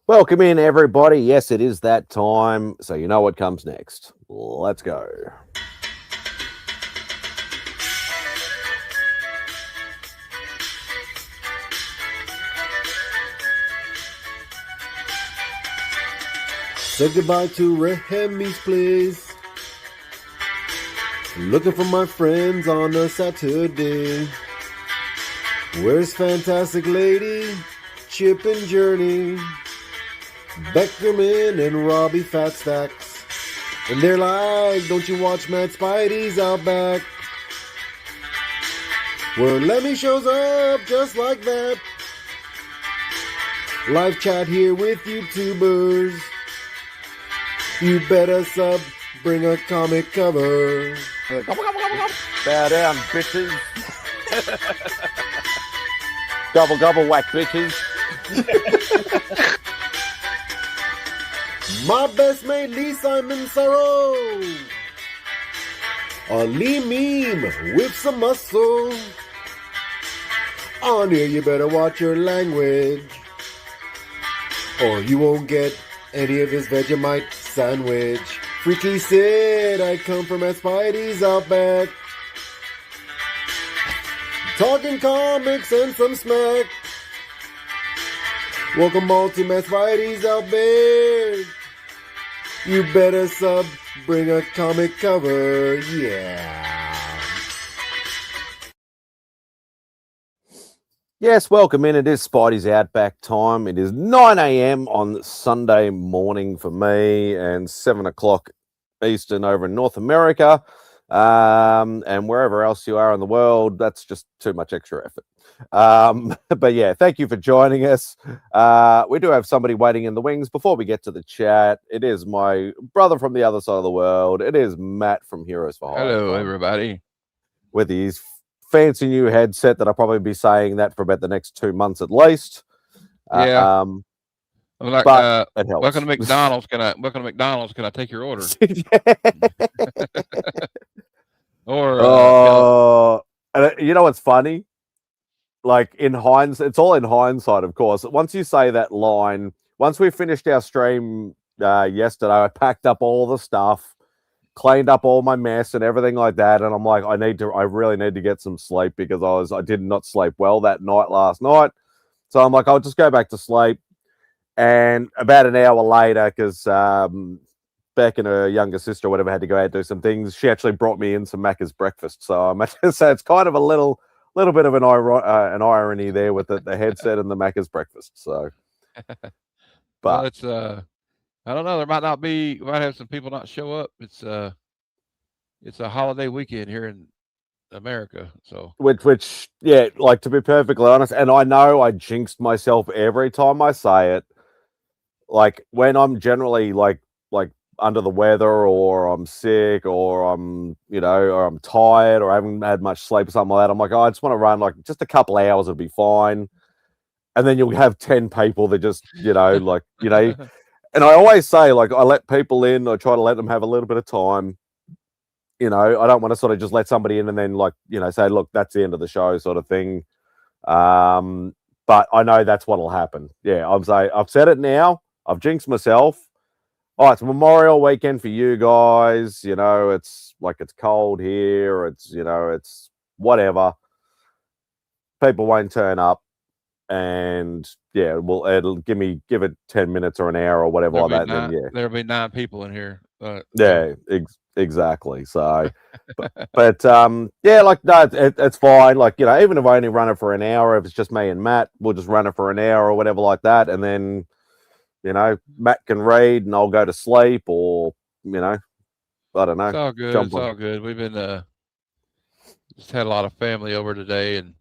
Welcome in, everybody. Yes, it is that time, so you know what comes next. Let's go. Say goodbye to Remy's Place. Looking for my friends on a Saturday. Where's Fantastic Lady, Chip and Journey, Beckerman and Robbie Fatstacks? And they're like, don't you watch MadSpidey'S Outback? Where Lemmy shows up just like that. Live chat here with YouTubers. You better sub, bring a comic cover. Bow down, bitches. Gobble, gobble, whack, bitches. My best mate Lee Simon Sorrow. A Lee meme with some muscle. On here you better watch your language, or you won't get any of his Vegemite sandwich. Freaky Sid, I come from MadSpidey'S Outback. Talking comics and some smack. Welcome all to MadSpidey'S Outback. You better sub, bring a comic cover, yeah. Yes, welcome in. It is Spidey's Outback time. It is 9 a.m. on Sunday morning for me and 7 o'clock Eastern over in North America. And wherever else you are in the world, that's just too much extra effort. But yeah, thank you for joining us. We do have somebody waiting in the wings. Before we get to the chat, it is my brother from the other side of the world. It is Matt from Heroes for Hire. Hello, everybody. With his fancy new headset that I'll probably be saying that for about the next 2 months at least. Yeah. I'm like, it helps. welcome to McDonald's. Can I take your order? Or you know what's funny? Like in hindsight, it's all in hindsight, of course. Once you say that line, once we finished our stream yesterday, I packed up all the stuff, cleaned up all my mess and everything like that, and I'm like, I really need to get some sleep because I did not sleep well that night last night. So I'm like, I'll just go back to sleep. And about an hour later, because Beck and her younger sister or whatever had to go out and do some things, she actually brought me in some Macca's breakfast. So so it's kind of a little bit of an irony there with the headset and the Macca's breakfast. So, but well, it's I don't know. We might have some people not show up. It's a holiday weekend here in America. So which yeah, like to be perfectly honest, and I know I jinxed myself every time I say it. Like when I'm generally like under the weather or I'm sick or I'm or I'm tired or I haven't had much sleep or something like that, I'm like, oh, I just want to run like just a couple hours, it'll be fine. And then you'll have 10 people that just and I always say, like, I let people in, I try to let them have a little bit of time. I don't want to sort of just let somebody in and then say, look, that's the end of the show sort of thing. But I know that's what'll happen. Yeah, I've said it now. I've jinxed myself. Oh, it's Memorial Weekend for you guys. It's like it's cold here. It's it's whatever. People won't turn up, and yeah, it'll give it 10 minutes or an hour or whatever like that. Then yeah, there'll be 9 people in here. Yeah, exactly. So, but yeah, like no, it's fine. Like even if I only run it for an hour, if it's just me and Matt, we'll just run it for an hour or whatever like that, and then. Matt can read and I'll go to sleep or, I don't know. It's all good. It's all good. We've been, just had a lot of family over today and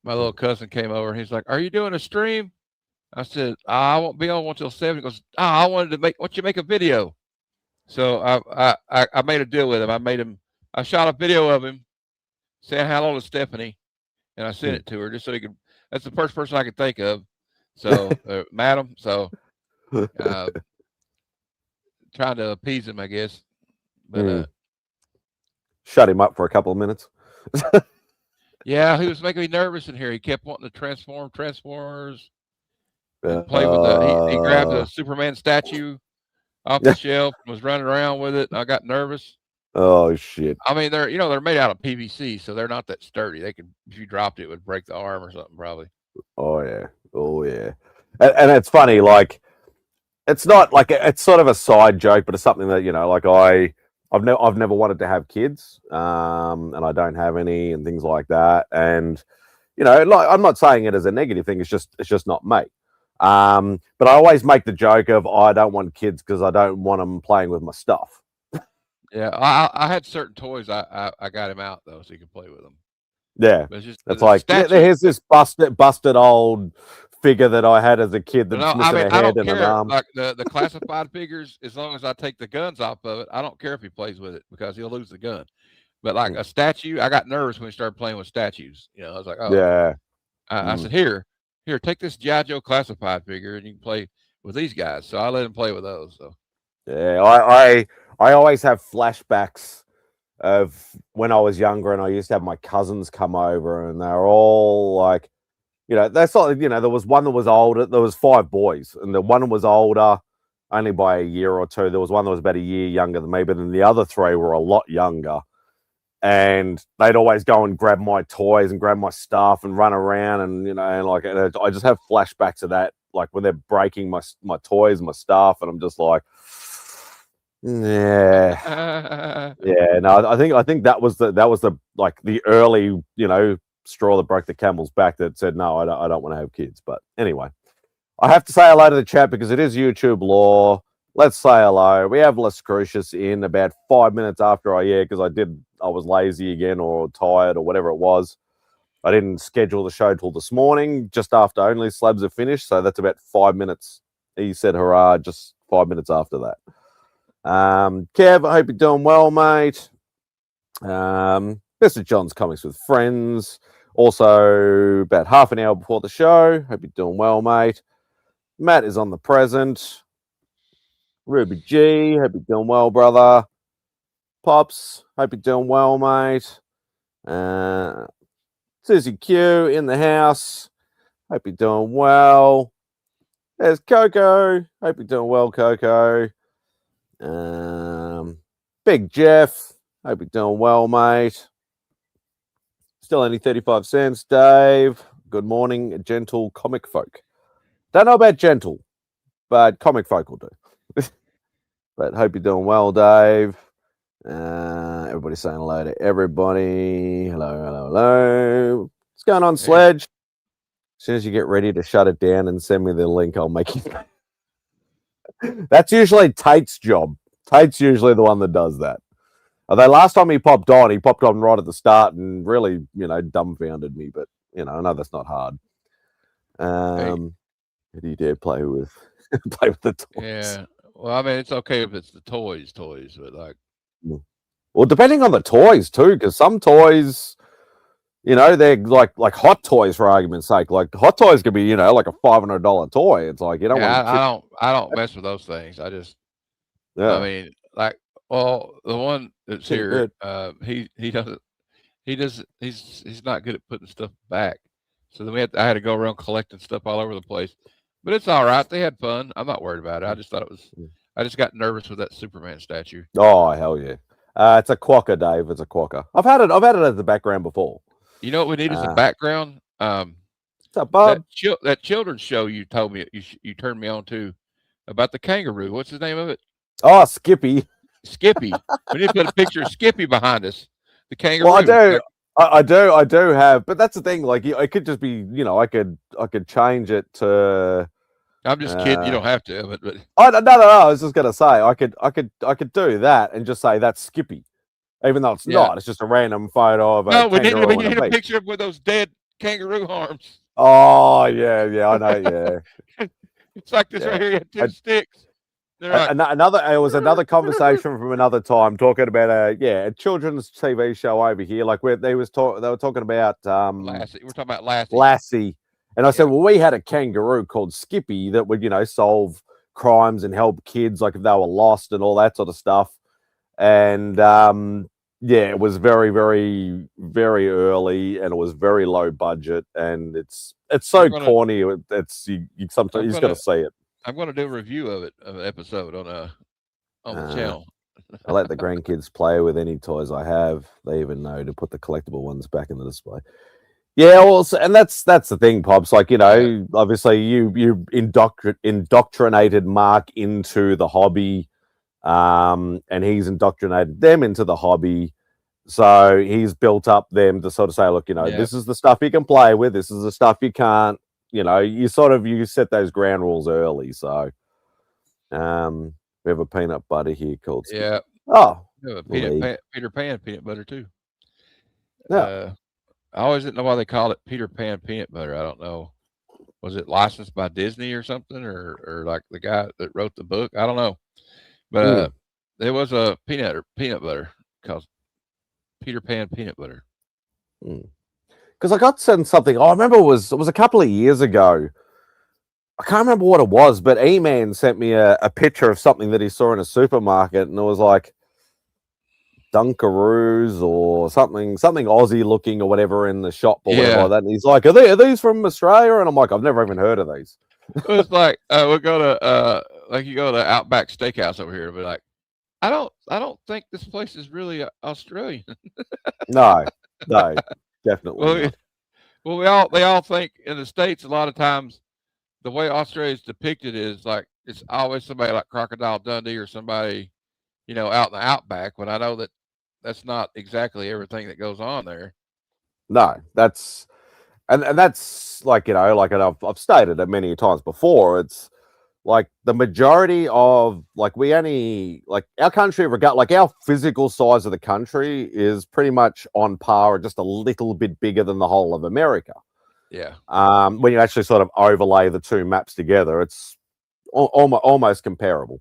my little cousin came over and he's like, are you doing a stream? I said, I won't be on until 7. He goes, I wanted to why don't you make a video? So I made a deal with him. I shot a video of him saying hello to Stephanie and I sent it to her just so he could, that's the first person I could think of. So, madam, so. Trying to appease him, I guess. But shut him up for a couple of minutes. Yeah, he was making me nervous in here. He kept wanting to transform Transformers. and play with he grabbed Uh, a Superman statue off the shelf and was running around with it. And I got nervous. oh shit. I mean, they're made out of PVC, so they're not that sturdy. They could, if you dropped it, it would break the arm or something probably. Oh yeah. Oh yeah. And it's funny, like it's not like it's sort of a side joke, but it's something that like I've never wanted to have kids, and I don't have any, and things like that. And like I'm not saying it as a negative thing. It's just not me. But I always make the joke of I don't want kids because I don't want them playing with my stuff. Yeah, I had certain toys. I got him out though, so he could play with them. Yeah, But it's just it's like here's this busted old figure that I had as a kid that's missing a I head don't and an care. arm. Like the classified figures, as long as I take the guns off of it, I don't care if he plays with it because he'll lose the gun. But like a statue, I got nervous when we started playing with statues. I was like, oh Yeah. I said, here, take this G.I. Joe classified figure and you can play with these guys. So I let him play with those. So Yeah, I always have flashbacks of when I was younger, and I used to have my cousins come over, and they're all like, that's like, there was one that was older. There was 5 boys, and the one was older only by a year or two. There was one that was about a year younger than me, but then the other 3 were a lot younger. And they'd always go and grab my toys and grab my stuff and run around, and I just have flashbacks of that, like when they're breaking my toys and my stuff, and I'm just like, yeah, yeah. No, I think that was the like the early straw that broke the camel's back that said no, I don't want to have kids. But anyway, I have to say hello to the chat because it is YouTube law. Let's say hello. We have Las Crucius in about 5 minutes after because I was lazy again or tired or whatever it was. I didn't schedule the show till this morning, just after Only Slabs are finished. So that's about 5 minutes. He said hurrah just 5 minutes after that. Kev, I hope you're doing well, mate. Mr. John's Comics with Friends. Also, about half an hour before the show. Hope you're doing well, mate. Matt is on the present. Ruby G, hope you're doing well, brother. Pops, hope you're doing well, mate. Susie Q in the house. Hope you're doing well. There's Coco. Hope you're doing well, Coco. Big Jeff. Hope you're doing well, mate. Still only 35 cents, Dave. Good morning, gentle comic folk. Don't know about gentle, but comic folk will do. But hope you're doing well, Dave. Everybody's saying hello to everybody. Hello. What's going on, Sledge? As soon as you get ready to shut it down and send me the link, I'll make it. That's usually Tate's job. Tate's usually the one that does that. Although last time he popped on right at the start and really, dumbfounded me. But, I know that's not hard. Who do you dare play with? Play with the toys? Yeah. Well, I mean, it's okay if it's the toys, but like. Well, depending on the toys too, because some toys, they're like hot toys for argument's sake. Like hot toys could be, like a $500 toy. It's like I don't mess with those things. I just, I mean, like, well, the one that's here, he's not good at putting stuff back. So then I had to go around collecting stuff all over the place. But it's all right. They had fun. I'm not worried about it. I just thought I just got nervous with that Superman statue. Oh, hell yeah. It's a quokka, Dave. It's a quokka. I've had it as the background before. You know what we need as a background? What's up, bub? That children's show you told me, you turned me on to about the kangaroo. What's the name of it? Oh, Skippy. Skippy. We need to put a picture of Skippy behind us. The kangaroo. Well, I do have, but that's the thing. Like, it could just be, I could change it to. I'm just kidding. You don't have to. But no. I was just gonna say I could do that and just say that's Skippy, even though it's not. It's just a random photo of a. No, we need a picture with those dead kangaroo arms. Oh yeah, I know. Yeah, it's like this right here. You had 2 sticks. It was another conversation from another time talking about a children's TV show over here. Like where they were talking about Lassie. We're talking about Lassie. Lassie. And I said, well, we had a kangaroo called Skippy that would, solve crimes and help kids, like if they were lost and all that sort of stuff. And yeah, it was very, very, very early, and it was very low budget, and it's I'm so gonna corny. It's you sometimes I'm you just got to gonna see it. I'm gonna do a review of an episode on the Uh, channel. I let the grandkids play with any toys I have. They even know to put the collectible ones back in the display. Yeah, well, and that's the thing, Pops. Like, Yeah, obviously you indoctrinated Mark into the hobby, and he's indoctrinated them into the hobby. So he's built up them to sort of say, look, yeah, this is the stuff you can play with. This is the stuff you can't. You set those ground rules early. So we have a peanut butter here called Skip. yeah. Oh, We have a Lee. Peter Pan peanut butter too. Yeah. I always didn't know why they called it Peter Pan peanut butter. I don't know. Was it licensed by Disney or something, or like the guy that wrote the book? I don't know. But there was a peanut butter called Peter Pan peanut butter. Because I got sent something. I remember it was a couple of years ago. I can't remember what it was, but E-Man sent me a picture of something that he saw in a supermarket, and it was like Dunkaroos or something Aussie looking or whatever in the shop or whatever like that. And he's like, are these from Australia? And I'm like, I've never even heard of these. It was like we'll go to like you go to Outback Steakhouse over here, but like I don't think this place is really Australian. No, definitely Well, not. well, they all think in the States a lot of times the way Australia is depicted is like it's always somebody like Crocodile Dundee or somebody, out in the outback. When I know that that's not exactly everything that goes on there. No, that's and that's like I've stated it many times before. It's like the majority of we only like our country like our physical size of the country is pretty much on par or just a little bit bigger than the whole of America. Yeah. When you actually sort of overlay the two maps together, it's almost comparable.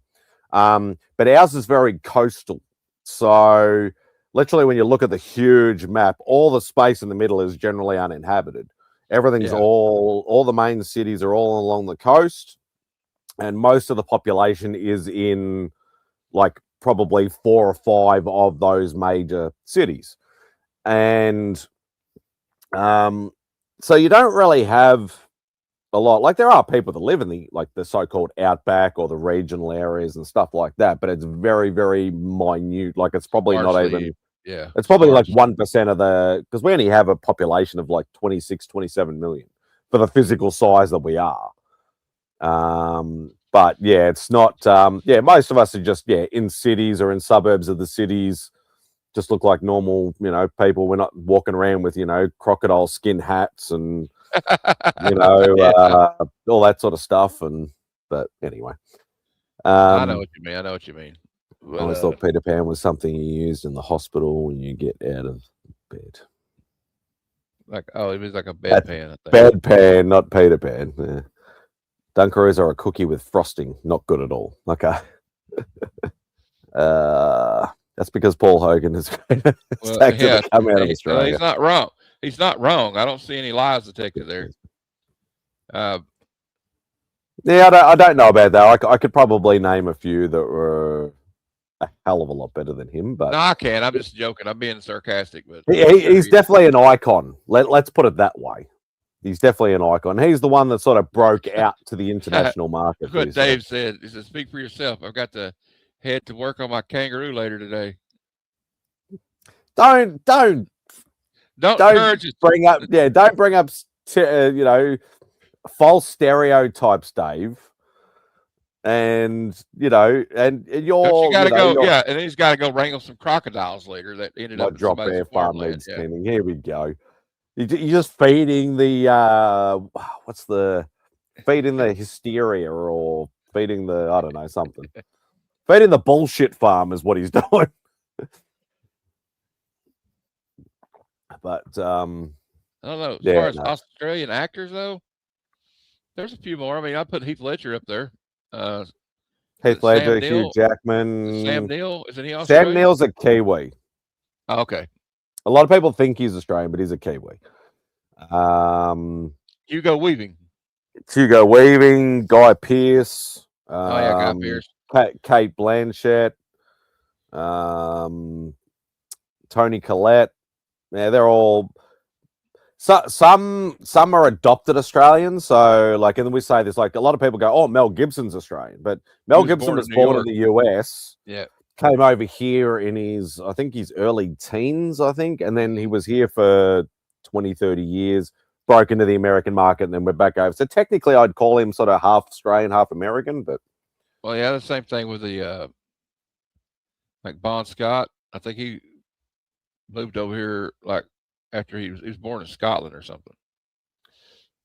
But ours is very coastal. So literally when you look at the huge map, all the space in the middle is generally uninhabited. Everything's all the main cities are all along the coast, and most of the population is in like probably 4 or 5 of those major cities. And so you don't really have a lot. Like there are people that live in the so-called outback or the regional areas and stuff like that, but it's very, very minute. Like it's probably not even it's probably like 1% of because we only have a population of like 26, 27 million for the physical size that we are. But yeah, it's not most of us are just in cities or in suburbs of the cities, just look like normal, people. We're not walking around with, crocodile skin hats and all that sort of stuff. But anyway, I know what you mean. I know what you mean. I always thought Peter Pan was something you used in the hospital when you get out of bed. It was like a bedpan. Bedpan, not Peter Pan. Yeah. Dunkaroos are a cookie with frosting. Not good at all. Okay. That's because Paul Hogan is come out of Australia. He's not wrong. He's not wrong. I don't see any lies detected there. Yeah, I don't know about that. I could probably name a few that were a hell of a lot better than him. But no, I can't. I'm just joking. I'm being sarcastic. But he's definitely an icon. Let's put it that way. He's definitely an icon. He's the one that sort of broke out to the international market. What Dave said. He said, "Speak for yourself. I've got to head to work on my kangaroo later today." Don't bring up don't bring up false stereotypes, Dave. And you're gotta go, and he's got to go wrangle some crocodiles later that ended up drop bear farm needs tending. Here we go. You're just feeding the feeding the hysteria or feeding the I don't know something. Feeding the bullshit farm is what he's doing. But I don't know. As far as Australian actors though, there's a few more. I mean, I put Heath Ledger up there. Heath Ledger, Hugh Jackman, Sam Neill. Isn't he Australian? Sam Neill's a Kiwi. Oh, okay. A lot of people think he's Australian, but he's a Kiwi. Hugo Weaving, Guy Pearce. Guy Pearce. Kate Blanchett. Tony Collette. Yeah, they're all. Some are adopted Australians. So like, and then we say this, like a lot of people go, "Oh, Mel Gibson's Australian," but Mel Gibson was born in the US. Yeah. Came over here in his, I think his early teens, I think, and then he was here for 20, 30 years, broke into the American market, and then went back over. So technically, I'd call him sort of half Australian, half American, but well, yeah, the same thing with the like Bon Scott. I think he moved over here like after he was born in Scotland or something.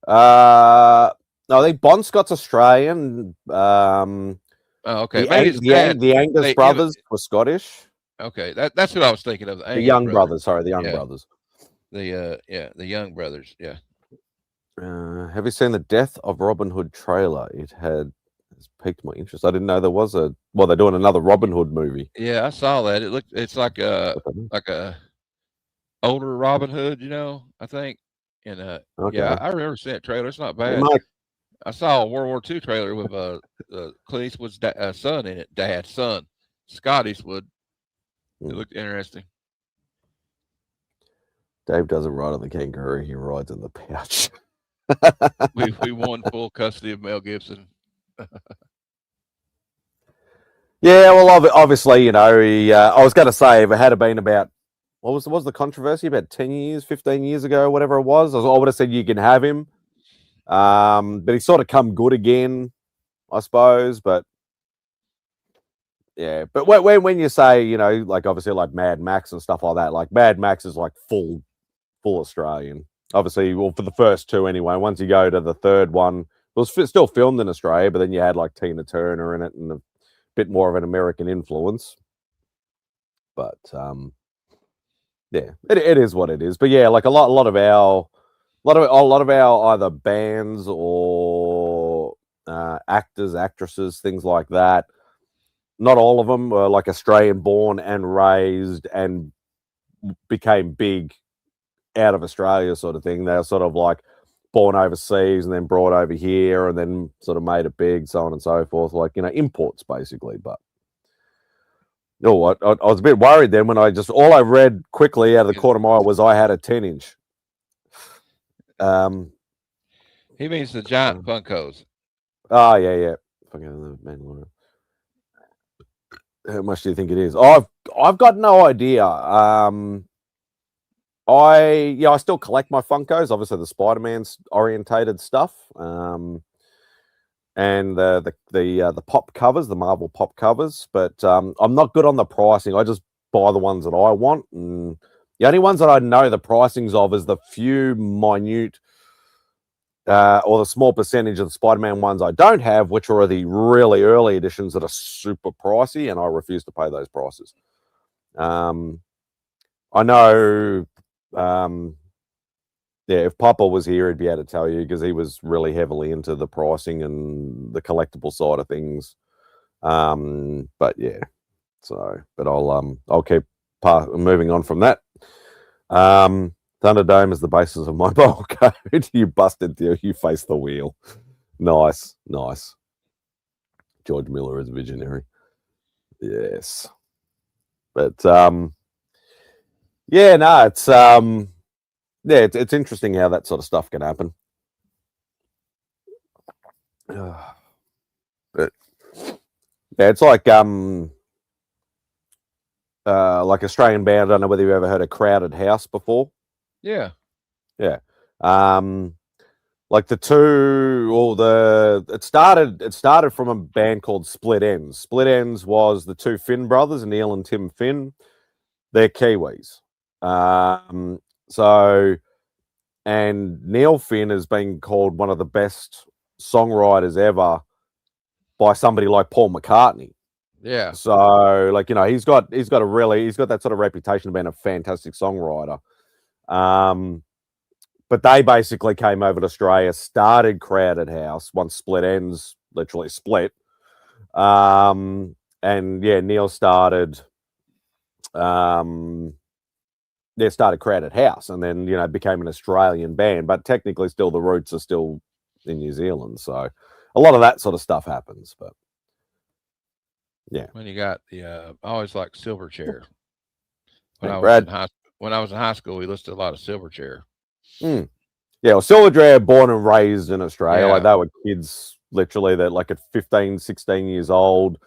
no, I think Bon Scott's Australian. Oh, okay. The Angus brothers were Scottish. Okay, that's what I was thinking of. The Young brothers. Sorry, the Young brothers. The Young brothers. Yeah. Have you seen the Death of Robin Hood trailer? It's piqued my interest. I didn't know there was a. Well, they're doing another Robin Hood movie. Yeah, I saw that. It's like a older Robin Hood, I think. And okay. Yeah, I remember seeing that trailer. It's not bad. I saw a World War II trailer with Clint Eastwood's son in it. Dad's son, Scott Eastwood. It looked interesting. Dave doesn't ride on the kangaroo; he rides in the pouch. we won full custody of Mel Gibson. Yeah, well, obviously, I was going to say if it had been about what was the controversy about 10 years, 15 years ago, whatever it was, I would have said you can have him. But he's sort of come good again, I suppose. But yeah, but when you say, like obviously like Mad Max and stuff like that, like Mad Max is like full Australian. Obviously, well, for the first two anyway. Once you go to the third one, it was still filmed in Australia, but then you had like Tina Turner in it and a bit more of an American influence. But yeah, it is what it is. But yeah, like a lot of our either bands or actors, actresses, things like that. Not all of them were like Australian born and raised and became big out of Australia, sort of thing. They're sort of like born overseas and then brought over here and then sort of made it big, so on and so forth. Like, imports basically. But I was a bit worried then when all I read quickly out of the quarter mile was I had a 10-inch. He means the giant Funkos. Oh yeah. How much do you think it is? I've got no idea. I still collect my Funkos, obviously the Spider-Man's orientated stuff, and the pop covers, the Marvel pop covers. But I'm not good on the pricing. I just buy the ones that I want, and the only ones that I know the pricings of is the few minute or the small percentage of the Spider-Man ones I don't have, which are the really early editions that are super pricey, and I refuse to pay those prices. I know, if Papa was here, he'd be able to tell you because he was really heavily into the pricing and the collectible side of things. But yeah, but I'll keep moving on from that. Thunderdome is the basis of my bowl code. You busted through. You face the wheel. Nice. George Miller is visionary. Yes. But yeah, no, it's it's interesting how that sort of stuff can happen. But yeah, it's like Australian band. I don't know whether you've ever heard of Crowded House before. Yeah. Like the two, or it started from a band called Split Ends. Split Ends was the two Finn brothers, Neil and Tim Finn. They're Kiwis. And Neil Finn has been called one of the best songwriters ever by somebody like Paul McCartney. Yeah. So he's got that sort of reputation of being a fantastic songwriter. But they basically came over to Australia, started Crowded House once Split Ends literally split. And yeah, Neil started started Crowded House and then, became an Australian band, but technically still the roots are still in New Zealand. So a lot of that sort of stuff happens, but yeah. When you got the, I always like Silverchair. when Hey, I was Brad. in high school, we listened to a lot of Silverchair. Yeah, well, Silverchair, born and raised in Australia. Yeah. Like, they were kids literally that, like, at 15, 16 years old,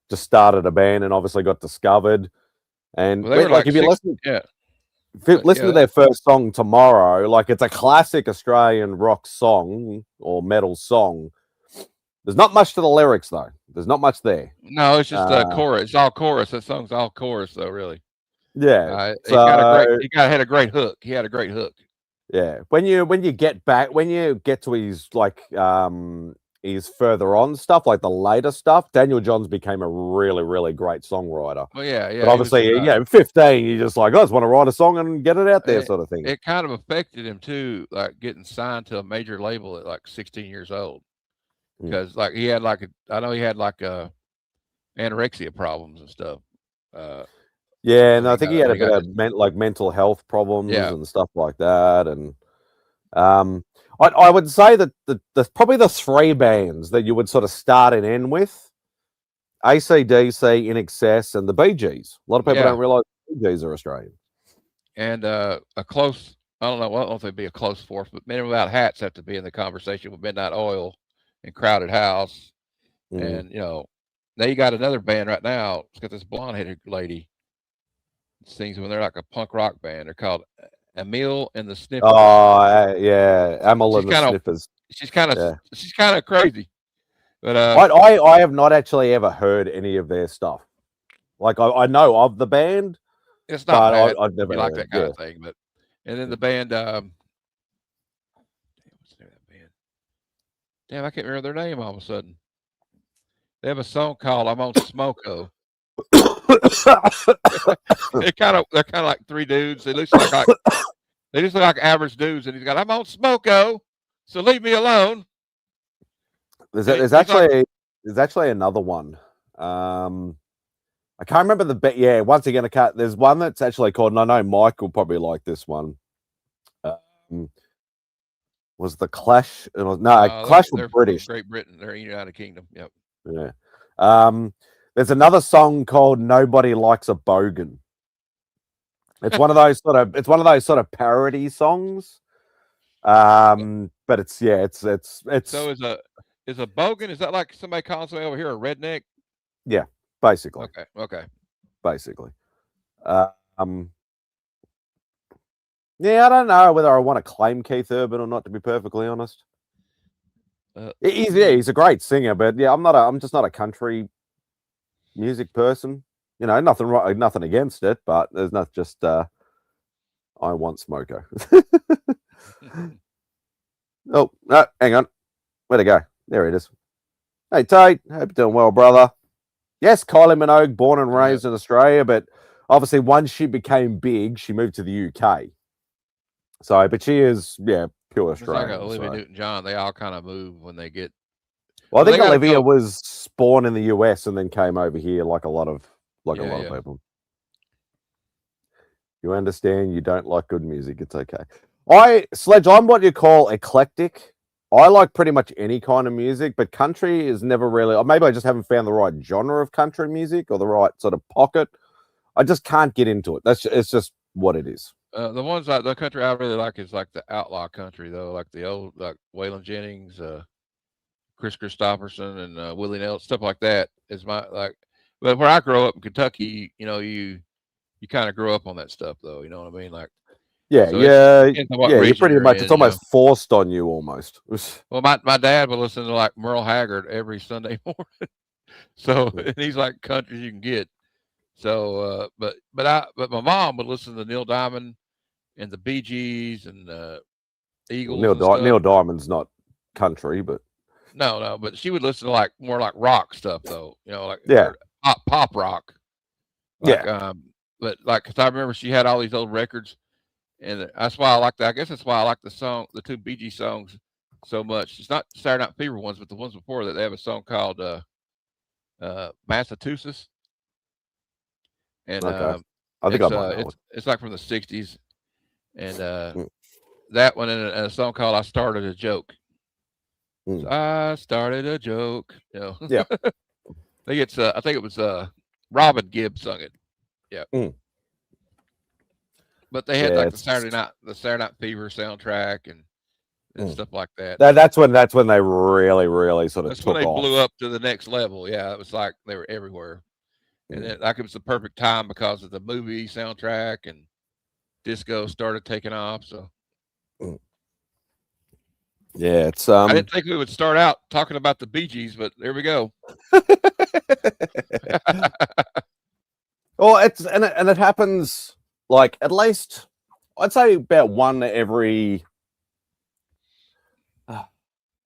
just started a band and obviously got discovered. And Well, they were like, if you listen to their first song, Tomorrow, like, it's a classic Australian rock song or metal song. There's not much to the lyrics, though. There's not much there. No, it's just a chorus. It's all chorus. That song's all chorus, though. Really. Yeah. He had a great hook. He had a great hook. Yeah. When you get to his, like, his further on stuff, like the later stuff, Daniel Johns became a really, really great songwriter. Oh yeah, yeah. But obviously, 15, you just like, I just want to write a song and get it out there, sort of thing. It kind of affected him too, like getting signed to a major label at like 16 years old, because like he had like anorexia problems and stuff. Yeah, and I think he had a bit of mental health problems and stuff like that. And I would say that the probably the three bands that you would sort of start and end with: AC/DC, In Excess, and the Bee Gees. A lot of people don't realize the Bee Gees are Australian. And a close, I don't know if they'd be a close fourth, but Men Without Hats have to be in the conversation with Midnight Oil and Crowded House. And now you got another band right now. It's got this blonde-headed lady sings when they're like a punk rock band. They're called Emil and the Sniffers. Oh yeah, Emil and the Sniffers. She's kind of crazy. But I have not actually ever heard any of their stuff. Like, I know of the band. It's not bad. I've never like that kind of thing. But and then the band, what's the name of that band? Damn, I can't remember their name all of a sudden. They have a song called "I'm on Smoko." They're kind of like three dudes. They just look like average dudes, and he's got "I'm on Smoko, so leave me alone." There's actually another one. I can't remember the bit. Yeah, once again, there's one that's actually called, and I know Mike will probably like this one. Was the Clash? Clash were British. Great Britain. They're United Kingdom. Yep. Yeah. There's another song called "Nobody Likes a Bogan." It's one of those sort of parody songs. But it's So is a bogan? Is that like somebody calling somebody over here a redneck? Yeah, basically. Okay. Basically. Yeah, I don't know whether I want to claim Keith Urban or not, to be perfectly honest. He's a great singer, but yeah, I'm just not a country music person. You know, nothing against it, but there's not just I want Smoko. Oh, no, hang on. Where'd it go? There it is. Hey, Tate. Hope you're doing well, brother. Yes, Kylie Minogue, born and raised in Australia, but obviously once she became big, she moved to the UK. So, but she is, pure Australian. It's like Olivia Newton-John. They all kind of move when they get. Well, I think Olivia was born in the US and then came over here, like a lot of people. You understand? You don't like good music. It's okay. Sledge, I'm what you call eclectic. I like pretty much any kind of music, but country is never really, or maybe I just haven't found the right genre of country music or the right sort of pocket. I just can't get into it. It's just what it is. The country I really like is like the outlaw country, though, like the old, like Waylon Jennings, Chris Christopherson, and Willie Nelson, stuff like that is my like. But where I grew up in Kentucky, you kind of grow up on that stuff, though. You know what I mean? Like, you pretty much it's almost forced on you almost. Well, my dad would listen to like Merle Haggard every Sunday morning, so and he's like country you can get. So, but my mom would listen to Neil Diamond and the Bee Gees and Eagles. Neil Diamond's not country, but no, but she would listen to like more like rock stuff, though. Like pop rock. But like, cause I remember she had all these old records, and that's why I like that. I guess that's why I like the two Bee Gees songs so much. It's not Saturday Night Fever ones, but the ones before that. They have a song called Massachusetts. And I think it's like from the 60s, and that one and a song called "I Started a Joke." So I started a joke. Yeah. I think it was Robin Gibb sung it. Yeah. But they had Yeah, like the Saturday Night Fever soundtrack and stuff like that. that's when they really sort of That's when took they blew off. up to the next level. Yeah, it was like they were everywhere. And Mm. then like it was the perfect time because of the movie soundtrack and disco started taking off. So Mm. Yeah, it's I didn't think we would start out talking about the Bee Gees, but there we go. well, it's and it happens like at least I'd say about one every.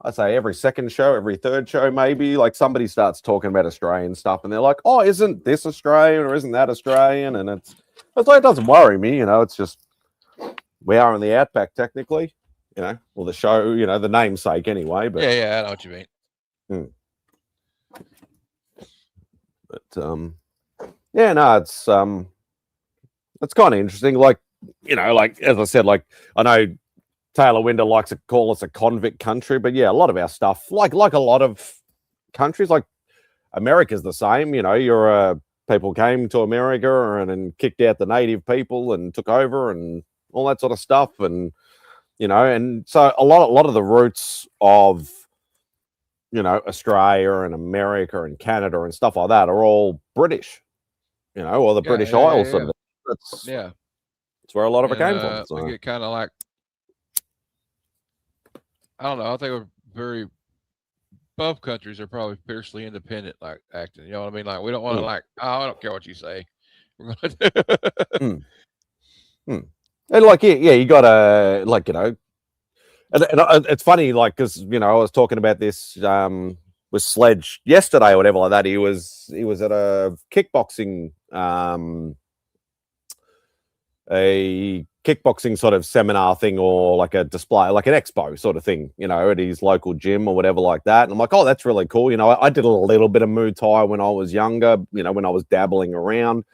I'd say every second show, every third show, maybe. Like somebody starts talking about Australian stuff, and they're like, "Oh, isn't this Australian or isn't that Australian?" And it's like it doesn't worry me, It's just we are in the outback technically, Well, the show, the namesake anyway. But yeah, I know what you mean. But yeah, no, it's kind of interesting. Like like as I said, like I know Taylor Winder likes to call us a convict country, but yeah, a lot of our stuff, like a lot of countries, like America's the same. People came to America and kicked out the native people and took over and all that sort of stuff, and and so a lot of the roots of Australia and America and Canada and stuff like that are all British, or the British Isles. Yeah. That's where a lot of it came from. So. We get kind of like, I don't know. I think both countries are probably fiercely independent, like acting. You know what I mean? Like we don't want to I don't care what you say. We're gonna And like you gotta and it's funny, like because I was talking about this with Sledge yesterday or whatever like that. He was at a kickboxing sort of seminar thing, or like a display, like an expo sort of thing, at his local gym or whatever like that. And I'm like, oh, that's really cool. I did a little bit of Muay Thai when I was younger, when I was dabbling around.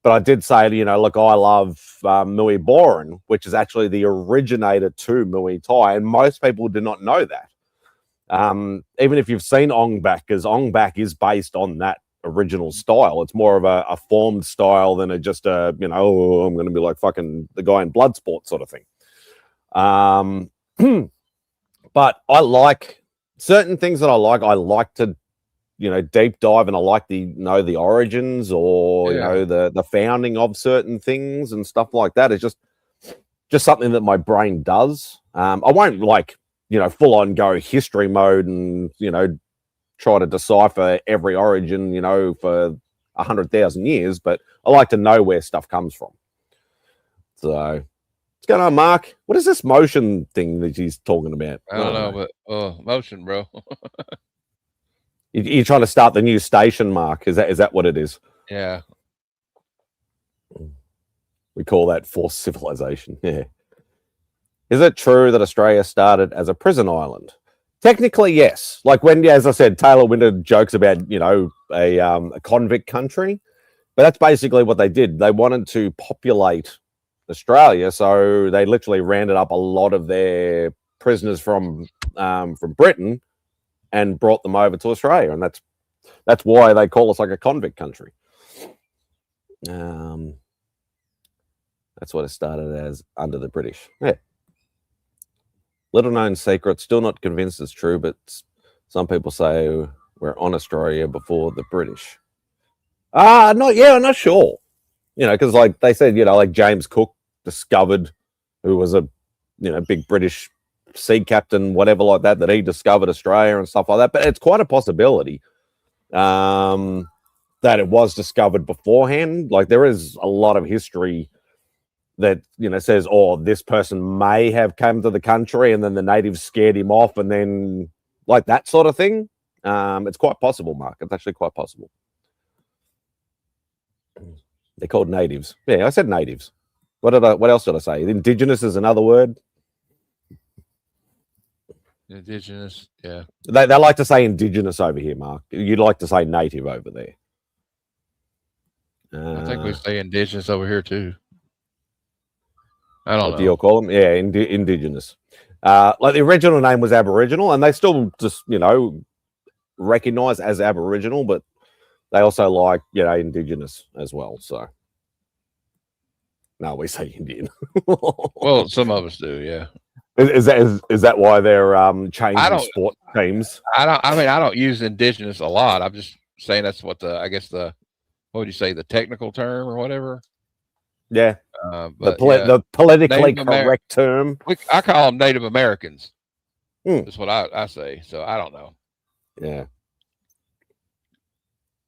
But I did say, look, I love Muay Boran, which is actually the originator to Muay Thai, and most people do not know that. Even if you've seen Ong Bak, because Ong Bak is based on that original style. It's more of a formed style than I'm going to be like fucking the guy in Bloodsport sort of thing. But I like certain things that I like to deep dive, and I like the origins or the founding of certain things and stuff like that. It's just something that my brain does. I won't full on go history mode and try to decipher every origin for 100,000 years, but I like to know where stuff comes from. So what's going on, Mark? What is this motion thing that he's talking about? I don't know, but motion, bro. You're trying to start the new station, Mark. Is that what it is? Yeah. We call that forced civilization. Yeah. Is it true that Australia started as a prison island? Technically, yes. Like when, as I said, Taylor Winder jokes about, a convict country, but that's basically what they did. They wanted to populate Australia, so they literally rounded up a lot of their prisoners from Britain and brought them over to Australia, and that's why they call us like a convict country. That's what it started as under the British. Yeah. Little known secret, still not convinced it's true, but some people say we're on Australia before the British. I'm not sure. Because like they said, like James Cook discovered, who was a big British sea captain, whatever like that he discovered Australia and stuff like that. But it's quite a possibility that it was discovered beforehand. Like there is a lot of history that says, oh, this person may have come to the country and then the natives scared him off, and then like that sort of thing. It's quite possible, Mark. It's actually quite possible. They're called natives. Yeah, I said natives. What else did I say? Indigenous is another word. Indigenous, yeah. They like to say indigenous over here, Mark. You'd like to say native over there. I think we say indigenous over here too. I don't know. What do you call them? Yeah, indigenous. Like the original name was Aboriginal, and they still just recognize as Aboriginal, but they also like indigenous as well. So No, we say Indian. Well, some of us do, yeah. Is that why they're changing don't- sport teams? I mean, I don't use indigenous a lot. I'm just saying that's what I guess what would you say, the technical term or whatever? Yeah. But the politically Native correct term. I call them Native Americans. That's what I say. So I don't know. Yeah.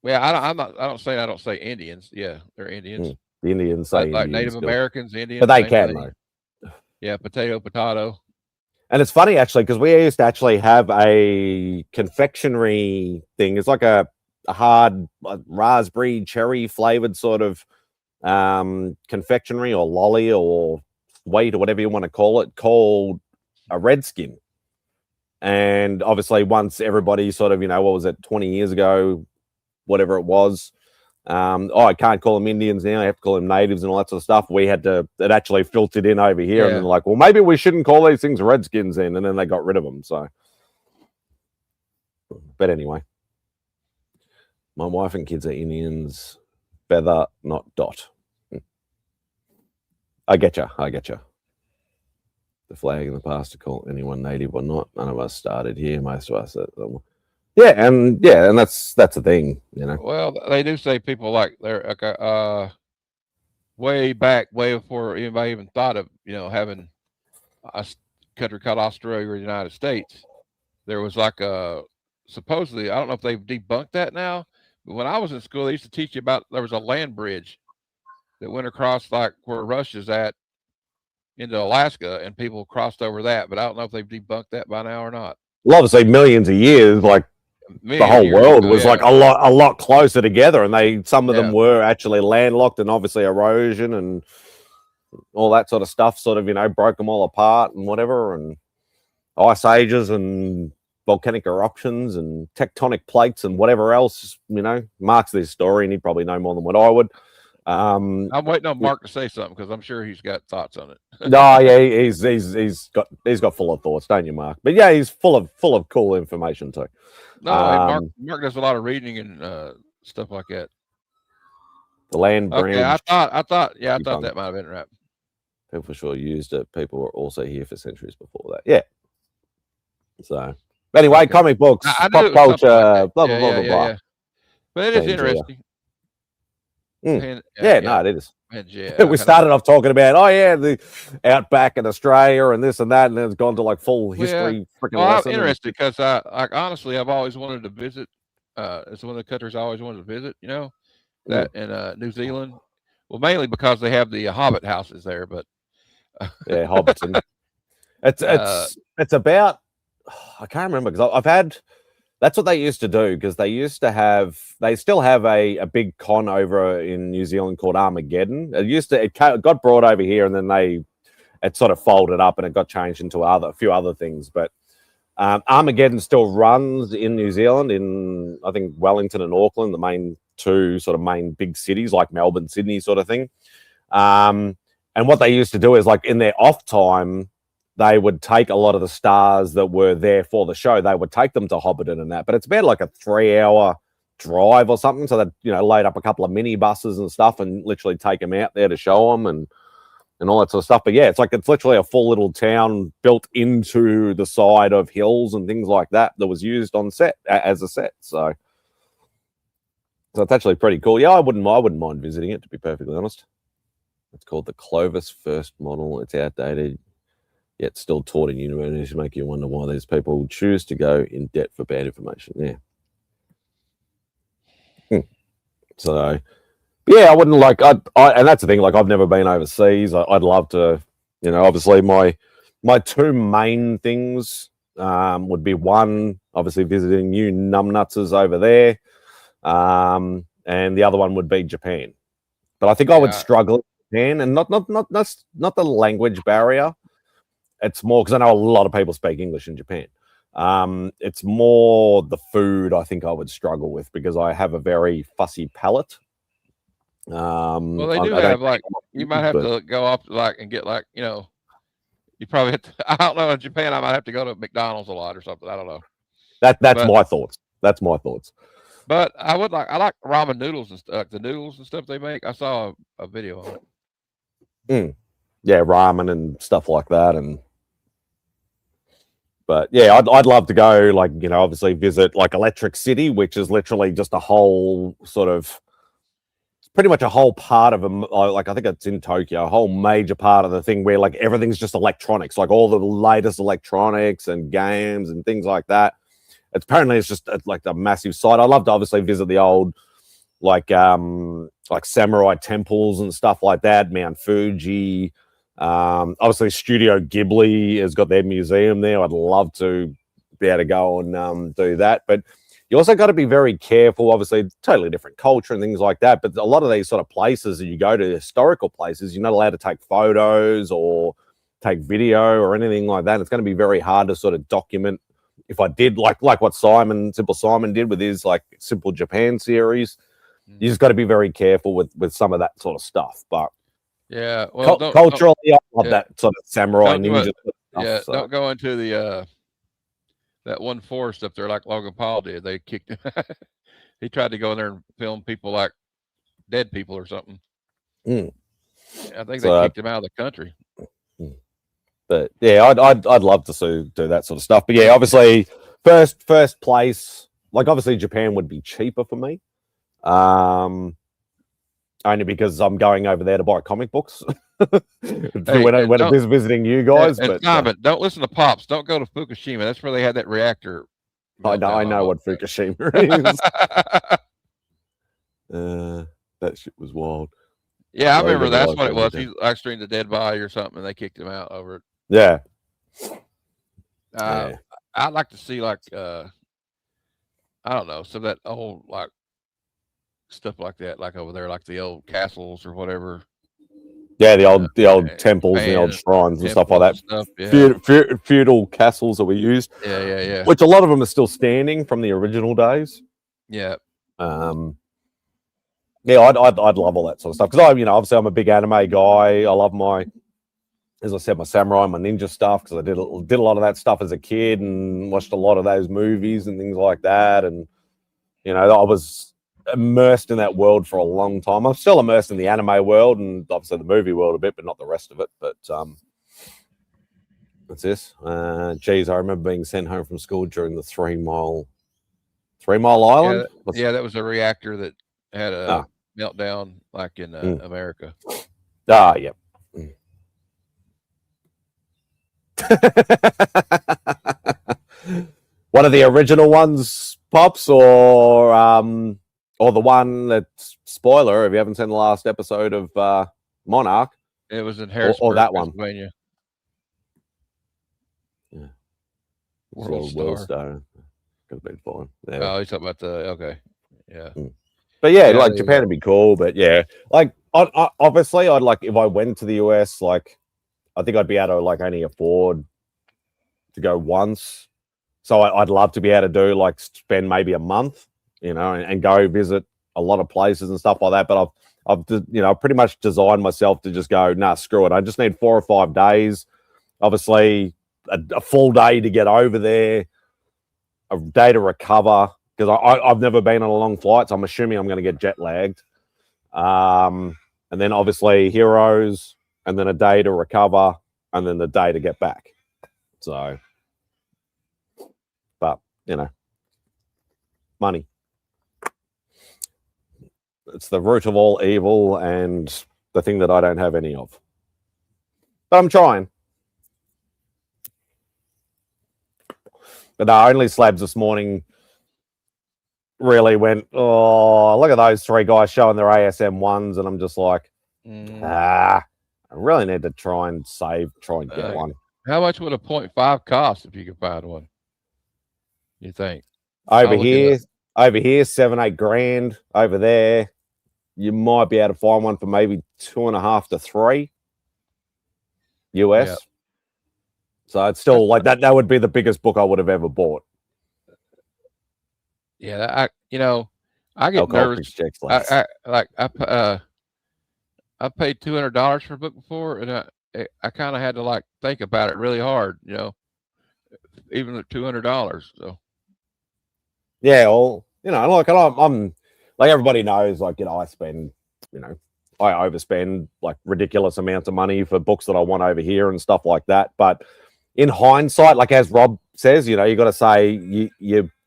Yeah, I don't say Indians. Yeah, they're Indians. The Indians say like Indians Native still. Americans, Indians. But they can though. Yeah, potato. And it's funny actually because we used to actually have a confectionery thing. It's like a hard raspberry cherry flavored sort of confectionery or lolly or sweet or whatever you want to call it, called a Redskin. And obviously once everybody sort of, what was it, 20 years ago, whatever it was, I can't call them Indians now, I have to call them natives and all that sort of stuff. It actually filtered in over here, and then like, well, maybe we shouldn't call these things Redskins then, and then they got rid of them. So, but anyway, my wife and kids are Indians, feather, not dot. I get you. The flag in the past to call anyone native or not. None of us started here. Most of us. And that's the thing, Well, they do say people like they're way before anybody even thought of having a country called Australia or the United States. There was like supposedly, I don't know if they've debunked that now, but when I was in school, they used to teach you about there was a land bridge that went across like where Russia's at into Alaska, and people crossed over that. But I don't know if they've debunked that by now or not. Well, obviously, millions of years, like the whole world was like a lot closer together, and some of them were actually landlocked, and obviously erosion and all that sort of stuff sort of broke them all apart and whatever, and ice ages and volcanic eruptions and tectonic plates and whatever else Mark's this story, and he'd probably know more than what I would. I'm waiting on Mark to say something because I'm sure he's got thoughts on it. No, yeah, he's got full of thoughts, don't you, Mark? But yeah, he's full of cool information too. No, Mark does a lot of reading and stuff like that. The land bridge. Okay, I thought that might have been right. People for sure used it. People were also here for centuries before that. Yeah. So anyway, comic books, pop culture, like blah blah blah blah. But it is interesting. No, it is. We started off talking about the Outback in Australia and this and that, and then it's gone to like full history. I'm interested because honestly, I've always wanted to visit. It's one of the countries I always wanted to visit. That in New Zealand. Well, mainly because they have the Hobbit houses there, but yeah, Hobbiton. It's about I can't remember because I've had. That's what they used to do, because they still have a big con over in New Zealand called Armageddon. It got brought over here, and then it sort of folded up and it got changed into a few other things. But Armageddon still runs in New Zealand, in I think Wellington and Auckland, the main two sort of main big cities like Melbourne, Sydney sort of thing. And what they used to do is like in their off time, they would take a lot of the stars that were there for the show. They would take them to Hobbiton and that, but it's about like a 3-hour drive or something. So they'd, load up a couple of minibuses and stuff and literally take them out there to show them and all that sort of stuff. But yeah, it's literally a full little town built into the side of hills and things like that was used on set as a set. So it's actually pretty cool. Yeah, I wouldn't mind visiting it, to be perfectly honest. It's called the Clovis First Model. It's outdated, yet still taught in universities, to make you wonder why these people choose to go in debt for bad information. Yeah. So, yeah, I wouldn't like. And that's the thing. Like, I've never been overseas. I'd love to. Obviously, my two main things would be, one, obviously visiting you numbnutsers over there, and the other one would be Japan. But I think I would struggle in Japan, and not the language barrier. It's more because I know a lot of people speak English in Japan. It's more the food I think I would struggle with, because I have a very fussy palate. Well, they do have you might have to go up and get you probably have to, I don't know, in Japan I might have to go to McDonald's a lot or something. I don't know. That's my thoughts. That's my thoughts. But I like ramen noodles and stuff, the noodles and stuff they make. I saw a video on Yeah, ramen and stuff like that. But yeah, I'd love to go, like, obviously visit like Electric City, which is literally just a whole sort of, pretty much a whole part of like, I think it's in Tokyo, a whole major part of the thing where like everything's just electronics, like all the latest electronics and games and things like that. Apparently it's just like a massive site. I'd love to obviously visit the old like samurai temples and stuff like that, Mount Fuji. Obviously Studio Ghibli has got their museum there. I'd love to be able to go and do that, but you also got to be very careful. Obviously totally different culture and things like that, but a lot of these sort of places that you go to, historical places, you're not allowed to take photos or take video or anything like that. It's going to be very hard to sort of document. If I did like what Simple Simon did with his like Simple Japan series, you just got to be very careful with some of that sort of stuff. But yeah, well, culturally, I love that sort of samurai ninja stuff. Yeah, So. don't go into the that one forest up there like Logan Paul did. They kicked him. He tried to go in there and film people like dead people or something. I think they kicked him out of the country. But yeah, I'd love to do that sort of stuff. But yeah, obviously first place, like obviously Japan would be cheaper for me. Only because I'm going over there to buy comic books when I'm visiting you guys. But don't listen to Pops. Don't go to Fukushima. That's where they had that reactor. I know what Fukushima is. That shit was wild. Yeah, I remember that's what it was. He like streamed a dead body or something, and they kicked him out over it. Yeah. I'd like to see like I don't know, some of that old like stuff like that, like over there, like the old castles or whatever. Yeah, the old temples and the old shrines and stuff like that. Feudal castles that we used. Yeah. Which a lot of them are still standing from the original days. Yeah. Yeah, I'd love all that sort of stuff because obviously I'm a big anime guy. I love as I said, my samurai, my ninja stuff because I did a lot of that stuff as a kid and watched a lot of those movies and things like that. And I was immersed in that world for a long time. I'm still immersed in the anime world and obviously the movie world a bit, but not the rest of it. But what's this? Geez, I remember being sent home from school during the 3 Mile Island. Yeah, that was a reactor that had a meltdown like in America. Yep. One of the original ones, Pops, or the one that's spoiler if you haven't seen the last episode of Monarch. It was in Harrisburg, or that Pennsylvania. Yeah. World Star. Could have been fine. Yeah. Oh, he's talking about the yeah. But yeah, like Japan would be cool. But yeah, like obviously, I'd like if I went to the US, like I think I'd be able to like only afford to go once. So I'd love to be able to do like spend maybe a month, and go visit a lot of places and stuff like that. But I've pretty much designed myself to just go, nah, screw it. I just need 4 or 5 days. Obviously, a full day to get over there, a day to recover because I've never been on a long flight, so I'm assuming I'm going to get jet lagged. And then obviously Heroes, and then a day to recover, and then the day to get back. So, but money. It's the root of all evil and the thing that I don't have any of. But I'm trying. But no, only Slabs this morning really went, oh, look at those 3 guys showing their ASM ones, and I'm just like, I really need to try and get one. How much would a 0.5 cost if you could find one? You think? Over here, 7-8 grand. Over there, you might be able to find one for maybe 2.5 to 3 US. Yep. So it's still like that. That would be the biggest book I would have ever bought. Yeah, I get nervous. I paid $200 for a book before, and I kind of had to like think about it really hard, even at $200. So yeah, well, like I'm like everybody knows, like I spend overspend like ridiculous amounts of money for books that I want over here and stuff like that. But in hindsight, like as Rob says, you got to say you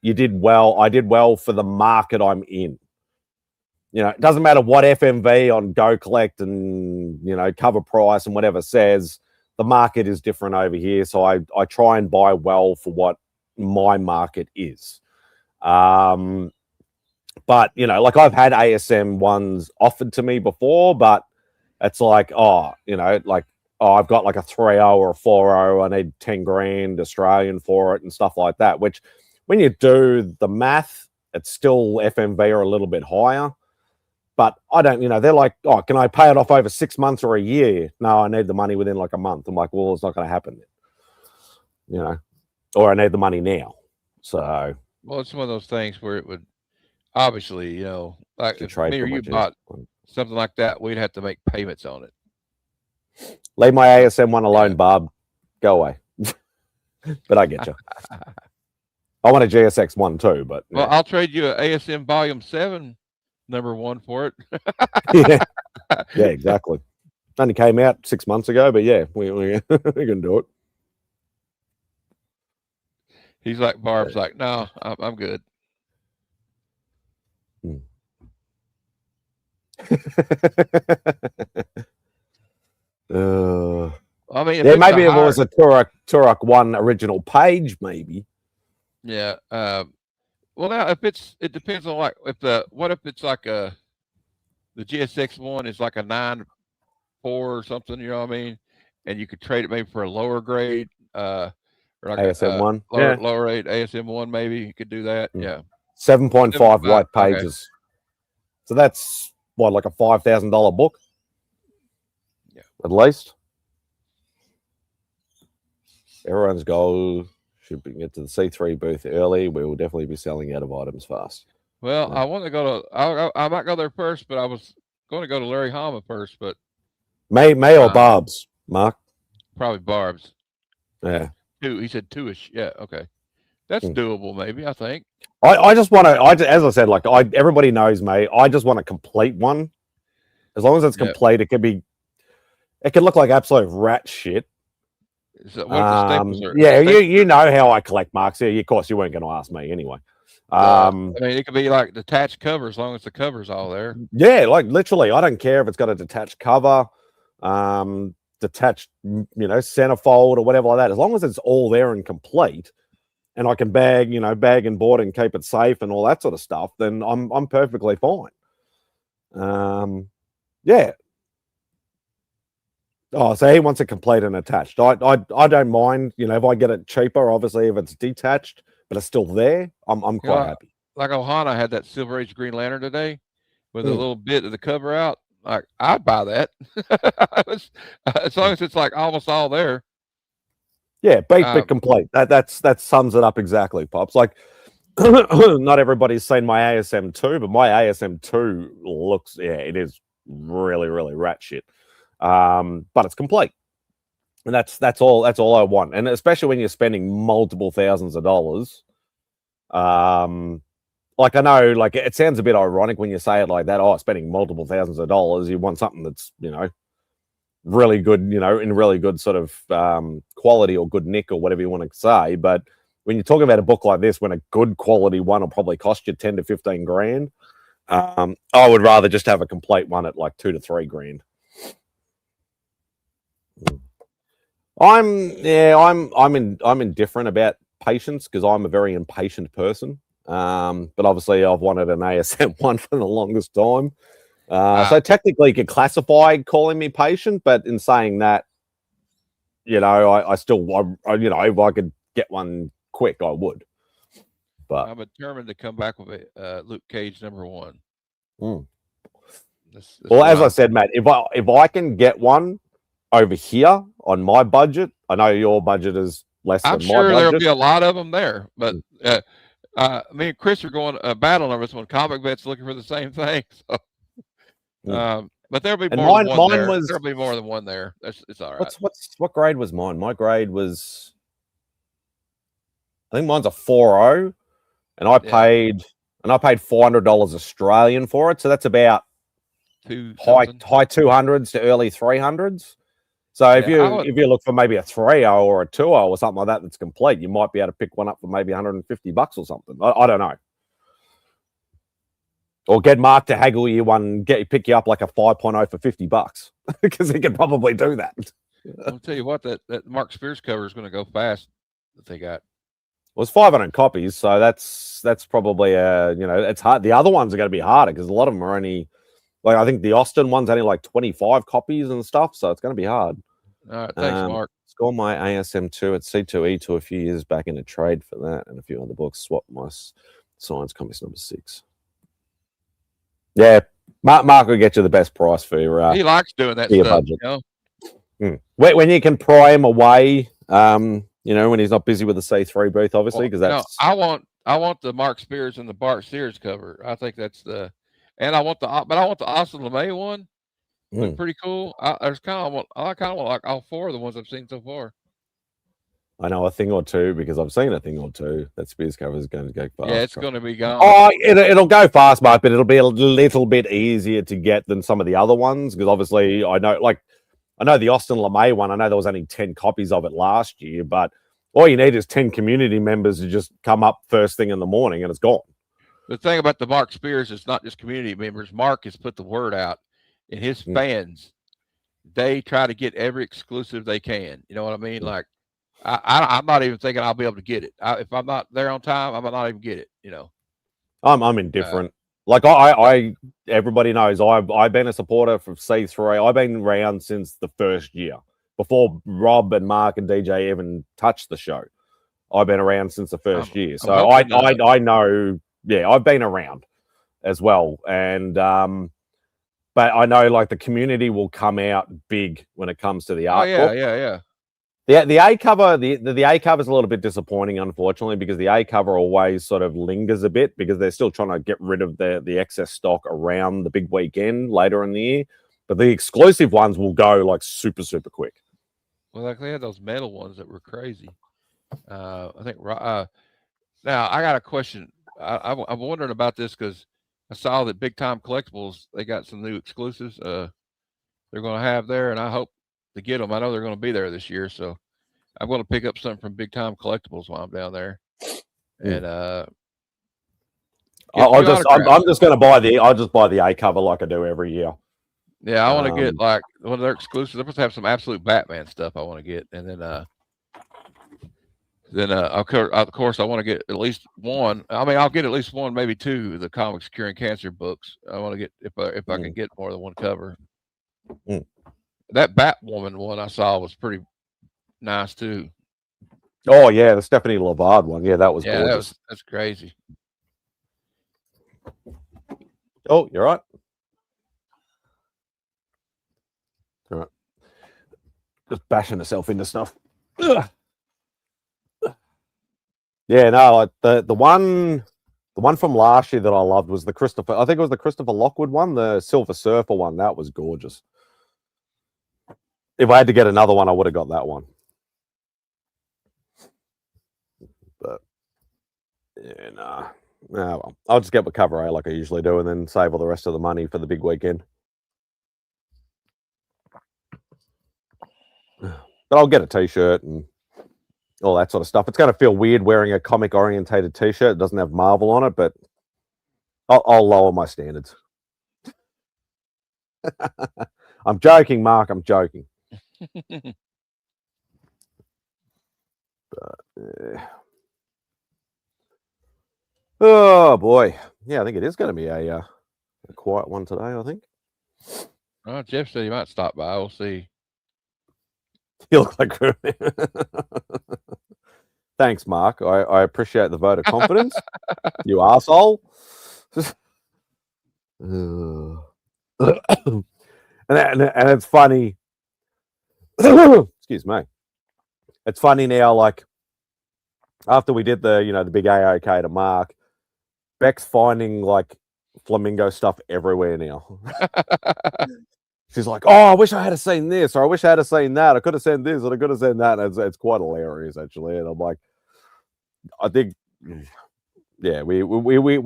did well. I did well for the market I'm in. It doesn't matter what FMV on Go Collect and cover price and whatever says. The market is different over here, so I try and buy well for what my market is. But like I've had ASM ones offered to me before, but it's like, I've got like a 3.0 or a 4.0. I need 10 grand Australian for it and stuff like that. Which, when you do the math, it's still FMV or a little bit higher. But I don't, they're like, can I pay it off over 6 months or a year? No, I need the money within like a month. I'm like, well, it's not going to happen, or I need the money now. So, well, it's one of those things where it would obviously, like if me or you bought something like that, we'd have to make payments on it. Leave my ASM one alone, Bob. Go away. But I get you. I want a GSX one too, but well, I'll trade you an ASM Volume 7 #1 for it. yeah, exactly. Only came out 6 months ago, but yeah, we can do it. He's like, Barb's like, no, I'm good. I mean, yeah, maybe if it was a Turok 1 original page, maybe. Yeah. Well, now it depends on like what if it's like the GSX one is like a 9.4 or something, you know what I mean? And you could trade it maybe for a lower grade, or like ASM one, lower rate ASM one, maybe you could do that. Yeah, 7.5 white pages. Okay. So that's what, like a $5,000 book? Yeah, at least. Everyone's goal should be get to the C3 booth early. We will definitely be selling out of items fast. Well, I want to go to. I might go there first, but I was going to go to Larry Hama first, but May or Barb's, Mark? Probably Barb's. Yeah. He said 2-ish. Yeah, okay. That's doable, maybe, I think. I just want to, as I said, like everybody knows me. I just want a complete one. As long as it's complete, it can look like absolute rat shit. So what if the staples are, yeah, you know how I collect, Mark. So of course you weren't going to ask me anyway. I mean, it could be like detached cover as long as the cover's all there. Yeah, like literally, I don't care if it's got a detached cover, detached, centerfold or whatever like that. As long as it's all there and complete, and I can bag and board and keep it safe and all that sort of stuff, then I'm perfectly fine. Yeah. Oh, so he wants it complete and attached. I don't mind, if I get it cheaper, obviously if it's detached, but it's still there, I'm quite happy. Like Ohana had that Silver Age Green Lantern today with a little bit of the cover out. Like, I'd buy that. As long as it's like almost all there. Yeah, bit complete. That sums it up exactly, Pops. Like, not everybody's seen my ASM2, but my ASM2 looks, it is really, really rat shit. But it's complete. And that's all I want. And especially when you're spending multiple thousands of dollars. Like I know, like it sounds a bit ironic when you say it like that. Oh, spending multiple thousands of dollars. You want something that's, really good, in really good sort of quality or good nick or whatever you want to say. But when you're talking about a book like this, when a good quality one will probably cost you 10 to 15 grand, I would rather just have a complete one at like 2 to 3 grand. I'm indifferent about patience because I'm a very impatient person. But obviously I've wanted an ASM one for the longest time. So technically you could classify calling me patient, but in saying that, I still, if I could get one quick, I would. But I'm determined to come back with a Luke Cage #1. Well, as I said, Matt, if I can get one over here on my budget, I know your budget is less than my budget. I'm sure there'll be a lot of them there, but me and Chris are going battling over this one. Comic Vet's looking for the same thing. So. But there'll be more than one there. There'll be more than one there. It's all right. What grade was mine? My grade was, I think mine's a 4.0, and I paid $400 Australian for it. So that's about high 200s to early 300s. So if you look for maybe a 3.0 or a 2.0 or something like that that's complete, you might be able to pick one up for maybe $150 or something. I don't know. Or get Mark to haggle you one, pick you up like a 5.0 for $50 because he can probably do that. I'll tell you what, that Mark Spears cover is going to go fast that they got. Well, it's 500 copies, so that's probably it's hard. The other ones are going to be harder because a lot of them are only like, I think the Austin one's only like 25 copies and stuff, so it's going to be hard. All right, thanks, Mark. Score my ASM2 at C2E2 a few years back in a trade for that and a few other books. Swap my Science Comics number 6. Yeah, Mark will get you the best price for your. He likes doing that stuff. Budget. When you can pry him away, when he's not busy with the C3 booth, obviously, because that's. I want the Mark Spears and the Bart Sears cover. I think that's and I want the Austin LeMay one. Pretty cool. I kind of want like all 4 of the ones I've seen so far. I know a thing or two because I've seen a thing or two. That Spears cover is going to go fast. Yeah, it's going to be gone. Oh, it'll go fast, Mark, but it'll be a little bit easier to get than some of the other ones because obviously I know the Austin LeMay one. I know there was only 10 copies of it last year, but all you need is 10 community members to just come up first thing in the morning and it's gone. The thing about the Mark Spears is not just community members. Mark has put the word out, and his fans, they try to get every exclusive they can. You know what I mean? Like, I'm not even thinking I'll be able to get it. If I'm not there on time, I might not even get it. I'm indifferent. I everybody knows I've been a supporter for C3. I've been around since the first year before Rob and Mark and DJ even touched the show. I've been around since the first year, so I know. Yeah, I've been around as well, and but I know like the community will come out big when it comes to the art. Yeah. The A cover, the A cover is a little bit disappointing, unfortunately, because the A cover always sort of lingers a bit because they're still trying to get rid of the excess stock around the big weekend later in the year. But the exclusive ones will go like super, super quick. Well, like they had those metal ones that were crazy. I think. Now I got a question. I'm wondering about this because I saw that Big Time Collectibles, they got some new exclusives they're going to have there, and I hope to get them. I know they're going to be there this year, so I'm going to pick up something from Big Time Collectibles while I'm down there. And I'm just going to buy the A cover like I do every year. Yeah, I want to get like one of their exclusives. They're supposed to have some absolute Batman stuff I want to get, and then of course I want to get at least one. I mean, I'll get at least one, maybe 2 of the Comics Curing Cancer books. I want to get if I can get more than one cover. That Batwoman one I saw was pretty nice too. Oh yeah, the Stephanie Lavard one. Yeah, that was gorgeous. That's crazy. Oh, you're right. All right. Just bashing herself into stuff. Ugh. Yeah, no, like the one from last year that I loved was the Christopher. I think it was the Christopher Lockwood one, the Silver Surfer one. That was gorgeous. If I had to get another one, I would have got that one. But yeah, nah. Well, I'll just get my cover A like I usually do, and then save all the rest of the money for the big weekend. But I'll get a T-shirt and all that sort of stuff. It's going to feel weird wearing a comic-orientated T-shirt. It doesn't have Marvel on it, but I'll lower my standards. I'm joking, Mark. I'm joking. Oh boy, yeah, I think it is going to be a quiet one today. I think. Oh, Jeff said he might stop by. We'll see. You look like. Thanks, Mark. I appreciate the vote of confidence. You arsehole. And it's funny. Excuse me. It's funny now, like after we did the big AOK to Mark, Beck's finding like flamingo stuff everywhere now. She's like, "Oh, I wish I had seen this, or I wish I had seen that. I could have seen this, or I could have seen that." And it's quite hilarious, actually. And I'm like, I think, yeah, we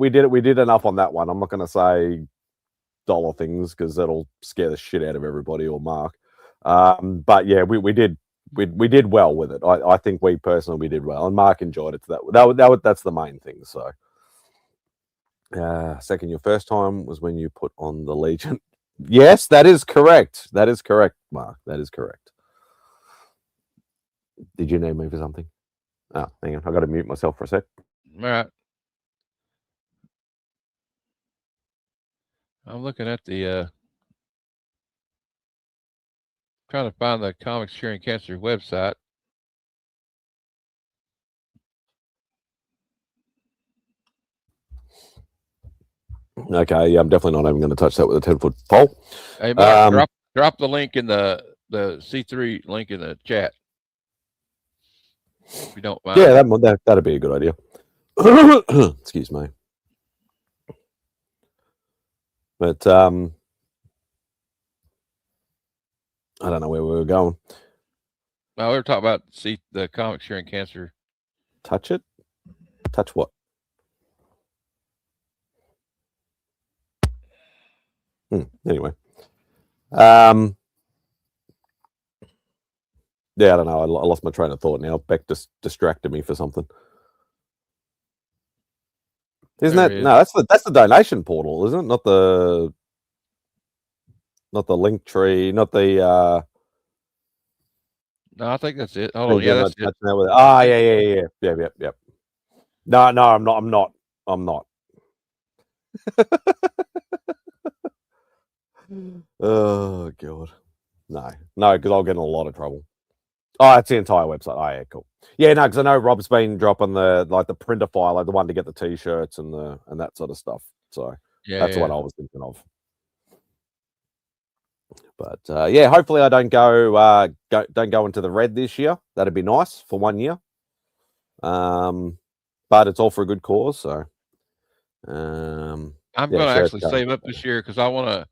did it. We did enough on that one. I'm not going to say dollar things because that'll scare the shit out of everybody or Mark. But yeah, we did well with it. I think we did well, and Mark enjoyed it. That's the main thing. So, second, your first time was when you put on the Legion. Yes, that is correct. That is correct, Mark. That is correct. Did you need me for something? Oh, hang on. I got to mute myself for a sec. All right. I'm looking at the trying to find the Comics Curing Cancer website. Okay, yeah, I'm definitely not even going to touch that with a 10-foot pole. Hey, Mark, drop the link in the C3 link in the chat. If you don't mind. Yeah, that'd be a good idea. Excuse me. But I don't know where we were going. No, we were talking about the Comics Curing Cancer. Touch it? Touch what? Anyway. Yeah, I don't know. I lost my train of thought now. Beck just distracted me for something. Isn't that that's the donation portal, isn't it? Not the link tree, not the No, I think that's it. Hold on, yeah, that's it. Yeah. No, I'm not. Oh god. No, because I'll get in a lot of trouble. Oh, that's the entire website. Oh, yeah, cool. Yeah, no, because I know Rob's been dropping the printer file, like the one to get the t-shirts and that sort of stuff. So that's what I was thinking of. But yeah, hopefully I don't go into the red this year. That'd be nice for 1 year. But it's all for a good cause. So I'm going to actually save up this year because I want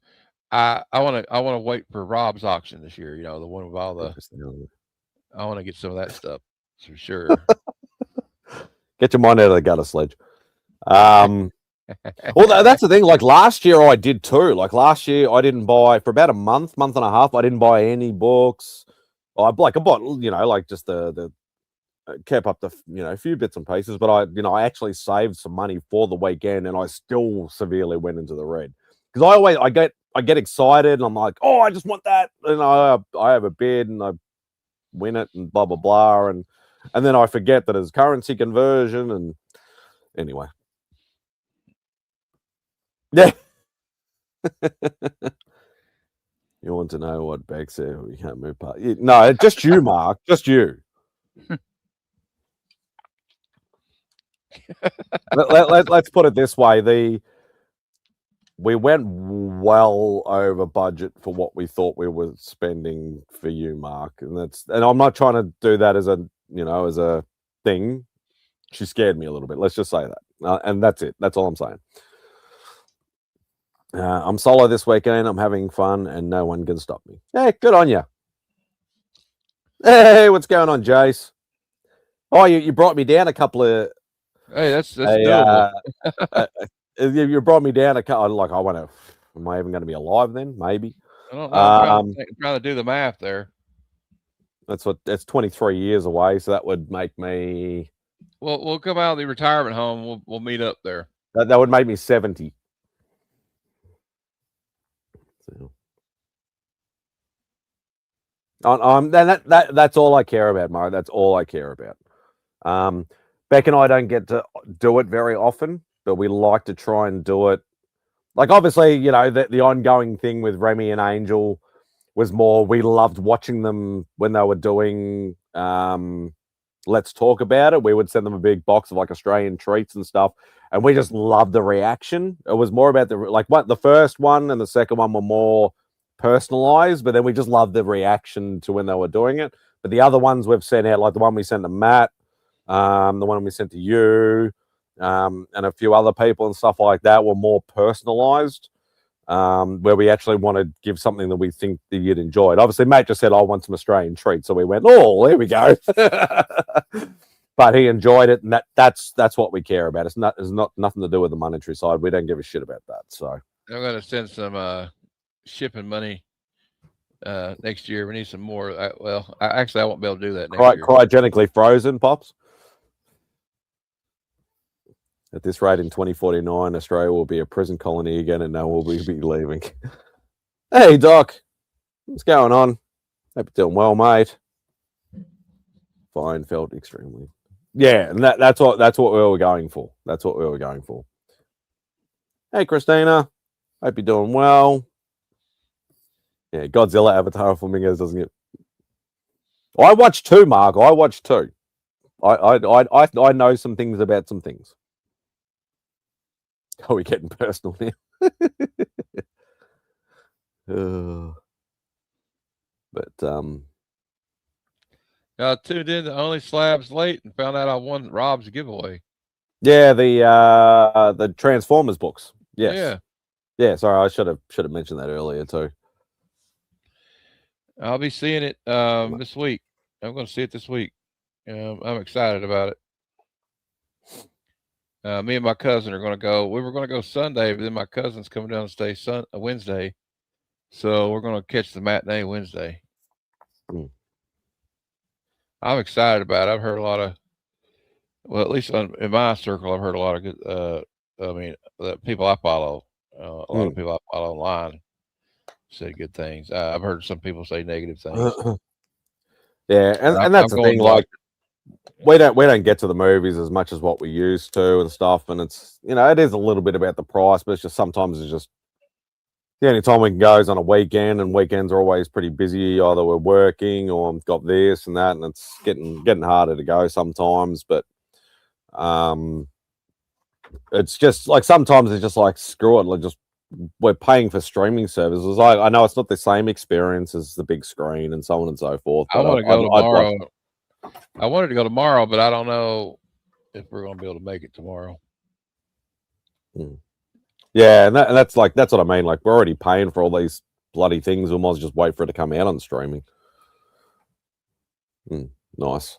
to wait for Rob's auction this year. You know, the one with all the. I want to get some of that stuff for sure. Get your mind out of the gutter, Sledge. Well, that's the thing. Like last year, I did too. Like last year, I didn't buy for about a month and a half. I didn't buy any books. I bought, just the kept up the a few bits and pieces. But I actually saved some money for the weekend, and I still severely went into the red because I get excited and I'm like, oh, I just want that, and I have a bid and I win it and blah blah blah, and then I forget that it's currency conversion, and anyway. Yeah. You want to know what Beck said? We can't move past. No, just you, Mark. Just you. Let's put it this way: we went well over budget for what we thought we were spending for you, Mark, and I'm not trying to do that as a thing. She scared me a little bit. Let's just say that, and that's it. That's all I'm saying. I'm solo this weekend. I'm having fun, and no one can stop me. Hey, good on you. Hey, what's going on, Jace? Oh, you brought me down a couple of. Hey, that's doable. You brought me down a couple. Like I want to. Am I even going to be alive then? Maybe. I don't know. I'm trying to do the math there. That's 23 years away, so that would make me. Well, we'll come out of the retirement home. We'll meet up there. That would make me 70. So. That's all I care about, Mo. That's all I care about. Beck and I don't get to do it very often, but we like to try and do it. Like obviously, the ongoing thing with Remy and Angel was more. We loved watching them when they were doing. Let's talk about it. We would send them a big box of like Australian treats and stuff, and we just loved the reaction. It was more about the first one and the second one were more personalized, but then we just loved the reaction to when they were doing it. But the other ones we've sent out, like the one we sent to Matt, the one we sent to you, and a few other people and stuff like that, were more personalized. Where we actually want to give something that we think that you'd enjoy. Obviously, Matt just said, I want some Australian treats. So we went, oh, there we go. But he enjoyed it, and that's what we care about. It's not nothing to do with the monetary side. We don't give a shit about that. So gonna send some shipping money next year. We need some more. Actually, I won't be able to do that next year. Cryogenically frozen, Pops. At this rate, in 2049, Australia will be a prison colony again, and no one will be leaving. Hey, Doc. What's going on? Hope you're doing well, mate. Fine, felt extremely. Yeah, and that's what we were going for. That's what we were going for. Hey, Christina. Hope you're doing well. Yeah, Godzilla Avatar of Flamingos doesn't get. I watched 2, Mark. I watched 2. I know some things about some things. Are we getting personal now? But I tuned in to Only Slabs late and found out I won Rob's giveaway. Yeah, the Transformers books. Yes. Yeah. Sorry, I should have mentioned that earlier too. I'll be seeing it this week. I'm going to see it this week. I'm excited about it. Me and my cousin are going to go. We were going to go Sunday, but then my cousin's coming down to stay Wednesday. So we're going to catch the matinee Wednesday. I'm excited about it. I've heard a lot of, well, at least in my circle, I've heard a lot of good, the people I follow, a lot of people I follow online say good things. I've heard some people say negative things. Yeah, and that's the thing. Like, we don't get to the movies as much as what we used to and stuff, and it's, you know, it is a little bit about the price, but it's just sometimes it's just the only time we can go is on a weekend, and weekends are always pretty busy. Either we're working or got this and that, and it's getting harder to go sometimes. But it's just like sometimes it's just like screw it, like just we're paying for streaming services. I know it's not the same experience as the big screen and so on and so forth. I want to go tomorrow. I wanted to go tomorrow, but I don't know if we're going to be able to make it tomorrow. Yeah, and that's what I mean. Like, we're already paying for all these bloody things. We might as well just wait for it to come out on streaming. Nice.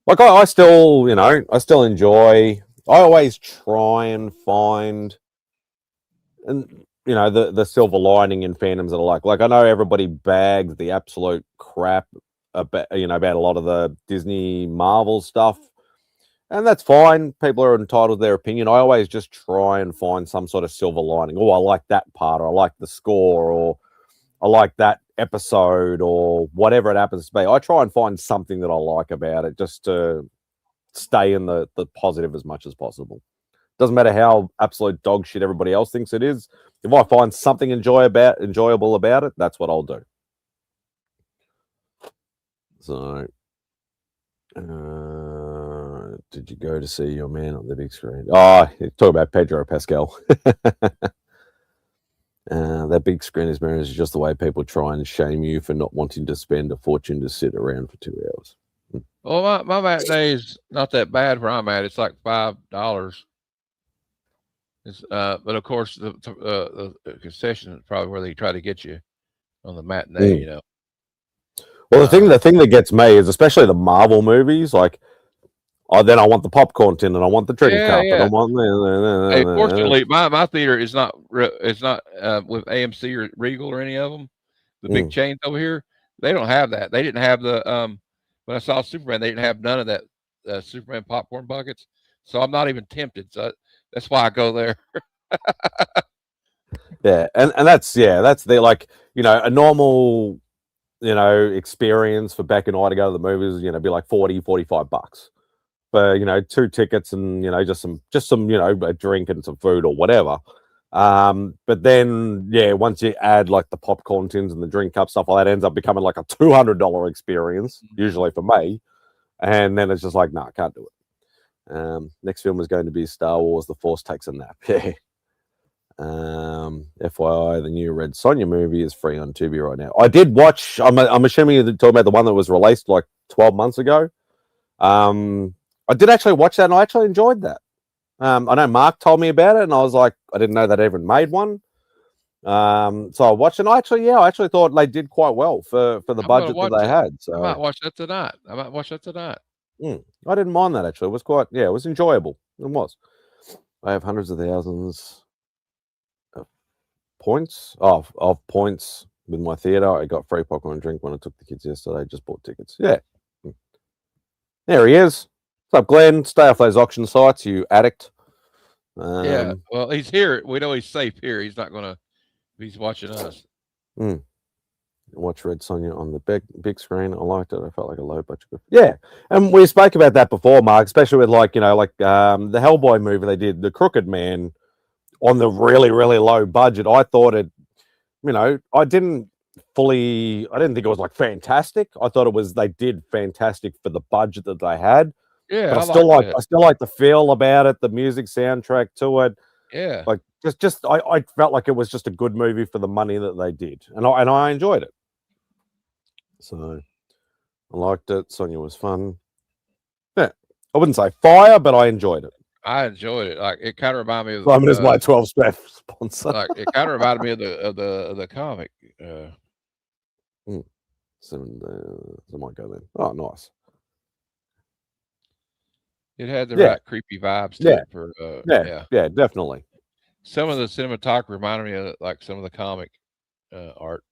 Like, I still, you know, I still enjoy. I always try and find, and you know, the silver lining in fandoms that are like I know everybody bags the absolute crap about, you know, about a lot of the Disney Marvel stuff. And that's fine. People are entitled to their opinion. I always just try and find some sort of silver lining. Oh, I like that part, or I like the score, or I like that episode, or whatever it happens to be. I try and find something that I like about it, just to stay in the positive as much as possible. Doesn't matter how absolute dog shit everybody else thinks it is. If I find something enjoyable about it, that's what I'll do. So, did you go to see your man on the big screen? Oh, talk about Pedro Pascal. That big screen experience is just the way people try and shame you for not wanting to spend a fortune to sit around for 2 hours. Well, my matinee is not that bad where I'm at. It's like $5. But of course, the concession is probably where they try to get you on the matinee. You know. Well, the thing that gets me is especially the Marvel movies. Like, then I want the popcorn tin and I want the drink cup. And I want. Hey, fortunately, my theater is not with AMC or Regal or any of them. The big chains over here, they don't have that. They didn't have the when I saw Superman, they didn't have none of that Superman popcorn buckets. So I'm not even tempted. So that's why I go there. Yeah, and that's the, like, you know, a normal, you know, experience for Beck and I to go to the movies, you know, be like $45 for, you know, 2 tickets and, you know, just some, you know, a drink and some food or whatever. But then, yeah, once you add like the popcorn tins and the drink cup stuff, like that ends up becoming like a $200 experience, usually for me. And then it's just like, no, I can't do it. Next film is going to be Star Wars: The Force Takes a Nap. Yeah. FYI, the new Red Sonja movie is free on Tubi right now. I did watch. I'm assuming you're talking about the one that was released like 12 months ago. I did actually watch that, and I actually enjoyed that. I know Mark told me about it, and I was like, I didn't know they even made one. So I watched, and I actually thought they did quite well for the budget that they had. So I might watch that tonight. I didn't mind that actually. It was quite, it was enjoyable. It was. I have hundreds of thousands points of points with my theater. I got free popcorn and drink when I took the kids yesterday. Just bought tickets. Yeah. There he is. What's up, Glenn? Stay off those auction sites, you addict. Yeah. Well, he's here. We know he's safe here. He's not gonna. He's watching us. Watch Red Sonja on the big screen. I liked it. I felt like a low budget. Yeah, and we spoke about that before, Mark. Especially with like the Hellboy movie they did, The Crooked Man, on the really really low budget. I thought it. I didn't think it was like fantastic. I thought they did fantastic for the budget that they had. Yeah, But I still like the feel about it, the music soundtrack to it. Yeah, like I felt like it was just a good movie for the money that they did, and I enjoyed it. So I liked it. Sonja was fun. Yeah, I wouldn't say fire, but I enjoyed it. I enjoyed it. Like it kind of reminded me of. Simon is my 12 strap sponsor. Like it kind of reminded me of the comic. So I might go then. Oh, nice. It had the right creepy vibes to it. For yeah, definitely. Some of the cinematography reminded me of like some of the comic art.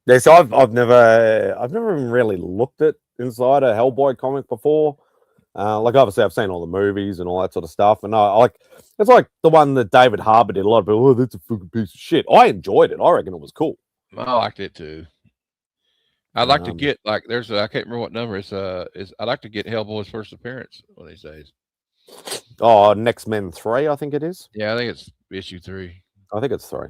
Yeah, so I've never even really looked at inside a Hellboy comic before. Like obviously I've seen all the movies and all that sort of stuff, and I like it's like the one that David Harbour did. A lot of people, that's a fucking piece of shit. I enjoyed it. I reckon it was cool. I liked it too. I'd like to get like I can't remember what number is I'd like to get Hellboy's first appearance one of these days. Oh, Next Men 3, I think it is. Yeah, I think it's issue 3. I think it's 3.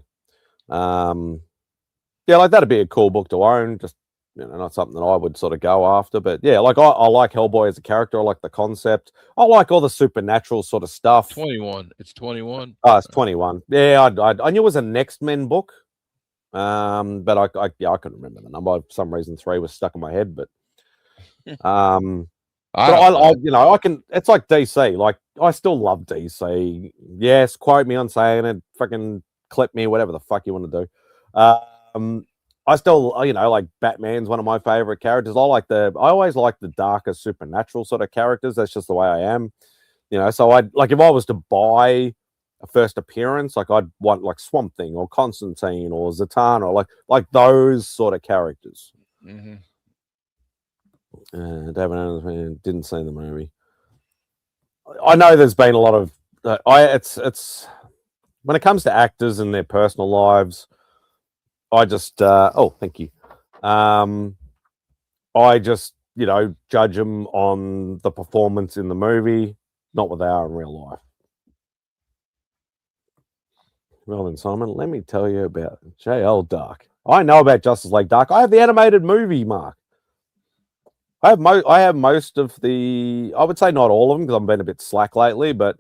Yeah, like that'd be a cool book to own. Just not something that I would sort of go after, but yeah, like I like Hellboy as a character. I like the concept. I like all the supernatural sort of stuff. 21. It's 21. Oh, it's 21. Yeah, I knew it was a Next Men book. But I couldn't remember the number. For some reason 3 was stuck in my head, but I can. It's like DC. Like I still love DC. Yes, quote me on saying it. Fucking clip me, whatever the fuck you want to do. I still, like Batman's one of my favorite characters. I always like the darker supernatural sort of characters. That's just the way I am. So if I was to buy a first appearance, like I'd want like Swamp Thing or Constantine or Zatanna, or like those sort of characters. Mm-hmm. David Anderson didn't see the movie. I know there's been a lot of it's when it comes to actors and their personal lives, I just thank you. I just judge them on the performance in the movie, not what they are in real life. Well then, Simon, let me tell you about JL Dark. I know about Justice League Dark. I have the animated movie, Mark. I have most of the. I would say not all of them because I've been a bit slack lately, but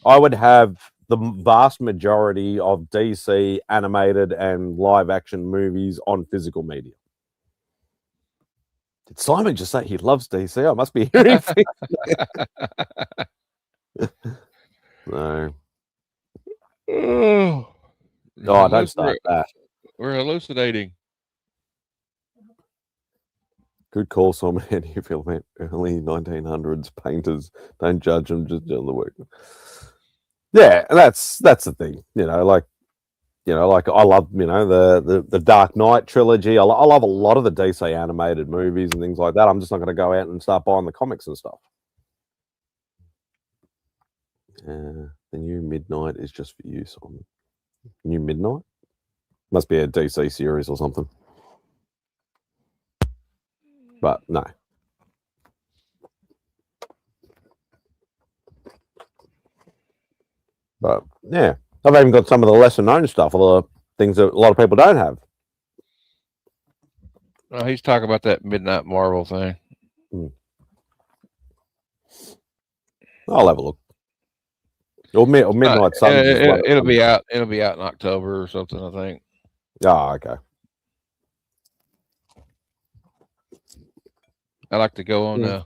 I would have the vast majority of DC animated and live action movies on physical media. Did Simon just say he loves DC? I must be hearing things. No. Oh, don't start that. We're hallucinating. Good call, Simon. You feel about early 1900s painters. Don't judge them, just do the work. Yeah, that's the thing. Like I love the Dark Knight trilogy. I love a lot of the DC animated movies and things like that. I'm just not going to go out and start buying the comics and stuff. The new Midnight is just for you, Simon. New Midnight? Must be a DC series or something. But no. But yeah, I've even got some of the lesser known stuff, or the things that a lot of people don't have. Oh, he's talking about that Midnight Marvel thing. I'll have a look. Or Midnight Sun. It'll be out. It'll be out in October or something, I think. Oh, okay. I like to go on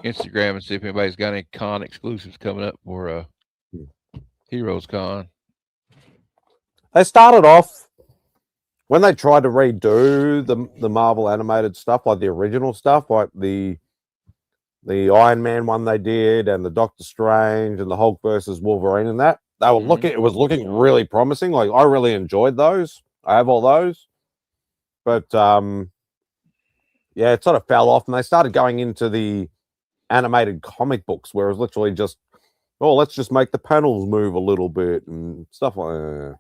Instagram and see if anybody's got any con exclusives coming up for Heroes Con. They started off when they tried to redo the Marvel animated stuff, like the original stuff, like the Iron Man one they did, and the Doctor Strange and the Hulk versus Wolverine, and that they were looking. It was looking really promising. Like I really enjoyed those. I have all those, but yeah, it sort of fell off, and they started going into the animated comic books, where it was literally just, oh, let's just make the panels move a little bit and stuff like that.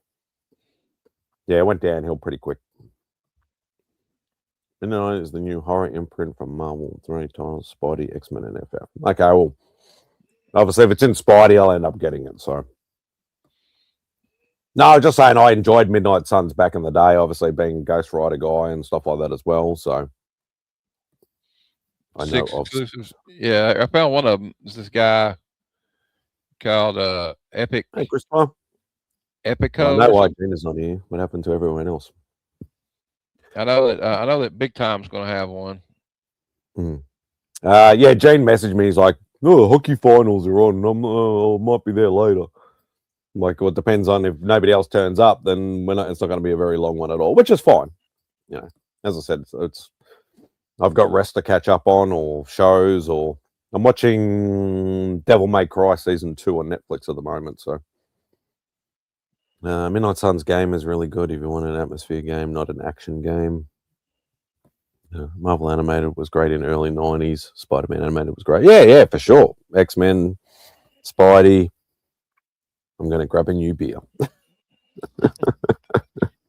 Yeah, it went downhill pretty quick. Midnight is the new horror imprint from Marvel. 3 times Spidey, X-Men, and FF. Okay, well, obviously, if it's in Spidey, I'll end up getting it. So, no, just saying, I enjoyed Midnight Suns back in the day. Obviously, being a Ghost Rider guy and stuff like that as well. So, I know 6 exclusives. Yeah, I found one of them. It's this guy called Epic. Hey, Christopher. Epico. I know why Gina's not here. What happened to everyone else? I know that Big Time's going to have one. Yeah, Jane messaged me. He's like, "No, the hockey finals are on. I might be there later." I'm like, well, it depends on if nobody else turns up. Then it's not going to be a very long one at all, which is fine. You know, as I said, it's I've got rest to catch up on, or shows, or I'm watching Devil May Cry season 2 on Netflix at the moment. So, Midnight Suns game is really good if you want an atmosphere game, not an action game. Marvel Animated was great in the early 90s. Spider-Man Animated was great. Yeah, for sure. X-Men, Spidey. I'm going to grab a new beer.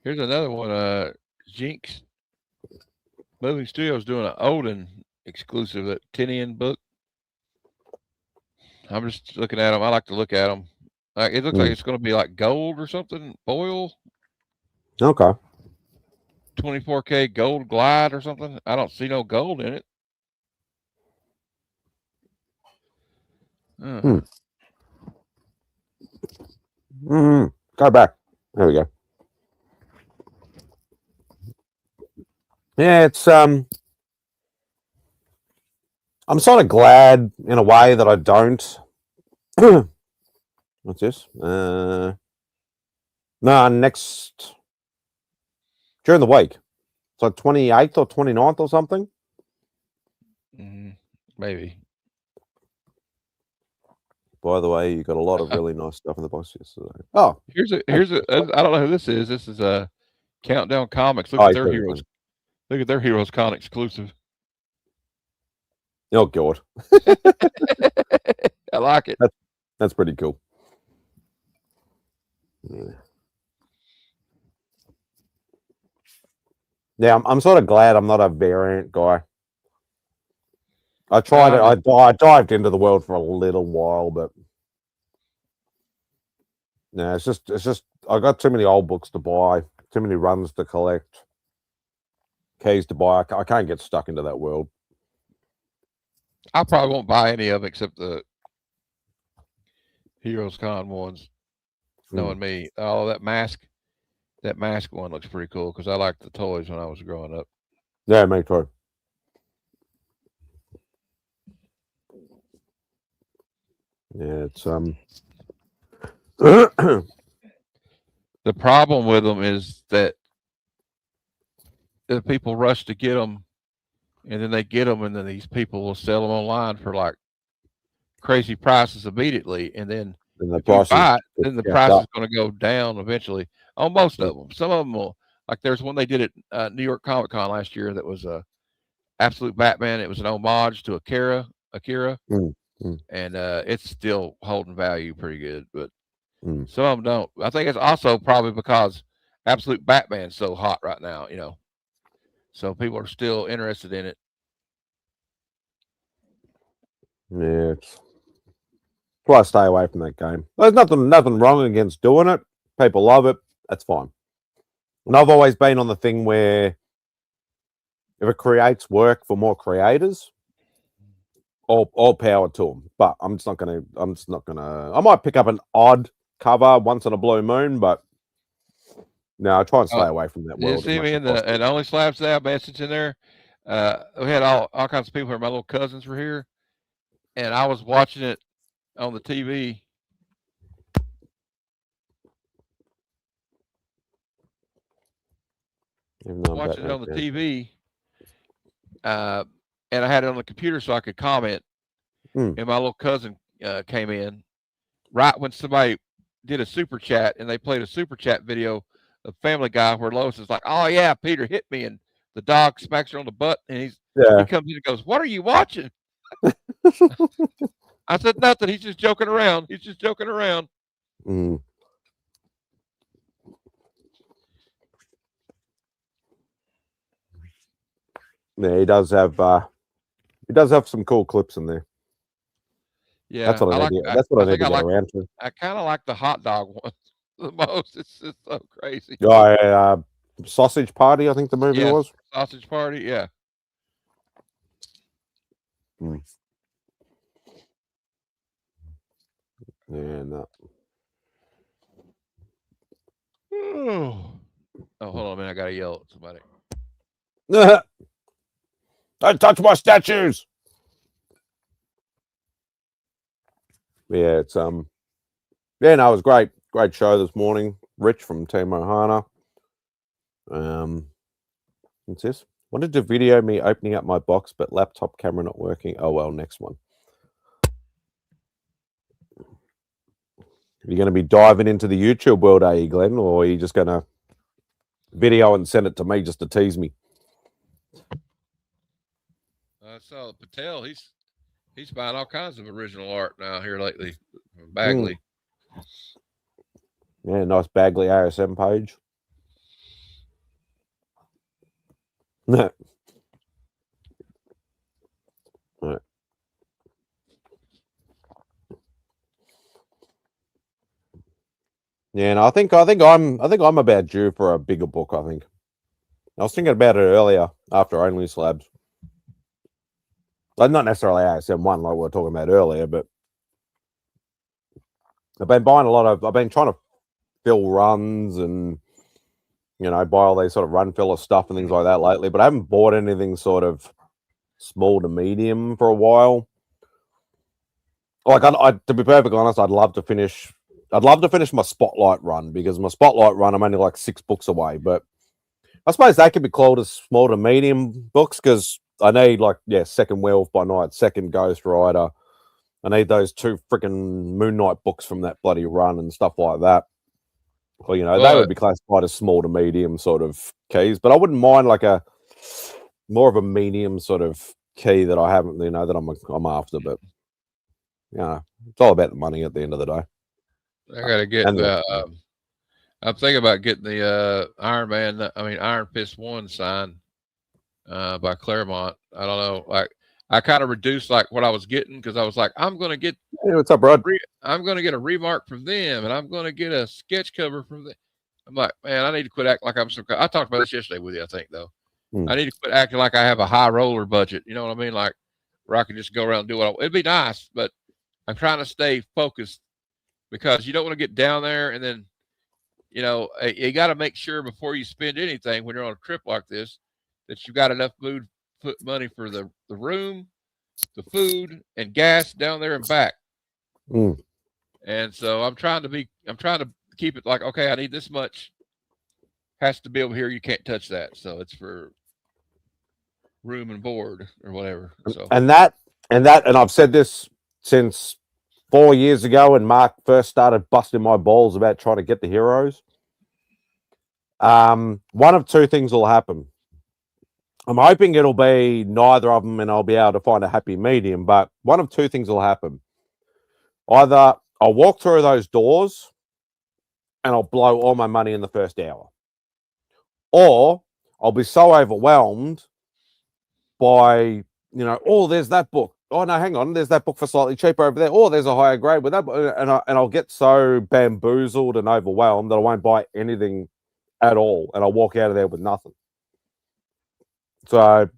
Here's another one. Jinx Moving Studios doing an Odin exclusive at Tinian book. I'm just looking at them. I like to look at them. It looks like it's going to be like gold or something. Foil. Okay. 24K gold glide or something. I don't see no gold in it. Go back. There we go. Yeah, it's I'm sort of glad in a way that I don't. What's this? No, next during the week. It's like 28th or 29th or something. Maybe. By the way, you got a lot of really nice stuff in the box yesterday. Oh, here's a. I don't know who this is. This is a Countdown Comics. Look at their heroes. Look at their Heroes Con exclusive. Oh God. I like it. That's pretty cool. Yeah, I'm sort of glad I'm not a variant guy. I tried it. I dived into the world for a little while, but no, it's just I got too many old books to buy, too many runs to collect, keys to buy. I can't get stuck into that world. I probably won't buy any of them except the Heroes Con ones. Knowing me, that mask one looks pretty cool because I liked the toys when I was growing up. Yeah, me too. Yeah, it's The problem with them is that the people rush to get them, and then they get them, and then these people will sell them online for like crazy prices immediately, and then the price is going to go down eventually on most of them. Some of them will, like there's one they did at New York Comic Con last year that was a Absolute Batman. It was an homage to Akira, and it's still holding value pretty good, but some of them don't. I think it's also probably because Absolute Batman's so hot right now, so people are still interested in it. Yeah, it's why I stay away from that game. There's nothing wrong against doing it. People love it. That's fine. And I've always been on the thing where if it creates work for more creators, all power to them. But I'm just not gonna. I might pick up an odd cover once in a blue moon, but no, I try and stay away from that world. You see me and Only Slabs Now message in there. We had all kinds of people here. My little cousins were here, and I was watching it on the TV. Watching it on the TV, and I had it on the computer so I could comment. And my little cousin came in right when somebody did a super chat, and they played a super chat video of Family Guy where Lois is like, "Oh yeah, Peter hit me," and the dog smacks her on the butt, and he Yeah. comes in and goes, "What are you watching?" I said, "Nothing. He's just joking around. He's just joking around." Mm. Yeah, he does have some cool clips in there. Yeah, That's what I I like. need. That's what I need think to I get like. around to. I kind of like the hot dog one the most. It's just so crazy. Sausage Party, I think the movie Yes, was. Sausage Party. Yeah. Mm. Yeah, no. Oh, hold on a minute. I gotta yell at somebody. Don't touch my statues. Yeah, it's yeah, no, it was great. Great show this morning. Rich from Team Ohana. What's this? Wanted to video me opening up my box, but laptop camera not working. Oh well, next one. You're going to be diving into the YouTube world, are you, Glenn? Or are you just going to video and send it to me just to tease me? I saw Patel. He's buying all kinds of original art now here lately. Bagley. Yeah, nice Bagley ASM page. No. Right. Yeah, and I think I'm about due for a bigger book. I think I was thinking about it earlier after Only Slabs. Not necessarily ASM one like we were talking about earlier, but I've been trying to fill runs and buy all these sort of run filler stuff and things like that lately, but I haven't bought anything sort of small to medium for a while. Like, I to be perfectly honest, I'd love to finish my Spotlight run, because my Spotlight run, I'm only like 6 books away, but I suppose they could be called as small to medium books, because I need second Werewolf by Night, second Ghost Rider. I need those 2 freaking Moon Knight books from that bloody run and stuff like that. Well, they would be classified as small to medium sort of keys, but I wouldn't mind like a more of a medium sort of key that I haven't, that I'm after. But it's all about the money at the end of the day. I gotta get. I'm thinking about getting the Iron Fist 1 signed by Claremont. I don't know. Like, I kind of reduced like what I was getting, because I was like, I'm gonna get. Hey, what's up, Rod? I'm gonna get a remark from them, and I'm gonna get a sketch cover from them. I'm like, man, I need to quit acting like I'm some. I talked about this yesterday with you, I think, though. I need to quit acting like I have a high roller budget. You know what I mean? Like, where I can just go around and do what it'd be nice, but I'm trying to stay focused, because you don't want to get down there and then, you got to make sure before you spend anything when you're on a trip like this that you've got enough money for the room, the food, and gas down there and back. And so I'm trying to keep it like, okay, I need this much, has to be over here. You can't touch that. So it's for room and board or whatever. So and I've said this since 4 years ago when Mark first started busting my balls about trying to get the heroes. One of 2 things will happen. I'm hoping it'll be neither of them and I'll be able to find a happy medium, but one of 2 things will happen. Either I'll walk through those doors and I'll blow all my money in the first hour, or I'll be so overwhelmed by, oh, there's that book. Oh, no, hang on. There's that book for slightly cheaper over there. Oh, there's a higher grade with that. And I'll get so bamboozled and overwhelmed that I won't buy anything at all. And I'll walk out of there with nothing. So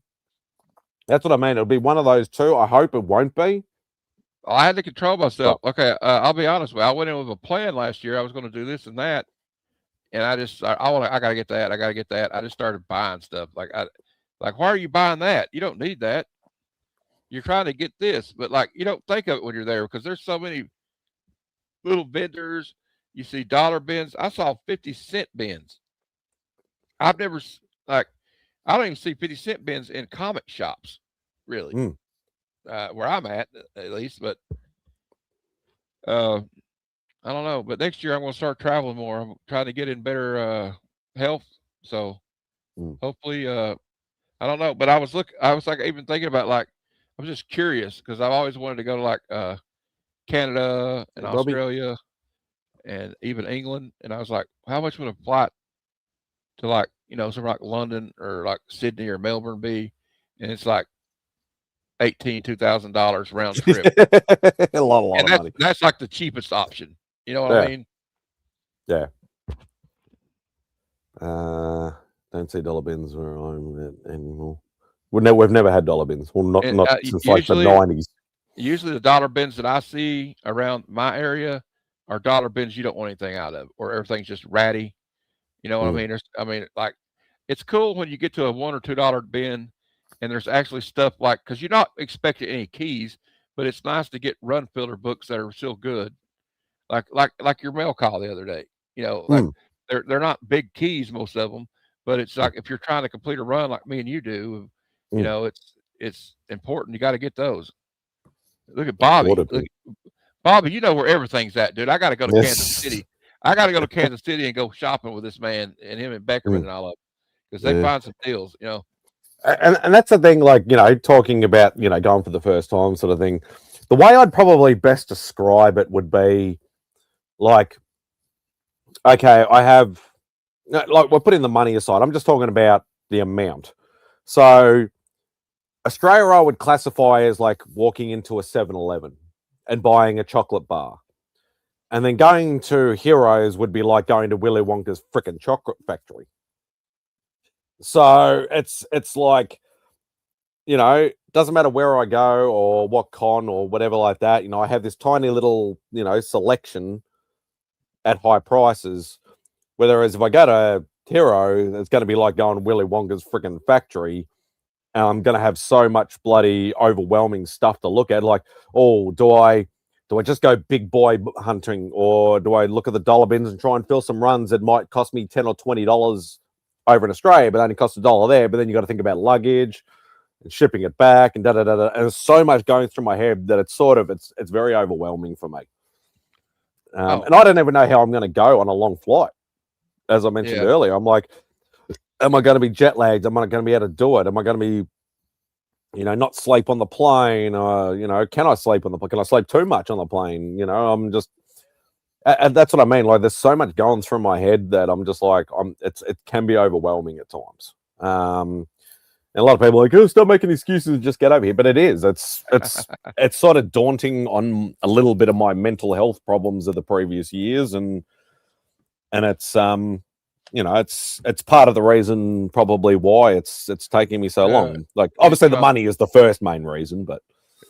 that's what I mean. It'll be one of those 2. I hope it won't be. I had to control myself. Okay, I'll be honest with you. I went in with a plan last year. I was going to do this and that, and I got to get that. I got to get that. I just started buying stuff. Like, why are you buying that? You don't need that. You're trying to get this, but like, you don't think of it when you're there, because there's so many little vendors. You see dollar bins. I saw 50-cent bins. I've never I don't even see 50-cent bins in comic shops, really. Where I'm at least, but I I don't know, but next year I'm going to start traveling more. I'm trying to get in better health, so hopefully, I don't know. But I was like even thinking about like I was just curious because I've always wanted to go to like Canada and Robbie. Australia and even England, and I was like, how much would a flight to like somewhere like London or like Sydney or Melbourne be? And it's like $2,000 round trip. A lot And of money. that's like the cheapest option. You know what Yeah. I mean? Yeah. Don't see dollar bins where I'm at anymore. We've never had dollar bins. Well, not And, since like the 90s. Usually the dollar bins that I see around my area are dollar bins you don't want anything out of, or everything's just ratty. You know what I mean? Like it's cool when you get to a $1 or $2 bin and there's actually stuff like because you're not expecting any keys, but it's nice to get run filler books that are still good. Like your mail call the other day. Like they're not big keys, most of them, but it's like if you're trying to complete a run like me and you do, it's important. You got to get those. Look at Bobby. Bobby, you know where everything's at, dude. I got to go to Kansas City. I got to go to Kansas City and go shopping with this man and him and Beckerman and all of them because they find some deals, And that's the thing, like, talking about, going for the first time sort of thing. The way I'd probably best describe it would be like, okay, I have, like, we're putting the money aside. I'm just talking about the amount. So Australia, I would classify as like walking into a 7-Eleven and buying a chocolate bar. And then going to Heroes would be like going to Willy Wonka's frickin' chocolate factory. So it's like, doesn't matter where I go or what con or whatever like that. I have this tiny little, selection at high prices. Whereas if I go to Hero, it's going to be like going to Willy Wonka's frickin' factory. And I'm going to have so much bloody overwhelming stuff to look at. Like, oh, do I just go big boy hunting, or do I look at the dollar bins and try and fill some runs that might cost me $10 or $20 over in Australia, but only costs $1 there? But then you got to think about luggage and shipping it back and And there's so much going through my head that it's very overwhelming for me. And I don't even know how I'm going to go on a long flight. As I mentioned earlier, I'm like, am I going to be jet lagged? Am I going to be able to do it? Am I going to be, not sleep on the plane? Can I sleep on the plane? Can I sleep too much on the plane? I'm just, and that's what I mean. Like, there's so much going through my head that I'm just like, it can be overwhelming at times. And a lot of people are like, oh, stop making excuses and just get over here. But it is. It's sort of daunting on a little bit of my mental health problems of the previous years, and it's it's part of the reason probably why it's taking me so long. Like, obviously the money is the first main reason, but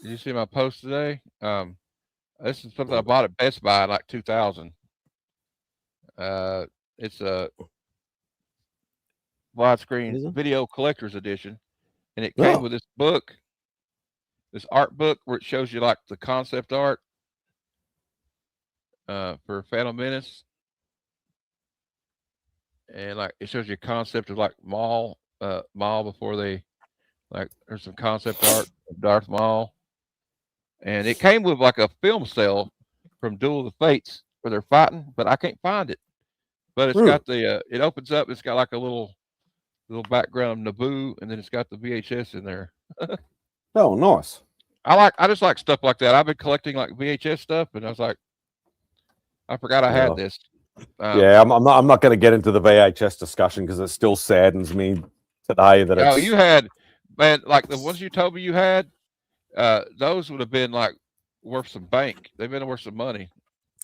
did you see my post today? This is something I bought at Best Buy in like 2000. It's a widescreen video collector's edition, and it came with this book, this art book where it shows you like the concept art for Phantom Menace. And like it shows you a concept of like Maul before they there's some concept art of Darth Maul, and it came with like a film cell from Duel of the Fates where they're fighting, but I can't find it. But it's got the it opens up. It's got like a little background of Naboo, and then it's got the VHS in there. Oh, nice. I just like stuff like that. I've been collecting like VHS stuff, and I was like, I forgot I had this. I'm not going to get into the VHS discussion because it still saddens me today that you had, man, like the ones you told me you had, those would have been like worth some bank. They've been worth some money.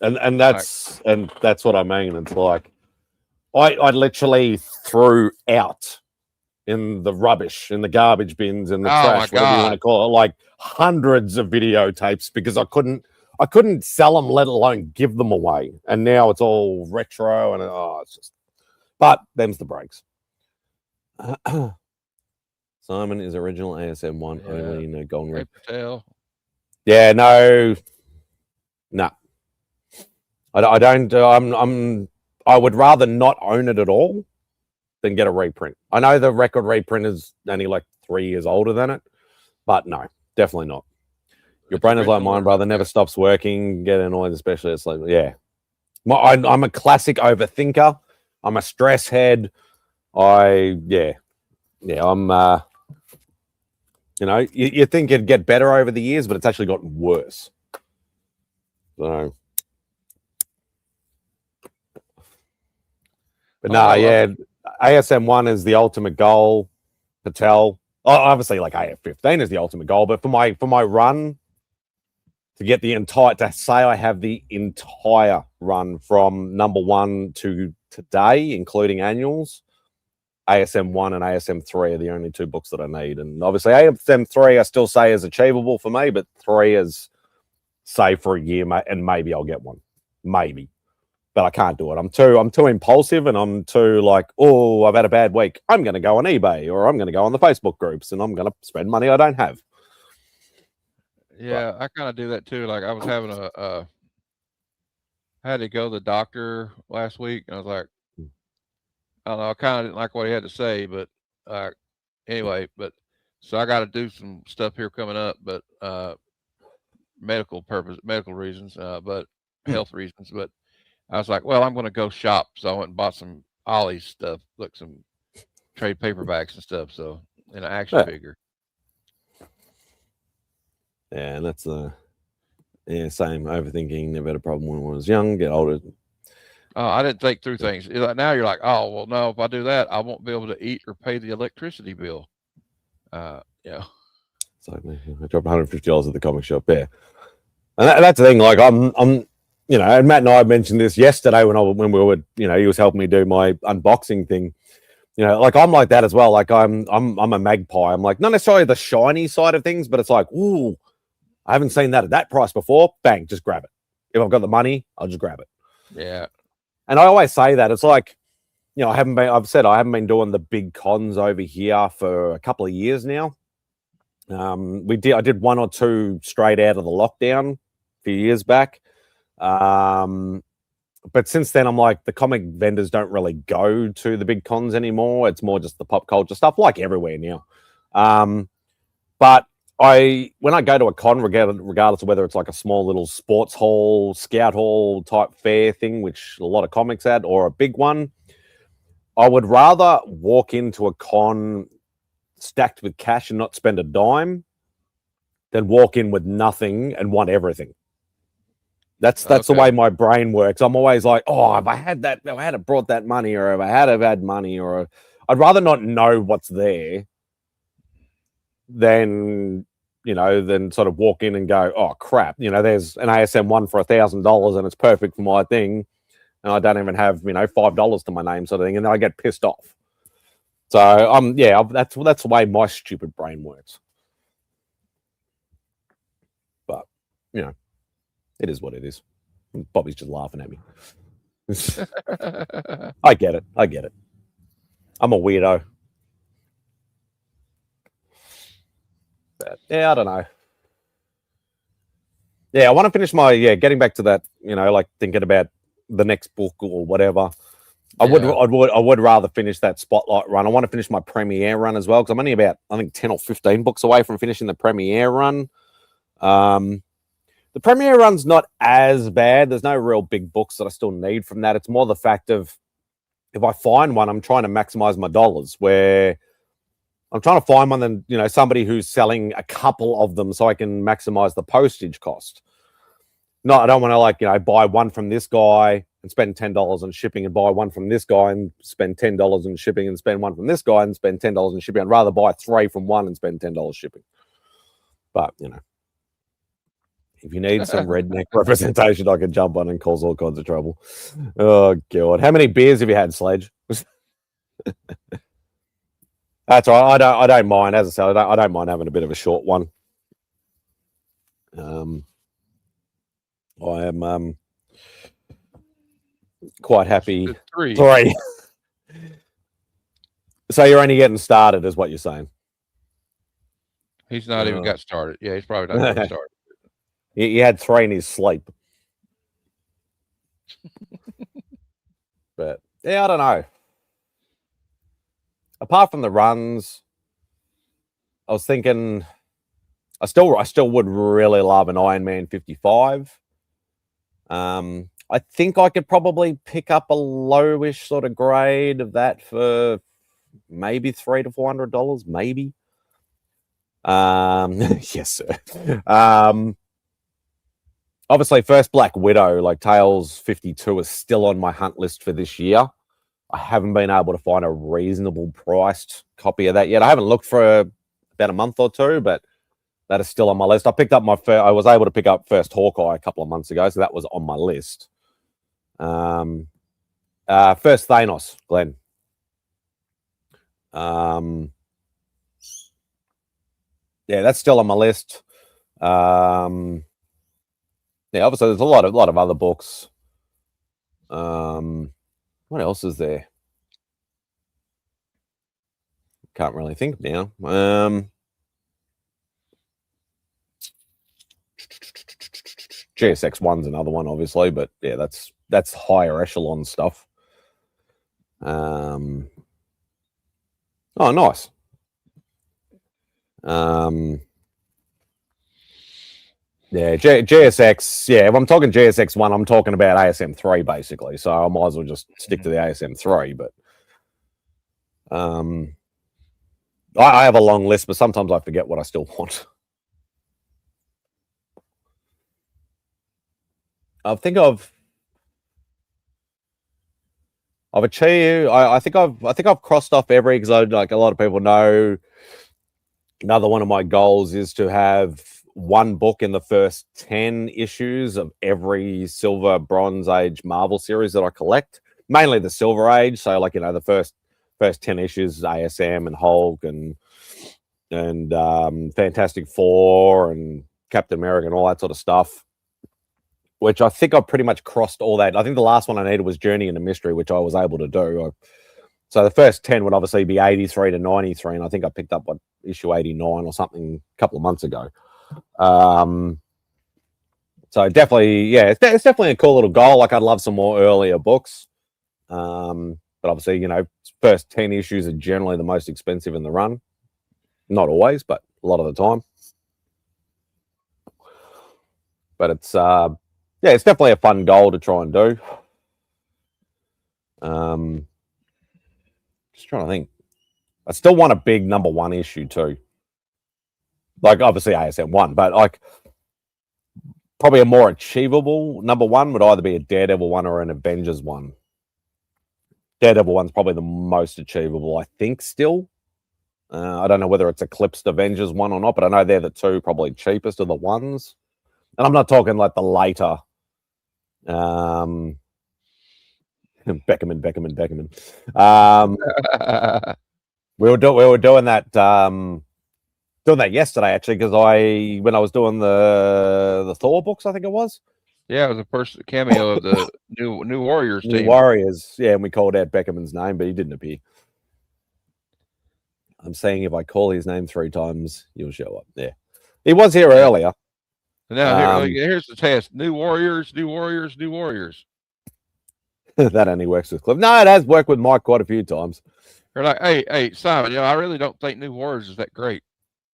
And that's what I mean. It's like I literally threw out in the rubbish, in the garbage bins, in the trash, whatever you want to call it, like hundreds of videotapes because I couldn't sell them, let alone give them away. And now it's all retro and it's just, but them's the breaks. Simon is original ASM one only, no golden red. Yeah, no. I don't. I would rather not own it at all than get a reprint. I know the record reprint is only like 3 years older than it, but no, definitely not. Your brain is like mine, brother. Never stops working. Get annoyed, especially. It's like, yeah. I'm a classic overthinker. I'm a stress head. I'm you think it'd get better over the years, but it's actually gotten worse. So, but ASM 1 is the ultimate goal. Patel, obviously, like AF 15 is the ultimate goal, but for my run to get to say I have the entire run from number 1 to today, including annuals, ASM 1 and ASM 3 are the only 2 books that I need. And obviously ASM 3 I still say is achievable for me, but 3 is say for a year, and maybe I'll get one. Maybe. But I can't do it. I'm too impulsive, and I'm too like, oh, I've had a bad week. I'm going to go on eBay, or I'm going to go on the Facebook groups, and I'm going to spend money I don't have. Yeah, I kind of do that too. Like I was having I had to go to the doctor last week, and I was like, I don't know, I kind of didn't like what he had to say, but anyway, so I got to do some stuff here coming up, but medical reasons, but health reasons. But I was like, well, I'm going to go shop. So I went and bought some Ollie's stuff, like some trade paperbacks and stuff. So, and an action figure. Yeah, and that's same overthinking. Never had a problem when I was young. Get older. I didn't think through things. Now you're like, oh, well, no, if I do that, I won't be able to eat or pay the electricity bill. Yeah. So I dropped $150 at the comic shop. Yeah, and that's the thing. Like I'm, and Matt and I mentioned this yesterday when we were, he was helping me do my unboxing thing. Like I'm like that as well. Like I'm a magpie. I'm like not necessarily the shiny side of things, but it's like, ooh, I haven't seen that at that price before. Bang, just grab it. If I've got the money, I'll just grab it. Yeah. And I always say that it's like, I haven't been doing the big cons over here for a couple of years now. I did 1 or 2 straight out of the lockdown a few years back. But since then, I'm like, the comic vendors don't really go to the big cons anymore. It's more just the pop culture stuff, like everywhere now. But when I go to a con, regardless of whether it's like a small little sports hall, scout hall type fair thing, which a lot of comics at, or a big one, I would rather walk into a con stacked with cash and not spend a dime than walk in with nothing and want everything. That's the way my brain works. I'm always like, oh, if I had brought that money, or if I had had money, or I'd rather not know what's there than sort of walk in and go, oh crap, there's an ASM 1 for $1,000 and it's perfect for my thing, and I don't even have $5 to my name, sort of thing, and then I get pissed off. So that's the way my stupid brain works. But it is what it is. Bobby's just laughing at me. I get it. I'm a weirdo. But, I don't know. Yeah, I want to finish my getting back to that. Like thinking about the next book or whatever. I would rather finish that Spotlight run. I want to finish my Premiere run as well, because I'm only about, I think, 10 or 15 books away from finishing the Premiere run. The Premiere run's not as bad. There's no real big books that I still need from that. It's more the fact of, if I find one, I'm trying to maximize my dollars, where I'm trying to find one, then, somebody who's selling a couple of them so I can maximize the postage cost. No, I don't want to buy one from this guy and spend $10 on shipping, and buy one from this guy and spend $10 on shipping, and spend one from this guy and spend $10 on shipping. I'd rather buy 3 from one and spend $10 shipping. But, if you need some redneck representation, I can jump on and cause all kinds of trouble. Oh, God. How many beers have you had, Sledge? That's all right. I don't mind. As I said, I don't mind having a bit of a short one. I am quite happy. 3. So you're only getting started, is what you're saying? He's not even got started. Yeah, he's probably not even started. He had 3 in his sleep. But I don't know. Apart from the runs, I was thinking I still would really love an Iron Man 55. I I think I could probably pick up a lowish sort of grade of that for maybe $300 to $400, maybe. Yes, sir. Obviously, first Black Widow, like Tales 52, is still on my hunt list for this year. I haven't been able to find a reasonable priced copy of that yet. I haven't looked for about a month or two, but that is still on my list. I picked up I was able to pick up first Hawkeye a couple of months ago, so that was on my list. First Thanos, Glenn. Yeah, that's still on my list. Yeah, obviously there's a lot of other books. What else is there? Can't really think now. GSX 1's another one, obviously, but yeah, that's higher echelon stuff. Oh, nice. Yeah, GSX. Yeah, if I'm talking GSX 1, I'm talking about ASM 3 basically. So I might as well just stick to the ASM 3. But I have a long list, but sometimes I forget what I still want. I think I've achieved. I think I've crossed off every, because like a lot of people know, another one of my goals is to have one book in the first 10 issues of every Silver, Bronze Age Marvel series that I collect. Mainly the Silver Age, so like, you know, the first 10 issues, ASM and Hulk and Fantastic Four and Captain America and all that sort of stuff, which I think I've pretty much crossed all that. I think the last one I needed was Journey into Mystery, which I was able to do. So the first 10 would obviously be 83 to 93, and I think I picked up issue 89 or something a couple of months ago. So definitely, yeah, it's definitely a cool little goal. Like, I'd love some more earlier books. But obviously, you know, first 10 issues are generally the most expensive in the run. Not always, but a lot of the time. But it's yeah, it's definitely a fun goal to try and do. Just trying to think. I still want a big number 1 issue too. Like, obviously ASM 1, but like probably a more achievable number 1 would either be a Daredevil 1 or an Avengers 1. Daredevil 1's probably the most achievable, I think, still. I don't know whether it's eclipsed Avengers 1 or not, but I know they're the two probably cheapest of the ones. And I'm not talking like the later Beckerman. We were doing that yesterday, actually, because when I was doing the Thor books, I think it was. Yeah, it was a first cameo of the new Warriors team. Warriors, yeah, and we called out Beckerman's name, but he didn't appear. I'm saying if I call his name 3 times, you'll show up. Yeah, he was here earlier. Now here's the test: new Warriors, new Warriors, new Warriors. That only works with Cliff. No, it has worked with Mike quite a few times. They're like, hey, Simon, you know, I really don't think New Warriors is that great.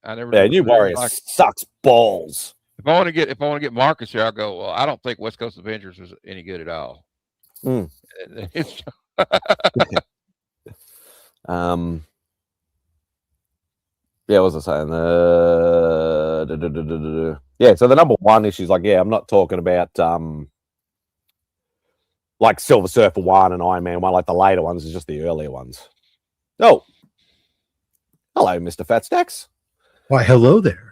I never. Yeah, New Warriors sucks balls. If I want to get Marcus here, I'll go. Well, I don't think West Coast Avengers is any good at all. Yeah, what was I saying? Yeah, so the number 1 issue is like, yeah, I'm not talking about like Silver Surfer 1 and Iron Man 1, like the later ones, is just the earlier ones. Oh, hello, Mr. Fat Stacks. Why, hello there.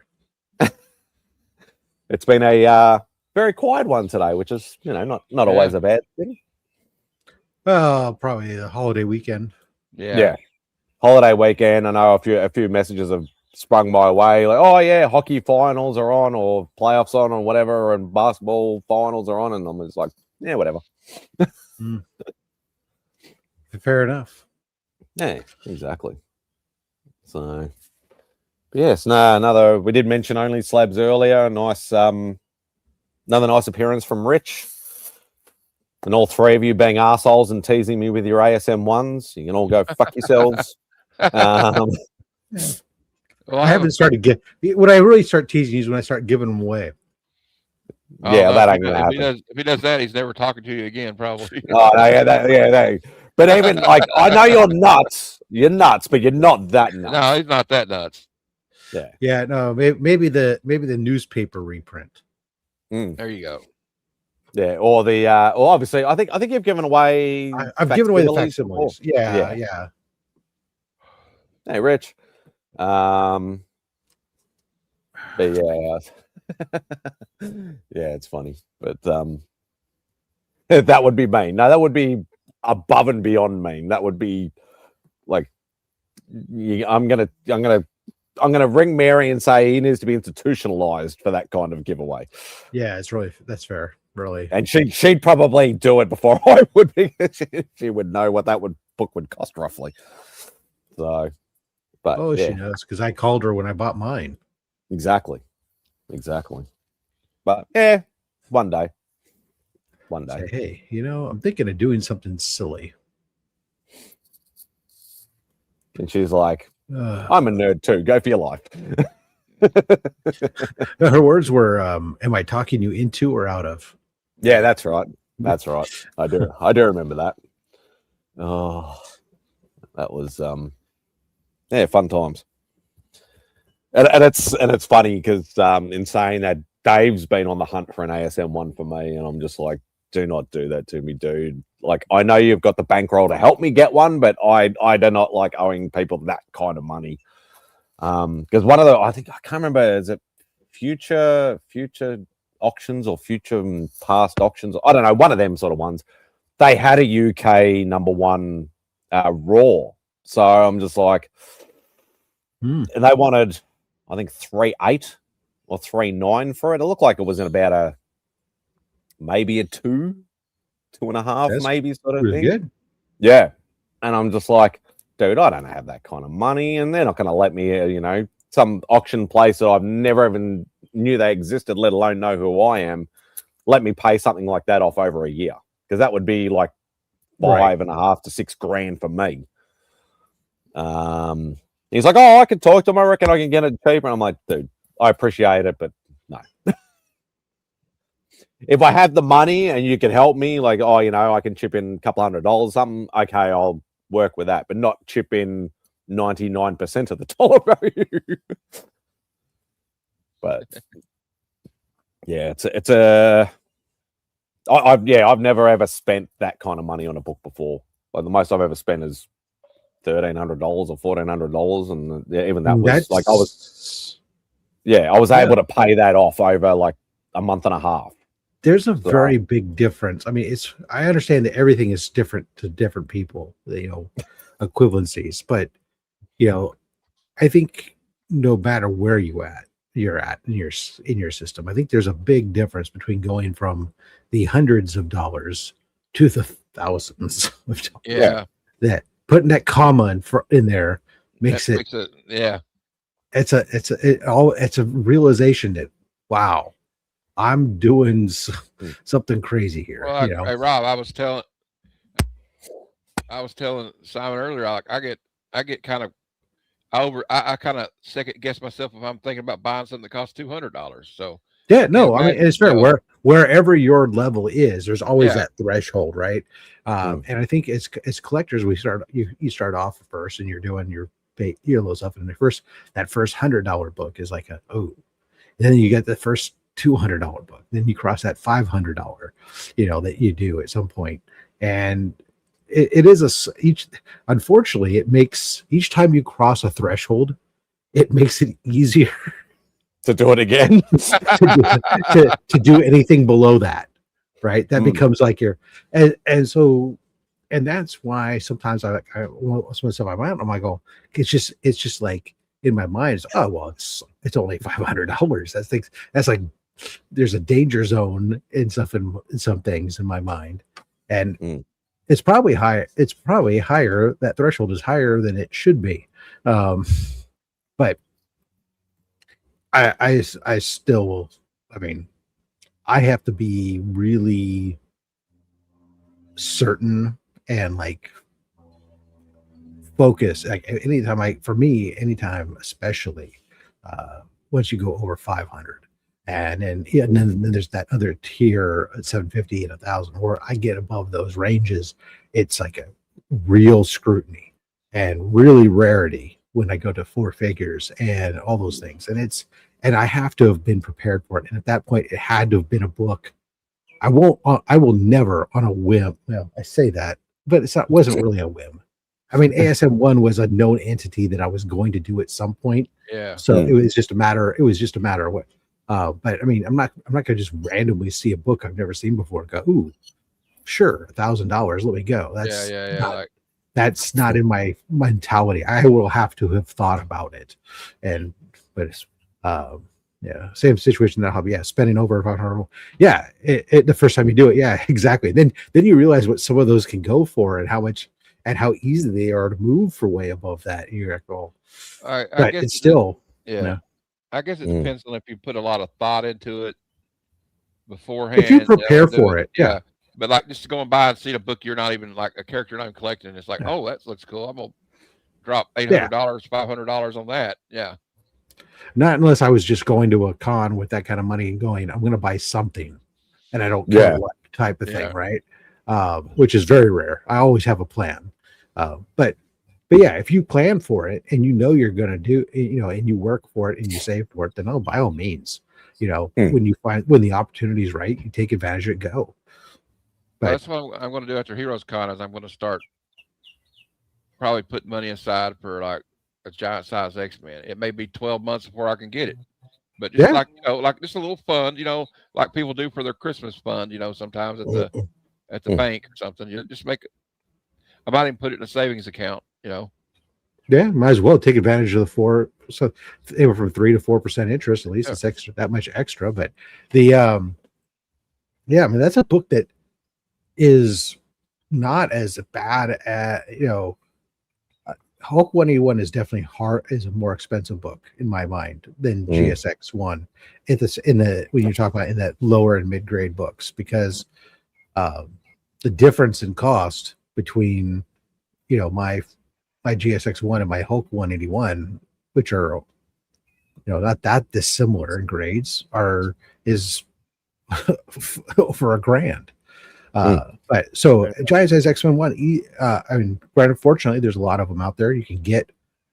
It's been a very quiet one today, which is, you know, not always a bad thing. Well, probably a holiday weekend. Yeah. Holiday weekend. I know a few messages have sprung my way, like, oh yeah, hockey finals are on, or playoffs on, or whatever, and basketball finals are on, and I'm just like, yeah, whatever. Fair enough. Yeah, exactly. So, yes, another. We did mention Only Slabs earlier. Nice, another nice appearance from Rich. And all 3 of you being arseholes and teasing me with your ASM 1s. You can all go fuck yourselves. Well, I haven't started when I really start teasing you is when I start giving them away. I don't know. that ain't gonna happen. If he does that, he's never talking to you again, probably. Oh, no, yeah. But even like, I know you're nuts. You're nuts, but you're not that nuts. No, he's not that nuts. Yeah. Yeah, no, maybe the newspaper reprint. There you go. Yeah, or the or obviously, I think you've given away. I've given away the facsimiles facsimiles. Yeah. Hey, Rich. But yeah, yeah, it's funny, but that would be mean. No, that would be above and beyond mean. That would be like, I'm gonna ring Mary and say he needs to be institutionalized for that kind of giveaway. Yeah, that's fair, really. And she'd probably do it before I would, because she would know what that book would cost roughly. So, but she knows, because I called her when I bought mine. Exactly. But yeah, one day. Say, hey, I'm thinking of doing something silly. And she's like, I'm a nerd too. Go for your life. Her words were, am I talking you into or out of? Yeah, that's right. I do remember that. Oh, that was fun times. And it's funny because in saying that, Dave's been on the hunt for an ASM one for me, and I'm just like, do not do that to me, dude. Like, I know you've got the bankroll to help me get one, but I do not like owing people that kind of money. Because one of I can't remember, is it future auctions or future past auctions? I don't know, one of them sort of ones. They had a UK number one Raw. So I'm just like, and they wanted, I think, 3.8 or 3.9 for it. It looked like it was in about maybe a 2.5, That's maybe sort of really thing. Good. Yeah. And I'm just like, dude, I don't have that kind of money, and they're not going to let me, some auction place that I've never even knew they existed, let alone know who I am, let me pay something like that off over a year, because that would be like $5.5 to $6,000 for me. He's like, oh, I could talk to him. I reckon I can get it cheaper. And I'm like, dude, I appreciate it, but no. If I have the money and you can help me, like, I can chip in a couple $100, something, okay, I'll work with that, but not chip in 99% of the dollar value. But yeah, I've never ever spent that kind of money on a book before. Like, the most I've ever spent is $1,300 or $1,400, and even that was like, I was able to pay that off over like a month and a half. There's a very big difference. I mean, I understand that everything is different to different people, equivalencies, but I think no matter where you're at in your system, I think there's a big difference between going from the hundreds of dollars to the thousands of dollars. Yeah. That putting that comma in there makes it. Yeah. It's a realization that, wow, I'm doing something crazy here. Well, hey, Rob, I was telling Simon earlier, I get kind of I kind of second guess myself if I'm thinking about buying something that costs $200. So yeah, no, I mean, it's fair. Wherever your level is, there's always that threshold, right? And I think it's collectors. You start off first, and you're doing your low stuff, and that first $100 book is like and then you get the first $200 book, then you cross that $500, that you do at some point, and it is unfortunately, it makes each time you cross a threshold, it makes it easier to do it again, to do anything below that, right? That becomes like and that's why sometimes I some stuff I'm like, oh, it's just like in my mind, it's only $500. That's like there's a danger zone in some things in my mind, and it's probably high. It's probably higher. That threshold is higher than it should be, but I still, I mean, I have to be really certain and like focus. Like anytime, especially once you go over 500, And then there's that other tier at 750 and 1,000 where I get above those ranges. It's like a real scrutiny and really rarity when I go to 4 figures and all those things. And I have to have been prepared for it. And at that point, it had to have been a book. I will never on a whim. Well, I say that, but wasn't really a whim. I mean, ASM1 was a known entity that I was going to do at some point. Yeah. So it was just a matter of what. But I mean, I'm not going to just randomly see a book I've never seen before and go, ooh, sure, $1,000, let me go. That's not in my mentality. I will have to have thought about it. But it's same situation that hobby. Yeah, spending over $500. Yeah, the first time you do it, yeah, exactly. Then you realize what some of those can go for and how much and how easy they are to move for way above that. You're like, well, I guess it's still, I guess it depends on if you put a lot of thought into it beforehand. If you prepare for it, yeah. But like just going by and see a book you're not even like a character you're not even collecting, it's like, oh, that looks cool. I'm gonna drop $800, $500 on that. Yeah. Not unless I was just going to a con with that kind of money and going, I'm going to buy something, and I don't care what type of thing, right? Which is very rare. I always have a plan, but yeah, if you plan for it and you know you're going to do, and you work for it and you save for it, then by all means, when the opportunity is right, you take advantage of it. Go. But that's what I'm going to do after Heroes Con. Is I'm going to start probably putting money aside for like a giant size X-Men. It may be 12 months before I can get it, but just like just a little fund, like people do for their Christmas fund, sometimes at the bank or something. You just make it. I might even put it in a savings account, Yeah, might as well take advantage of the they were from 3 to 4% interest. At least it's extra, that much extra. But I mean, that's a book that is not as bad as Hulk 181 is definitely is a more expensive book in my mind than GSX1 when you talk about in that lower and mid-grade books, because the difference in cost between my GSX1 and my Hulk 181, which are not that dissimilar in grades, is over $1,000. But so giant size X-Men 1, I mean, granted, fortunately, there's a lot of them out there. You can get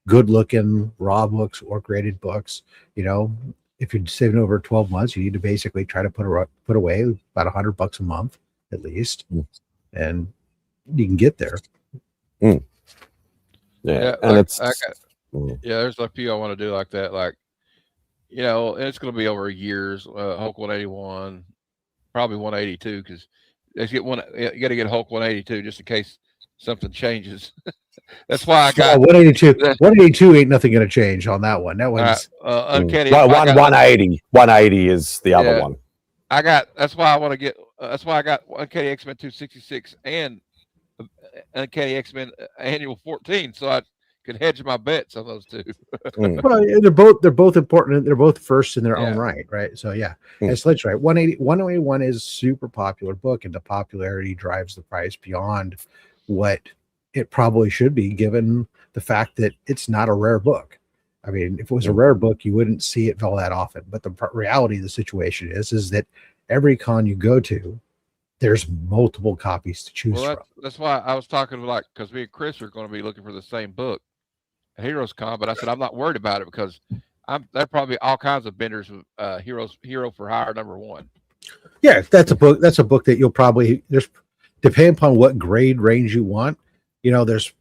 good looking raw books or graded books. If you're saving over 12 months, you need to basically try to put away about $100 a month at least, and you can get there. Yeah, and there's a few I want to do like that, like and it's going to be over years. Hulk 181, probably 182, because you got to get Hulk 182 just in case something changes. That's why I got 182. 182 ain't nothing going to change on that one. That one's Uncanny. 180. 180 is the other one. That's why I want to get. That's why I got Uncanny X-Men 266 and Uncanny X-Men Annual 14, so I could hedge my bets on those two. Well, they're both important. They're both first in their own right? So it's right. 181 is a super popular book, and the popularity drives the price beyond what it probably should be, given the fact that it's not a rare book. I mean, if it was a rare book, you wouldn't see it all that often. But the reality of the situation is that every con you go to, there's multiple copies to choose from. That's why I was talking because me and Chris are going to be looking for the same book at Heroes Con, but I said I'm not worried about it because there'll probably be all kinds of vendors with Hero for Hire #1. Yeah, that's a book. That's a book that you'll probably depending upon what grade range you want. There's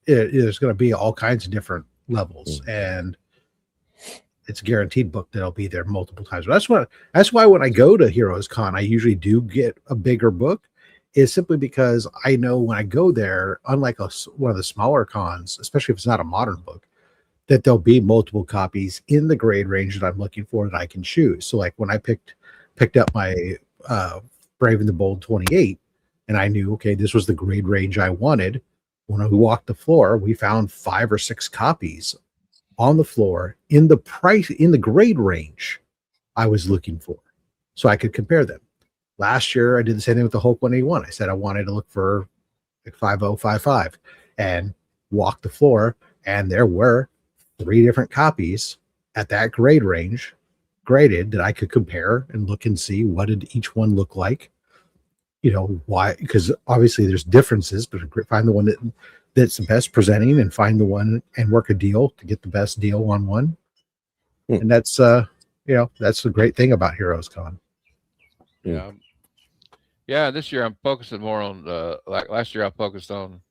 going to be all kinds of different levels, and it's a guaranteed book that'll be there multiple times. But that's why when I go to Heroes Con, I usually do get a bigger book, is simply because I know when I go there, unlike one of the smaller cons, especially if it's not a modern book, that there'll be multiple copies in the grade range that I'm looking for that I can choose. So like when I picked up my Brave and the Bold 28, and I knew, okay, this was the grade range I wanted. When we walked the floor, we found 5 or 6 copies on the floor in the grade range I was looking for, so I could compare them. Last year, I did the same thing with the Hulk 181. I said I wanted to look for like 5055 and walked the floor, and there were 3 different copies at that grade range, graded that I could compare and look and see what did each one look like. You know, why? Because obviously there's differences, but find the one that's the best presenting and find the one and work a deal to get the best deal on one. And that's that's the great thing about Heroes Con. Yeah, this year I'm focusing more on like last year I focused on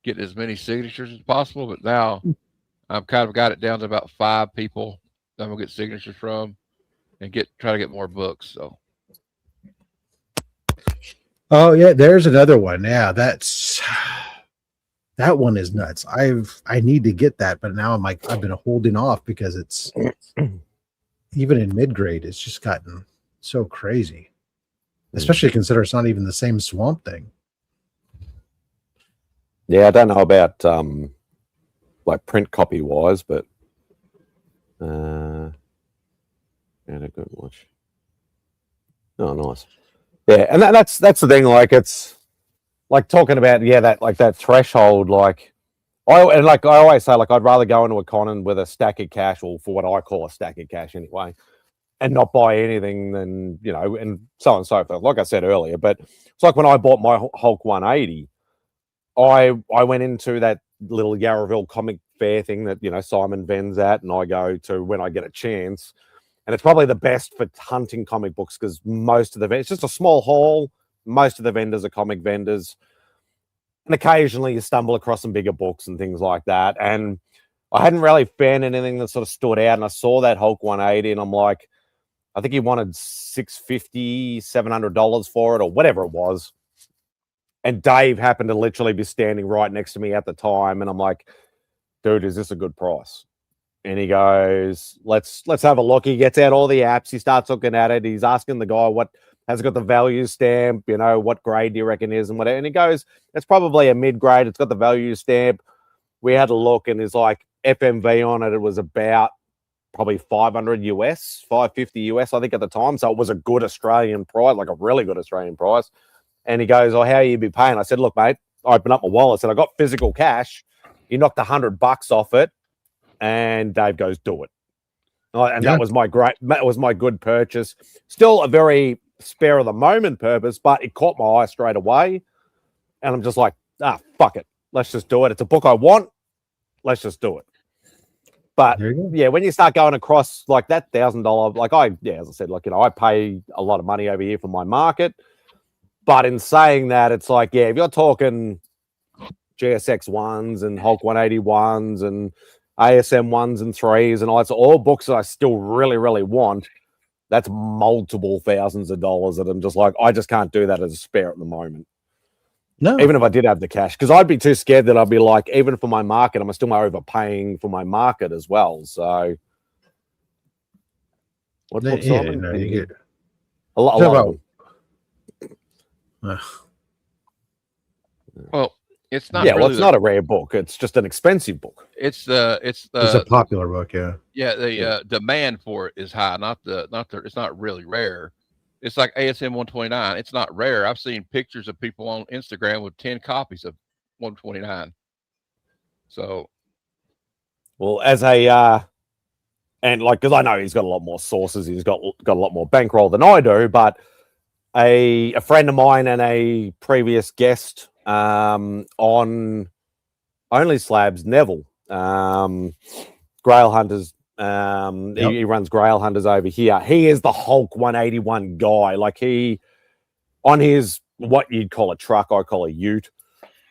getting as many signatures as possible, but now I've kind of got it down to about 5 people that I'm gonna get signatures from and try to get more books. So oh yeah, there's another one. Yeah, that one is nuts. I need to get that, but now I've been holding off because it's even in mid-grade, it's just gotten so crazy. Especially consider it's not even the same Swamp Thing. Yeah, I don't know about like print copy wise, but yeah, a good watch. Oh, nice. Yeah, and that's the thing. Like, it's like talking about that threshold. Like, I always say, like, I'd rather go into a con with a stack of cash, or for what I call a stack of cash anyway, and not buy anything than, you know, and so on and so forth. Like I said earlier, but it's like when I bought my Hulk 180, I went into that little Yarraville comic fair thing that, you know, Simon Venn's at, and I go to when I get a chance. And it's probably the best for hunting comic books because most of the it's just a small hall. Most of the vendors are comic vendors. And occasionally you stumble across some bigger books and things like that. And I hadn't really found anything that sort of stood out. And I saw that Hulk 180 and I'm like, I think he wanted $650, $700 for it or whatever it was. And Dave happened to literally be standing right next to me at the time. And I'm like, dude, is this a good price? And he goes, let's have a look. He gets out all the apps. He starts looking at it. He's asking the guy what has got the value stamp, you know, what grade do you reckon is and whatever. And he goes, it's probably a mid-grade. It's got the value stamp. We had a look and there's like FMV on it. It was about probably 500 US, 550 US, I think at the time. So it was a good Australian price, like a really good Australian price. And he goes, oh, how you be paying? I said, look, mate, I opened up my wallet. I said, I got physical cash. You knocked $100 off it. And Dave goes, do it. And that was my good purchase. Still a very spare of the moment purpose, but it caught my eye straight away. And I'm just like, fuck it. Let's just do it. It's a book I want. Let's just do it. But yeah, when you start going across like that $1,000, like as I said, like, you know, I pay a lot of money over here for my market. But in saying that, it's like, yeah, if you're talking GSX 1s and Hulk 181s and ASM 1s and 3s and all books that I still really, really want, that's multiple thousands of dollars that I'm just like, I just can't do that as a spare at the moment. No. Even if I did have the cash, because I'd be too scared that I'd be like, even for my market, I'm still overpaying for my market as well. So what books a lot of them. Well, it's not. Yeah, well, it's not a rare book. It's just an expensive book. It's a popular book. Yeah. Yeah. The demand for it is high. It's not really rare. It's like ASM 129. It's not rare. I've seen pictures of people on Instagram with 10 copies of 129. So, well, as a and like, because I know he's got a lot more sources, he's got a lot more bankroll than I do, but a friend of mine and a previous guest on Only Slabs, Neville, Grail Hunters. He runs Grail Hunters over here. He is the Hulk 181 guy. Like, he on his what you'd call a truck, I call a ute.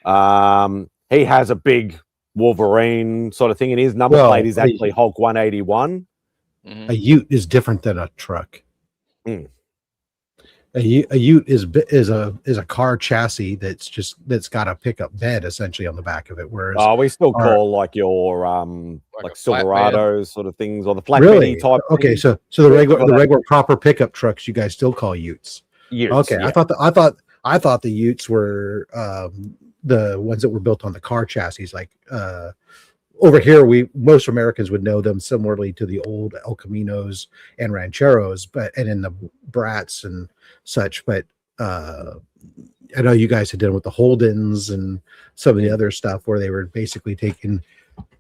He has a big Wolverine sort of thing, and his number plate is actually Hulk 181. A ute is different than a truck. A ute is a car chassis that's got a pickup bed essentially on the back of it. Whereas we still call like your like Silverados sort of things, or the flatbed type. Okay, so the regular proper pickup trucks you guys still call utes. Okay, yeah. I thought the utes were the ones that were built on the car chassis. Like over here, most Americans would know them similarly to the old El Caminos and Rancheros, and in the Brats and such. But I know you guys had done with the Holdens and some of the other stuff where they were basically taking.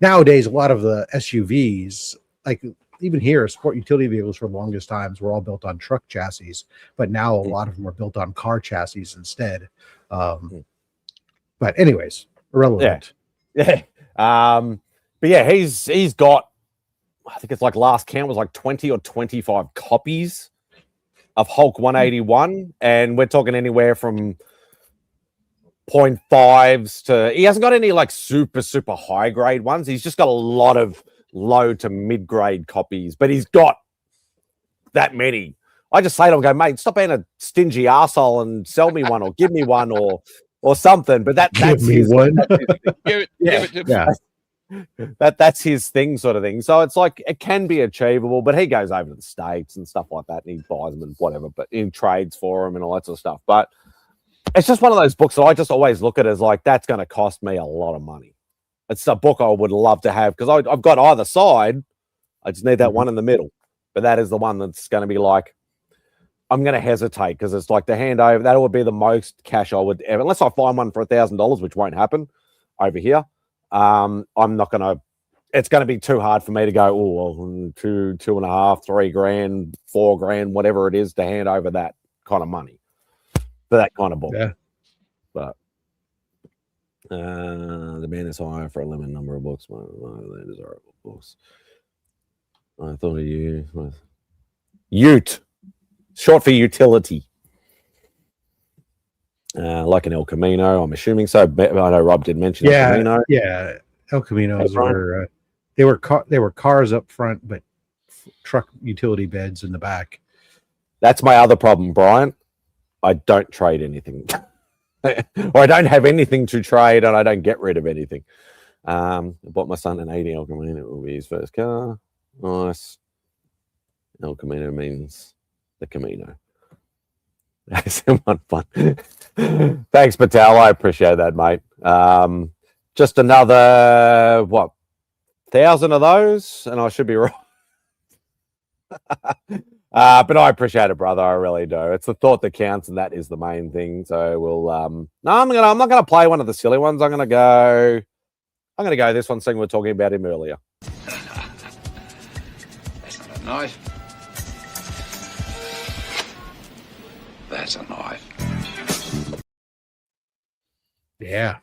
Nowadays, a lot of the SUVs, like even here, sport utility vehicles for the longest times were all built on truck chassis, but now a lot of them are built on car chassis instead. But anyways, irrelevant. Yeah. But yeah, he's got, I think it's like last count was like 20 or 25 copies of Hulk 181, and we're talking anywhere from 0.5s to, he hasn't got any like super high grade ones. He's just got a lot of low to mid grade copies, but he's got that many. I just say to him, go, mate, stop being a stingy arsehole and sell me one or give me one or something. But that's his one. Give it to me. That's his thing, sort of thing. So it's like it can be achievable, but he goes over to the States and stuff like that, and he buys them and whatever, but he trades for them and all that sort of stuff. But it's just one of those books that I just always look at as like, that's going to cost me a lot of money. It's a book I would love to have because I've got either side. I just need that one in the middle. But that is the one that's going to be like, I'm going to hesitate because it's like the handover. That would be the most cash I would ever, unless I find one for $1,000, which won't happen over here. I'm not going to, it's going to be too hard for me to go, oh, well, $2,500, $3,000, $4,000, whatever it is to hand over that kind of money for that kind of book. Yeah. But the man is higher for a limited number of books. They're desirable books. I thought of you. Ute. Short for utility. Like an El Camino, I'm assuming so. I know Rob did mention El Camino. Yeah, El Caminos were they were cars up front, but truck utility beds in the back. That's my other problem, Brian. I don't trade anything, or I don't have anything to trade, and I don't get rid of anything. I bought my son an 80 El Camino. It will be his first car. Nice. El Camino means the Camino. That's fun. Thanks, Patel. I appreciate that, mate. Just another 1,000 of those, and I should be right. But I appreciate it, brother. I really do. It's the thought that counts, and that is the main thing. So we'll. No, I'm not gonna play one of the silly ones. I'm gonna go this one, seeing we were talking about him earlier. That's not a knife. That's a knife. Yeah,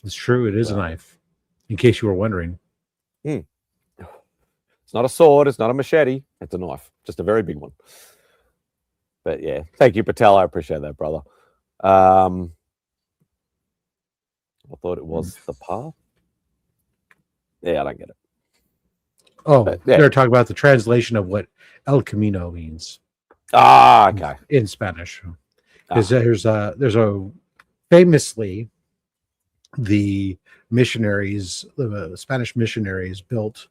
it's true. It is a knife. In case you were wondering. It's not a sword. It's not a machete. It's a knife. Just a very big one. But yeah, thank you, Patel. I appreciate that, brother. I thought it was the path. Yeah, I don't get it. Oh, but, yeah. They're talking about the translation of what El Camino means. Ah, okay. In Spanish, because there's a famously the Spanish missionaries built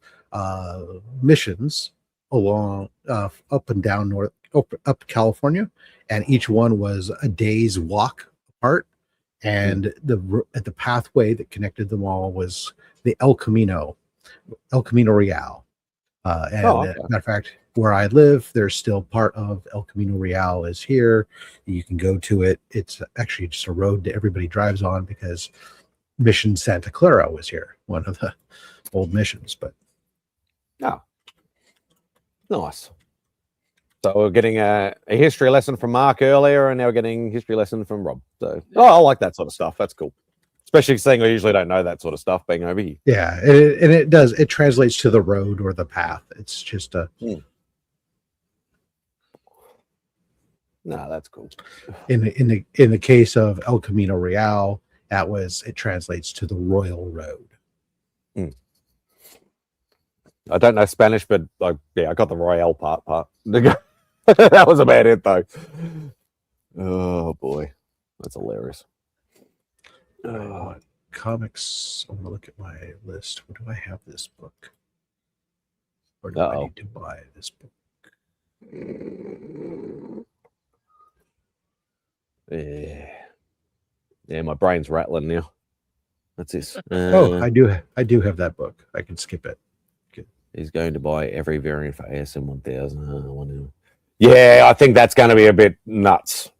missions along up and down up California, and each one was a day's walk apart, and the pathway that connected them all was the El Camino Real. Matter of fact, where I live, there's still part of El Camino Real is here. You can go to it. It's actually just a road that everybody drives on because Mission Santa Clara was here, one of the old missions. But nice. So we're getting a history lesson from Mark earlier, and now we're getting history lesson from Rob. So I like that sort of stuff. That's cool. Especially saying we usually don't know that sort of stuff being over here. Yeah, and it does. It translates to the road or the path. It's just a. No, that's cool. In the case of El Camino Real, it translates to the Royal Road. I don't know Spanish, but I got the Royale part. That was about it, though. Oh boy, that's hilarious. Comics. I'm gonna look at my list. Where do I have this book? Or do I need to buy this book? Yeah, my brain's rattling now. That's this. I do have that book. I can skip it. Okay. He's going to buy every variant for ASM 1000. Yeah, I think that's going to be a bit nuts.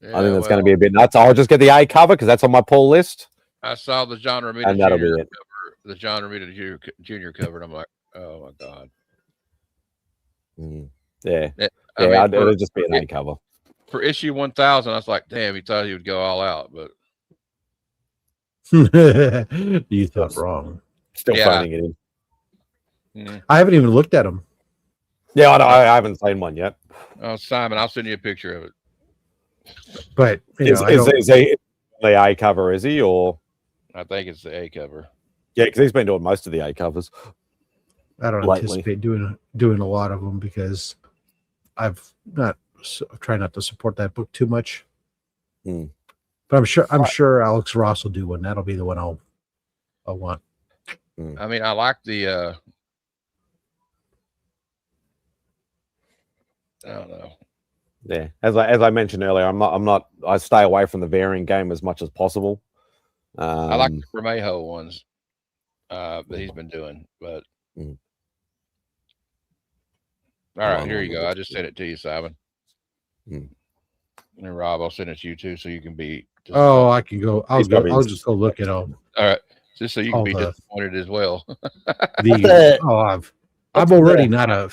Yeah, I think that's going to be a bit nuts. I'll just get the A cover because that's on my pull list. I saw the John Romita And that'll be it. cover, the John Romita Jr. cover, and I'm like, oh my god. Yeah, I mean, it'll just be an A cover. For issue 1000, I was like, damn, he thought he would go all out, but you thought wrong. Still Yeah. phoning it in. I haven't even looked at them. Yeah, I haven't seen one yet. Oh, Simon, I'll send you a picture of it. But Is he the A cover? Is he, or I think it's the A cover. yeah? Because he's been doing most of the A covers. I don't anticipate doing a lot of them because I've not try not to support that book too much. But I'm sure Alex Ross will do one. That'll be the one I'll want. I mean, I like the I don't know. Yeah, as I mentioned earlier, I stay away from the variant game as much as possible. I like the Remejo ones that he's been doing, but all right, here you go. I just sent it to you, Simon. And Rob, I'll send it to you too, so you can be. I can go. I'll just go look at all. All right, just so you can be disappointed as well. I'm already not a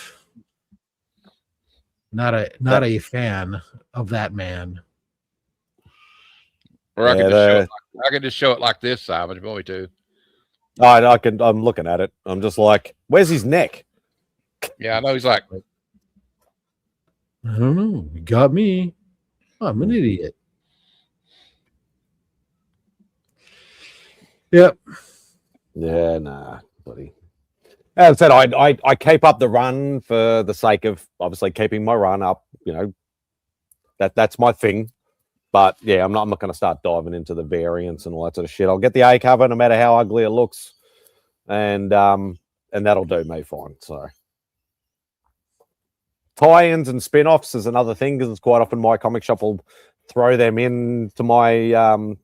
fan of that man. Or I can just show it like this, Simon, if you want me to. I'm looking at it. I'm just like, where's his neck? Yeah, I know he's like, I don't know. You got me. I'm an idiot. Yep. Yeah, nah, buddy. As I said, I keep up the run for the sake of obviously keeping my run up. You know, that's my thing. But yeah, I'm not going to start diving into the variants and all that sort of shit. I'll get the A cover no matter how ugly it looks, and that'll do me fine. So tie-ins and spin-offs is another thing because it's quite often my comic shop will throw them into my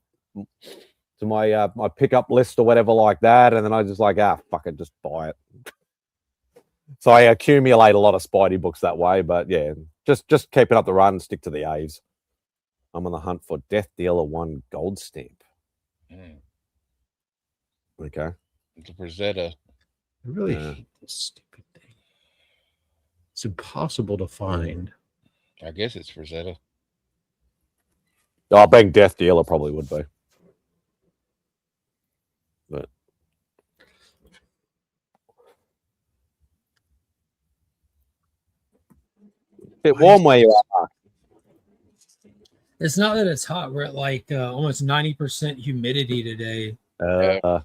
my pickup list or whatever like that, and then I just like, fuck it, just buy it. So I accumulate a lot of Spidey books that way, but yeah, just keeping up the run, stick to the A's. I'm on the hunt for Death Dealer 1 gold stamp. Okay. It's a Rosetta. I really hate this stupid thing. It's impossible to find. I guess it's Rosetta. Oh, being Death Dealer probably would be. But bit warm where you are. It's not that it's hot. We're at like almost 90% humidity today. Yeah.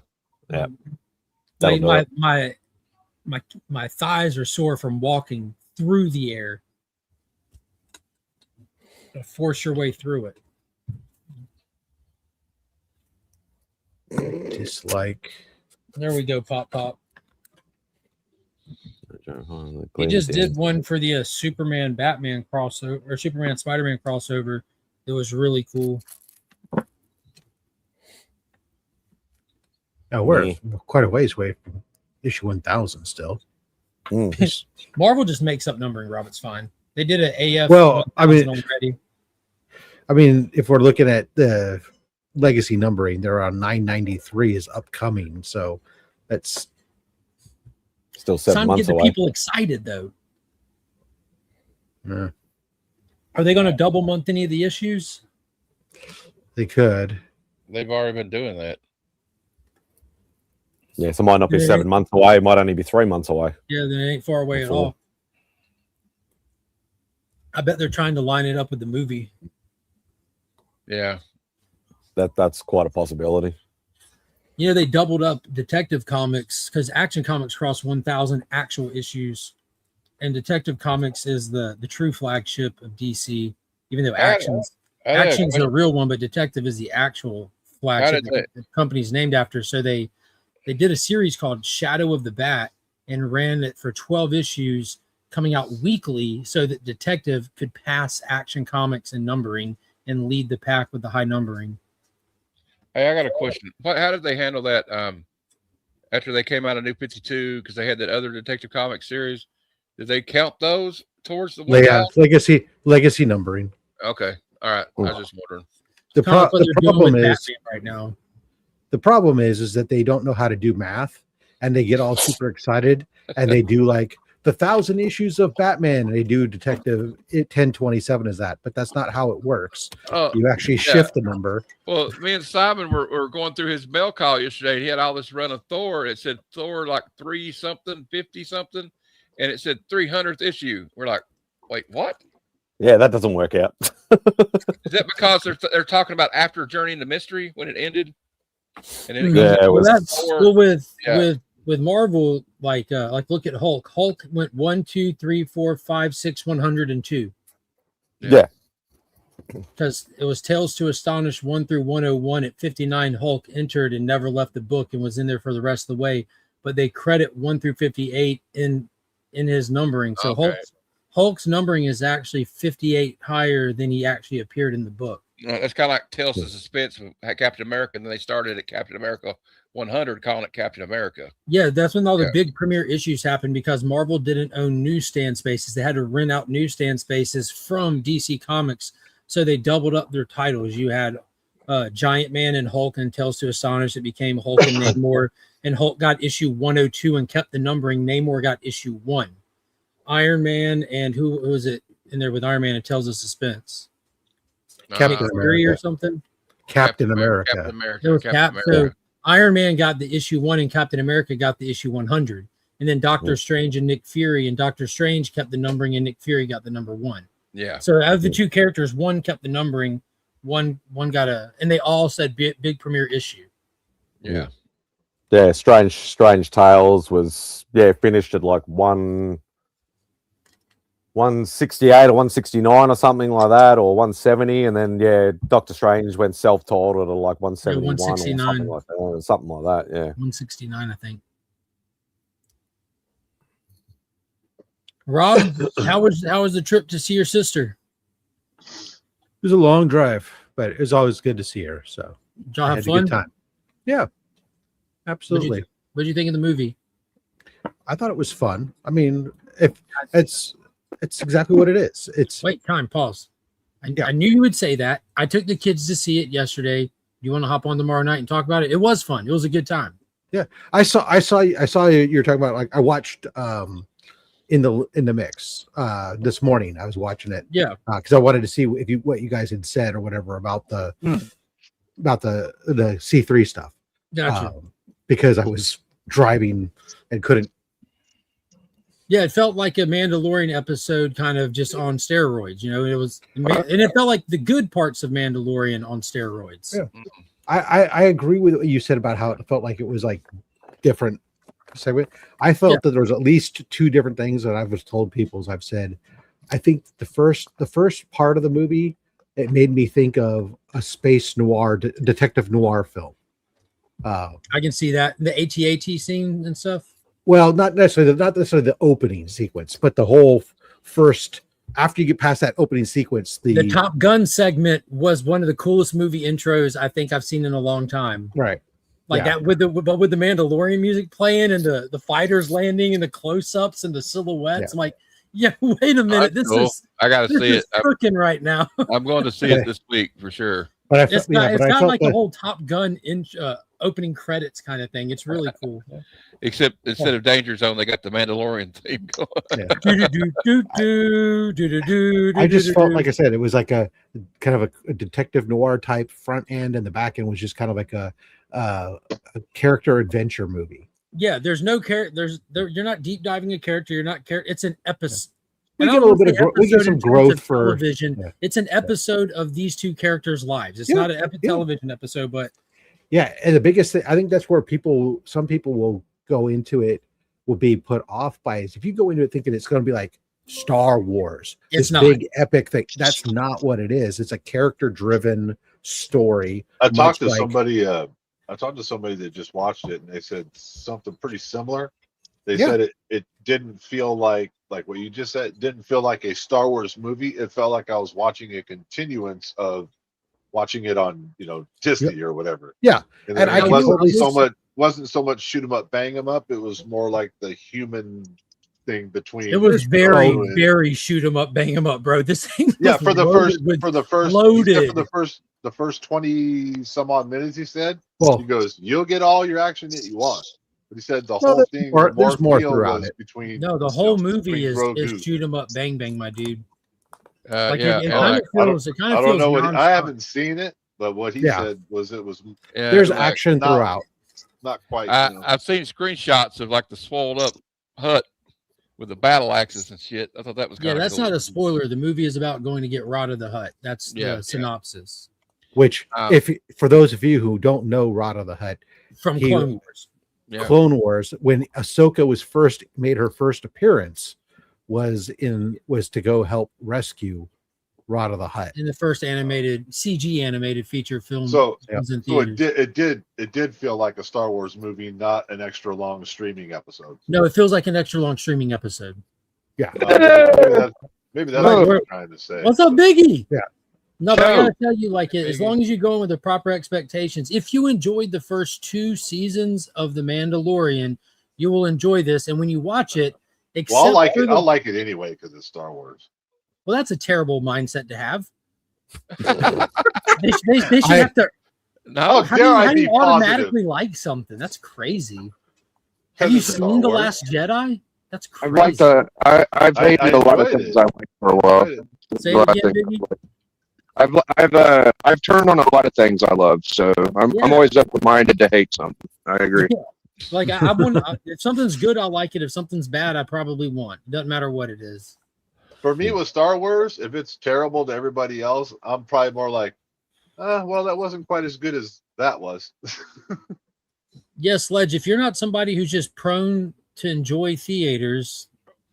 Like my thighs are sore from walking through the air. To force your way through it. Dislike. There we go, Pop. He just did one for the Superman Batman crossover or Superman Spider-Man crossover. It was really cool. Now we're quite a ways away from issue 1000 still. Marvel just makes up numbering, Rob. It's fine. They did an AF. Well, already. I mean, if we're looking at the legacy numbering, they're on 993 is upcoming, so that's still 7 months away. It's time to get the people excited, though. Yeah. Are they going to double month any of the issues? They could. They've already been doing that. Yeah, so it might not be 7 months away. It might only be 3 months away. Yeah, they ain't far away at all. I bet they're trying to line it up with the movie. Yeah. That's quite a possibility. You know, they doubled up Detective Comics because Action Comics crossed 1,000 actual issues. And Detective Comics is the true flagship of DC, even though Action's the real one, but Detective is the actual flagship that the company's named after. So they did a series called Shadow of the Bat and ran it for 12 issues, coming out weekly so that Detective could pass Action Comics in numbering and lead the pack with the high numbering. Hey, I got a question. How did they handle that after they came out of New 52 because they had that other Detective Comics series? Did they count those towards the legacy numbering? Okay. All right. I was just wondering. The problem is right now. The problem is that they don't know how to do math and they get all super excited and they do like the 1,000 issues of Batman, and they do Detective 1027 is that, but that's not how it works. You actually shift the number. Well, me and Simon were going through his mail call yesterday. He had all this run of Thor. It said Thor like 3 something, 50 something, and it said 300th issue. We're like, wait, what? Yeah, that doesn't work out. Is that because they're talking about after Journey into Mystery when it ended? And then with Marvel, like look at Hulk. Hulk went 1, 2, 3, 4, 5, 6, 102. Yeah. Because it was Tales to Astonish 1 through 101 at 59. Hulk entered and never left the book and was in there for the rest of the way. But they credit 1 through 58 in his numbering. So Hulk's numbering is actually 58 higher than he actually appeared in the book. That's kind of like Tales of Suspense with Captain America, and then they started at Captain America 100, calling it Captain America. Yeah, that's when all the big premiere issues happened because Marvel didn't own newsstand spaces. They had to rent out newsstand spaces from DC Comics, so they doubled up their titles. You had Giant Man and Hulk and Tales to Astonish. It became Hulk and Namor, and Hulk got issue 102 and kept the numbering. Namor got issue 1. Iron Man and who was it in there with Iron Man and Tales of Suspense? Captain America or something. Captain America. Captain America. There was Captain America. So Iron Man got the issue 1 and Captain America got the issue 100. And then Doctor Strange and Nick Fury, and Doctor Strange kept the numbering and Nick Fury got the number 1. Yeah. So out of the two characters, one kept the numbering, one got and they all said big premiere issue. Yeah. Yeah, Strange Tales was finished at like 168 or 169 or something like that, or 170, and then Doctor Strange went self-titled at like 171 or something like that. Yeah, 169, I think. Rob, how was the trip to see your sister? It was a long drive, but it was always good to see her. So did y'all have fun? A good time. Yeah, absolutely. What did you think of the movie? I thought it was fun. I mean, it's exactly what it is. Pause. I knew you would say that. I took the kids to see it yesterday. You want to hop on tomorrow night and talk about it? It was fun. It was a good time. Yeah, I saw you're talking about, like, I watched in the mix this morning. I was watching it. Yeah, because I wanted to see what you guys had said or whatever about the C3 stuff. Gotcha. Because I was driving and couldn't. Yeah, it felt like a Mandalorian episode, kind of just on steroids. You know, and it felt like the good parts of Mandalorian on steroids. Yeah. I agree with what you said about how it felt like it was like different segment. I felt that there was at least 2 different things that I was told people, as I've said. I think the first part of the movie, it made me think of a space noir, detective noir film. I can see that, the AT-AT scene and stuff. Well, not necessarily the opening sequence, but the whole first, after you get past that opening sequence, the Top Gun segment was one of the coolest movie intros I think I've seen in a long time. Right. Like that with the Mandalorian music playing and the fighters landing and the close-ups and the silhouettes. Yeah. I'm like, wait a minute. I gotta see it. Working right now. I'm going to see it this week for sure. But it's got like the whole Top Gun opening credits kind of thing. It's really cool. Except instead of Danger Zone, they got the Mandalorian theme going. I just felt, like I said, it was like a kind of a detective noir type front end, and the back end was just kind of like a character adventure movie. Yeah, there's no character. You're not deep diving a character. You're not It's an episode. We get a little bit of we get some growth for television. Yeah. It's an episode of these 2 characters' lives. It's not a television episode, but and the biggest thing, I think that's where some people will go into it, will be put off by, is if you go into it thinking it's going to be like Star Wars, it's this big epic thing. That's not what it is. It's a character-driven story. I talked to somebody that just watched it, and they said something pretty similar. They said it didn't feel like what you just said. It didn't feel like a Star Wars movie. It felt like I was watching a continuance of watching it on Disney or whatever. Yeah, and it wasn't so much shoot 'em up, bang 'em up. It was more like the human thing between. It was very shoot 'em up, bang 'em up, bro. This thing. For the first 20 some odd minutes, he said. He goes, "You'll get all your action that you want." But he said the No, whole there's thing, more- the there's more feel throughout was it. between. No, the whole movie between is dudes. shoot 'em up, bang bang, my dude. Like Yeah, it and kind like, of feels. It kind I of don't feels. know what I nonstop. haven't seen it, but what he Yeah. said was it was yeah, There's like, action not- throughout. not quite. I've seen screenshots of like the swelled up hut with the battle axes and shit. I thought that was Yeah, kind of that's cool. not a spoiler. The movie is about going to get Rod of the Hut. That's Yeah, the synopsis Which, Um, if for those of you who don't know Rod of the Hut, from He- Clone Wars. Yeah. Clone Wars, when Ahsoka was first made her first appearance, was to go help rescue Rod of the Hut. In the first animated CG animated feature film. So, was in so it theaters. did feel like a Star Wars movie, not an extra long streaming episode. No, it feels like an extra long streaming episode. Yeah. Maybe that's Like, what we're- I'm trying to say. What's up, Biggie? Yeah. No, but I Joe. gotta tell you, like, as Biggie. long as you go in with the proper expectations, if you enjoyed the first 2 seasons of The Mandalorian, you will enjoy this. And when you watch it, except Well, I'll like for it. the- I'll like it anyway because it's Star Wars. well, that's a terrible mindset to have. They should I- have to. No, How do dare I you be automatically like something? That's crazy. Have 'Cause you it's Star seen The Wars. Last Jedi? That's I've crazy. liked I've I hated a lot of enjoyed things it. I liked for a while. Say A it lot of again, things Biggie. I've turned on a lot of things I love, so I'm Yeah. always open-minded to hate something. I agree. Like I want. If something's good, I'll like it. If something's bad, I probably won't. It doesn't matter what it is. For me, with Star Wars, if it's terrible to everybody else, I'm probably more like, well, that wasn't quite as good as that was. Yes, Sledge. If you're not somebody who's just prone to enjoy theaters,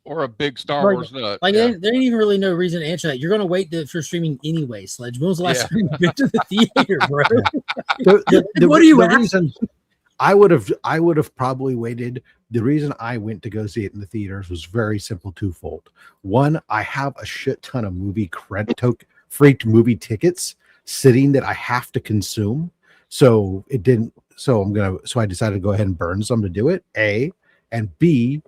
or a big Star Like- Wars nut. like yeah. there ain't even really no reason to answer that. You're gonna wait for streaming anyway, Sledge. When was the last Yeah. time you went to the theater, bro? The What are you the asking? reason I would have probably waited. The reason I went to go see it in the theaters was very simple, twofold. One, I have a shit ton of free movie tickets sitting that I have to consume. So I decided to go ahead and burn some to do it. A, and B,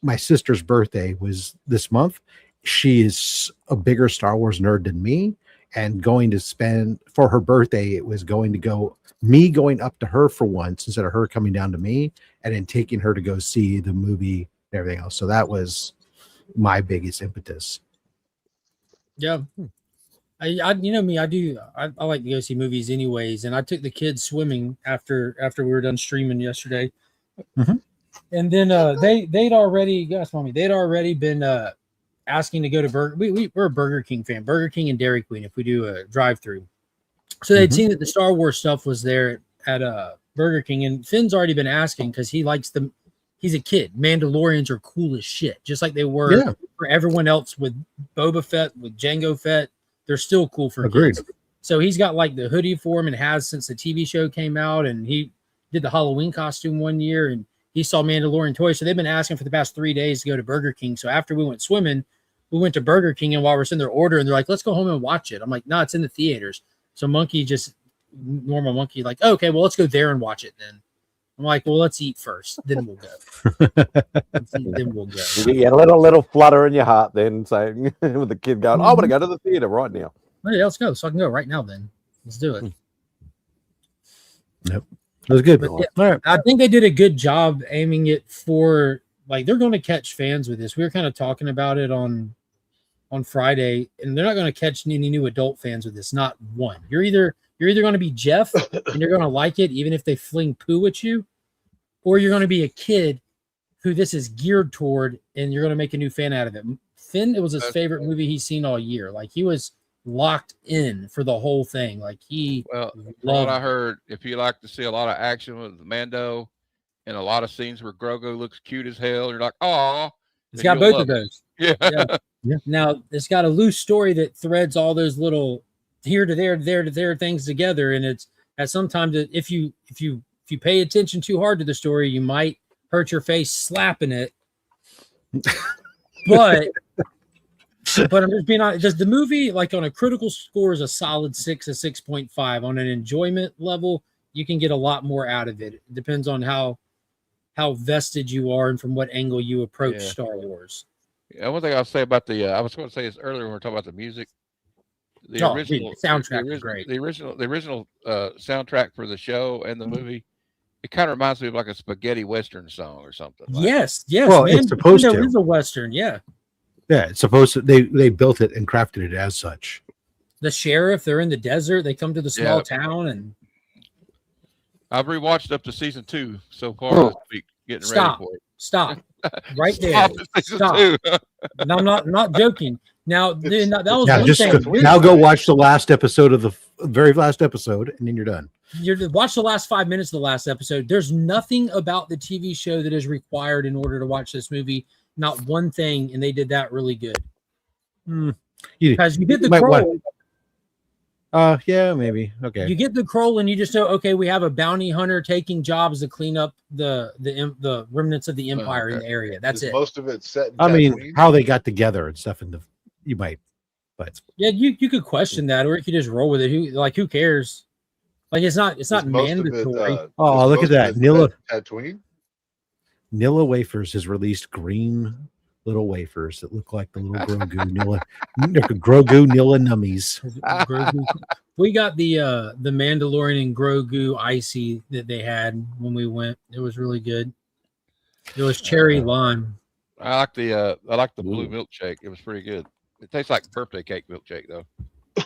my sister's birthday was this month. She is a bigger Star Wars nerd than me, and going to spend for her birthday, it was going to go me going up to her for once instead of her coming down to me, and then taking her to go see the movie and everything else. So that was my biggest impetus. Yeah. I you know me, I like to go see movies anyways, and I took the kids swimming after we were done streaming yesterday. Mhm. And then they'd already been asking to go to we're a Burger King fan, Burger King and Dairy Queen if we do a drive-through. So they'd seen that the Star Wars stuff was there at Burger King, and Finn's already been asking because he likes them. He's a kid. Mandalorians are cool as shit, just like they were for everyone else with Boba Fett, with Jango Fett. They're still cool for Agreed. kids. So he's got like the hoodie for him and has since the TV show came out, and he did the Halloween costume one year, and he saw Mandalorian toys. So they've been asking for the past 3 days to go to Burger King. So after we went swimming, we went to Burger King, and while we're sitting there ordering, they're like, let's go home and watch it. I'm like, no, it's in the theaters. So normal monkey, like, oh, okay, well, let's go there and watch it then. I'm like, well, let's eat first, then we'll go. Then we'll go. You get a little flutter in your heart then, saying with the kid going, I want to go to the theater right now. Hey, let's go. So I can go right now then. Let's do it. It was good. But All yeah, right. I think they did a good job aiming it for, like, they're going to catch fans with this. We were kind of talking about it on Friday, and they're not going to catch any new adult fans with this. Not one. You're either going to be Jeff and you're going to like it even if they fling poo at you, or you're going to be a kid who this is geared toward and you're going to make a new fan out of it. Finn, it was his favorite movie he's seen all year. Like, he was locked in for the whole thing. Like, he Well, from what loved I it. heard, if you like to see a lot of action with Mando and a lot of scenes where Grogu looks cute as hell, you're like, oh, It's got both of those. Yeah. Yeah. Now it's got a loose story that threads all those little here to there things together, and it's at sometimes that if you pay attention too hard to the story, you might hurt your face slapping it. But I'm just being honest. Does the movie, like, on a critical score, is a solid 6, a 6.5. On an enjoyment level, you can get a lot more out of it. It depends on how vested you are and from what angle you approach Yeah. Star Wars. Yeah, one thing I'll say about the I was going to say this earlier when we were talking about the music. The Oh, original the soundtrack the is great. The original soundtrack for the show and the movie It kind of reminds me of like a spaghetti western song or something. Like, Yes. Well, it's supposed to. It is a Western. Yeah. Yeah, it's supposed to. They built it and crafted it as such. The sheriff, they're in the desert. They come to the small town and. I've rewatched up to season 2 so far this week, getting ready for it. Stop. Right there. Stop. No, I'm not joking. Now, that was one thing. Now go watch the last episode of the very last episode, and then you're done. Watch the last 5 minutes of the last episode. There's nothing about the TV show that is required in order to watch this movie. Not one thing, and they did that really good. Because you get the Kroll. Yeah, maybe. Okay. You get the Kroll, and you just know, okay, we have a bounty hunter taking jobs to clean up the remnants of the empire in the area. That's it. Most of it set. I mean, how they got together and stuff you might, but yeah, you could question that, or you could just roll with it. Who cares? Like it's not mandatory. Look at that. Tatooine. Nilla Wafers has released green little wafers that look like the little Grogu Nilla nummies. We got the Mandalorian and Grogu icy that they had when we went. It was really good. It was cherry lime. I like the blue milkshake. It was pretty good. It tastes like birthday cake milkshake though,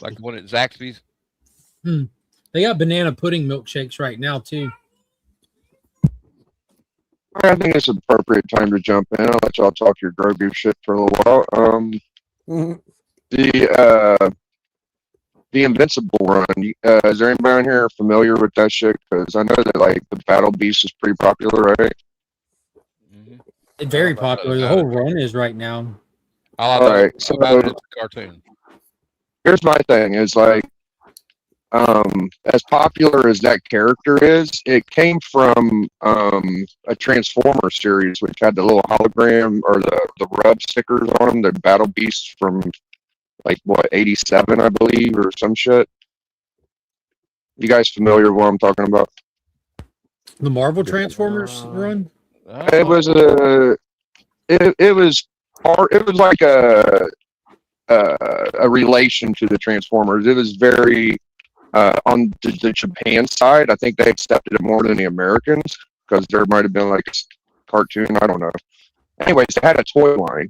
like the one at Zaxby's. They got banana pudding milkshakes right now too. I think it's an appropriate time to jump in. I'll let y'all talk your Grogu shit for a little while. The Invincible run. Is there anybody in here familiar with that shit? Because I know that like the Battle Beast is pretty popular, right? It's very popular. The whole run is right now. All right, so it's a cartoon. Here's my thing: is like, as popular as that character is, it came from a Transformer series, which had the little hologram or the rub stickers on them. The Battle Beasts from like what 87, I believe, or some shit. You guys familiar with what I'm talking about? The Marvel Transformers run. It was like a relation to the Transformers. It was very on the Japan side. I think they accepted it more than the Americans because there might have been like a cartoon. I don't know. Anyways, they had a toy line,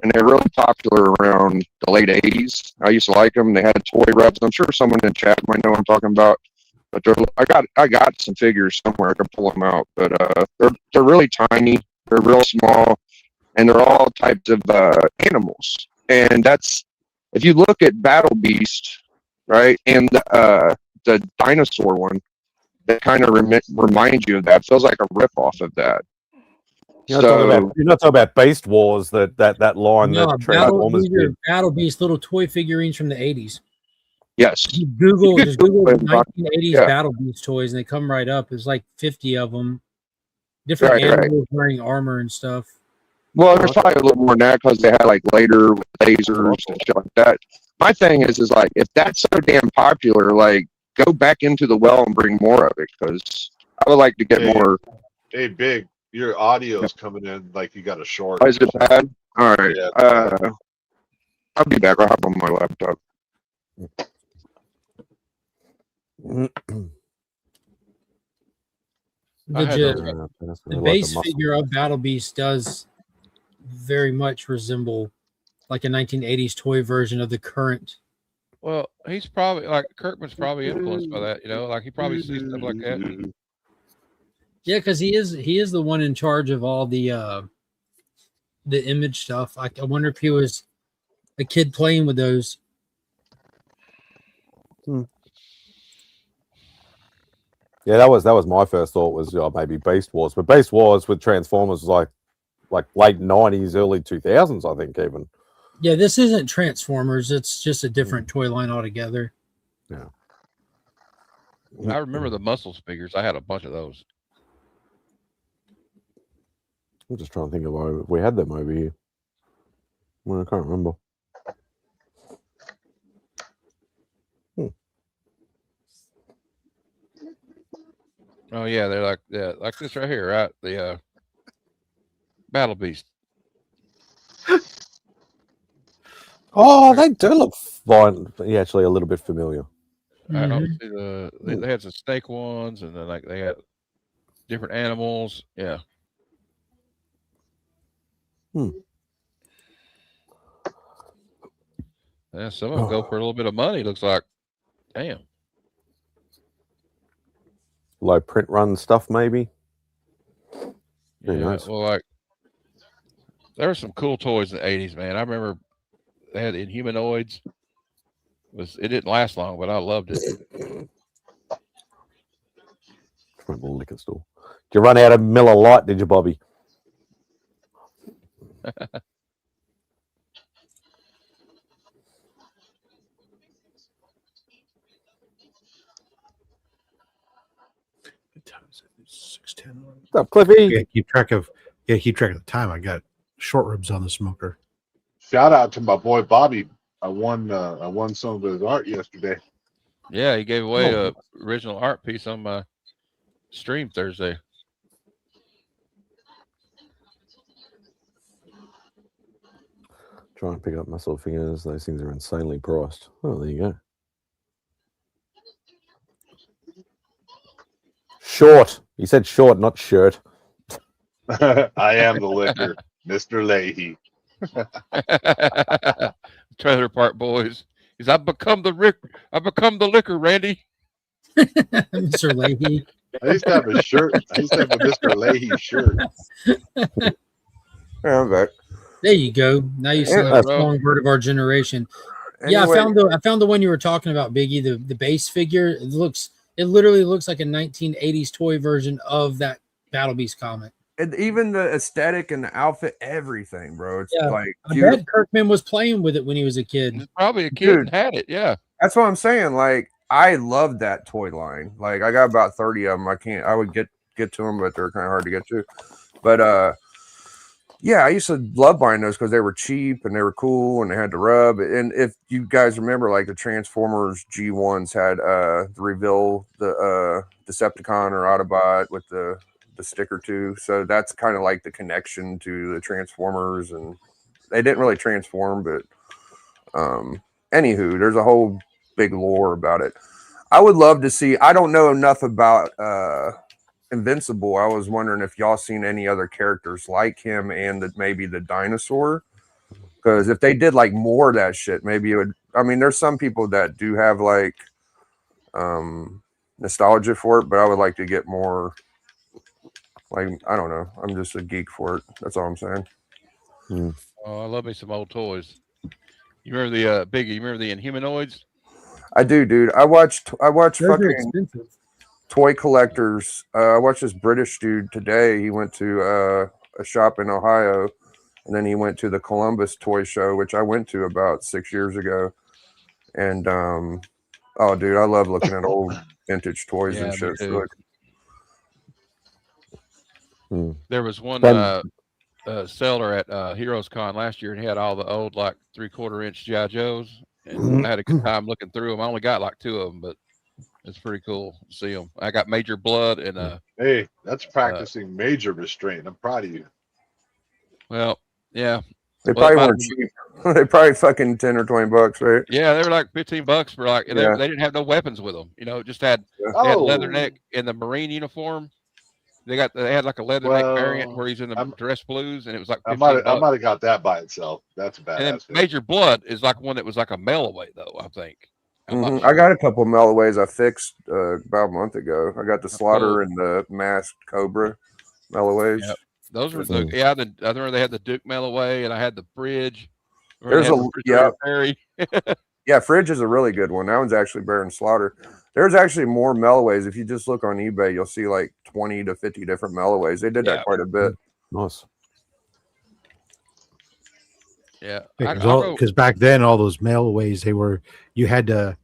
and they were really popular around the late 80s. I used to like them. They had toy reps. I'm sure someone in chat might know what I'm talking about. But I got some figures somewhere. I can pull them out. But they're really tiny. They're real small, and they're all types of animals. And that's, if you look at Battle Beast, right, and the dinosaur one, that kind of reminds you of that. It feels like a ripoff of that. You're not talking about Beast Wars, that line that Transformers did. Battle Beast little toy figurines from the 80s. Yes. Just Google the 1980s Battle Beast toys, and they come right up. There's like 50 of them. Different animals wearing armor and stuff. Well, there's probably a little more than that because they had like later lasers and shit like that. My thing is like, if that's so damn popular, like go back into the well and bring more of it, because I would like to get more. Hey, Big, your audio is coming in like you got a short. Oh, is it bad? All right. Yeah, I'll be back. I'll hop on my laptop. The base figure of Battle Beast does very much resemble like a 1980s toy version of the current. Well, he's probably like Kirkman's probably influenced by that, like he probably sees stuff like that. Yeah, because he is the one in charge of all the image stuff. I wonder if he was a kid playing with those. Yeah, that was my first thought was maybe Beast Wars, but Beast Wars with Transformers was like late 90s, early 2000s, I think even. Yeah, this isn't Transformers. It's just a different toy line altogether. Yeah. I remember the Muscles figures. I had a bunch of those. I'm just trying to think of if we had them over here. Well, I can't remember. Oh yeah, they're like this right here, right? The Battle Beast. Oh, they do look fine. Yeah, actually, a little bit familiar. I don't see they had some snake ones, and then like they had different animals. Yeah. Yeah, some of them go for a little bit of money. Looks like, damn. Low print run stuff, maybe. Who Yeah. knows? Well, like there were some cool toys in the '80s, man. I remember they had Inhumanoids. It didn't last long, but I loved it. From the liquor store. Did you run out of Miller Lite? Did you, Bobby? What time is it? 6:10. What's up, Cliffy? Yeah, keep track of the time. I got short ribs on the smoker. Shout out to my boy Bobby. I won some of his art yesterday. Yeah, he gave away a original art piece on my stream Thursday. Try and pick up muscle fingers. Those things are insanely priced. Oh, there you go. Short. You said short, not shirt. I am the liquor, Mr. Leahy. Trailer Park Boys. He's I've become the liquor, Randy. Mr. Leahy. I used to have a shirt. I used to have a Mr. Leahy shirt. Yeah, I'm back. There you go. Now you see a songbird of our generation. Yeah, Anyway, I found the one you were talking about, Biggie. The base figure. It literally looks like a 1980s toy version of that Battle Beast comic. And even the aesthetic and the outfit, everything, bro. It's Yeah, like I bet Kirkman was playing with it when he was a kid. He's probably a kid Dude. and had it. Yeah. that's what I'm saying. Like I love that toy line. Like I got about 30 of them. I would get to them, but they're kind of hard to get to. But yeah, I used to love buying those because they were cheap and they were cool and they had the rub. And if you guys remember, like the Transformers G1s had the reveal the Decepticon or Autobot with the sticker too. So that's kind of like the connection to the Transformers, and they didn't really transform, but anywho, there's a whole big lore about it. I would love to see. I don't know enough about Invincible. I was wondering if y'all seen any other characters like him and maybe the dinosaur, because if they did like more of that shit, maybe it would. I mean, there's some people that do have like nostalgia for it, but I would like to get more. Like, I don't know. I'm just a geek for it. That's all I'm saying. Oh, I love me some old toys. You remember the Biggie? You remember the Inhumanoids? I do, dude. I watched Those are fucking expensive. toy collectors. I watched this British dude today. He went to a shop in Ohio, and then he went to the Columbus Toy Show, which I went to about 6 years ago. And oh, dude, I love looking at old vintage toys and me shit. too. Like, There was one seller at Heroes Con last year, and he had all the old like 3/4 inch G.I. Joes, and I had a good time looking through them. I only got like 2 of them, but it's pretty cool to see them. I got Major Blood and Hey, that's practicing major restraint. I'm proud of you. well, yeah, they Well, probably it might weren't cheap. They probably fucking $10 or $20, right? yeah, they were like $15 for like, and Yeah. they didn't have no weapons with them. You know, just had they had Oh, leather neck in the Marine uniform. They had like a leather neck variant where he's in the dress blues, and it was like I $15. might have got that by itself. That's a And then badass. Major Blood is like one that was like a mail away though, I think. I'm not I sure. got a couple of Melloways I fixed about a month ago. I got the Slaughter cool. and the Masked Cobra Melloways. Yep. Those were the I remember they had the Duke Melloway, and I had the Fridge. There's a Perry. Yeah, Fridge is a really good one. That one's actually better than Slaughter. There's actually more Melloways. If you just look on eBay, you'll see like 20 to 50 different Melloways. They did that quite a bit. Nice. Yeah, Because back then, all those mailaways, you had to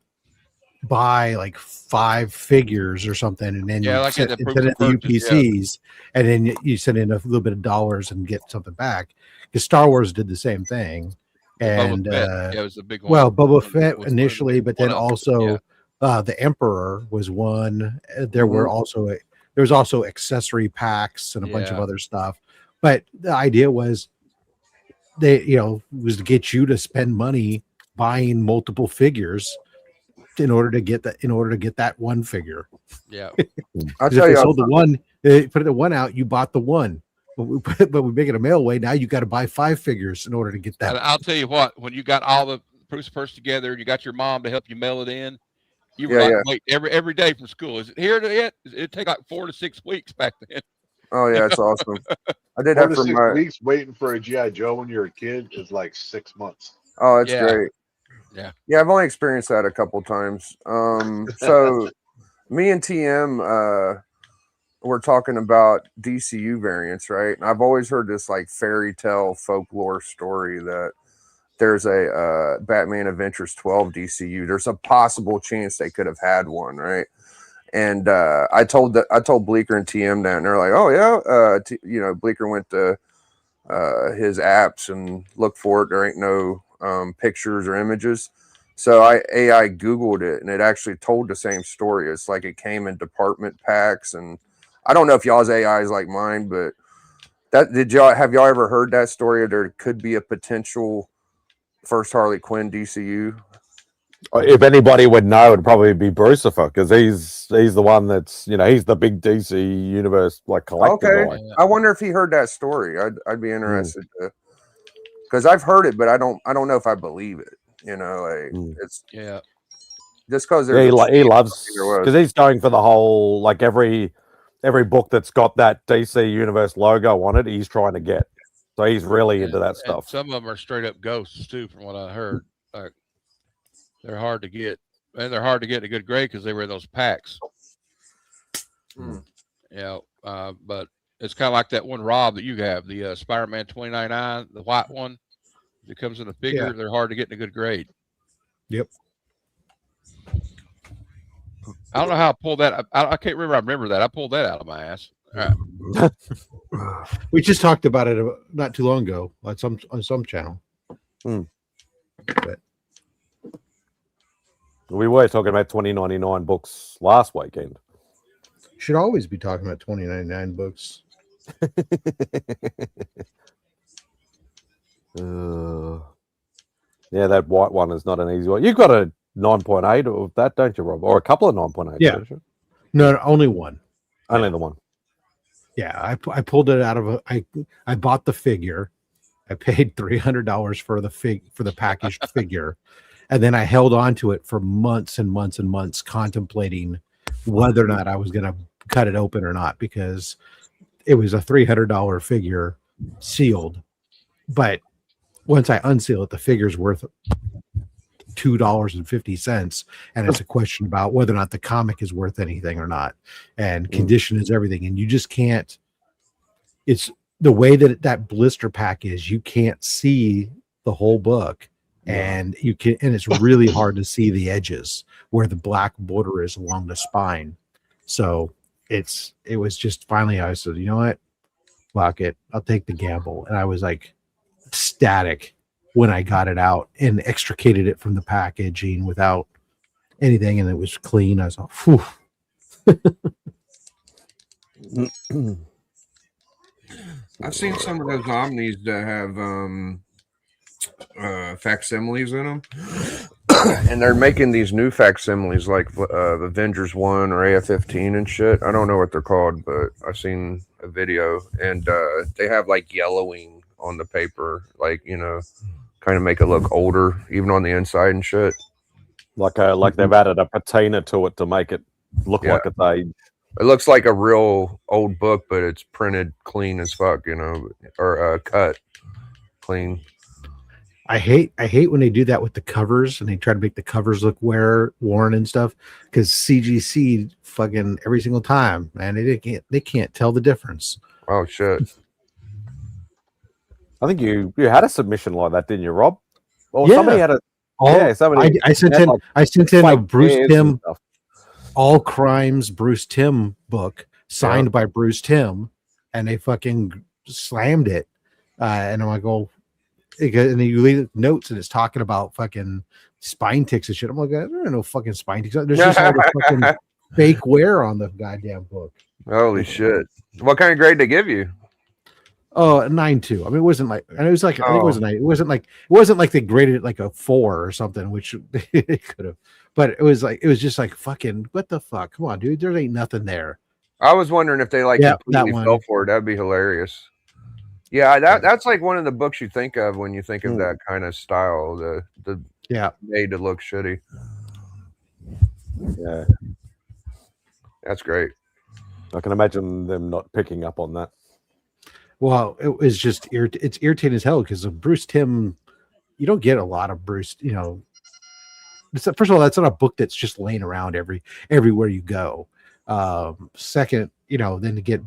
buy like 5 figures or something, and then Yeah, you like send at the it proof the of purchase, UPCs, and then you send in a little bit of dollars and get something back. Because Star Wars did the same thing, and Boba Fett, yeah, it was a big one. well, Boba Fett was initially, but then one of also them, the Emperor was one. There were also accessory packs and a bunch of Yeah. other stuff. But the idea was was to get you to spend money buying multiple figures in order to get that one figure. Yeah. I'll If tell they you, sold the one, They put the one out, you bought the one. But we make it a mail way. Now you got to buy 5 figures in order to get that. And I'll tell you what, when you got all the proofs first together, you got your mom to help you mail it in. You were wait every day from school. Is it here yet? It'd take like 4 to 6 weeks back then. Oh yeah, it's awesome. I did 4 that to for 6 my. weeks waiting for a GI Joe when you're a kid is like 6 months. Oh, that's great. Yeah. Yeah, I've only experienced that a couple times. So me and TM we're talking about DCU variants, right? And I've always heard this like fairy tale folklore story that there's a Batman Adventures 12 DCU. There's a possible chance they could have had one, right? And I told Bleecker and TM that, and they're like, "Oh yeah," Bleecker went to his apps and looked for it. There ain't no pictures or images. So I Googled it, and it actually told the same story. It's like it came in department packs, and I don't know if y'all's AI is like mine, but have y'all ever heard that story? There could be a potential first Harley Quinn DCU. If anybody would know, it'd probably be Brucifer, because he's the one that's he's the big DC universe like collector guy. I wonder if he heard that story. I'd be interested to, because I've heard it, but I don't know if I believe it. It's just because he loves, because he's going for the whole like every book that's got that DC universe logo on it, he's trying to get. So he's really into that stuff. Some of them are straight up ghosts too, from what I heard. Like they're hard to get, and they're hard to get a good grade because they were in those packs. But it's kind of like that one Rob that you have, the Spider-Man 2099, the white one. If it comes in a figure, they're hard to get in a good grade. Yep. I don't know how I pulled that. I can't remember. I remember that. I pulled that out of my ass. All right. We just talked about it not too long ago on some channel. But we were talking about 2099 books last weekend. Should always be talking about 2099 books. Yeah, that white one is not an easy one. You've got a 9.8 of that, don't you, Rob? Or a couple of 9.8. Yeah. No, only one. Only the one. Yeah, I pulled it out of I bought the figure. I paid $300 for the packaged figure, and then I held on to it for months and months and months, contemplating whether or not I was going to cut it open or not, because it was a $300 figure sealed. But once I unseal it, the figure's worth $2.50, and it's a question about whether or not the comic is worth anything or not, and condition is everything, and you just can't. It's the way that blister pack is. You can't see the whole book, and it's really hard to see the edges where the black border is along the spine. So it was just finally I said, you know what, fuck it, I'll take the gamble, and I was like ecstatic when I got it out and extricated it from the packaging without anything, and it was clean. I was like, phew. I've seen some of those omnis that have facsimiles in them, and they're making these new facsimiles like Avengers 1 or AF-15 and shit. I don't know what they're called, but I've seen a video, and they have like yellowing on the paper, like kind of make it look older, even on the inside and shit. Like they've added a patina to it to make it look like it's aged. It looks like a real old book, but it's printed clean as fuck, or cut clean. I hate when they do that with the covers, and they try to make the covers look worn and stuff, because CGC fucking every single time, man, they can't tell the difference. Oh shit. I think you had a submission like that, didn't you, Rob? Or somebody had a. Somebody. I sent in a Bruce Timm, All Crimes Bruce Timm book signed by Bruce Timm, and they fucking slammed it. And I'm like, and then you leave notes, and it's talking about fucking spine ticks and shit. I'm like, there are no fucking spine ticks. There's just all the fucking fake wear on the goddamn book. Holy shit! What kind of grade they give you? Oh, 9.2. I mean, it wasn't like, and it was like, I think it was a 9. It wasn't like they graded it like a 4 or something, which they could have. But it was just like fucking, what the fuck? Come on, dude. There ain't nothing there. I was wondering if they like Yeah, that completely one. fell for it. That'd be hilarious. Yeah, that's like one of the books you think of when you think of that kind of style. The made to look shitty. Yeah, that's great. I can imagine them not picking up on that. Well, it was just it's irritating as hell because of Bruce Timm. You don't get a lot of Bruce. You know, first of all, that's not a book that's just laying around everywhere you go. Second, you know, then to get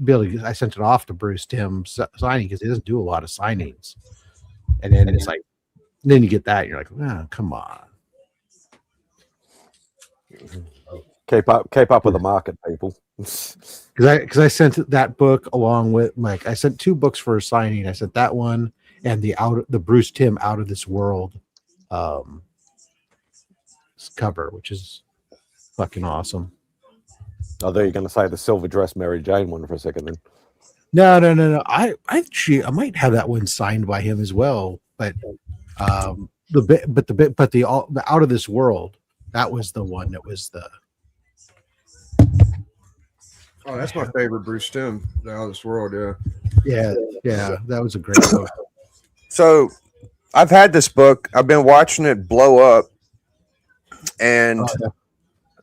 Billy, I sent it off to Bruce Timm signing because he doesn't do a lot of signings, and then it's like, then you get that, and you're like, oh, come on. Keep up with the market, people. Because I sent that book along with I sent 2 books for a signing. I sent that one and the Bruce Timm Out of This World cover, which is fucking awesome. I thought you were going to say the silver dress Mary Jane one for a second. Then no. I might have that one signed by him as well. But the Out of This World, that was the one that was the. Oh, that's my favorite Bruce Timm, The Out of This World. Yeah, that was a great book. So, I've had this book. I've been watching it blow up, and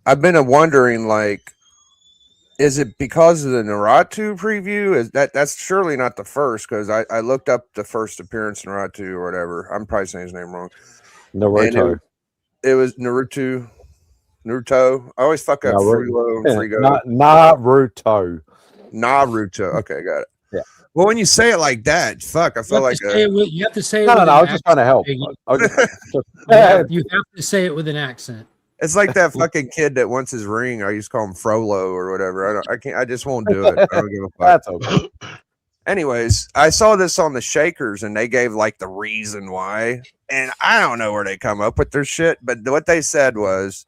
I've been wondering, like, is it because of the Naruto preview? Is that's surely not the first, because I looked up the first appearance in Naruto or whatever. I'm probably saying his name wrong. Naruto. It was Naruto. I always fuck up Frigo and Frigo. Naruto. Okay, got it. Yeah. Well, when you say it like that, fuck, I feel like you have to say it. No, I was just trying to help. You have to say it with an accent. It's like that fucking kid that wants his ring. I used to call him Frollo or whatever. I can't. I just won't do it. I don't give a fuck. That's okay. Anyways, I saw this on the Shakers, and they gave like the reason why, and I don't know where they come up with their shit, but what they said was,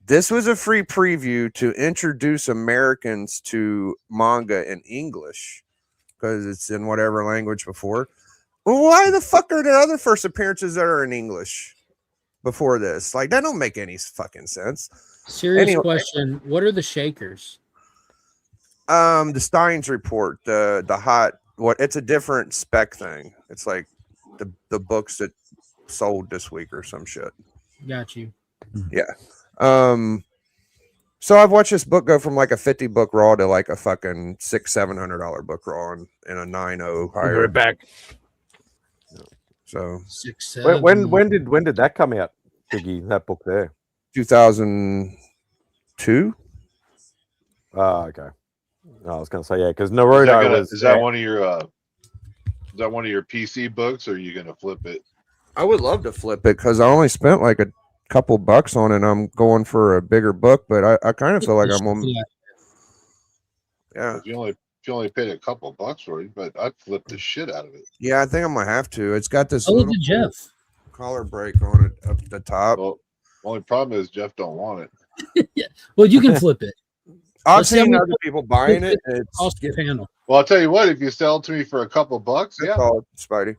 this was a free preview to introduce Americans to manga in English because it's in whatever language before. Well, why the fuck are there other first appearances that are in English before this? Like, that don't make any fucking sense. Serious question. What are the Shakers? The Steins report, the hot, it's a different spec thing. It's like the books that sold this week or some shit. Got you. Yeah. So I've watched this book go from like a 50 book raw to like a fucking $600-$700 book raw in a 9.0 higher. Right back. So 6-7. When did that come out, Biggie? That book there, 2002. Oh, okay. I was going to say because Naruto is that one of your PC books, or are you gonna flip it? I would love to flip it because I only spent like a couple bucks on it. I'm going for a bigger book, but I kind of feel like I'm on. Yeah. If you only paid a couple bucks for it, but I'd flip the shit out of it. Yeah, I think I'm gonna have to. It's got this little Jeff collar break on it up the top. Well, only problem is Jeff don't want it. Yeah. Well, you can flip it. I've seen other people buying it. Well, I'll tell you what, if you sell it to me for a couple bucks, call it, Spidey.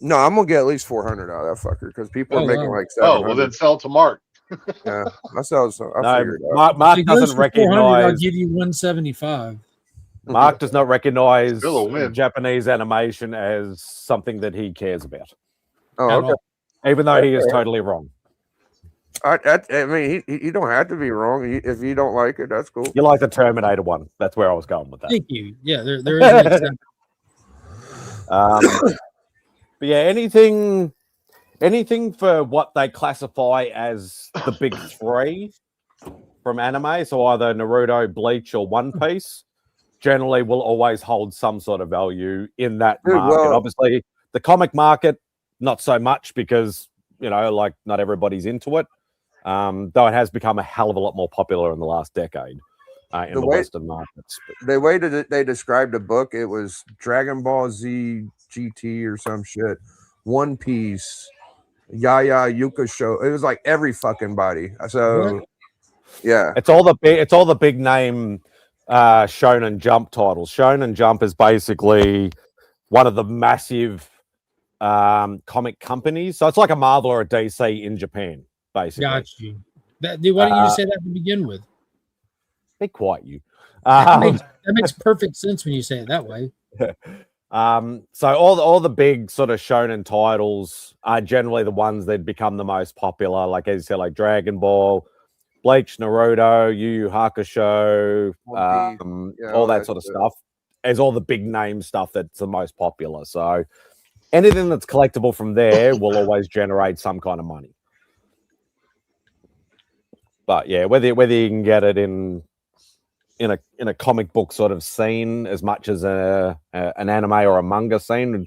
No, I'm gonna get at least 400 out of that fucker because people are making like 700. Oh, well then sell to Mark. Yeah, I sell. I figured it out. Mark doesn't recognize. I'll give you 175. Mark does not recognize Japanese animation as something that he cares about. Oh, okay. Even though he is totally wrong. I mean, you don't have to be wrong. If you don't like it, that's cool. You like the Terminator one. That's where I was going with that. Thank you. Yeah, there is an example. But yeah, anything for what they classify as the big three from anime, so either Naruto, Bleach, or One Piece, generally will always hold some sort of value in that market. Well, obviously, the comic market, not so much because, like not everybody's into it. Though it has become a hell of a lot more popular in the last decade in the Western markets. The way that they described the book, it was Dragon Ball Z GT or some shit, One Piece, Yaya Yuka show. It was like every fucking body. So yeah, it's all the big name Shonen Jump titles. Shonen Jump is basically one of the massive comic companies. So it's like a Marvel or a DC in Japan, basically. Got you. Why didn't you just say that to begin with? Be quiet, you. That makes perfect sense when you say it that way. So all the big sort of shonen titles are generally the ones that become the most popular, like as you said, like Dragon Ball, Bleach, Naruto, Yu Yu Hakusho, all that sort of stuff. Is all the big name stuff that's the most popular. So anything that's collectible from there will always generate some kind of money. But yeah, whether you can get it in a comic book sort of scene as much as an anime or a manga scene,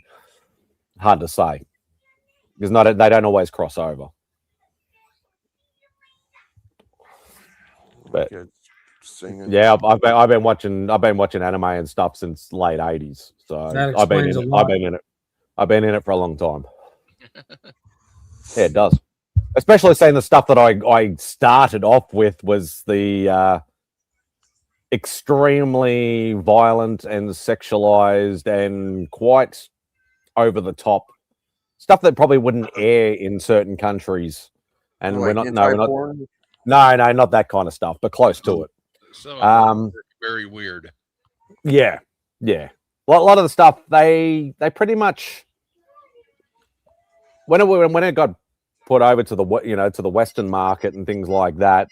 hard to say, because they don't always cross over. But yeah, I've been watching anime and stuff since late '80s, so I've been in it for a long time. Yeah, it does. Especially saying the stuff that I started off with was the extremely violent and sexualized and quite over the top stuff that probably wouldn't air in certain countries. And like we're not not that kind of stuff, but close to it. Some of them are very weird. Yeah. A lot of the stuff they pretty much when it got put over to the Western market and things like that,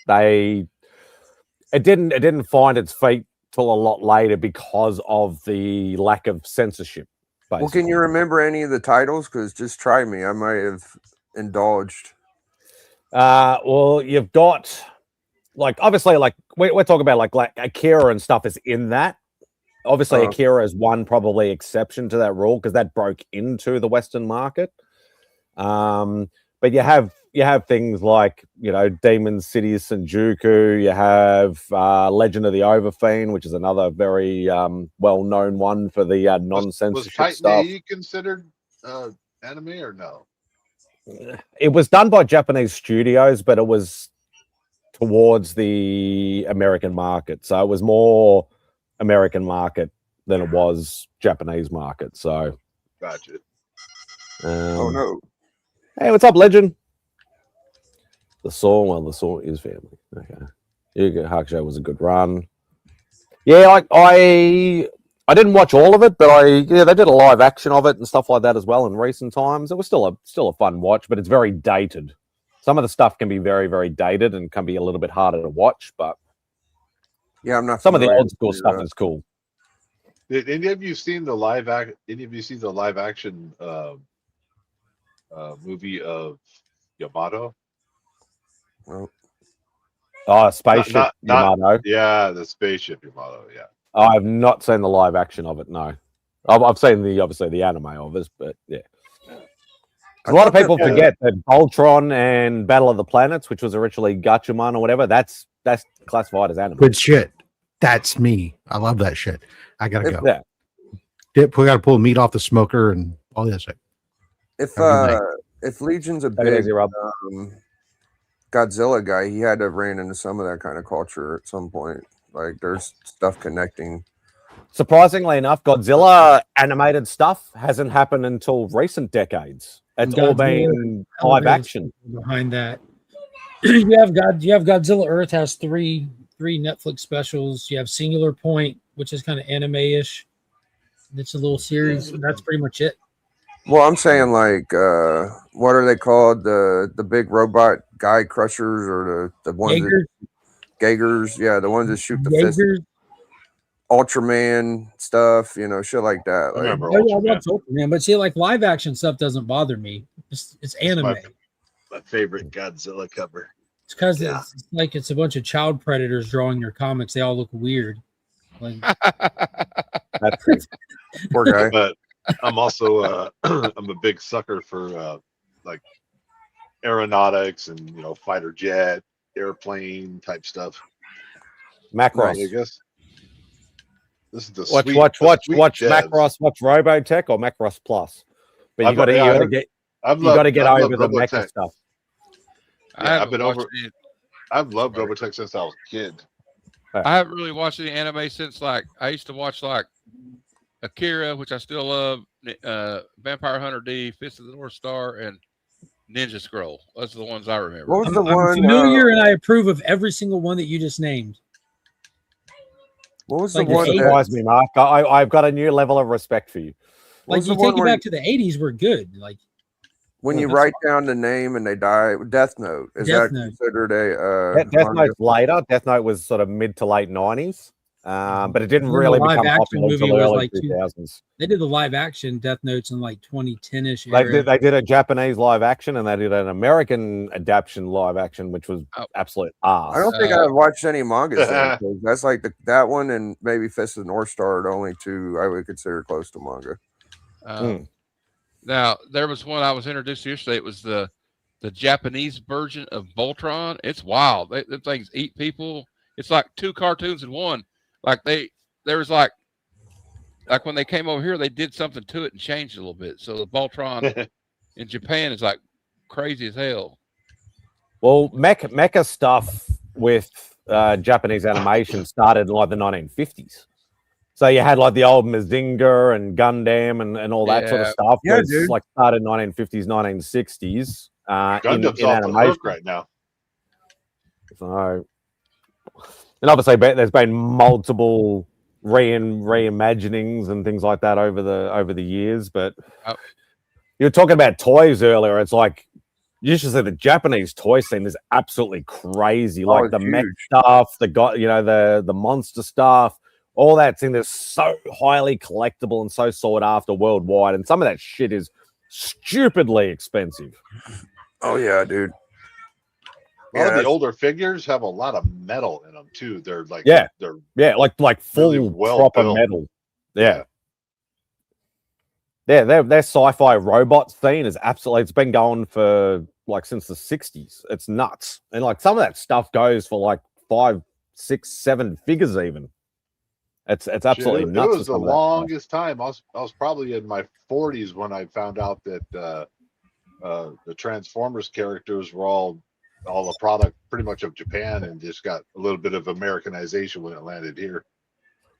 it didn't find its feet till a lot later because of the lack of censorship. Basically. Well, can you remember any of the titles? Because just try me, I might have indulged. Well, you've got obviously we're talking about like Akira and stuff is in that. Obviously, Akira is one probably exception to that rule because that broke into the Western market. But you have things like, Demon City Senjuku, you have Legend of the Overfiend, which is another very well-known one for the non-censorship stuff. Was considered anime or no? It was done by Japanese studios, but it was towards the American market. So it was more American market than it was Japanese market. So gotcha. Oh no. Hey, what's up, Legend? The Saw is family. Okay. Yu Yu Hakusho was a good run. Yeah, I didn't watch all of it, but they did a live action of it and stuff like that as well in recent times. It was still a fun watch, but it's very dated. Some of the stuff can be very, very dated and can be a little bit harder to watch, but yeah, I'm not. Some of the old school stuff is cool. Did any of you seen the live action movie of Yamato? Oh, spaceship Yamato. Yeah, the spaceship Yamato. Yeah. I have not seen the live action of it. No, I've seen the anime of it, but yeah. A lot of people forget that Voltron and Battle of the Planets, which was originally Gatchaman or whatever, that's classified as anime. Good shit. That's me. I love that shit. I gotta go. Yeah. We gotta pull meat off the smoker and all that shit. If Legion's a big easy, Rob. Godzilla guy, he had to have ran into some of that kind of culture at some point. Like there's stuff connecting. Surprisingly enough, Godzilla animated stuff hasn't happened until recent decades. It's all been live action. Behind that, you have Godzilla Earth has three Netflix specials. You have Singular Point, which is kind of anime-ish. It's a little series. That's pretty much it. Well, I'm saying like, what are they called? The big robot guy crushers or the ones Gagers? Yeah, the ones that shoot the fist. Ultraman stuff, shit like that. I remember Ultraman, but see, like live action stuff doesn't bother me. It's anime. My favorite Godzilla cover. It's because it's a bunch of child predators drawing your comics. They all look weird. Like, poor guy. But I'm also I'm a big sucker for like aeronautics and fighter jet, airplane type stuff. Macross. I guess. This is the watch Macross, watch Robotech or Macross Plus. But you got to get over the mecha stuff. Yeah, I've loved Robotech since I was a kid. I haven't really watched any anime since I used to watch Akira, which I still love, Vampire Hunter D, Fist of the North Star, and Ninja Scroll. Those are the ones I remember. What was the I'm one? familiar, and I approve of every single one that you just named. What was Like the the one eight- that, Surprised me, Mark. I've got a new level of respect for you. what Like was you the one take it where back to the 80s were good. Like when you that's write down the name and they die? Death Note. Is Death that Note. considered a Death manga? Note's later. Death Note was sort of mid to late 90s, but it didn't And then the really live become action popular movie until the was early like 2000s. they did the live action Death Notes in like 2010ish They era. did a Japanese live action and they did an American adaptation live action, which was Oh. absolute arse. I don't think I've watched any mangas then. 'Cause that's like that one and maybe Fist of the North Star are the only two I would consider close to manga. Now there was one I was introduced to yesterday. It was the Japanese version of Voltron. It's wild. The things eat people. It's like two cartoons in one. Like there was like when they came over here, they did something to it and changed it a little bit. So the Voltron in Japan is like crazy as hell. Well, mecha stuff with Japanese animation started in like the 1950s. So you had like the old Mazinger and Gundam and all that sort of Yeah. stuff. Yeah, was dude. like started 1950s, 1960s. Gundam's in off the animation. hook right now. So, and obviously there's been multiple reimaginings and things like that over the years. But you were talking about toys earlier. It's like you should say the Japanese toy scene is absolutely crazy. Oh, Like it's the mech huge. stuff, the monster stuff, all that thing is so highly collectible and so sought after worldwide. And some of that shit is stupidly expensive. Oh yeah, dude. A lot of the that's- older figures have a lot of metal in them too. They're like Yeah. they're Yeah, like full really well proper built. metal. Yeah. Yeah, their sci-fi robot scene is absolutely, it's been going for like since the 60s. It's nuts. And like some of that stuff goes for like 5, 6, 7 figures even. It's absolutely Shit, nuts. it for was the some of that stuff. longest time. I was probably in my 40s when I found out that the Transformers characters were all a product pretty much of Japan and just got a little bit of Americanization when it landed here.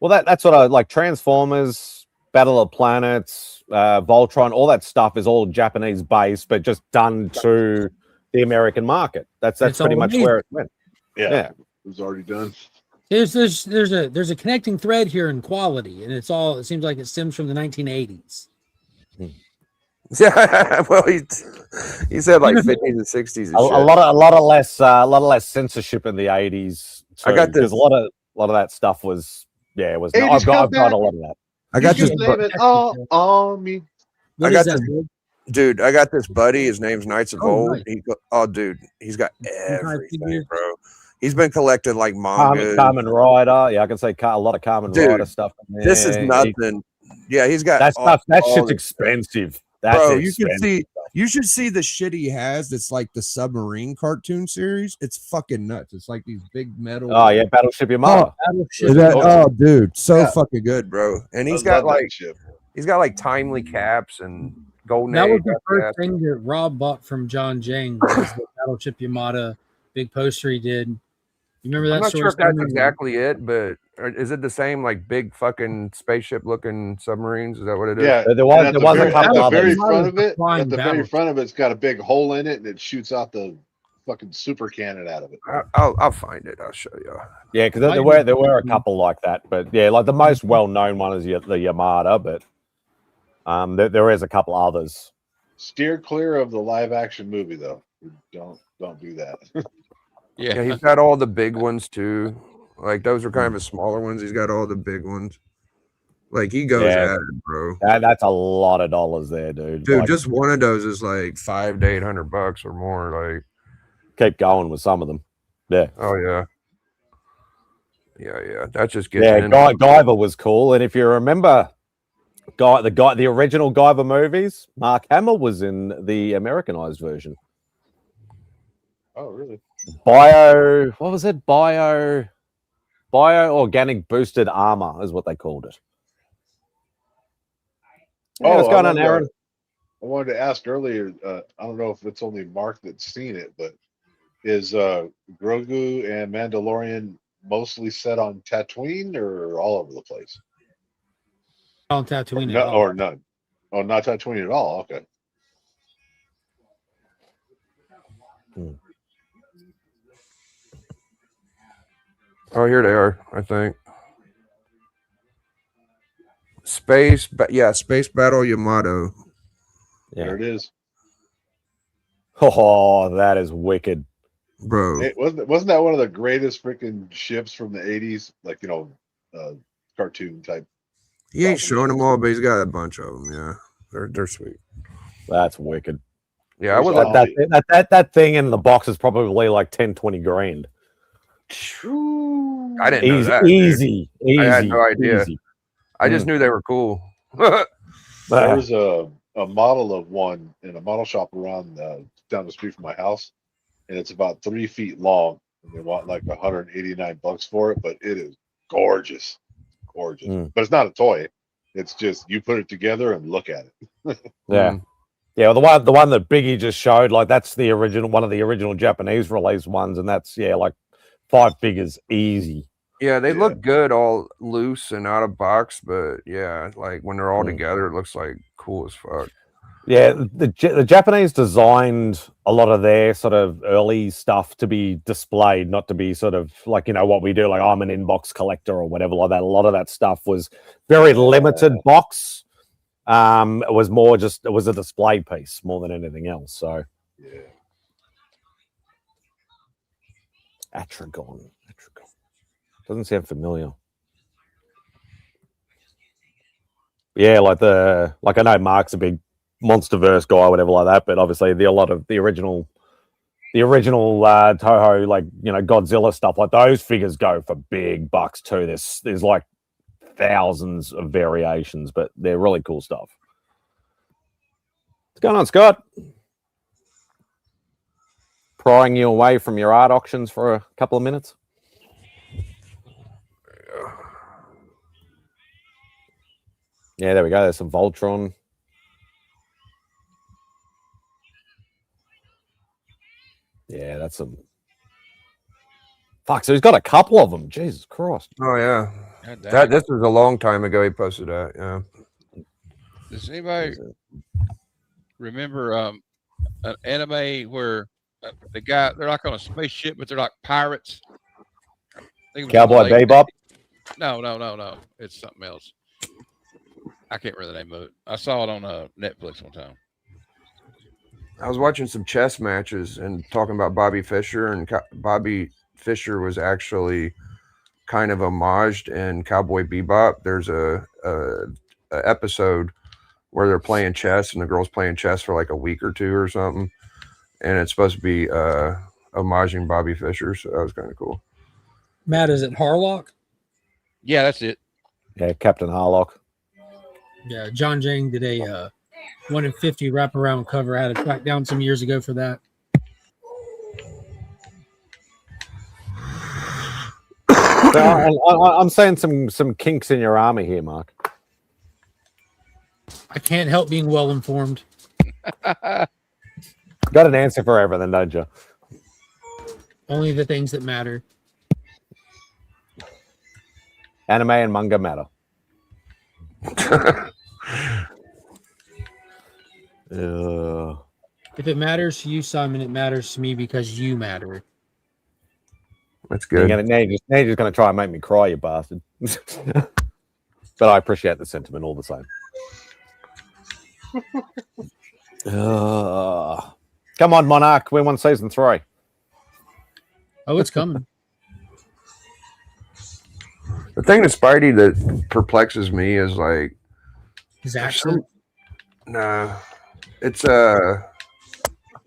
Well, that's what I like. Transformers, Battle of Planets, Voltron, all that stuff is all Japanese based, but just done to the American market. That's It's pretty all much amazing. where it went. Yeah. It was already done. There's a connecting thread here in quality, and it seems like it stems from the 1980s. Yeah, well, he said like 50s and 60s. And A lot of less censorship in the 80s. I got this. Because a lot of that stuff was was. Hey, I've got back. a lot of that. I got this. Blame it all on me. What I got is that, this- dude? Dude, I got this buddy. His name's Knights of Oh, Old. nice. Dude, he's got everything, figures. bro. He's been collecting like manga. Kamen Rider. Yeah, I can say a lot of Kamen Dude, Rider stuff. This is nothing. Yeah, he's got That stuff. That all shit's the- expensive. That's Bro, expensive. you should see the shit he has. That's like the submarine cartoon series. It's fucking nuts. It's like these big metal. Oh yeah, Battleship Yamato. Dude, so Yeah. fucking good, bro. And he's I got love that like shit. timely caps and golden. That was age the after first that. thing that Rob bought from John Jang. Was the Battleship Yamato big poster he did. You remember that I'm not story? sure if that's Stormy? exactly it, but is it the same like big fucking spaceship looking submarines? Is that what it is? Yeah, There was- and at there the was a very- couple at the others. very front of it. Flying At the very battleship. front of it's got a big hole in it, and it shoots out the fucking super cannon out of it. I'll find it. I'll show you. Yeah, because there were a couple like that, but yeah, like the most well known one is the Yamada, but there is a couple others. Steer clear of the live action movie though. Don't do that. Yeah, he's got all the big ones too. Like those are kind of his smaller ones. He's got all the big ones. Like he goes Yeah. at it, bro. That's a lot of dollars there, dude. Dude, Like, just one of those is like $500 to $800 or more. Like, keep going with some of them. Yeah. oh yeah, yeah. That just gets Yeah, in. Guyver was cool, and if you remember, the original Guyver movies, Mark Hamill was in the Americanized version. Oh really? What was it? Bio organic boosted armor is what they called it. Yeah, what's going on, Aaron? I wanted to ask earlier. I don't know if it's only Mark that's seen it, but is Grogu and Mandalorian mostly set on Tatooine or all over the place? On Tatooine. No, at all. or none. Oh, not Tatooine at all. Okay. Oh, here they are. I think. Space Battle Yamato. There it is. Oh, that is wicked. Bro. It wasn't that one of the greatest freaking ships from the 80s? Like, cartoon type. He ain't showing them all, but he's got a bunch of them. Yeah, they're sweet. That's wicked. Yeah, I would that thing in the box is probably like 10, 20 grand. I didn't know that. Easy. I had no idea. Easy. I just knew they were cool. There's a model of one in a model shop around down the street from my house, and it's about 3 feet long. And they want like $189 for it, but it is gorgeous. But it's not a toy. It's just you put it together and look at it. Yeah. Yeah, well, the one that Biggie just showed, like that's the original, one of the original Japanese release ones, and that's like 5 figures easy. Yeah, they look good all loose and out of box, but yeah, like when they're all together, it looks like cool as fuck. Yeah, the Japanese designed a lot of their sort of early stuff to be displayed, not to be sort of like, what we do, like I'm an inbox collector or whatever like that. A lot of that stuff was very limited box. It was more just, it was a display piece more than anything else. So, yeah. Atragon. Doesn't sound familiar. Yeah, like I know Mark's a big Monsterverse guy or whatever like that, but obviously a lot of the original Toho, like, Godzilla stuff, like those figures go for big bucks too. There's like thousands of variations, but they're really cool stuff. What's going on, Scott? Prying you away from your art auctions for a couple of minutes? Yeah, there we go. There's some Voltron. Yeah, that's some. Fuck, so he's got a couple of them. Jesus Christ. Oh, yeah. This was a long time ago he posted that. Yeah. Does anybody remember an anime where they're like on a spaceship, but they're like pirates? Cowboy Bebop? No. It's something else. I can't remember the name of it. I saw it on Netflix one time. I was watching some chess matches and talking about Bobby Fischer, and Bobby Fischer was actually kind of homaged in Cowboy Bebop. There's a episode where they're playing chess and the girl's playing chess for like a week or two or something, and it's supposed to be homaging Bobby Fischer, so that was kind of cool. Matt, is it Harlock? Yeah, that's it. Yeah, Captain Harlock. Yeah, John Jang did a 1 in 50 wraparound cover. I had to track down some years ago for that. So I'm saying some kinks in your armor here, Mark. I can't help being well informed. Got an answer for everything, don't you? Only the things that matter. Anime and manga matter. If it matters to you, Simon, it matters to me because you matter. That's good. Now you're just going to try and make me cry, you bastard. But I appreciate the sentiment all the same. Come on, Monarch. We want season 3. Oh, it's coming. The thing that Spidey that perplexes me is like his accent. It's there's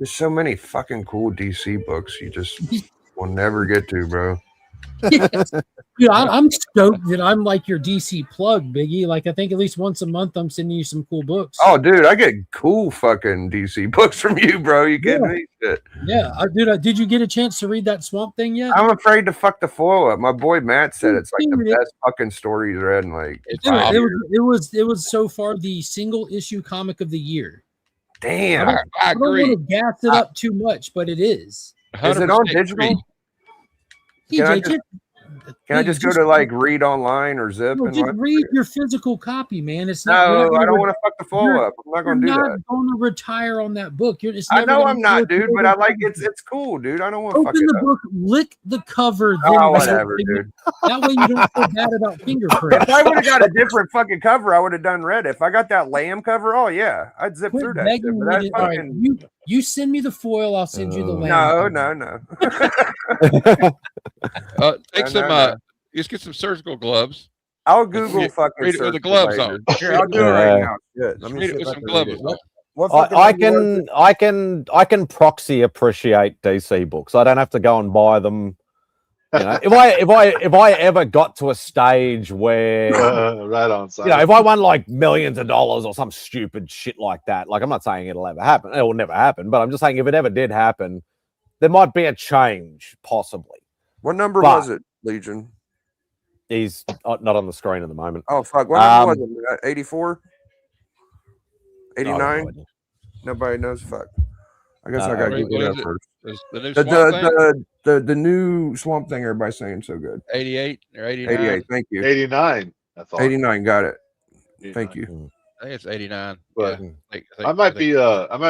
so many fucking cool DC books you just will never get to, bro. Dude, I'm stoked that I'm like your DC plug, Biggie. Like, I think at least once a month I'm sending you some cool books. Oh, dude, I get cool fucking DC books from you, bro. You kidding me? Shit. Yeah, did you get a chance to read that Swamp Thing yet? I'm afraid to fuck the foil up. My boy Matt said it's like the best fucking story he's read in like. It was so far the single issue comic of the year. Damn, I agree. I don't want to gas it up too much, but it is. 100% Is it on digital? TJ, Can I just go to like read online or zip No, and just what? read your physical copy, man. It's not. No, I don't want to fuck the foil you're- up. I'm not You're going to do not that. going to retire on that book. It's I never know gonna I'm not, work dude, your but I like way. it's cool, dude. I don't want to fuck Open it the up. book, lick the cover, then Oh, read it. whatever, dude. That way you don't feel bad about fingerprints. If I would have got a different fucking cover, I would have done red. If I got that lamb cover, oh yeah, I'd zip Quit through that shit. begging But me that's to, all right, fucking you send me the foil, I'll send you the lamb. no. Take some. Just get some surgical gloves. I'll Google fucking read it with the surgical gloves later. on. Here, I'll do it right now. Shit. Let me read see it if with I some can read gloves it. on. What fucking I can proxy appreciate DC books. I don't have to go and buy them. You know, if I ever got to a stage where right on, you know, if I won like millions of dollars or some stupid shit like that, like I'm not saying it'll ever happen, it will never happen, but I'm just saying if it ever did happen, there might be a change possibly. What number was it, Legion? He's not on the screen at the moment. Oh fuck! What number was it? 84, 89. No, Nobody knows. Fuck. I guess I gotta Google that first. The new Swamp Thing? The new Swamp Thing. Everybody's saying so good. 88 or 89. 88. Thank you. 89. I thought 89. Got it. 89. Thank you. I think it's 89. But yeah. I might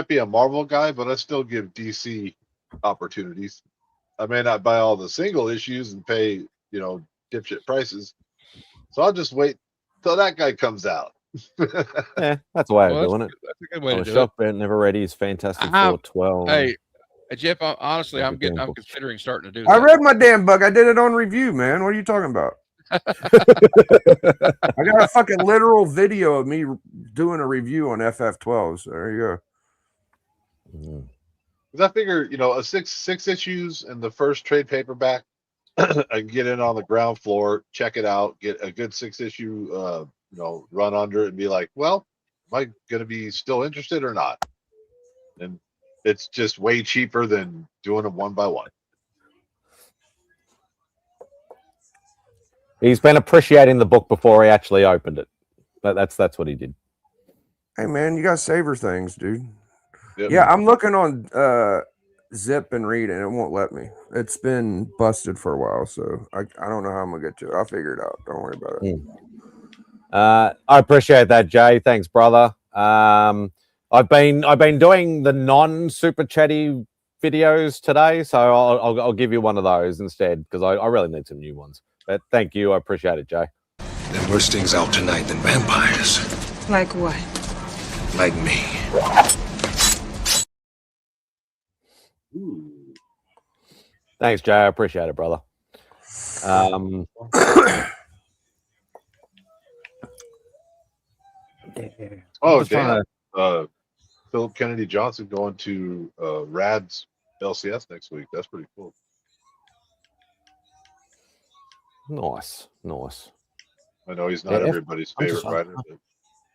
be a Marvel guy, but I still give DC opportunities. I may not buy all the single issues and pay, dipshit prices. So I'll just wait till that guy comes out. Yeah, that's the way of doing it. That's a good way to do shop it. Never ready is Fantastic Four 12. Hey, Jeff, honestly, I'm considering starting to do that. I read my damn book. I did it on review, man. What are you talking about? I got a fucking literal video of me doing a review on FF12. So there you go. Because I figure, a six issues and the first trade paperback, I can get in on the ground floor, check it out, get a good 6-issue, run under it, and be like, well, am I going to be still interested or not? And it's just way cheaper than doing them one by one. He's been appreciating the book before he actually opened it. That's what he did. Hey man, you got savor things, dude. Yep. Yeah, I'm looking on Zip and read, and it won't let me. It's been busted for a while, so I don't know how I'm gonna get to it. I'll figure it out. Don't worry about it. I appreciate that, Jay. Thanks, brother. I've been doing the non-super chatty videos today, so I'll give you one of those instead because I really need some new ones. But thank you, I appreciate it, Jay. There are worse things out tonight than vampires. Like what? Like me. Thanks, Jay. I appreciate it, brother. Oh, damn. Philip Kennedy Johnson going to Rad's LCS next week. That's pretty cool. Nice. I know he's not everybody's favorite writer. But...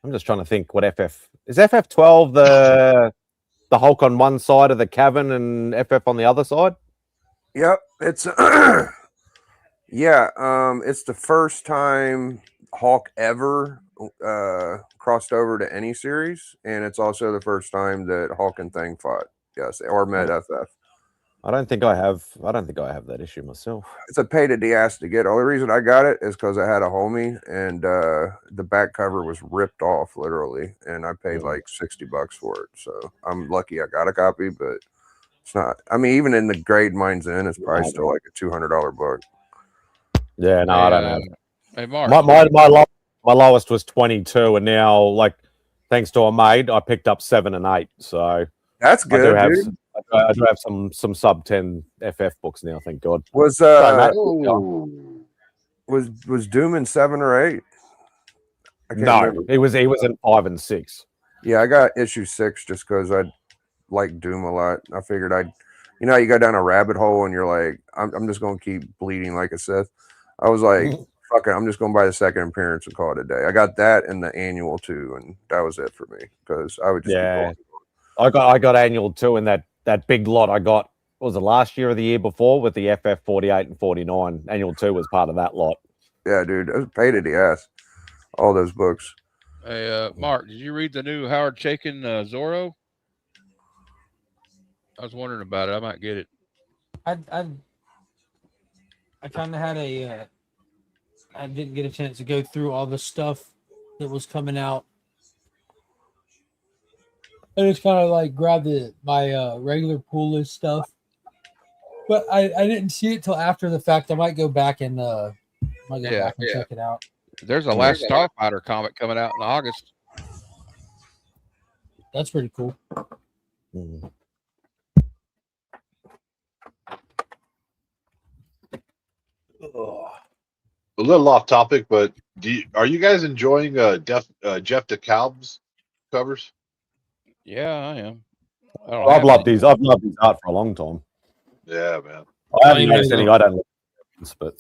I'm just trying to think what FF is. FF12 the Hulk on one side of the cavern and FF on the other side. Yep, it's it's the first time Hulk ever crossed over to any series, and it's also the first time that Hulk and Thing fought. Yes, or met FF. I don't think I have that issue myself. It's a pain in the ass to get. The only reason I got it is because I had a homie, and the back cover was ripped off literally, and I paid like $60 for it. So I'm lucky I got a copy, but it's not. I mean, even in the grade mine's in, it's probably still like a $200 book. Yeah, no, I don't know. Hey, Mark, my lowest was 22, and now, like, thanks to a mate, I picked up 7 and 8. So that's good, dude. I do have some sub 10 FF books now. Thank God. Was Doom in 7 or 8? No, remember. he was in 5 and 6. Yeah, I got issue 6 just because I like Doom a lot. I figured you go down a rabbit hole and you're like, I'm just gonna keep bleeding like a Sith. I was like, fuck it, I'm just gonna buy the second appearance and call it a day. I got that and the annual too, and that was it for me because I would just I got annual 2 in that big lot I got. What was it, last year or the year before with the FF 48 and 49? Annual 2 was part of that lot. Yeah, dude, it was a pain in the ass. All those books. Hey, Mark, did you read the new Howard Chaykin Zorro? I was wondering about it. I might get it. I kind of had a I didn't get a chance to go through all the stuff that was coming out. I just kind of like grabbed my regular pool list stuff, but I didn't see it till after the fact. I might go back and check it out. There's a Last Starfighter comic coming out in August. That's pretty cool. Mm. A little off topic, but are you guys enjoying Jeff DeKalb's covers? Yeah, I am. I've loved his art for a long time. Yeah, man. I haven't noticed any. I don't, but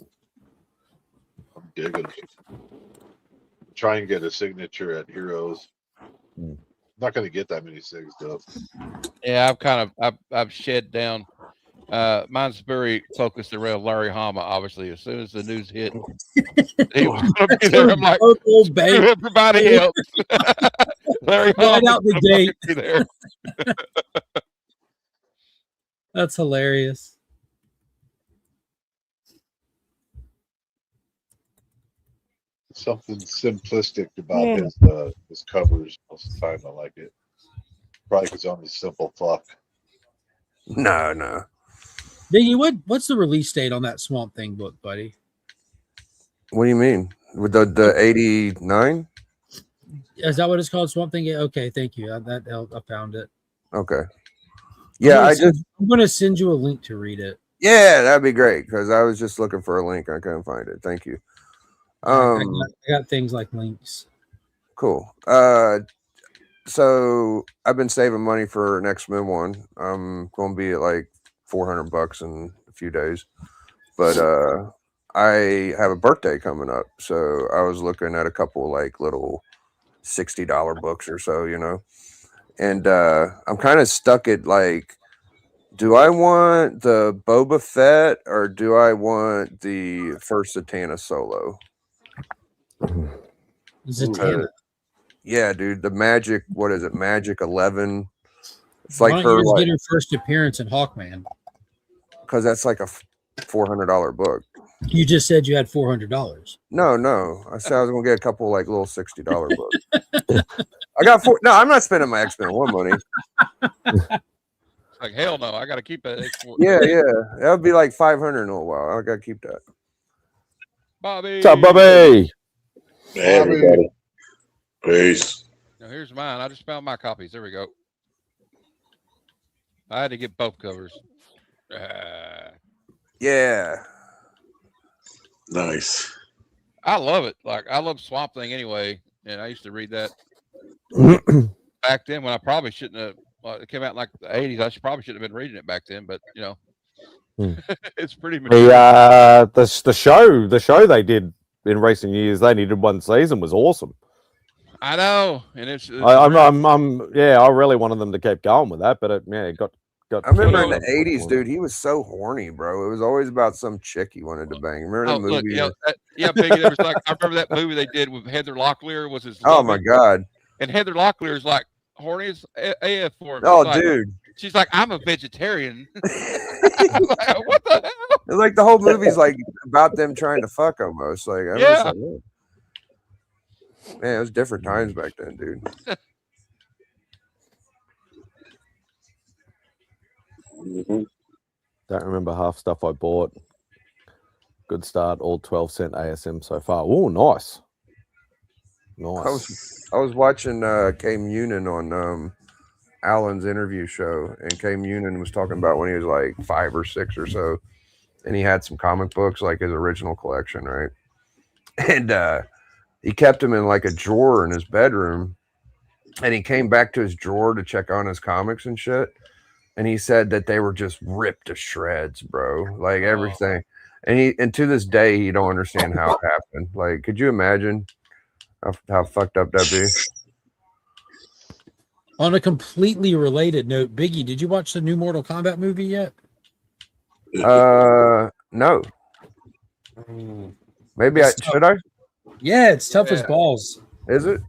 I'm digging. Try and get a signature at Heroes. Not going to get that many sigs though. Yeah, I've shed down. Mine's very focused around Larry Hama. Obviously, as soon as the news hit, he was going to be there. I'm like, screw everybody else. Larry Hama out the gate. Be there. That's hilarious. Something simplistic about his covers most of the time. I like it. Probably because I'm a simple fuck. No. Biggie, what's the release date on that Swamp Thing book, buddy? What do you mean? With the 89? Is that what it's called? Swamp Thing? Okay, thank you. That helped. I found it. Okay. Yeah, I'm gonna send you a link to read it. Yeah, that'd be great because I was just looking for a link. I couldn't find it. Thank you. I got things like links. Cool. So I've been saving money for an X-Men one. I'm going to be at like $400 in a few days, but I have a birthday coming up, so I was looking at a couple like little $60 books or so, and I'm kind of stuck at like, do I want the Boba Fett or do I want the first Zatanna solo? Zatanna. Yeah, dude, the Magic. What is it? Magic 11. It's Why like don't her. you just get her first appearance in Hawkman? Because that's like a $400 book. You just said you had $400. No. I said I was gonna get a couple like little $60 books. I got four. No, I'm not spending my X-Men 1 money. Like hell no, I got to keep that export. Yeah, that would be like 500 in a little while. I gotta keep that. Bobby. What's up, Bobby? Hey, everybody. Peace. Now here's mine. I just found my copies. There we go. I had to get both covers. Yeah. Nice. I love it. Like I love Swamp Thing anyway, and I used to read that back then when I probably shouldn't have. Well, it came out in like the 80s. I probably shouldn't have been reading it back then, but it's pretty mature. The show they did in recent years, they needed one season, was awesome. I know, and it's I really wanted them to keep going with that, but it got. I remember in the 80s, dude, he was so horny, bro. It was always about some chick he wanted to bang. Remember the movie? Piggy, there was like I remember that movie they did with Heather Locklear was his. Oh my god! And Heather Locklear is like horny as AF for him. Oh, like, dude. She's like, I'm a vegetarian. Like, what the hell? It's like the whole movie's like about them trying to fuck almost. Like, I was like, man, it was different times back then, dude. Don't remember half stuff I bought. Good start, all 12-cent ASM so far. Oh, nice. I was watching Cam Noonan on Alan's interview show, and Cam Noonan was talking about when he was like 5 or 6 or so, and he had some comic books, like his original collection, right? And he kept them in like a drawer in his bedroom, and he came back to his drawer to check on his comics and shit, and he said that they were just ripped to shreds, bro, like everything. And to this day, he don't understand how it happened. Like, could you imagine how fucked up that'd be? On a completely related note, Biggie, did you watch the new Mortal Kombat movie yet? No. Maybe should I? Yeah, it's tough as balls. Is it?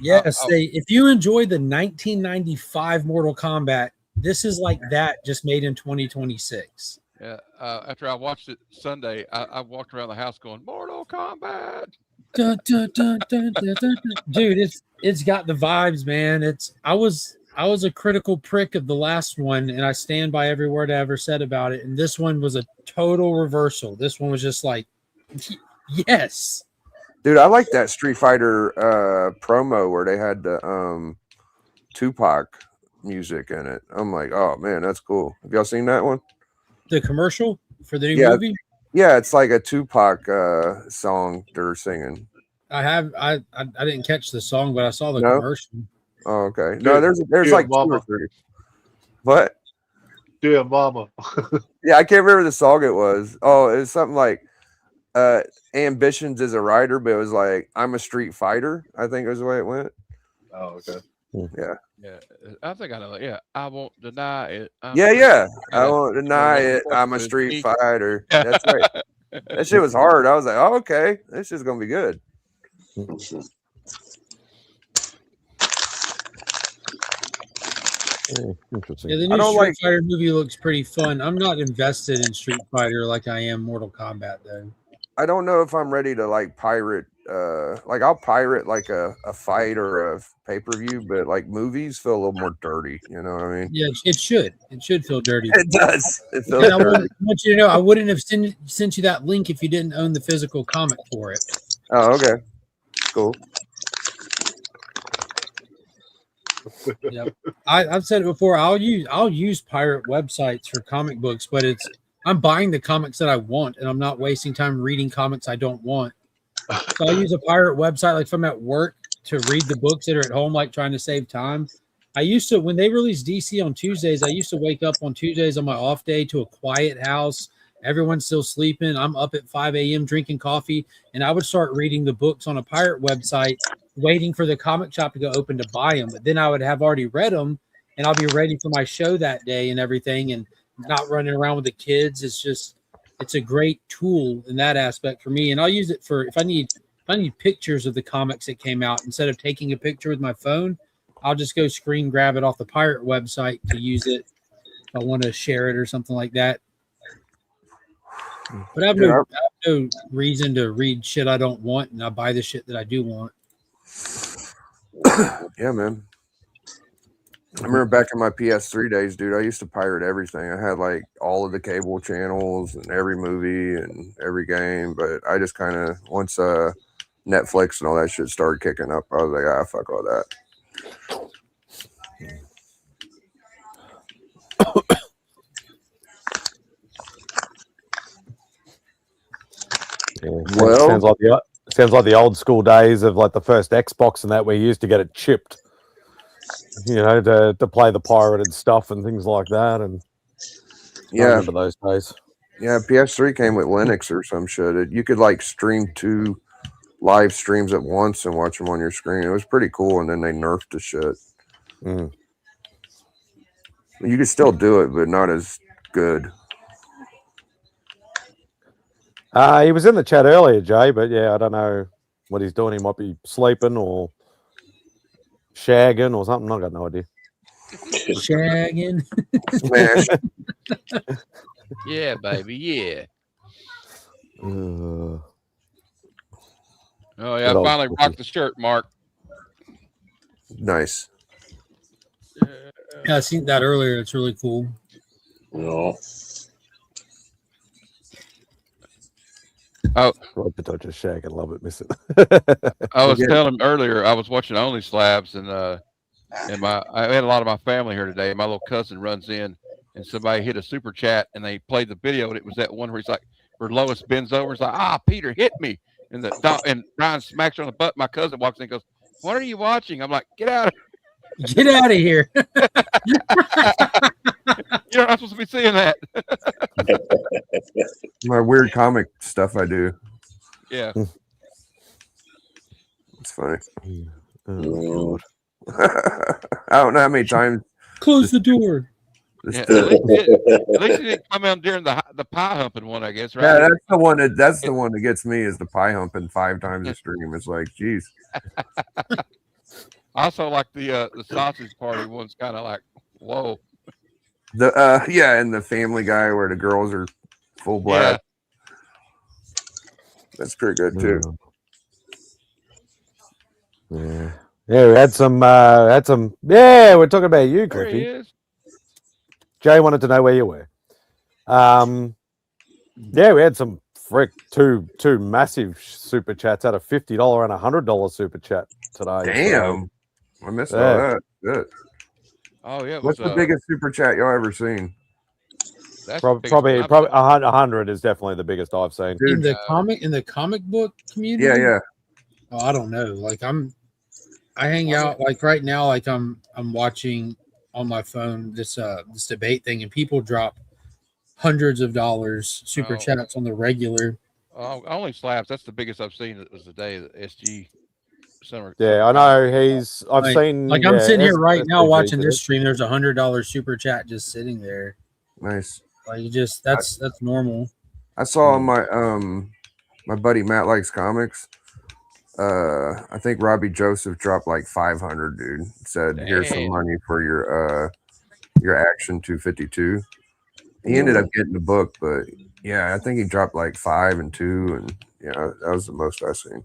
Yes. If you enjoyed the 1995 Mortal Kombat, this is like that just made in 2026. Yeah. After I watched it Sunday, I walked around the house going, Mortal Mortal Kombat. Dun, dun, dun, dun, dun, dun, dun. Dude, it's got the vibes, man. I was a critical prick of the last one, and I stand by every word I ever said about it. And this one was a total reversal. This one was just like, yes. Dude, I like that Street Fighter promo where they had the Tupac music in it. I'm like, oh man, that's cool. Have y'all seen that one? The commercial for the new movie? Yeah, it's like a Tupac song they're singing. I didn't catch the song, but I saw the commercial. Oh, okay. No, there's like Mama. 2 or 3. What? Dear Mama. Yeah, I can't remember the song it was. Oh, it was something like Ambitions as a writer, but it was like I'm a street fighter, I think was the way it went. Oh, okay. Yeah. Yeah, I think I know. Yeah, I won't deny it. Yeah. I won't deny it. I'm a street fighter. That's right. That shit was hard. I was like, oh, okay, this is gonna be good. Interesting. Yeah, the new Street Fighter movie looks pretty fun. I'm not invested in Street Fighter like I am Mortal Kombat, though. I don't know if I'm ready to like pirate. Like I'll pirate like a fight or a pay-per-view, but like movies feel a little more dirty. You know what I mean? Yeah, it should. It should feel dirty. It does. It feels I dirty. want you to know I wouldn't have sent you that link if you didn't own the physical comic for it. Oh, okay. Cool. Yep. I've said it before. I'll use pirate websites for comic books, but I'm buying the comics that I want, and I'm not wasting time reading comics I don't want. So I'll use a pirate website, like if I'm at work, to read the books that are at home, like trying to save time. I used to, when they released DC on Tuesdays, I used to wake up on Tuesdays on my off day to a quiet house. Everyone's still sleeping. I'm up at 5 a.m. drinking coffee, and I would start reading the books on a pirate website, waiting for the comic shop to go open to buy them. But then I would have already read them, and I'll be ready for my show that day and everything, and not running around with the kids. It's a great tool in that aspect for me. And I'll use it for if I need pictures of the comics that came out. Instead of taking a picture with my phone, I'll just go screen grab it off the pirate website to use it if I want to share it or something like that. But I have no reason to read shit I don't want, and I buy the shit that I do want. Yeah, man. I remember back in my PS3 days, dude, I used to pirate everything. I had like all of the cable channels and every movie and every game, but I just kind of, once Netflix and all that shit started kicking up, I was like, fuck all that. Yeah, Well, sounds like the old school days of like the first Xbox and that, where you used to get it chipped, you know, to play the pirated stuff and things like that. And yeah, I remember those days. Yeah, PS3 came with Linux or some shit. You could like stream 2 live streams at once and watch them on your screen. It was pretty cool, and then they nerfed the shit. Mm. You could still do it, but not as good. He was in the chat earlier, Jay, but yeah, I don't know what he's doing. He might be sleeping or shagging or something. I got no idea. Shagging. Smash. Yeah, baby. Yeah. Oh, yeah. I finally rocked the shirt, Mark. Nice. Yeah, I seen that earlier. It's really cool. No. Oh, I just shag and love it, miss it. I was telling him earlier, I was watching Only Slabs, and I had a lot of my family here today. My little cousin runs in, and somebody hit a super chat, and they played the video, and it was that one where he's like, where Lois bends over, he's like, Peter hit me, and Ryan smacks her on the butt. My cousin walks in and goes, "What are you watching?" I'm like, "Get out of here." Get out of here. You're not supposed to be seeing that. My weird comic stuff I do. Yeah. It's funny. Oh, I don't know how many times. Close the door. Yeah, at least it didn't come out during the pie humping one, I guess, right? Yeah, that's the one that gets me, is the pie humping 5 times a stream. It's like, geez. I also like the sausage party one's kind of like, whoa. And the Family Guy where the girls are full black. That's pretty good too. Yeah. Yeah, we had some. Yeah, we're talking about you, There he Cliffy. is. Jay wanted to know where you were. Yeah, we had some two massive super chats out of $50 and $100 super chat today. Damn, I missed all Yeah. that. Good. Oh yeah. What's the biggest super chat y'all ever seen? That's Probably 100 is definitely the biggest I've seen. In the comic book community. Yeah, yeah. Oh, I don't know. Like I hang out like right now. Like I'm watching on my phone this debate thing, and people drop hundreds of dollars super chats on the regular. Only Slabs. That's the biggest I've seen. It was the day that SG summer. Yeah, I know. I've seen. Like I'm sitting here right now watching this stream. There's $100 super chat just sitting there. Nice. Like that's normal. I saw my my buddy Matt likes comics. I think Robbie Joseph dropped like 500, dude. Said, "Here's some money for your Action 252." He ended up getting the book, but yeah, I think he dropped like 5 and 2, and yeah, that was the most I seen.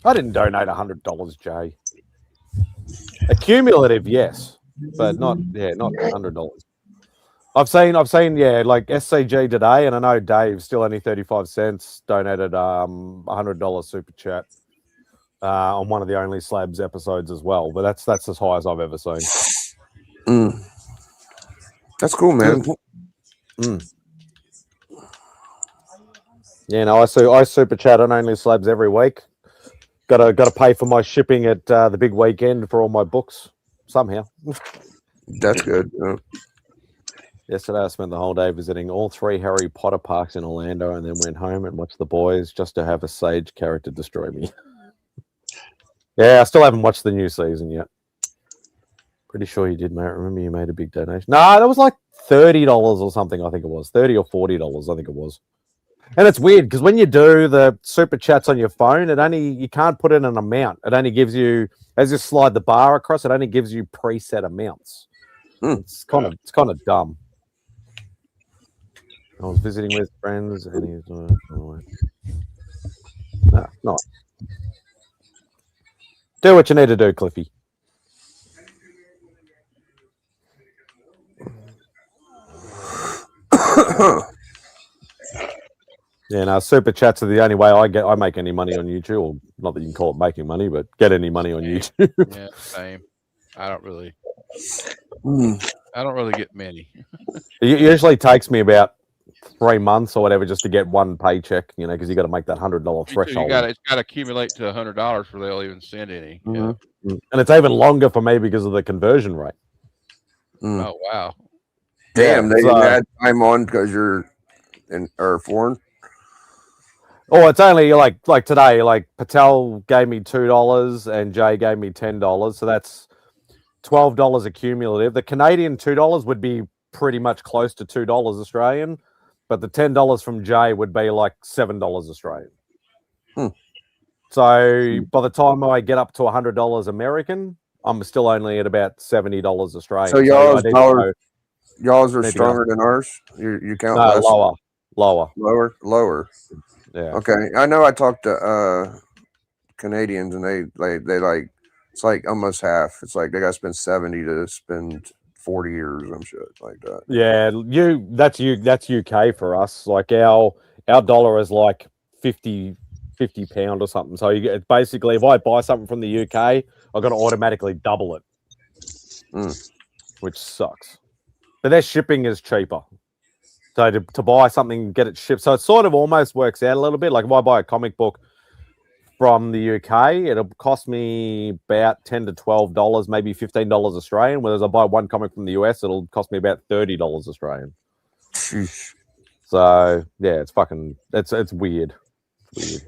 I didn't donate $100, Jay. Accumulative, yes, but not $100. I've seen, like SCG today, and I know Dave still only 35 cents donated $100 super chat on one of the Only Slabs episodes as well. But that's as high as I've ever seen. That's cool, man. Yeah, no, I super chat on Only Slabs every week. Got to pay for my shipping at the big weekend for all my books somehow. That's good. Yesterday, I spent the whole day visiting all 3 Harry Potter parks in Orlando, and then went home and watched the boys just to have a Sage character destroy me. Yeah, I still haven't watched the new season yet. Pretty sure you did, mate. Remember you made a big donation. No, that was like $30 or something. I think it was $30 or $40. I think it was. And it's weird because when you do the super chats on your phone, you can't put in an amount. It only gives you, as you slide the bar across, it only gives you preset amounts. It's kind of dumb. I was visiting with friends, and he was no. Do what you need to do, Cliffy. Yeah, no, super chats are the only way I make any money on YouTube. Or not that you can call it making money, but get any money on YouTube. Yeah, same. I don't really get many. It usually takes me about 3 months or whatever just to get one paycheck, because you got to make that $100 threshold. It's got to accumulate to $100 before they'll even send any. Yeah. And it's even longer for me because of the conversion rate. Oh wow! Damn, they had time on because you're foreign. Oh, it's only like today. Like Patel gave me $2 and Jay gave me $10, so that's $12 accumulative. The Canadian $2 would be pretty much close to $2 Australian, but the $10 from Jay would be like $7 Australian. So by the time I get up to $100 American, I'm still only at about $70 Australian. So y'all's are stronger than ours. You count less? Lower. Yeah. Okay, I know. I talked to Canadians, and they like it's like almost half. It's like they got to spend 70 to spend 40 years or some shit like that. Yeah, that's UK for us. Like our dollar is like 50 pound or something. So you get basically, if I buy something from the UK, I've got to automatically double it, which sucks. But their shipping is cheaper. So to buy something, get it shipped. So it sort of almost works out a little bit. Like if I buy a comic book from the UK, it'll cost me about $10 to $12, maybe $15 Australian. Whereas I buy one comic from the US, it'll cost me about $30 Australian. So yeah, it's weird. It's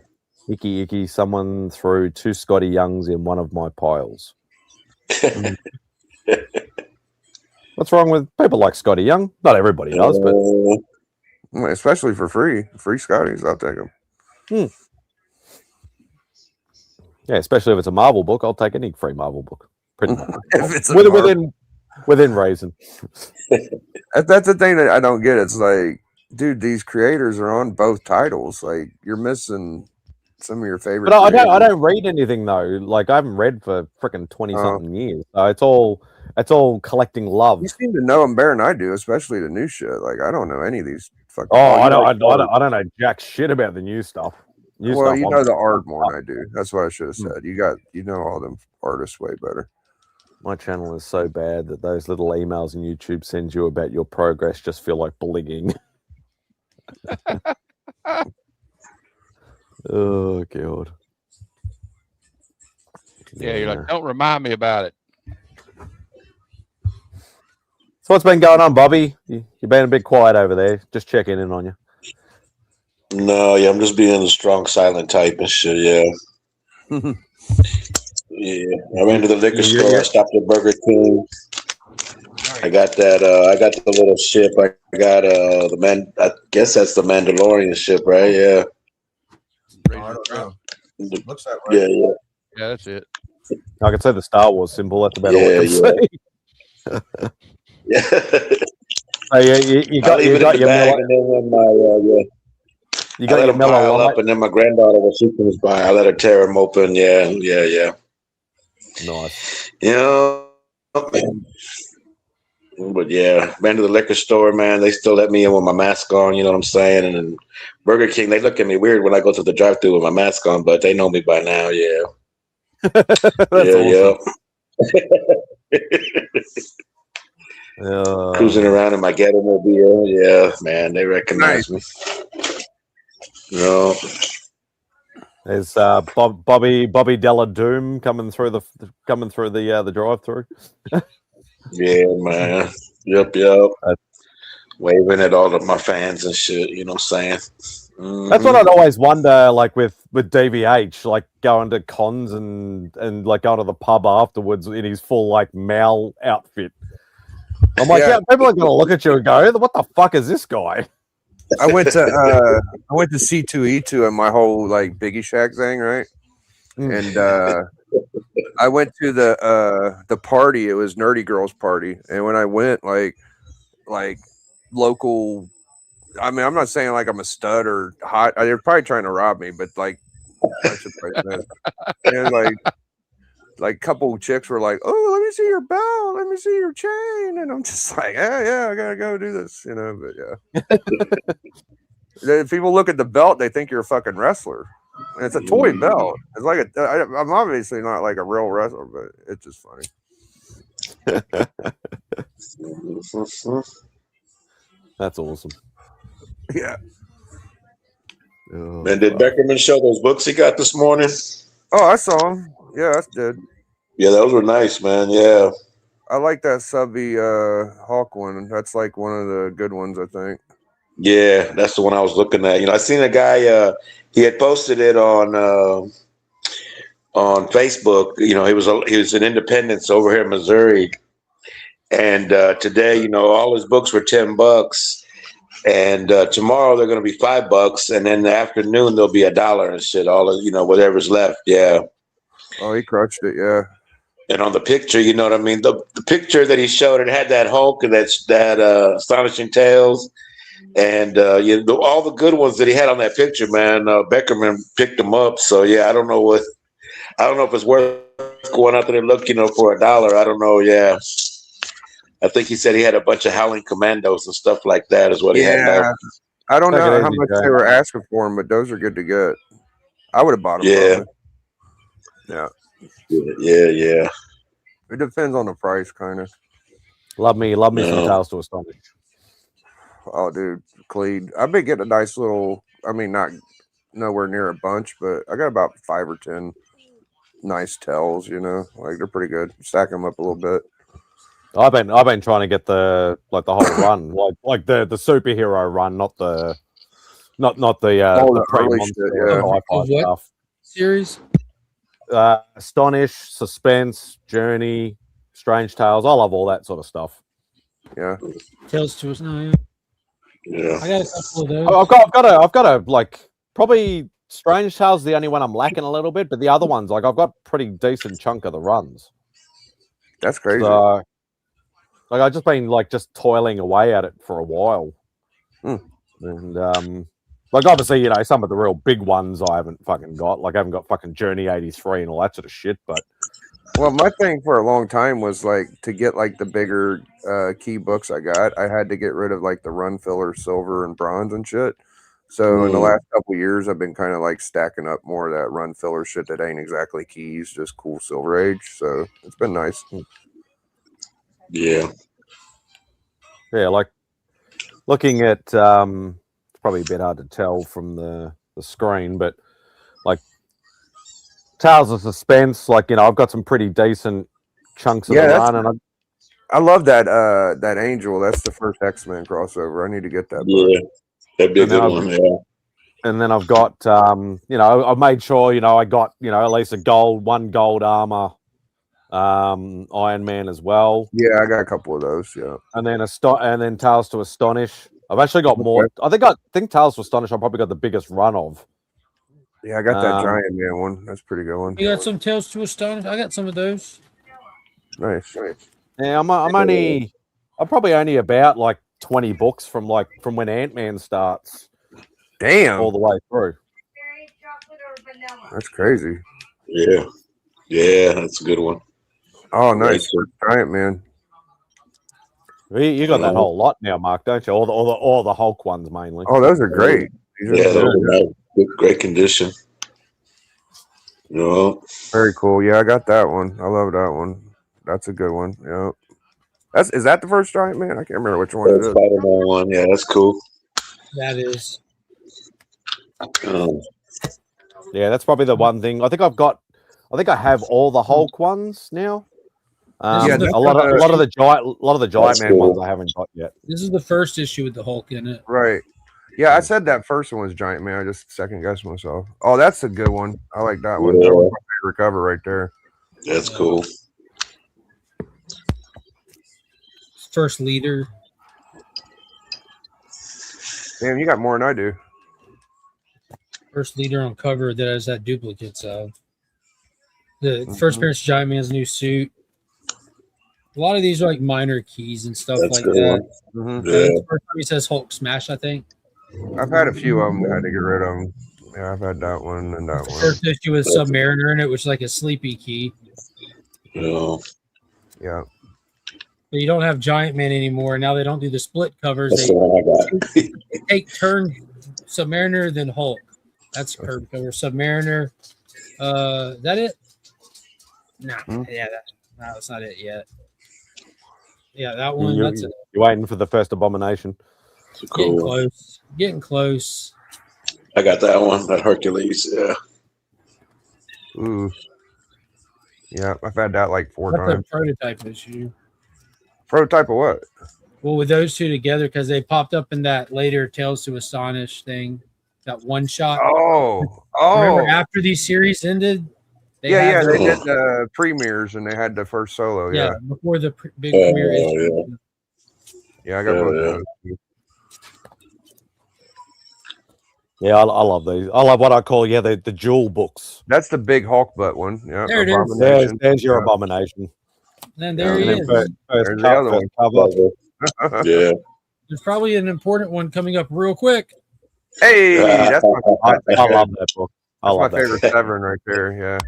weird. Icky, someone threw 2 Scotty Youngs in one of my piles. What's wrong with people like Scotty Young? Not everybody does, but especially for free Scotties, I'll take them. Yeah, especially if it's a Marvel book, I'll take any free Marvel book. Pretty much. If it's within reason. That's the thing that I don't get. It's like dude, these creators are on both titles. Like, you're missing some of your favorite. But I creators. don't read anything though. Like I haven't read for freaking 20 something years. So it's all collecting love. You seem to know them better than I do, especially the new shit. Like, I don't know any of these fucking. I don't know jack shit about the new stuff. Well, you know the art more than I do. That's what I should have said. You know all them artists way better. My channel is so bad that those little emails and YouTube sends you about your progress just feel like bullying. Oh god. Yeah, you're like, don't remind me about it. So what's been going on, Bobby? You've been a bit quiet over there. Just checking in on you. No, yeah, I'm just being a strong silent type and shit. Yeah, yeah. I went to the liquor store. I stopped at Burger King. I got that. I got the little ship. I got the man. I guess that's the Mandalorian ship, right? Yeah. I don't know. Looks that right. Yeah. Yeah, that's it. I can say the Star Wars symbol. That's about all I can say. Yeah. So you got your bag, and then when my you got your pile Miller up, and then my granddaughter, when she comes by, I let her tear them open. Yeah. Nice. You know, but yeah, been to the liquor store, man. They still let me in with my mask on. You know what I'm saying? And then Burger King, they look at me weird when I go to the drive-thru with my mask on, but they know me by now. Yeah. That's Cruising around in my ghetto mobile. Yeah, man, they recognize me. No. There's Bobby Della Doom coming through the drive-through. Yeah, man. Yep. Waving at all of my fans and shit. You know what I'm saying? Mm-hmm. That's what I'd always wonder, like with DVH, like going to cons and like going to the pub afterwards in his full like Mal outfit. I'm like, yeah, people are gonna look at you and go, "What the fuck is this guy?" I went to C2E2 and my whole like Biggie Shack thing, right? And I went to the party. It was Nerdy Girls Party, and when I went, like local. I mean, I'm not saying like I'm a stud or hot. They're probably trying to rob me, but like, I should probably say, like a couple chicks were like, "Oh, let me see your belt, let me see your chain," and I'm just like, "Yeah, I gotta go do this," you know. But yeah, if people look at the belt, they think you're a fucking wrestler, and it's a toy belt. It's like I'm obviously not like a real wrestler, but it's just funny. That's awesome. Yeah. Oh, and did Beckerman show those books he got this morning? Oh, I saw them. Yeah, that's good. Yeah, those were nice, man. Yeah. I like that Subby Hawk one. That's like one of the good ones, I think. Yeah, that's the one I was looking at. You know, I seen a guy. He had posted it on Facebook. You know, he was in Independence over here in Missouri, and today, you know, all his books were $10. And tomorrow they're going to be $5, and then in the afternoon they'll be $1 and shit. All of, you know, whatever's left. Yeah. Oh, he crushed it. Yeah. And on the picture, you know what I mean. The picture that he showed, it had that Hulk and that Astonishing Tales, and all the good ones that he had on that picture. Man, Beckerman picked them up. So yeah, I don't know if it's worth going out there and look, you know, for $1. I don't know. Yeah. I think he said he had a bunch of Howling Commandos and stuff like that is what he had. Yeah, I don't know how much they were asking for them, but those are good to get. I would have bought them. Yeah. Probably. Yeah. It depends on the price, kind of. Love me some Tales to Astonish. Oh, dude, Cleed. I've been getting a nice little. I mean, not nowhere near a bunch, but I got about 5 or 10 nice Tales. You know, like they're pretty good. Stack them up a little bit. I've been trying to get the whole run, like the superhero run, not the What stuff. Series? Astonish, Suspense, Journey, Strange Tales. I love all that sort of stuff. Yeah. Tales to us now. Yeah. I got a couple of those. I've got a like probably Strange Tales is the only one I'm lacking a little bit, but the other ones, like I've got pretty decent chunk of the runs. That's crazy. So, like I've just been like just toiling away at it for a while. And like obviously, you know, some of the real big ones I haven't fucking got. Like I haven't got fucking Journey 83 and all that sort of shit. But Well, my thing for a long time was like to get like the bigger key books I got, I had to get rid of like the run filler silver and bronze and shit. So in the last couple of years, I've been kind of like stacking up more of that run filler shit that ain't exactly keys, just cool Silver Age. So it's been nice. Yeah. yeah, like looking at it's probably a bit hard to tell from the screen, but like Tales of Suspense, like, you know, I've got some pretty decent chunks of the run, and I love that that Angel. That's the first X-Men crossover. I need to get that book. Yeah. That'd be a good one. Yeah. And then I've got, you know, I've made sure, you know, I got, you know, at least one gold armor Iron Man as well. Yeah, I got a couple of those. Yeah. And then Tales to Astonish. I've actually got more. I think Tales to Astonish I probably got the biggest run of. Yeah, I got that Giant Man one. That's a pretty good one. You got some Tales to Astonish? I got some of those. Nice. Yeah, I'm probably only about like 20 books from when Ant-Man starts. Damn. All the way through. That's crazy. Yeah. Yeah, that's a good one. Oh, nice. Giant Man. You got that whole lot now, Mark, don't you? All the Hulk ones mainly. Oh, those are great. Yeah, they're great condition. You know? Very cool. Yeah, I got that one. I love that one. That's a good one. Yeah. Is that the first Giant Man? I can't remember which one it is. Spider-Man one. Yeah, that's cool. That is. Yeah, that's probably the one thing. I think I have all the Hulk ones now. A lot of the Giant Man ones I haven't got yet. This is the first issue with the Hulk in it. Right. Yeah, I said that first one was Giant Man. I just second guessed myself. Oh, that's a good one. I like that one. That was my favorite cover right there. That's cool. First leader. Damn, you got more than I do. First leader on cover that has that duplicates of. The first appearance of Giant Man's new suit. A lot of these are like minor keys and stuff like that. The first time he says Hulk Smash, I think. I've had a few of them. I had to get rid of them. Yeah, I've had that one and that one. First issue with Submariner in it, which is like a sleepy key. Yeah. But you don't have Giant Man anymore. Now they don't do the split covers. They take turn Submariner, then Hulk. That's curved cover. Submariner. That it? No. Yeah, that's not it yet. Yeah, that one. That's it. You're waiting for the first Abomination. Cool. Getting close. I got that one, that Hercules. Yeah. Ooh. Yeah, I've had that like 4 That's times. a prototype issue. Prototype of what? Well, with those two together, because they popped up in that later Tales to Astonish thing, that one shot. Oh. Remember after these series ended? They did the premieres and they had the first solo. Yeah, before the big premiere. Yeah, I got both of those. Yeah, I love these. I love what I call the jewel books. That's the big Hulk butt one. Yeah, there it is. There's your Abomination. And there he is. There's the other one. Cover. Yeah. There's probably an important one coming up real quick. Hey, that's I love that book. That's my favorite Severn right there. Yeah.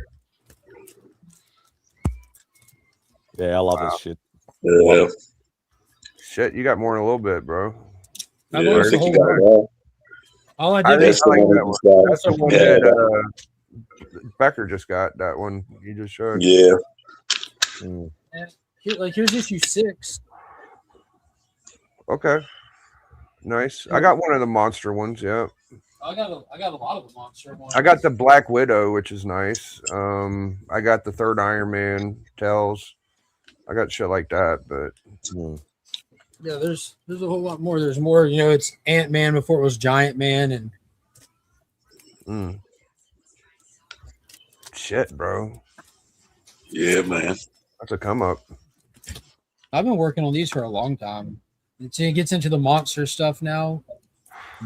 Yeah, I love this shit. Yeah. Shit, you got more than a little bit, bro. I think you got it all. All I did was like that one. That's the one that Becker just got. That one you just showed. Yeah. Here's issue 6. Okay. Nice. I got one of the monster ones. Yeah. I got a lot of the monster ones. I got the Black Widow, which is nice. I got the third Iron Man Tells. I got shit like that, but yeah, there's a whole lot more. There's more, it's Ant-Man before it was Giant Man and shit, bro. Yeah, man. That's a come up. I've been working on these for a long time. It gets into the monster stuff now.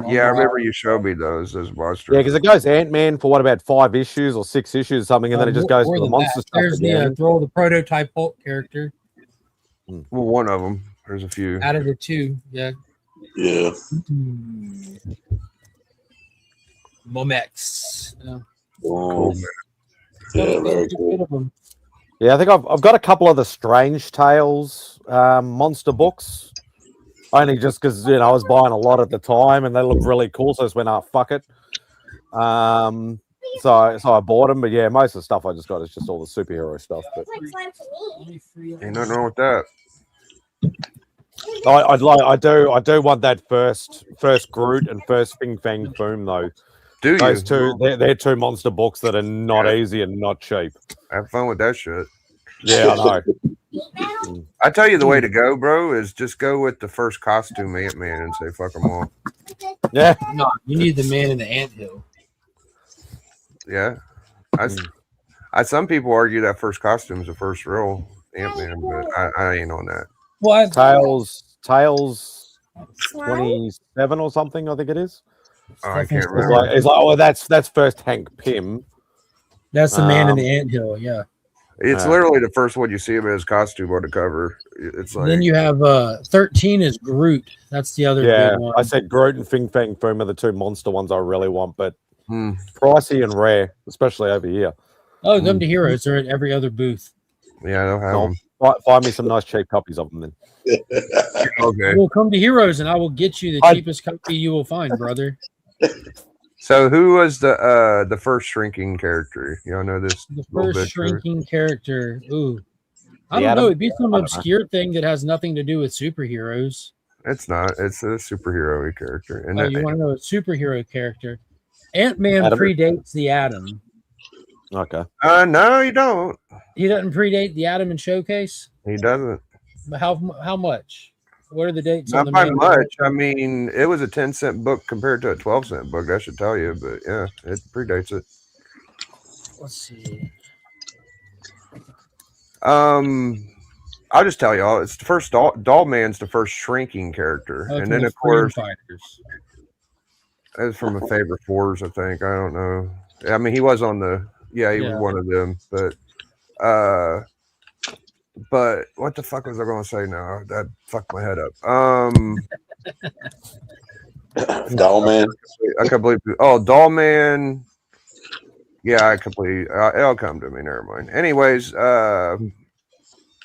Yeah, I remember you showed me those monsters. Yeah, because it goes Ant-Man for what, about 5 issues or 6 issues or something, and then it just goes to the monster stuff. There's again. the prototype Hulk character. Well, one of them. There's a few. Out of the 2, yeah. Yeah. Momex. Yeah. Oh, Got yeah, a very good cool. bit of them. Yeah, I think I've got a couple of the Strange Tales monster books. Only just because I was buying a lot at the time and they looked really cool, so I just went, "Oh, fuck it." So I bought them, but yeah, most of the stuff I just got is just all the superhero stuff. But Ain't nothing wrong with that. I do want that first Groot and first Fing Fang Foom though. Do Those you? two, they're two monster books that are not easy and not cheap. Have fun with that shit. Yeah, I know. I tell you the way to go, bro, is just go with the first costume Ant-Man and say fuck them all. Yeah. No, you need the man in the anthill. Yeah. Some people argue that first costume is the first real Ant-Man, but I ain't on that. Well, Tails 27 or something, I think it is. Oh, I can't It's remember. like, oh, that's first Hank Pym. That's the man in the anthill, yeah. It's literally the first one you see him in his costume on the cover. It's like, then you have 13 is Groot. That's the other big one. I said Groot and Fing Fang Foom are the two monster ones I really want, but pricey and rare, especially over here. Oh, come to Heroes. They're at every other booth. Yeah, they'll have them. Find me some nice cheap copies of them then. Okay. We'll come to Heroes and I will get you the cheapest copy you will find, brother. So who was the first shrinking character? Y'all know this? The first shrinking character. Ooh. I The don't know. Atom? It'd be some obscure thing that has nothing to do with superheroes. It's not. It's a superhero character. And Oh, you want to know a superhero character? Ant-Man Atom? predates the Atom. Okay. No, you don't. He doesn't predate the Atom in Showcase? He doesn't. How much? What are the dates Not on the by man? much. I mean, it was a 10-cent book compared to a 12-cent book. That should tell you. But yeah, it predates it. Let's see. I'll just tell y'all. It's the first Doll Man's the first shrinking character, and then of course, Fighters. it's from a Favorite Fours, I think. I don't know. I mean, he was on the. Yeah, he was one of them. But what the fuck was I going to say now? That fucked my head up. Doll Man. I can't believe. Oh, Doll Man. Yeah, I completely. It'll come to me. Never mind. Anyways, oh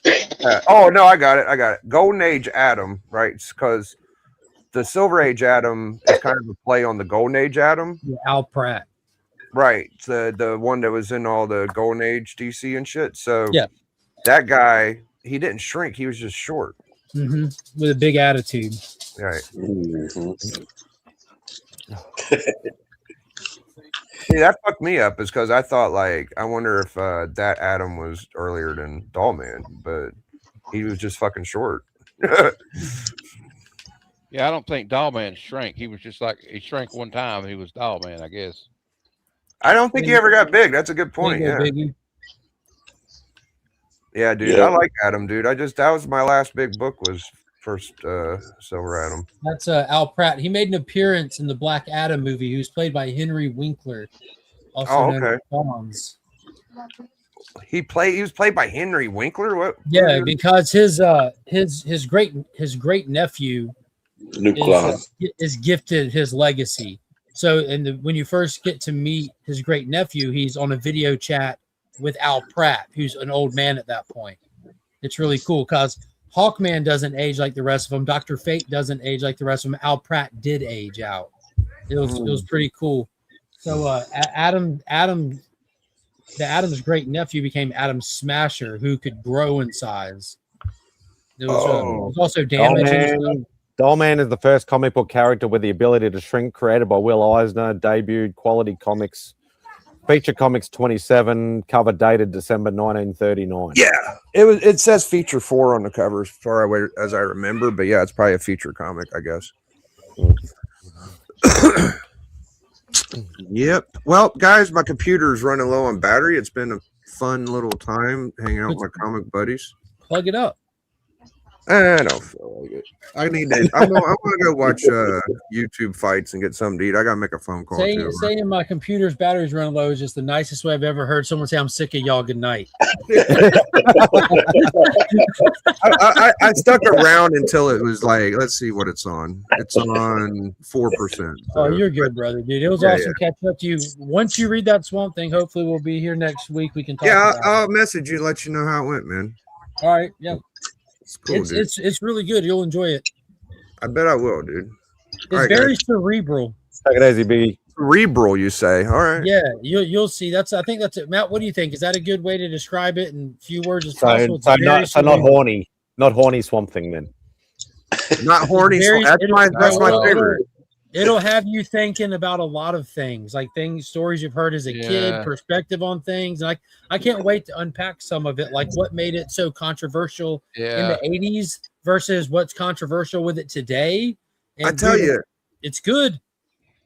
no, I got it. Golden Age Atom, right? Because the Silver Age Atom is kind of a play on the Golden Age Atom. Yeah, Al Pratt. Right. The one that was in all the Golden Age DC and shit. So yeah, that guy, he didn't shrink. He was just short. Mm-hmm. With a big attitude. Right. Mm-hmm. See, that fucked me up is because I thought, like, I wonder if that Atom was earlier than Doll Man, but he was just fucking short. Yeah, I don't think Doll Man shrank. He was just like, he shrank one time. He was Doll Man, I guess. I don't think he ever got big. That's a good point. Yeah. Yeah, dude. Yeah. I like Atom, dude. That was my last big book was first Silver Atom. That's Al Pratt. He made an appearance in the Black Adam movie. He was played by Henry Winkler. Also known as Bonds. He was played by Henry Winkler. What? Yeah, because his great nephew is gifted his legacy. So, when you first get to meet his great nephew, he's on a video chat with Al Pratt, who's an old man at that point. It's really cool because Hawkman doesn't age like the rest of them. Dr. Fate doesn't age like the rest of them. Al Pratt did age out. It was pretty cool. So, Adam's great nephew became Adam Smasher, who could grow in size. It was also damaging. Doll Man is the first comic book character with the ability to shrink, created by Will Eisner, debuted Quality Comics, Feature Comics 27, cover dated December 1939. Yeah, it says Feature 4 on the cover as far as I remember, but yeah, it's probably a feature comic, I guess. Yep. Well, guys, my computer's running low on battery. It's been a fun little time hanging out with my comic buddies. Plug it up. I don't feel like it. I need to. I'm gonna go watch YouTube fights and get something to eat. I gotta make a phone call too. Saying my computer's battery's running low is just the nicest way I've ever heard someone say, "I'm sick of y'all. Good night." I stuck around until it was like, let's see what it's on. It's on 4%. Oh, you're good, brother, dude. It was awesome catching up to you. Once you read that Swamp Thing, hopefully we'll be here next week. We can talk. Yeah, about I'll it. message you, let you know how it went, man. All right, yeah. It's cool, dude. It's really good. You'll enjoy it. I bet I will, dude. It's very cerebral. Take it easy, Biggie. Cerebral, you say? All right. Yeah, you'll see. I think that's it. Matt, what do you think? Is that a good way to describe it in few words as possible? So not horny, not horny Swamp Thing then. Not horny. That's my favorite. It'll have you thinking about a lot of things, like stories you've heard as a kid, perspective on things. And I can't wait to unpack some of it, like what made it so controversial in the 80s versus what's controversial with it today. And I tell you, it's good.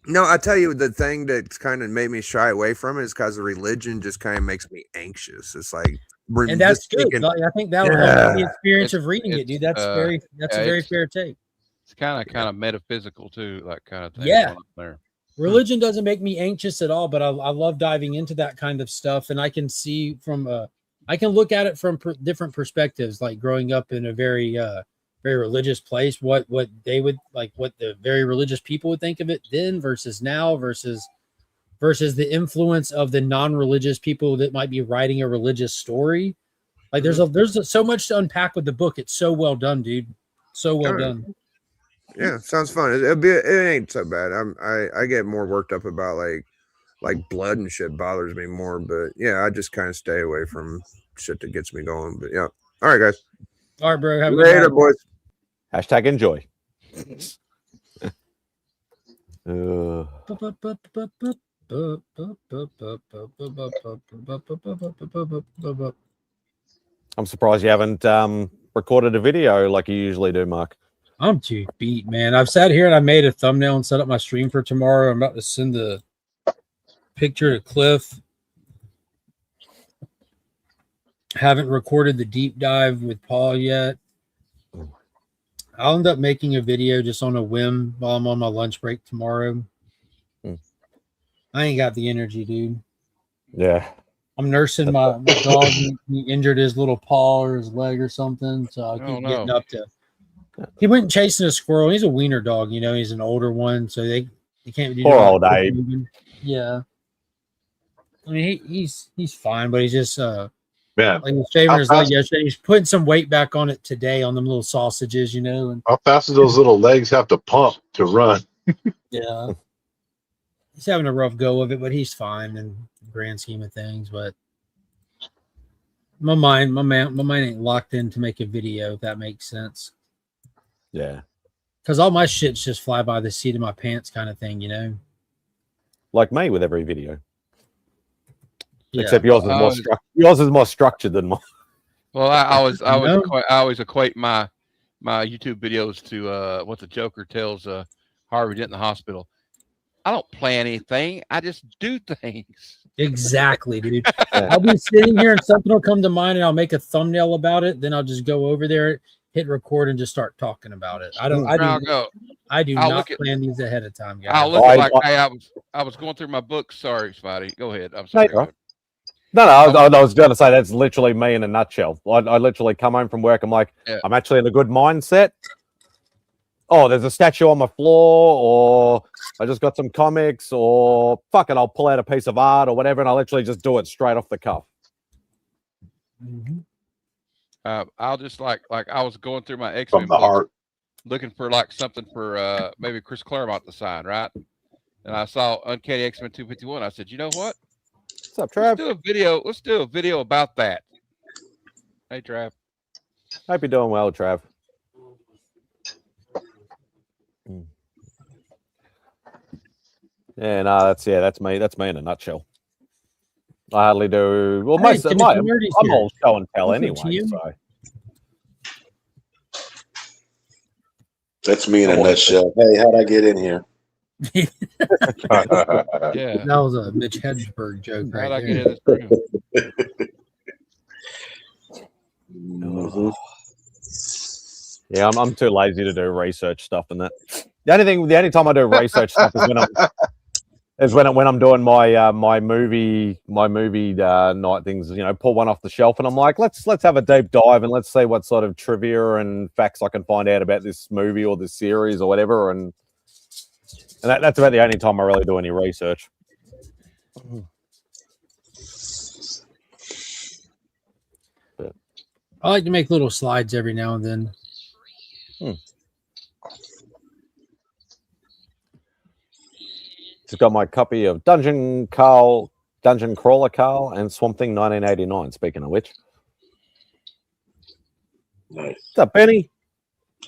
No, I tell you, the thing that's kind of made me shy away from it is because the religion just kind of makes me anxious. It's like, and that's good. I think that'll help the experience of reading it, dude. That's a very fair take. It's kind of metaphysical too, like kind of thing. Yeah. There. Religion doesn't make me anxious at all, but I love diving into that kind of stuff, and I can see I can look at it from different perspectives, like growing up in a very religious place, what they would like, what the very religious people would think of it then versus now versus the influence of the non-religious people that might be writing a religious story. Like there's so much to unpack with the book. It's so well done, dude. So well done. Yeah, sounds fun. It ain't so bad. I get more worked up about like blood and shit bothers me more, but yeah, I just kind of stay away from shit that gets me going. But yeah. All right, guys. All right, bro. Have a later, boys. Hashtag enjoy. I'm surprised you haven't recorded a video like you usually do, Mark. I'm too beat, man. I've sat here and I made a thumbnail and set up my stream for tomorrow. I'm about to send the picture to Cliff. Haven't recorded the deep dive with Paul yet. I'll end up making a video just on a whim while I'm on my lunch break tomorrow. I ain't got the energy, dude. Yeah. I'm nursing my dog. He injured his little paw or his leg or something. So I keep getting up to. He went chasing a squirrel. He's a wiener dog, you know. He's an older one, so they can't do. Poor old Abe. Yeah. I mean, he's fine, but he's just man. Like he's shaving his leg yesterday. He's putting some weight back on it today on them little sausages, you know. And how fast do those little legs have to pump to run? Yeah. He's having a rough go of it, but he's fine in the grand scheme of things. But my mind ain't locked in to make a video, if that makes sense. Yeah. Because all my shit's just fly by the seat of my pants kind of thing, you know? Like me with every video. Yeah. Except yours is more structured than mine. Well, I always equate my YouTube videos to what the Joker tells Harvey Dent in the hospital. I don't plan anything. I just do things. Exactly, dude. I'll be sitting here and something will come to mind and I'll make a thumbnail about it. Then I'll just go over there, hit record, and just start talking about it. I do not plan these ahead of time, guys. I'll look like I was going through my book. Sorry, Spidey. Go ahead. I'm sorry. No, I was going to say that's literally me in a nutshell. I literally come home from work. I'm like, I'm actually in a good mindset. Oh, there's a statue on my floor, or I just got some comics, or fuck it, I'll pull out a piece of art or whatever, and I'll literally just do it straight off the cuff. Mm-hmm. I'll just like I was going through my X-Men book, looking for like something for maybe Chris Claremont to sign, right? And I saw Uncanny X-Men 251. I said, you know what? What's up, Trav? Let's do a video about that. Hey, Trav. Hope you're doing well, Trav. Yeah, no, that's me. That's me in a nutshell. I hardly do. Well, I'm all show and tell anyway. So. That's me in a nutshell. Hey, how'd I get in here? Yeah, that was a Mitch Hedberg joke right there. Get in this room? Yeah, I'm too lazy to do research stuff and that. The only time I do research stuff is when I'm doing my my movie night things. You know, pull one off the shelf and I'm like, let's have a deep dive and let's see what sort of trivia and facts I can find out about this movie or this series or whatever. And that's about the only time I really do any research. I like to make little slides every now and then. Just got my copy of Dungeon Crawler Carl, and Swamp Thing 1989. Speaking of which, Nice. What's up, Benny?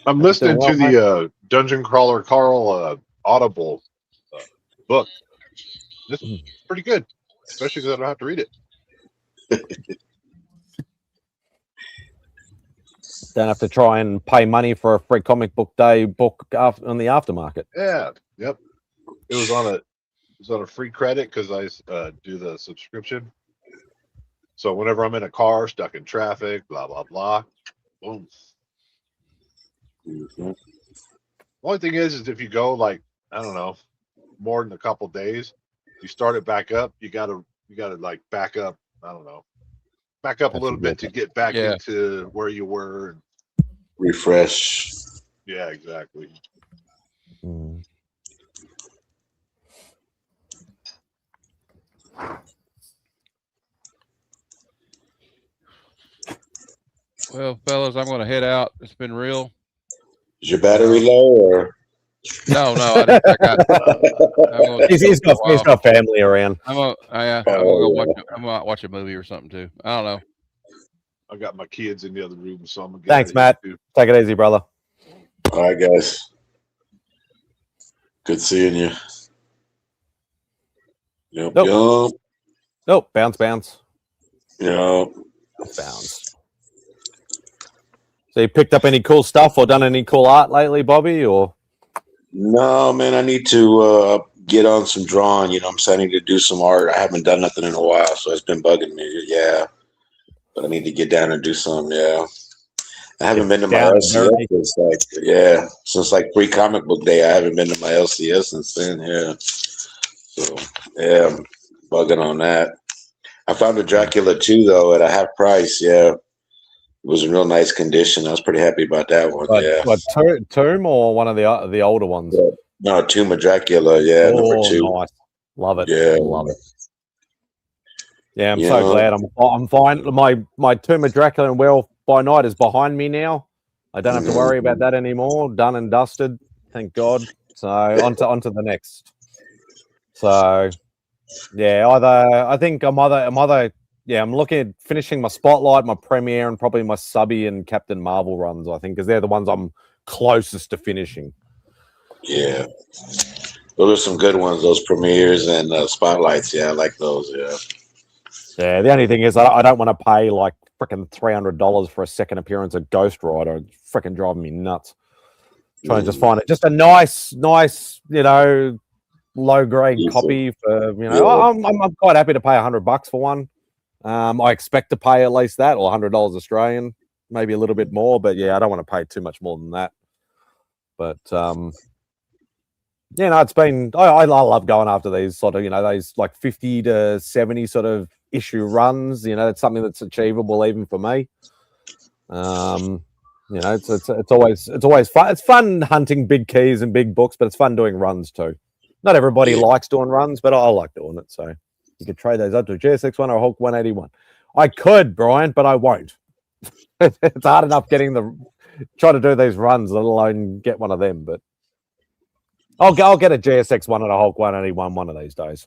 I'm listening to the Dungeon Crawler Carl Audible book. This is pretty good, especially because I don't have to read it. Don't have to try and pay money for a free comic book day book on the aftermarket. Yeah, yep. It was on a free credit because I do the subscription. So whenever I'm in a car, stuck in traffic, blah blah blah, boom. Mm-hmm. Only thing is if you go like I don't know, more than a couple days, you start it back up. You gotta like back up. I don't know, back up a little bit to get back into where you were. Refresh. Yeah, exactly. Mm. Well, fellas, I'm going to head out. It's been real. Is your battery low or? No. I got. He's got family around. I'm gonna watch a movie or something too. I don't know. I got my kids in the other room, so I'm gonna get Thanks, Matt. Take it easy, brother. All right, guys. Good seeing you. Yep. Nope. Bounce. Yep. Bounce. So you picked up any cool stuff or done any cool art lately, Bobby? Or no, man, I need to get on some drawing. You know what I'm saying? I need to do some art. I haven't done nothing in a while, so it's been bugging me. Yeah. But I need to get down and do some, yeah. I haven't been to my LCS since Free Comic Book Day. I haven't been to my LCS since then, yeah. So, yeah, I'm bugging on that. I found a Dracula 2, though, at a half price, yeah. It was in real nice condition. I was pretty happy about that one, yeah. What, Tomb or one of the older ones? Yeah. No, Tomb of Dracula, yeah, number 2. Nice. Love it. Yeah. Love it. Yeah, I'm so glad. I'm fine. My Tomb of Dracula and Werewolf by Night is behind me now. I don't have to worry about that anymore. Done and dusted. Thank God. So onto the next. So yeah, I'm looking at finishing my Spotlight, my Premiere, and probably my Subby and Captain Marvel runs, I think, because they're the ones I'm closest to finishing. Yeah. Those are some good ones, those Premieres and Spotlights. Yeah, I like those, yeah. Yeah, the only thing is I don't want to pay like freaking $300 for a second appearance of Ghost Rider. It's freaking driving me nuts. Trying to just find it, just a nice, low grade copy for I'm quite happy to pay $100 for one. I expect to pay at least that, or $100 Australian, maybe a little bit more. But yeah, I don't want to pay too much more than that. But it's been I love going after these sort of those like 50 to 70 sort of issue runs. It's something that's achievable even for me. It's always fun. It's fun hunting big keys and big books, but it's fun doing runs too. Not everybody likes doing runs, but I like doing it. So you could trade those up to a GSX 1 or a Hulk 181. I could, Brian, but I won't. It's hard enough try to do these runs, let alone get one of them. But I'll get a GSX 1 and a Hulk 181 one of these days.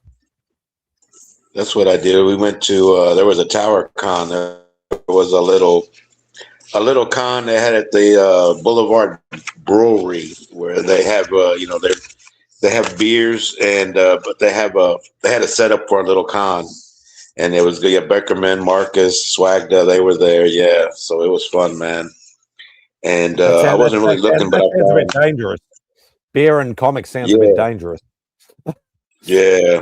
That's what I did. We went to there was a Tower Con. There was a little con they had at the Boulevard Brewery where they have they have beers and but they had a setup for a little con, and it was Beckerman, Marcus, Swagda. They were there, yeah. So it was fun, man. And I wasn't really looking, but it's a bit dangerous. Beer and comics sounds a bit dangerous. Yeah,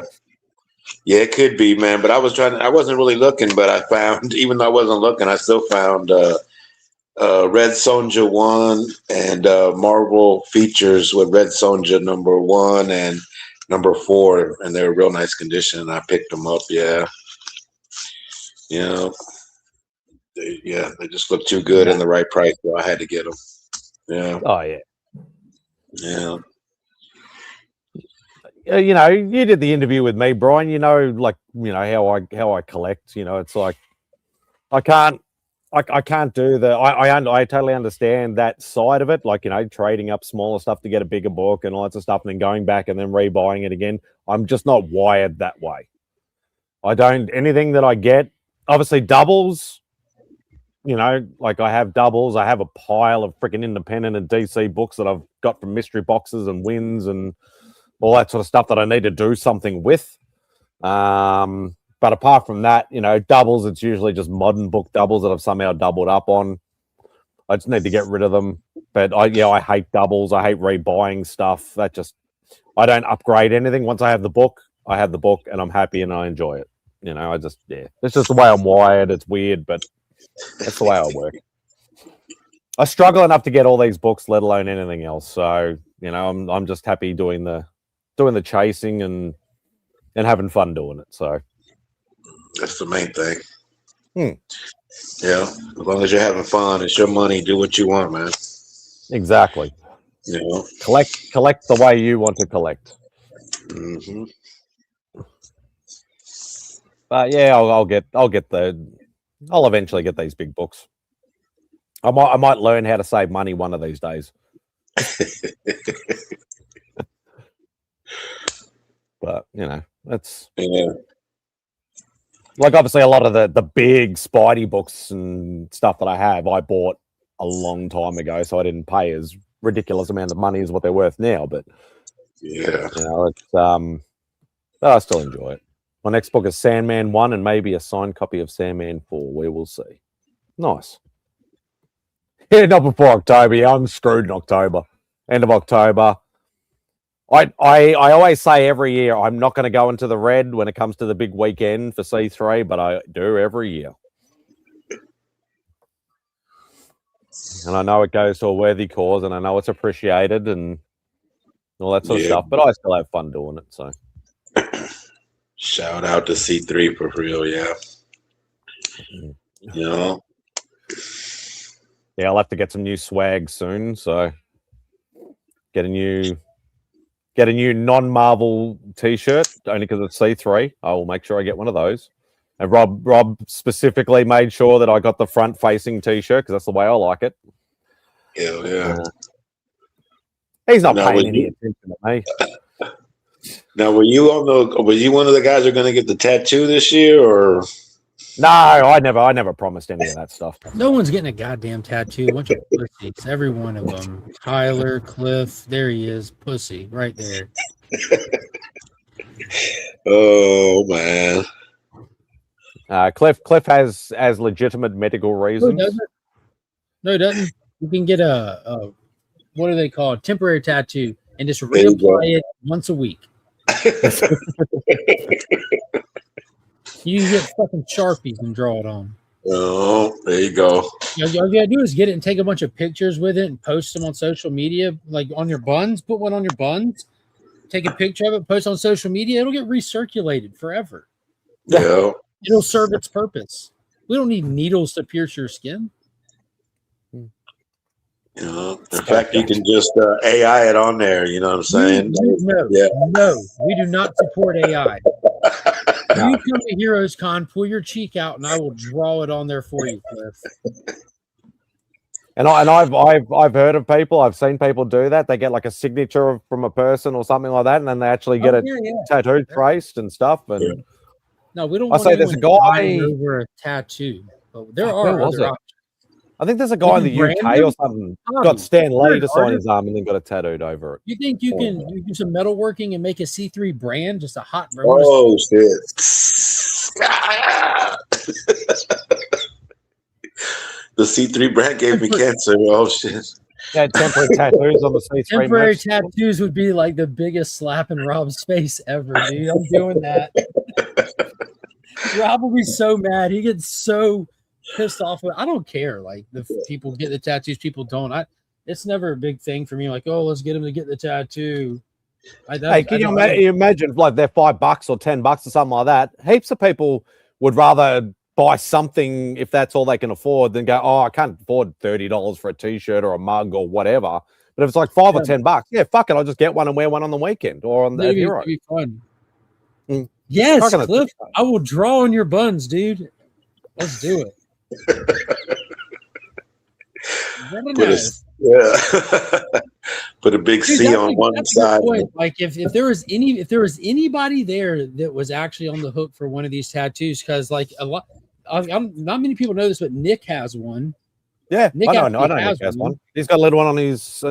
it could be, man. But I wasn't really looking, but I found, even though I wasn't looking, I still found Red Sonja 1 and Marvel features with Red Sonja number 1 and number 4, and they're real nice condition. And I picked them up. Yeah, you know, they just look too good and the right price, so I had to get them. Yeah. Oh yeah. Yeah. You know, you did the interview with me, Brian. You know, like how I collect. You know, it's like I can't do the. I totally understand that side of it. Like, you know, trading up smaller stuff to get a bigger book and all that sort of stuff, and then going back and then rebuying it again. I'm just not wired that way. I don't anything that I get. Obviously, doubles. You know, like I have doubles. I have a pile of freaking independent and DC books that I've got from mystery boxes and wins and all that sort of stuff that I need to do something with. But apart from that, you know, doubles, it's usually just modern book doubles that I've somehow doubled up on. I just need to get rid of them. But I hate doubles. I hate rebuying stuff. I don't upgrade anything. Once I have the book, and I'm happy and I enjoy it. You know, it's just the way I'm wired. It's weird, but that's the way I work. I struggle enough to get all these books, let alone anything else. So, you know, I'm just happy doing the chasing and having fun doing it. So that's the main thing. Yeah, as long as you're having fun, it's your money. Do what you want, man. Exactly. You know, collect the way you want to collect. Mm-hmm. But yeah, I'll eventually get these big books. I might learn how to save money one of these days. But you know, that's like obviously a lot of the big Spidey books and stuff that I have, I bought a long time ago, so I didn't pay as ridiculous amount of money as what they're worth now. But yeah, you know, it's but I still enjoy it. My next book is Sandman 1 and maybe a signed copy of Sandman 4. We will see. Nice. Yeah, not before October. Yeah, I'm screwed in October. End of October. I always say every year I'm not going to go into the red when it comes to the big weekend for C3, but I do every year. And I know it goes to a worthy cause, and I know it's appreciated and all that sort of stuff, but I still have fun doing it. So, shout out to C3 for real, yeah. You know, yeah, I'll have to get some new swag soon. So, get a new non-Marvel T-shirt only because it's C3. I will make sure I get one of those. And Rob specifically made sure that I got the front-facing T-shirt because that's the way I like it. Yeah. He's not paying any attention to me. Now, were you one of the guys who are going to get the tattoo this year, or? No, I never promised any of that stuff. No one's getting a goddamn tattoo. A bunch of pussies. Every one of them. Tyler, Cliff, there he is. Pussy, right there. Oh, man. Cliff has legitimate medical reasons. No, he doesn't. You can get a what do they call it? Temporary tattoo and just reapply it once a week. You can get fucking Sharpies and draw it on. Oh, there you go. All you gotta do is get it and take a bunch of pictures with it and post them on social media, like on your buns. Put one on your buns. Take a picture of it, post on social media. It'll get recirculated forever. Yeah. It'll serve its purpose. We don't need needles to pierce your skin. You know, in fact, you can just AI it on there. You know what I'm saying? No, we do not support AI. You come to Heroes Con, pull your cheek out, and I will draw it on there for you, Cliff. And I've heard of people. I've seen people do that. They get like a signature from a person or something like that, and then they actually get tattooed, traced, and stuff. And no, we don't. I say there's a guy over a tattoo, but there are other options. I think there's a guy in the UK or something got Stan Lee to sign his arm and then got it tattooed over it. You think you can do some metalworking and make a C3 brand, just a hot brand? Oh shit! The C3 brand gave me cancer. Oh shit! Yeah, temporary tattoos on the C3. Temporary tattoos would be like the biggest slap in Rob's face ever, dude. I'm doing that. Rob will be so mad. He gets so pissed off with. I don't care. Like the people get the tattoos, people don't. It's never a big thing for me. Like, oh, let's get them to get the tattoo. Hey, can you imagine like they're $5 or $10 or something like that? Heaps of people would rather buy something if that's all they can afford than go, oh, I can't afford $30 for a t-shirt or a mug or whatever. But if it's like $5 or $10, yeah, fuck it, I'll just get one and wear one on the weekend or on the Hero. It'd be fun. Yes, Cliff, I will draw on your buns, dude. Let's do it. Very nice. Put a big C on one side. Like if there was anybody there that was actually on the hook for one of these tattoos, because like not many people know this, but Nick has one. Yeah, I know Nick has one. He's got a little one on his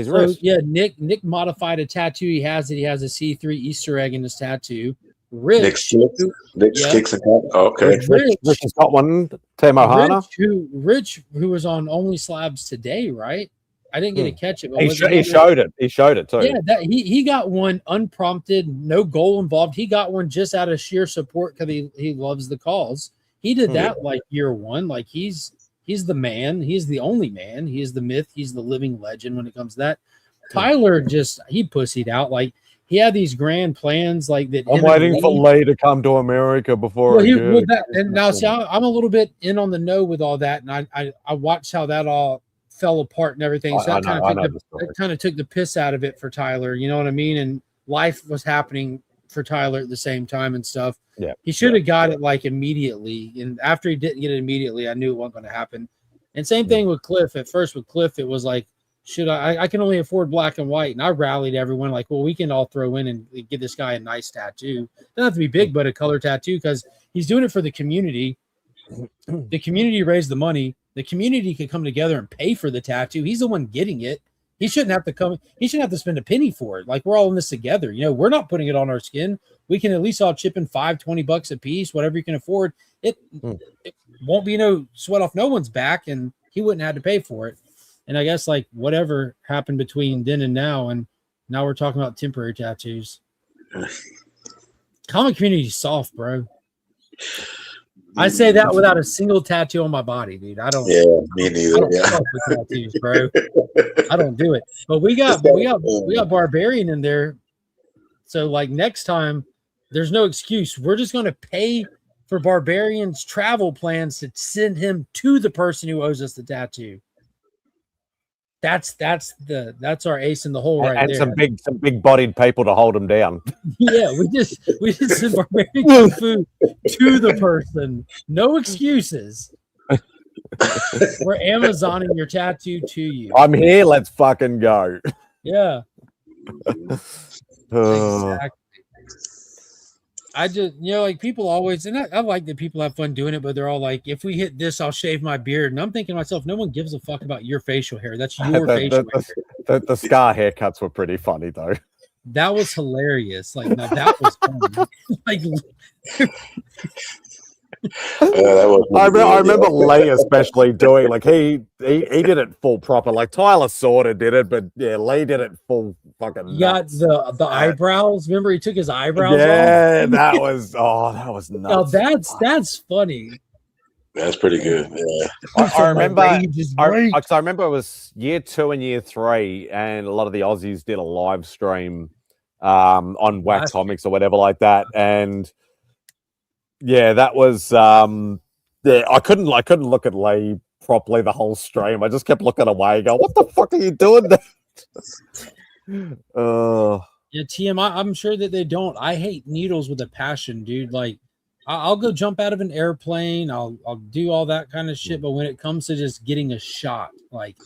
wrist. Yeah, Nick modified a tattoo. He has a C3 Easter egg in his tattoo. Rich kicks and okay. Rich has got one. Tamo Hana. Rich, who was on Only Slabs today, right? I didn't get to catch it. But he showed it. He showed it too. Yeah, he got one unprompted, no goal involved. He got one just out of sheer support because he loves the cause. He did that like year one. Like he's the man. He's the only man. He's the myth. He's the living legend when it comes to that. Tyler he pussied out. Like he had these grand plans like that. I'm waiting for Lay to come to America before now see, I'm a little bit in on the know with all that, and I watched how that all fell apart and everything. So that kind of took the piss out of it for Tyler. You know what I mean? And life was happening for Tyler at the same time and stuff. Yeah, he should have got it like immediately. And after he didn't get it immediately, I knew it wasn't going to happen. And same thing with Cliff. At first with Cliff, it was like, I can only afford black and white. And I rallied everyone like, well, we can all throw in and give this guy a nice tattoo. Doesn't have to be big, but a color tattoo, because he's doing it for the community. The community raised the money. The community could come together and pay for the tattoo. He's the one getting it. He shouldn't have to come. He shouldn't have to spend a penny for it. Like, we're all in this together. You know, we're not putting it on our skin. We can at least all chip in $20 a piece, whatever you can afford. It won't be no sweat off no one's back, and he wouldn't have to pay for it. And I guess like whatever happened between then and now we're talking about temporary tattoos. Comic community is soft, bro. I say that without a single tattoo on my body, dude. I don't. Yeah, me neither. I don't fuck with tattoos, bro. I don't do it. But we got Barbarian in there. So like next time, there's no excuse. We're just gonna pay for Barbarian's travel plans to send him to the person who owes us the tattoo. That's our ace in the hole right there. And some big bodied people to hold him down. Yeah, we just send Barbarian food to the person. No excuses. We're Amazoning your tattoo to you. I'm here. Let's fucking go. Yeah. Exactly. I just, like people always, and I like that people have fun doing it, but they're all like, if we hit this, I'll shave my beard. And I'm thinking to myself, no one gives a fuck about your facial hair. That's your facial hair. The scar haircuts were pretty funny, though. That was hilarious. Like, now that was funny. Like, I remember Lay especially doing like he did it full proper. Like Tyler sort of did it, but yeah, Lay did it full fucking. You got the eyebrows. Remember, he took his eyebrows off. Yeah, that was nuts. Now that's funny. That's pretty good. Yeah, I remember. I remember it was year 2 and year 3, and a lot of the Aussies did a live stream on Wax Comics or whatever like that, and. Yeah, that was I couldn't look at Lay properly the whole stream. I just kept looking away, going, "What the fuck are you doing there?" Yeah, TM. I'm sure that they don't. I hate needles with a passion, dude. Like, I'll go jump out of an airplane. I'll do all that kind of shit. But when it comes to just getting a shot, like,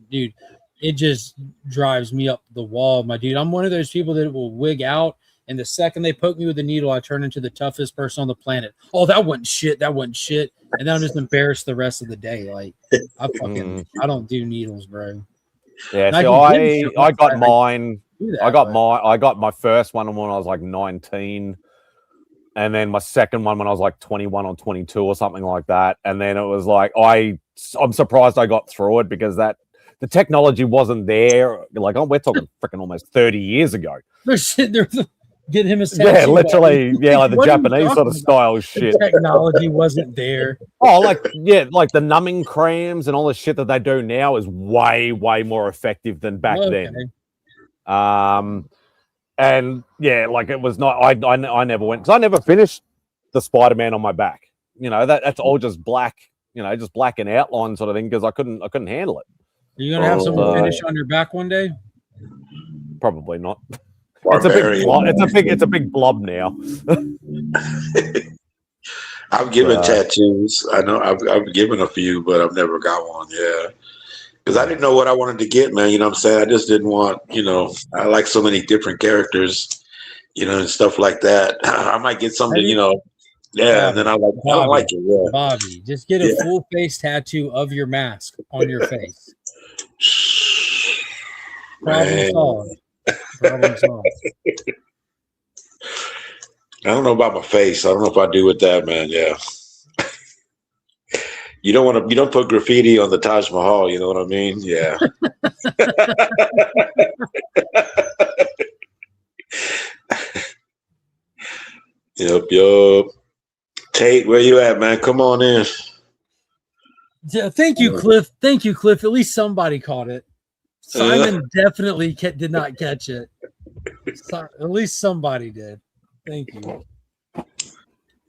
dude, it just drives me up the wall, my dude. I'm one of those people that will wig out. And the second they poke me with a needle, I turn into the toughest person on the planet. Oh, that wasn't shit. That wasn't shit. And then I'm just embarrassed the rest of the day. Like, I don't do needles, bro. Yeah, so I got mine. I got my first one when I was like 19. And then my second one when I was like 21 or 22 or something like that. And then it was like, I'm surprised I got through it because the technology wasn't there. Like, we're talking freaking almost 30 years ago. Get him his Yeah, tattoo. literally, yeah, like the What are you Japanese sort of talking about? style shit. Technology wasn't there. Oh, like like the numbing creams and all the shit that they do now is way more effective than back then. And yeah, like it was not. I never went because I never finished the Spider-Man on my back. You know that's all just black. You know, just black and outline sort of thing because I couldn't handle it. Are you gonna have someone finish on your back one day? Probably not. Barbarian. It's a big blob now. I've given tattoos. I know I've given a few, but I've never got one. Yeah. Because I didn't know what I wanted to get, man. You know what I'm saying? I just didn't want, I like so many different characters, and stuff like that. I might get something, and then I don't like it. Yeah. Bobby, just get a full face tattoo of your mask on your face. Problem solved. Problem solved. I don't know about my face. I don't know if I do with that, man. Yeah. You don't put graffiti on the Taj Mahal, you know what I mean? Yeah. Yup. Tate, where you at, man? Come on in. Yeah, thank you, Cliff. At least somebody caught it. Simon definitely did not catch it. At least somebody did. Thank you.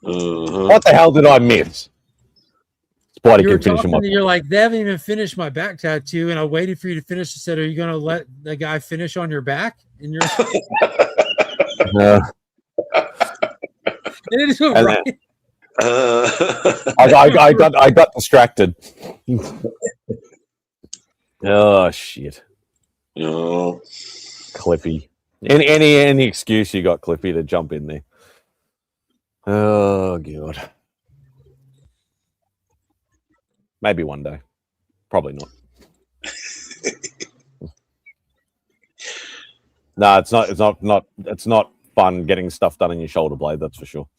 What the hell did I miss? Spidey can finish him up. You're like, they haven't even finished my back tattoo, and I waited for you to finish. I said, are you going to let the guy finish on your back? And you're I got distracted. Oh shit. No. Cliffy. Any excuse you got, Cliffy, to jump in there. Oh god. Maybe one day. Probably not. No, it's not fun getting stuff done in your shoulder blade, that's for sure.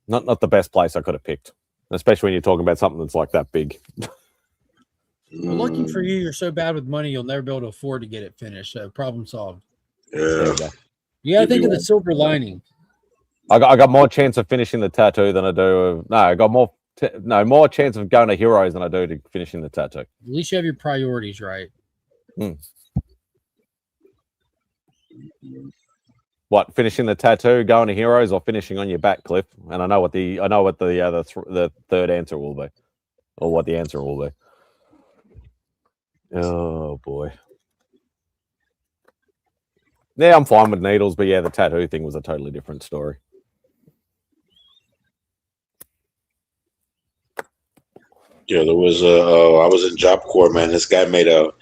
Not the best place I could have picked. Especially when you're talking about something that's like that big. Well, lucky for you, you're so bad with money, you'll never be able to afford to get it finished. So problem solved. Yeah. You gotta think of the silver lining. I got more chance of finishing the tattoo than I do of I got more chance of going to Heroes than I do to finishing the tattoo. At least you have your priorities right. What, finishing the tattoo, going to Heroes, or finishing on your back, Cliff? And I know what the third answer will be, or what the answer will be. Oh boy. Yeah, I'm fine with needles, but yeah, the tattoo thing was a totally different story. Yeah, there was I was in Job Corps, man. This guy made a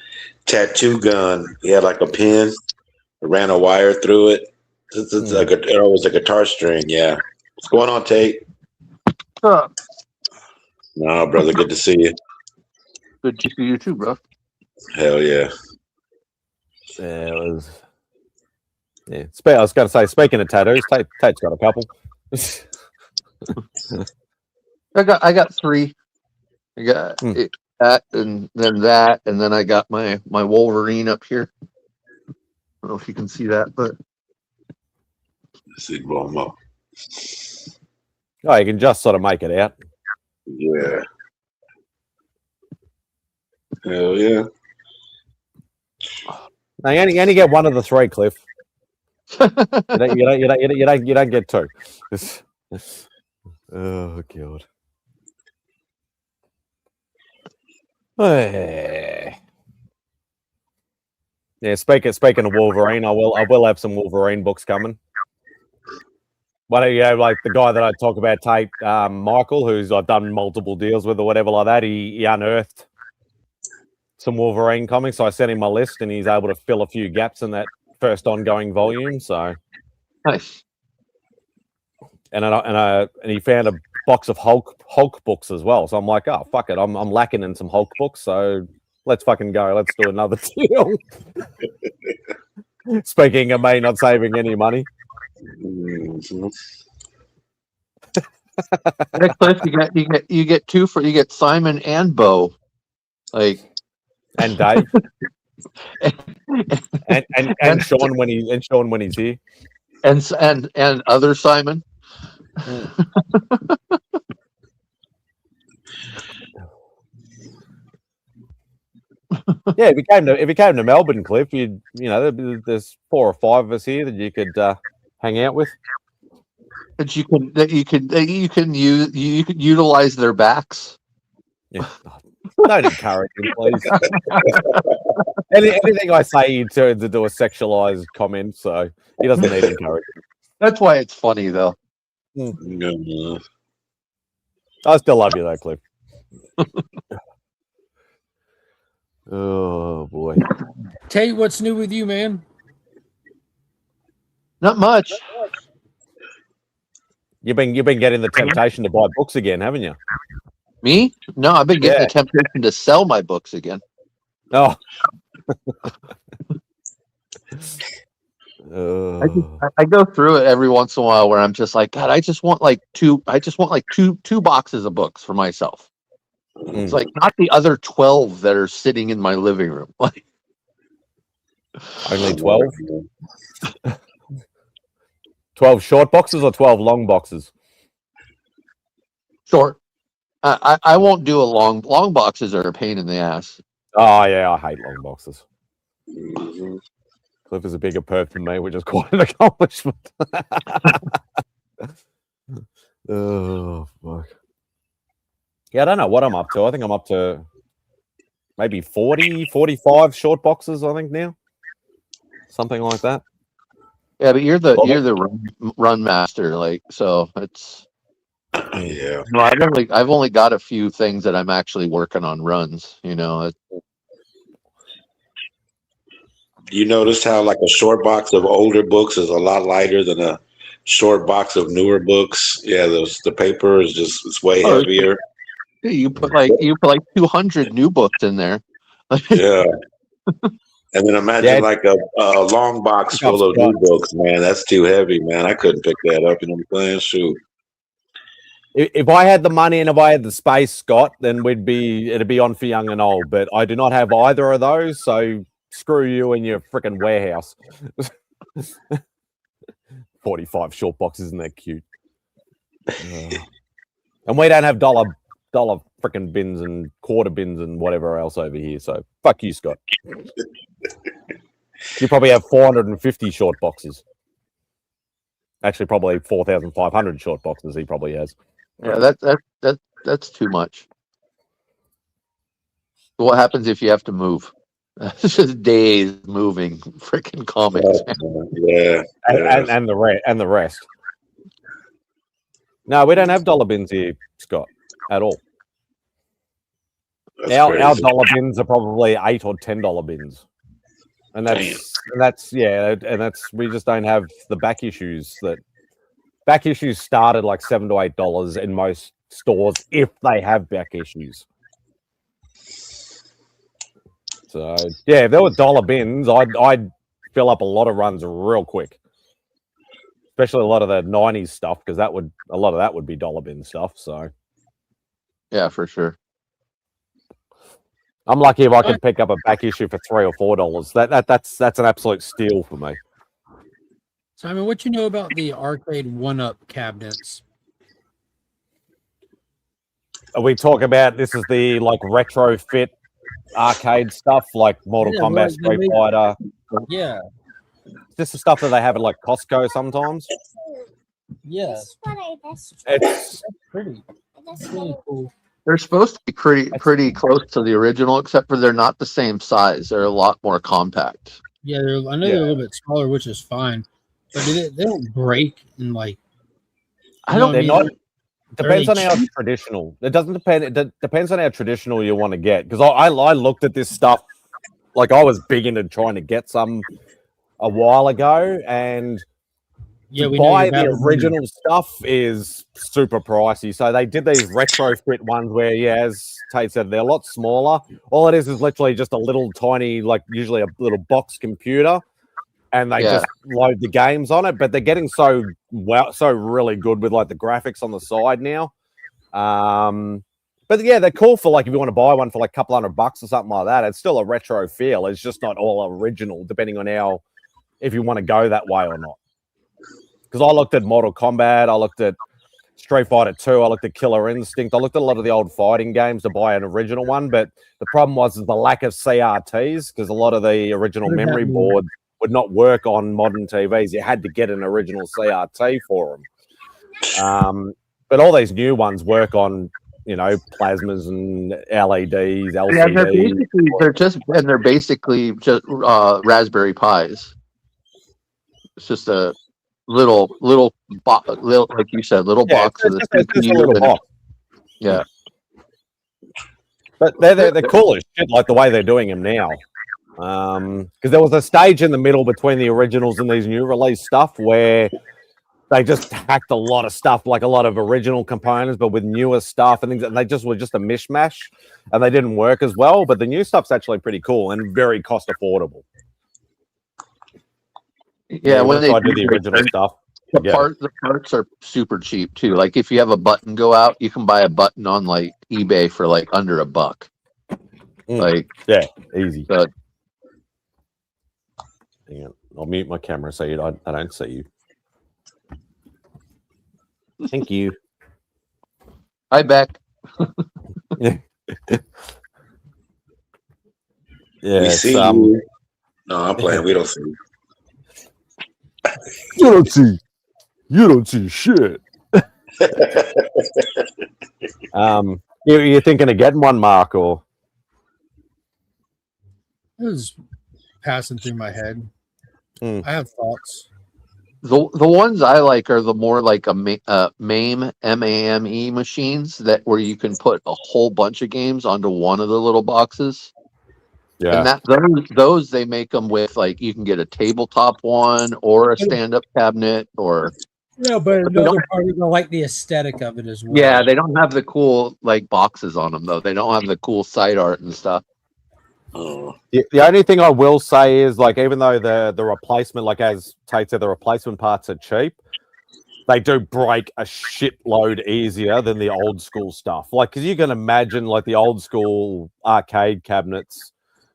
tattoo gun. He had like a pin, ran a wire through it. It was a guitar string. Yeah. What's going on, Tate? No, brother. Good to see you. Good to see you too, bro. Hell yeah. Yeah, it was. Yeah. I was going to say, speaking of tattoos, Tate's got a couple. I got 3. I got that, and then that, and then I got my Wolverine up here. I don't know if you can see that, but let's see, blow them up. Oh, you can just sort of make it out. Yeah. Hell yeah. Now, you only get one of the 3, Cliff. You don't get 2. Oh god. Yeah, speaking of Wolverine, I will have some Wolverine books coming. But like the guy that I talk about, Tate, Michael, who's I've done multiple deals with or whatever like that, he unearthed some Wolverine comics. So I sent him my list, and he's able to fill a few gaps in that first ongoing volume. So nice. And he found a box of Hulk books as well. So I'm like, oh fuck it, I'm lacking in some Hulk books, so let's fucking go. Let's do another deal. Speaking of me not saving any money. Next place you get 2 for you get Simon and Bo, like, and Dave and Sean when he's here. And other Simon. Yeah, if you came to Melbourne, Cliff, there's 4 or 5 of us here that you could hang out with. That you can utilize their backs. Yeah. Don't encourage him, please. Anything I say, he turns into a sexualized comment, so he doesn't need encouragement. That's why it's funny, though. I still love you, though, Cliff. Oh boy, Tate, what's new with you, man? Not much. You've been getting the temptation to buy books again, haven't you? Me? No, I've been getting the temptation to sell my books again. Oh. I go through it every once in a while where I'm just like, God, I just want like two boxes of books for myself. It's like not the other 12 that are sitting in my living room. Like only 12? 12 short boxes or 12 long boxes? Short. I won't do a long boxes are a pain in the ass. Oh yeah, I hate long boxes. Cliff is a bigger perv than me, which is quite an accomplishment. Oh fuck. Yeah, I don't know what I'm up to. I think I'm up to maybe 40, 45 short boxes, I think now. Something like that. Yeah, but you're the run master, like, so it's Yeah. no, I've only got a few things that I'm actually working on runs, you know. You notice how like a short box of older books is a lot lighter than a short box of newer books? Yeah, the paper is it's way heavier. You put like 200 new books in there. Yeah. And then imagine like a long box full of new books, man. That's too heavy, man. I couldn't pick that up. You know what I'm saying? Shoot. If I had the money and if I had the space, Scott, then it'd be on for young and old. But I do not have either of those, so screw you and your freaking warehouse. 45 short boxes, isn't that cute? And we don't have dollar freaking bins and quarter bins and whatever else over here. So fuck you, Scott. You probably have 450 short boxes. Actually, probably 4,500 short boxes he probably has. Yeah, that's too much. What happens if you have to move? It's just days moving freaking comics. Yeah. And the rest. No, we don't have dollar bins here, Scott, at all. Our dollar bins are probably $8 or $10 bins, and that's we just don't have the back issues. That back issues started like $7 to $8 in most stores if they have back issues. So yeah, if there were dollar bins, I'd fill up a lot of runs real quick, especially a lot of the '90s stuff because a lot of that would be dollar bin stuff. So yeah, for sure. I'm lucky if I can pick up a back issue for $3 or $4. That's an absolute steal for me. Simon, what you know about the arcade one-up cabinets? We talk about this is the like retrofit arcade stuff, like Mortal Kombat, Street Fighter. Yeah, this is stuff that they have at like Costco sometimes. Yeah, it's pretty. That's really cool. They're supposed to be pretty close to the original, except for they're not the same size. They're a lot more compact. Yeah, they're a little bit smaller, which is fine, but they don't break and like. Depends on how traditional. It doesn't depend. It depends on how traditional you want to get. Because I looked at this stuff, like I was big into trying to get some a while ago, and buy the original stuff is super pricey. So they did these retrofit ones where, as Tate said, they're a lot smaller. All it is literally just a little tiny, like usually a little box computer, and they just load the games on it. But they're getting so really good with like the graphics on the side now. But yeah, they're cool for like if you want to buy one for like a couple $100 or something like that. It's still a retro feel. It's just not all original, depending on if you want to go that way or not. because I looked at Mortal Kombat, I looked at Street Fighter 2, I looked at Killer Instinct, I looked at a lot of the old fighting games to buy an original one, but the problem was the lack of CRTs, because a lot of the original What does that memory mean? boards would not work on modern TVs. You had to get an original CRT for them. But all these new ones work on, plasmas and LEDs, Yeah, LCDs. they're basically just Raspberry Pis. It's just a little like you said, little box with a it's just a CPU little in it. box. Yeah. But they're cool as shit, like the way they're doing them now. Because there was a stage in the middle between the originals and these new release stuff where they just hacked a lot of stuff, like a lot of original components, but with newer stuff and things, and they just were just a mishmash, and they didn't work as well. But the new stuff's actually pretty cool and very cost affordable. Yeah, when they do the original stuff, the parts are super cheap too. Like if you have a button go out, you can buy a button on like eBay for like under $1. Like easy. But hang on, I'll mute my camera so I don't see you. Thank you. Hi, Beck. Yeah. We see you. No, I'm playing. We don't see you. You don't see shit. You're thinking of getting one, Mark, or? It was passing through my head. I have thoughts. The ones I like are the more like a MAME MAME machines where you can put a whole bunch of games onto one of the little boxes. Yeah, and those they make them with, like, you can get a tabletop one or a stand-up cabinet or. Yeah, but another part of like the aesthetic of it as well. Yeah, they don't have the cool like boxes on them though. They don't have the cool side art and stuff. The only thing I will say is, like, even though the replacement, like as Tate said, the replacement parts are cheap, they do break a shitload easier than the old school stuff. Like, because you can imagine, like, the old school arcade cabinets,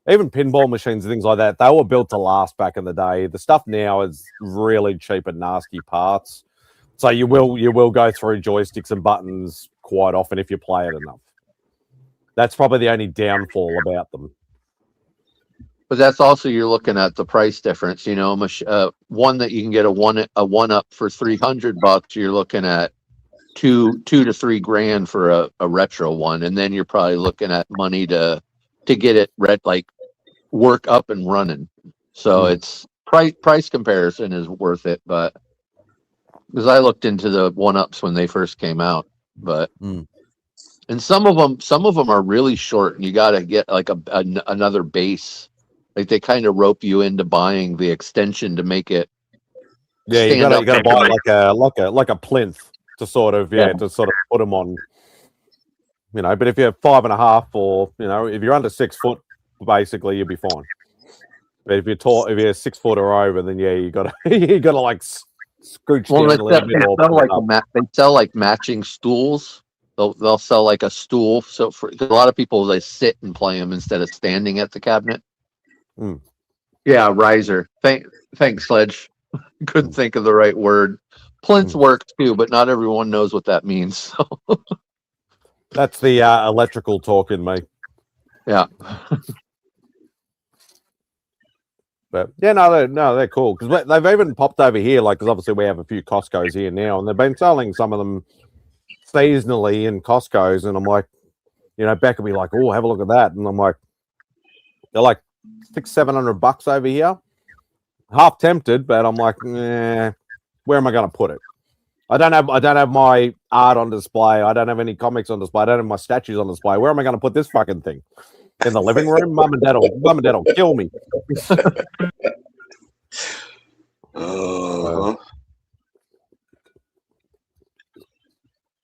even pinball machines and things like that, they were built to last back in the day. The stuff now is really cheap and nasty parts. So you will go through joysticks and buttons quite often if you play it enough. That's probably the only downfall about them. But that's also, you're looking at the price difference. One that you can get a one up for $300. You're looking at $2 to $3 grand for a retro one, and then you're probably looking at money to get it work up and running. So it's price comparison is worth it, but because I looked into the one-ups when they first came out, but and some of them are really short, and you got to get like another base. Like they kind of rope you into buying the extension to make it. Yeah, you got to buy like a plinth to sort of put them on. But if you're 5.5 or if you're under 6 foot, basically you'll be fine. But if you're 6 foot or over, then you got to like scooch down a little bit. They sell like matching stools. They'll sell like a stool. So for a lot of people, they sit and play them instead of standing at the cabinet. Yeah, riser. Thanks, Sledge. Couldn't think of the right word. Plinth works too, but not everyone knows what that means. So. That's the electrical talk in me. Yeah. But yeah, no, they're cool because they've even popped over here. Like, because obviously we have a few Costco's here now, and they've been selling some of them seasonally in Costco's, and I'm like, Beck will be like, "Oh, have a look at that," and I'm like, they're like $600-700 over here. Half tempted, but I'm like, where am I going to put it? I don't have my art on display. I don't have any comics on display. I don't have my statues on display. Where am I going to put this fucking thing? In the living room? Mum and dad will kill me.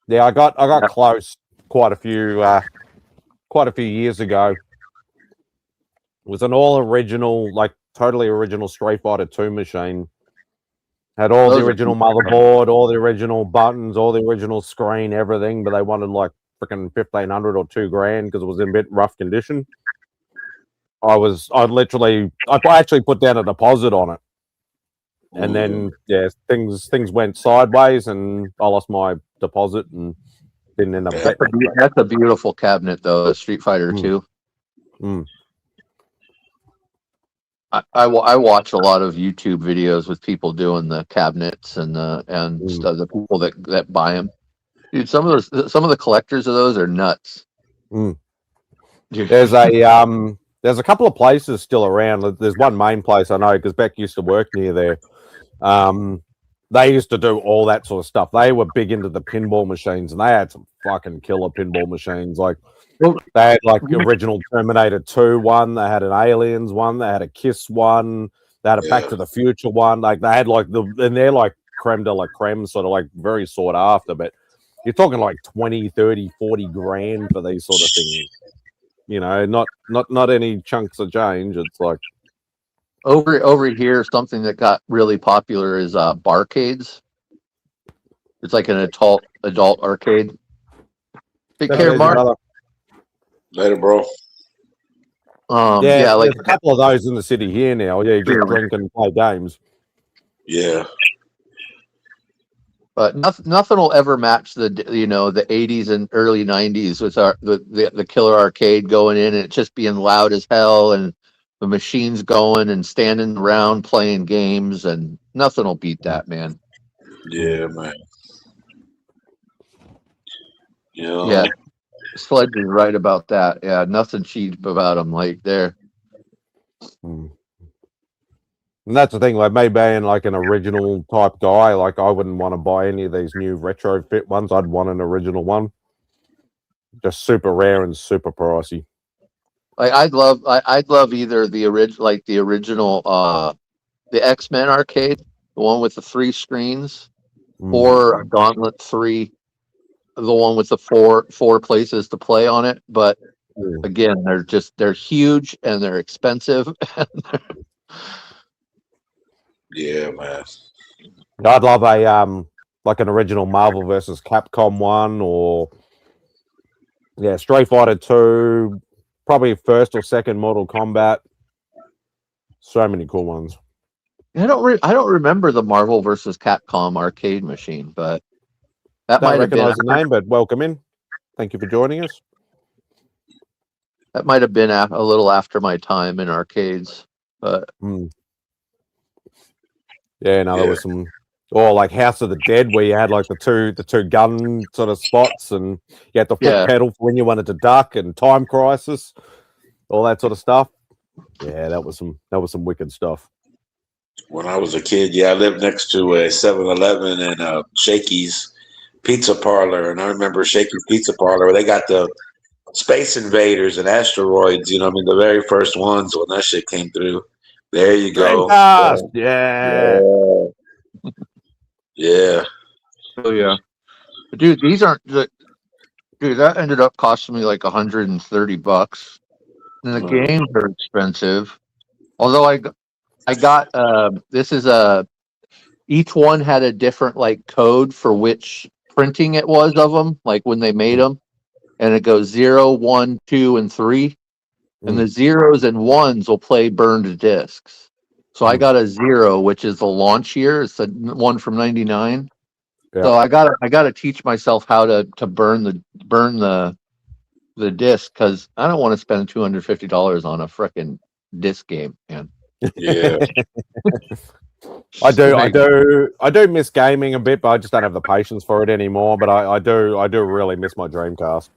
Yeah, I got close quite a few years ago. It was an all original, like totally original Street Fighter 2 machine. Had all the original motherboard, all the original buttons, all the original screen, everything, but they wanted like freaking $1,500 or $2 grand because it was in a bit rough condition. I actually put down a deposit on it And then things went sideways, and I lost my deposit and didn't end up. That's a beautiful cabinet, though. Street Fighter 2. I watch a lot of YouTube videos with people doing the cabinets and stuff, the people that buy them. Dude, some of the collectors of those are nuts. There's a couple of places still around. There's one main place I know because Beck used to work near there. They used to do all that sort of stuff. They were big into the pinball machines, and they had some fucking killer pinball machines. Like they had like the original Terminator 2 one, they had an Aliens one, they had a Kiss one, they had a Back to the Future one. Like they had like and they're like creme de la creme, sort of like very sought after, but you're talking like 20, 30, 40 grand for these sort of things. You know, not any chunks of change. It's like over here, something that got really popular is barcades. It's like an adult arcade. Take care, Mark. Later, bro. Like there's a couple of those in the city here now. Yeah, you just drink and play games. Yeah. But nothing will ever match the 80s and early 90s with the killer arcade going in and it just being loud as hell and the machines going and standing around playing games, and nothing will beat that, man. Yeah, man. Yeah. Sledge is right about that. Yeah, nothing cheap about them like there. And that's the thing, like me being like an original type guy, like I wouldn't want to buy any of these new retrofit ones. I'd want an original one. Just super rare and super pricey. Like I'd love either the original the X-Men arcade, the one with the 3 screens, or Gauntlet 3, the one with the four places to play on it. But again, they're huge and they're expensive. Yeah, man. I'd love a like an original Marvel versus Capcom one, or Street Fighter 2, probably first or second Mortal Kombat. So many cool ones. I don't remember the Marvel versus Capcom arcade machine, but that might have been. Recognize the name, but welcome in. Thank you for joining us. That might have been a little after my time in arcades, but. There was some, or like House of the Dead, where you had like the two gun sort of spots, and you had the foot pedal for when you wanted to duck, and Time Crisis, all that sort of stuff. Yeah, that was some wicked stuff. When I was a kid, I lived next to a 7-Eleven and Shakey's Pizza Parlor, and I remember Shakey's Pizza Parlor where they got the Space Invaders and Asteroids. You know, the very first ones when that shit came through. There you go. Yeah. Oh yeah. Dude, these aren't dude, that ended up costing me like $130. And the games are expensive. Although I got this is each one had a different like code for which printing it was of them, like when they made them. And it goes 0, 1, 2, and 3. And the 0s and 1s will play burned discs. So I got a 0, which is the launch year. It's the one from '99. Yeah. So I gotta teach myself how to burn the disc, because I don't want to spend $250 on a frickin' disc game, man. Yeah. I do miss gaming a bit, but I just don't have the patience for it anymore. But I do really miss my Dreamcast.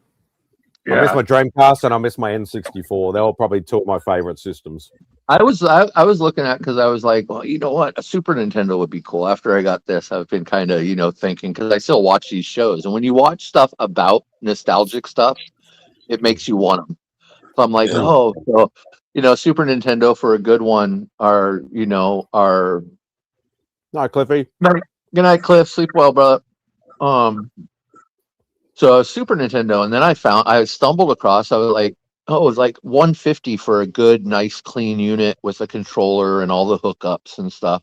Yeah. I miss my Dreamcast and I miss my N64. They were probably two of my favorite systems. I was looking at, because I was like, well, you know what, a Super Nintendo would be cool. After I got this, I've been kind of thinking, because I still watch these shows, and when you watch stuff about nostalgic stuff, it makes you want them. So I'm like, so Super Nintendo for a good one are Night, Cliffy. Good night, Cliff. Sleep well, brother. So Super Nintendo, and then I stumbled across, I was like, it was like $150 for a good, nice, clean unit with a controller and all the hookups and stuff.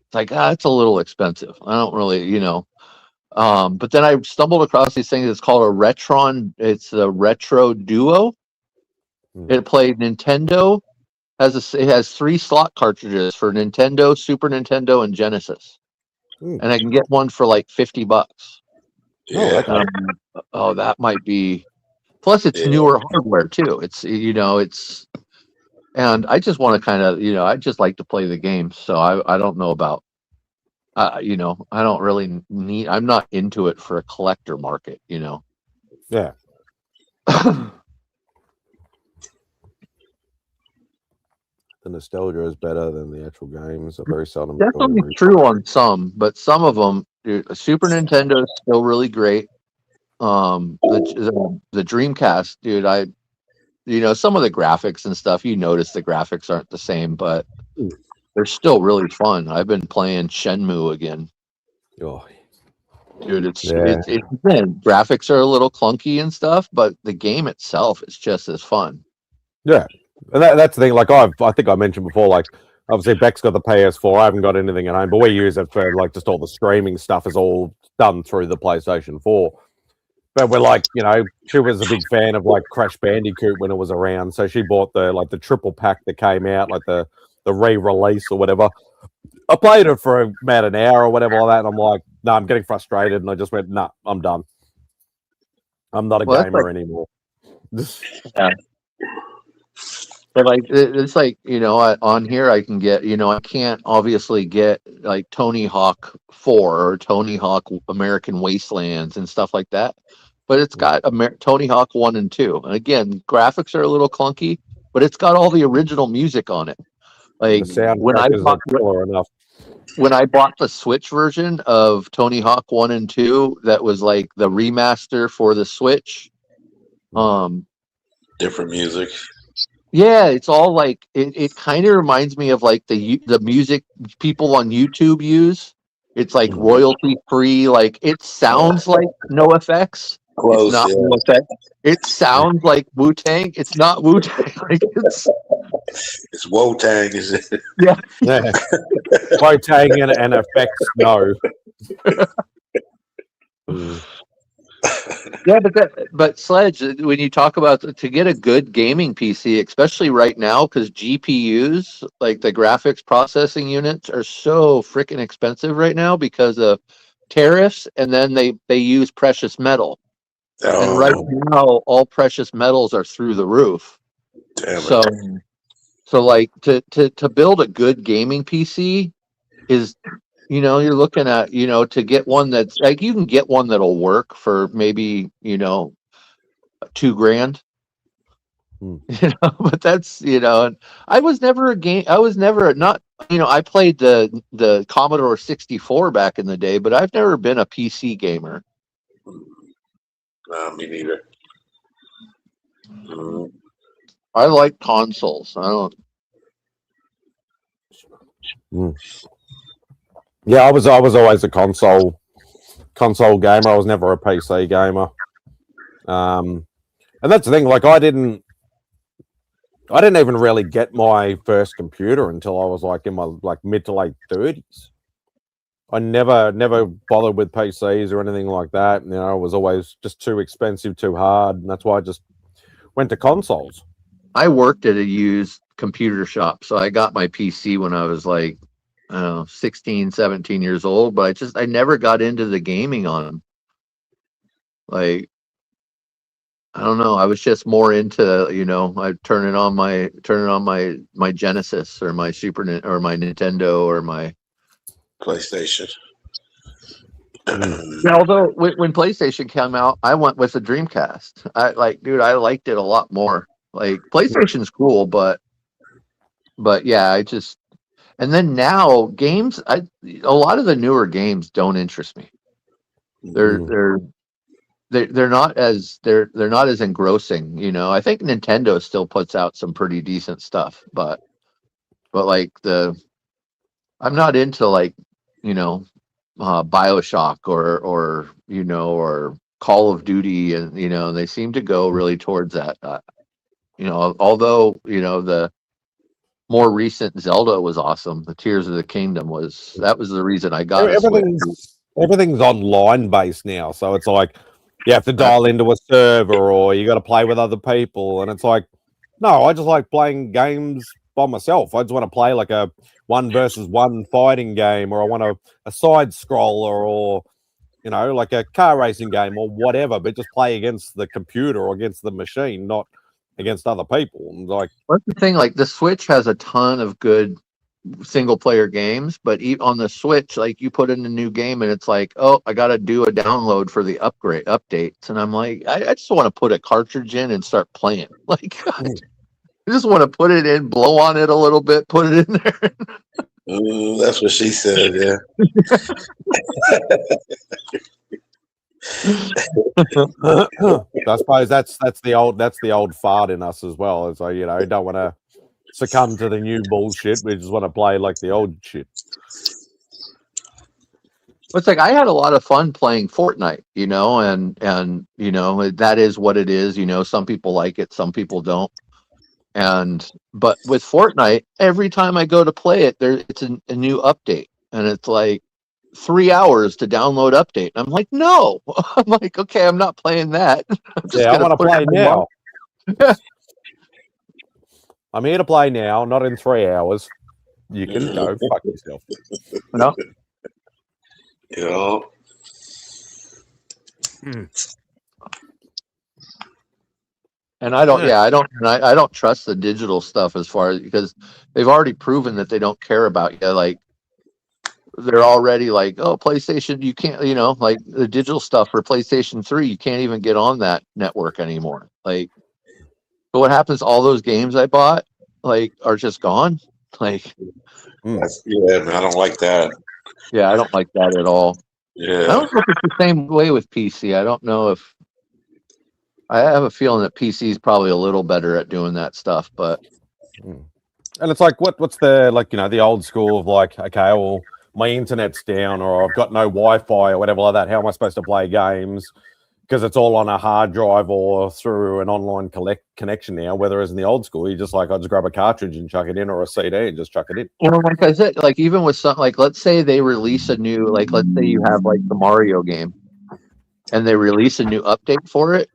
It's like, it's a little expensive. I don't really, but then I stumbled across these things. It's called a Retron. It's a Retro Duo. It played Nintendo, it has 3 slot cartridges for Nintendo, Super Nintendo, and Genesis, and I can get one for like $50. Yeah. Oh, that might be. Plus, it's newer hardware too. It's and I just want to kind of I just like to play the game, so I don't know about I don't really need. I'm not into it for a collector market. Yeah. The nostalgia is better than the actual games. Very seldom. Definitely true on some, but some of them, dude, Super Nintendo is still really great. The Dreamcast, dude, some of the graphics and stuff, notice the graphics aren't the same, but they're still really fun. I've been playing Shenmue again. Oh. Dude, graphics are a little clunky and stuff, but the game itself is just as fun. Yeah. And that's the thing. Like I think I mentioned before, like obviously Beck's got the PS4. I haven't got anything at home, but we use it for like just all the streaming stuff is all done through the PlayStation 4. But we're like, she was a big fan of like Crash Bandicoot when it was around, so she bought the triple pack that came out, like the re-release or whatever. I played it for about an hour or whatever like that, and I'm like, no, I'm getting frustrated, and I just went, nah, I'm done. I'm not a gamer anymore. Yeah. But like it's like on here I can get I can't obviously get like Tony Hawk 4 or Tony Hawk American Wastelands and stuff like that, but it's got Tony Hawk 1 and 2, and again graphics are a little clunky, but it's got all the original music on it. Like when I bought the Switch version of Tony Hawk 1 and 2, that was like the remaster for the Switch. Different music. Yeah, it's all like it kind of reminds me of like the music people on YouTube use. It's like royalty free. Like it sounds like NoFX. Close, it's not NoFX. It sounds like Wu-Tang. It's not Wu-Tang. Like it's Wu-Tang, is it? Yeah. Wu-Tang and effects, no. Yeah, but Sledge, when you talk about to get a good gaming PC, especially right now, because GPUs, like the graphics processing units, are so freaking expensive right now because of tariffs, and then they use precious metal. And right now, all precious metals are through the roof. Damn so, it. So like to build a good gaming PC is. You're looking at, to get one that's like, you can get one that'll work for maybe, $2,000. But that's, and I was never I played the Commodore 64 back in the day, but I've never been a PC gamer. No, me neither. I like consoles. I don't. Yeah, I was always a console gamer. I was never a PC gamer. And that's the thing. Like, I didn't even really get my first computer until I was like in my mid to late 30s. I never bothered with PCs or anything like that. It was always just too expensive, too hard, and that's why I just went to consoles. I worked at a used computer shop, so I got my PC when I was like, I don't know, 16, 17 years old, but I never got into the gaming on them. Like, I don't know. I was just more into, I turning on my Genesis or my or my Nintendo or my PlayStation. Yeah, although when PlayStation came out, I went with the Dreamcast. I liked it a lot more. Like, PlayStation's cool, but yeah, and then now games, a lot of the newer games don't interest me. They're not as engrossing. I think Nintendo still puts out some pretty decent stuff, but like I'm not into like BioShock or Call of Duty, and they seem to go really towards that. Although the more recent Zelda was awesome. The Tears of the Kingdom was the reason I got everything's online based now, so it's like you have to dial into a server or you got to play with other people, and it's like, no, I just like playing games by myself. I just want to play like a 1 versus 1 fighting game, or I want a side scroller, or like a car racing game or whatever, but just play against the computer or against the machine, not against other people. And like, what's the thing? Like the Switch has a ton of good single player games, but on the Switch, like you put in a new game and it's like, oh, I got to do a download for the updates, and I'm like, I just want to put a cartridge in and start playing. Like, I just want to put it in, blow on it a little bit, put it in there. That's what she said. Yeah. I suppose that's the old fart in us as well. It's like, don't want to succumb to the new bullshit. We just want to play like the old shit. It's like I had a lot of fun playing Fortnite, and that is what it is. Some people like it, some people don't. But with Fortnite, every time I go to play it, it's a new update, and it's like 3 hours to download update. And I'm like, no. I'm like, okay, I'm not playing that. I want to play now. I'm here to play now, not in 3 hours. You can go fuck yourself. No. Yeah. And I don't trust the digital stuff as far as, because they've already proven that they don't care about you. Like they're already like, oh, PlayStation, you can't, like the digital stuff for PlayStation 3, you can't even get on that network anymore. Like, but what happens? All those games I bought, like, are just gone. Like, man, I don't like that. Yeah, I don't like that at all. Yeah. I don't know if it's the same way with PC. I don't know if. I have a feeling that PC is probably a little better at doing that stuff, but. And it's like, what's the, like, the old school of like, okay, well, my internet's down, or I've got no Wi-Fi or whatever like that. How am I supposed to play games? Because it's all on a hard drive or through an online connection now. Whereas in the old school, you just like, I just grab a cartridge and chuck it in, or a CD and just chuck it in. Well, like I said, like even with something like, let's say they release a new, like, let's say you have like the Mario game, and they release a new update for it.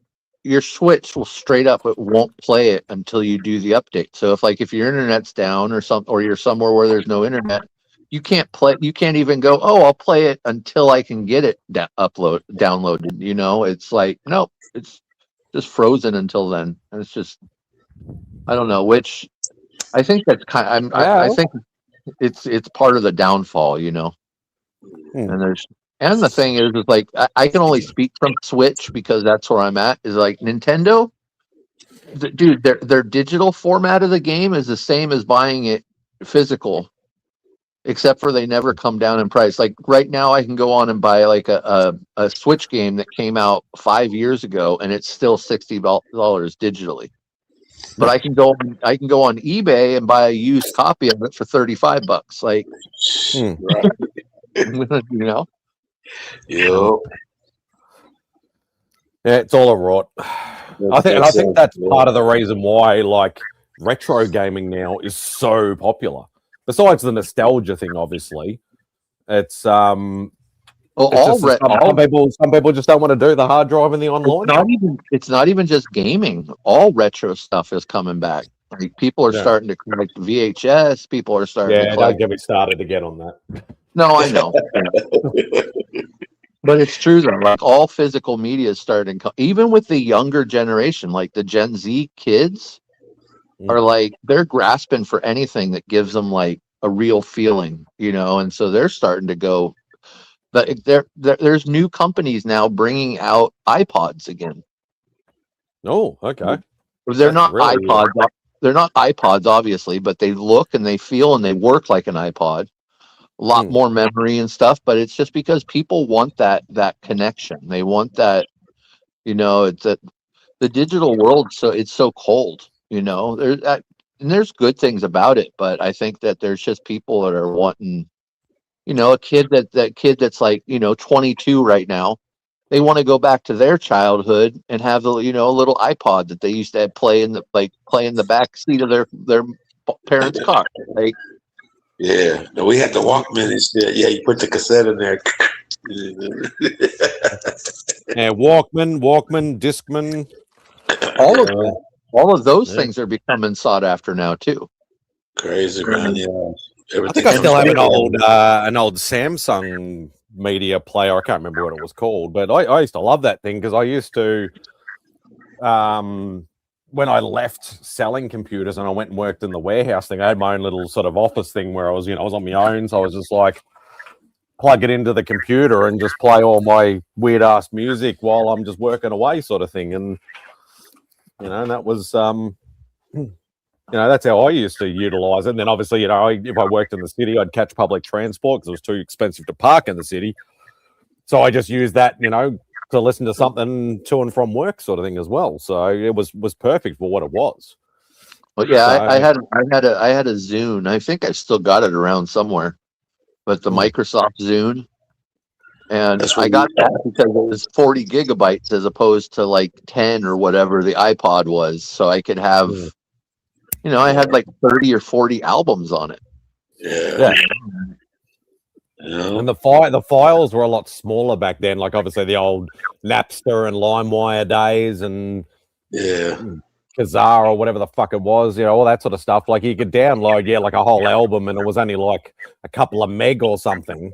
Your Switch will straight up, it won't play it until you do the update. So if your internet's down or you're somewhere where there's no internet, you can't play. You can't even go, oh, I'll play it until I can get it downloaded. It's like, no, it's just frozen until then. And it's just, I don't know. Which I think that's kind. I think it's part of the downfall. And the thing is like, I can only speak from Switch because that's where I'm at. Is like Nintendo, dude. Their digital format of the game is the same as buying it physical, except for they never come down in price. Like right now, I can go on and buy like a Switch game that came out 5 years ago, and it's still $60 digitally. But I can go on eBay and buy a used copy of it for $35. Like, Right. Yeah, it's all a rot. I think that's part of the reason why like retro gaming now is so popular. Besides the nostalgia thing, obviously, it's some people just don't want to do the hard drive and the online. It's not even just gaming. All retro stuff is coming back. Like people are starting to collect VHS. People are starting. Yeah, don't get me started again on that. No, I know. But it's true though. Like all physical media is starting, even with the younger generation, like the Gen Z kids, are like they're grasping for anything that gives them like a real feeling, and so they're starting to go. But there's new companies now bringing out iPods again. Oh, okay. They're not really iPods. Weird. They're not iPods, obviously, but they look and they feel and they work like an iPod. A lot more memory and stuff, but it's just because people want that connection. They want that, it's that the digital world. So it's so cold, there's good things about it, but I think that there's just people that are wanting, a kid that's like, 22 right now. They want to go back to their childhood and have a little iPod that they used to play in the back seat of their parents' car. Like, yeah, no, we had the Walkman and shit. Yeah, you put the cassette in there. Yeah, Walkman, Discman. All of those things are becoming sought after now too. Crazy, man. Yeah. I think I still have an old Samsung media player. I can't remember what it was called, but I used to love that thing because I used to, when I left selling computers and I went and worked in the warehouse thing, I had my own little sort of office thing where I was, I was on my own. So I was just like, plug it into the computer and just play all my weird ass music while I'm just working away sort of thing. And, and that was, that's how I used to utilize it. And then obviously, if I worked in the city, I'd catch public transport because it was too expensive to park in the city. So I just used that, to listen to something to and from work sort of thing as well. So it was perfect for what it was. Well, yeah, so, I had a Zune. I think I still got it around somewhere, but the Microsoft Zune. And I got that because it was 40 gigabytes as opposed to like 10 or whatever the iPod was. So I could have, I had like 30 or 40 albums on it. Yeah. And the files were a lot smaller back then, like obviously the old Napster and LimeWire days and Kazaa or whatever the fuck it was, all that sort of stuff. Like you could download, like a whole album and it was only like a couple of meg or something.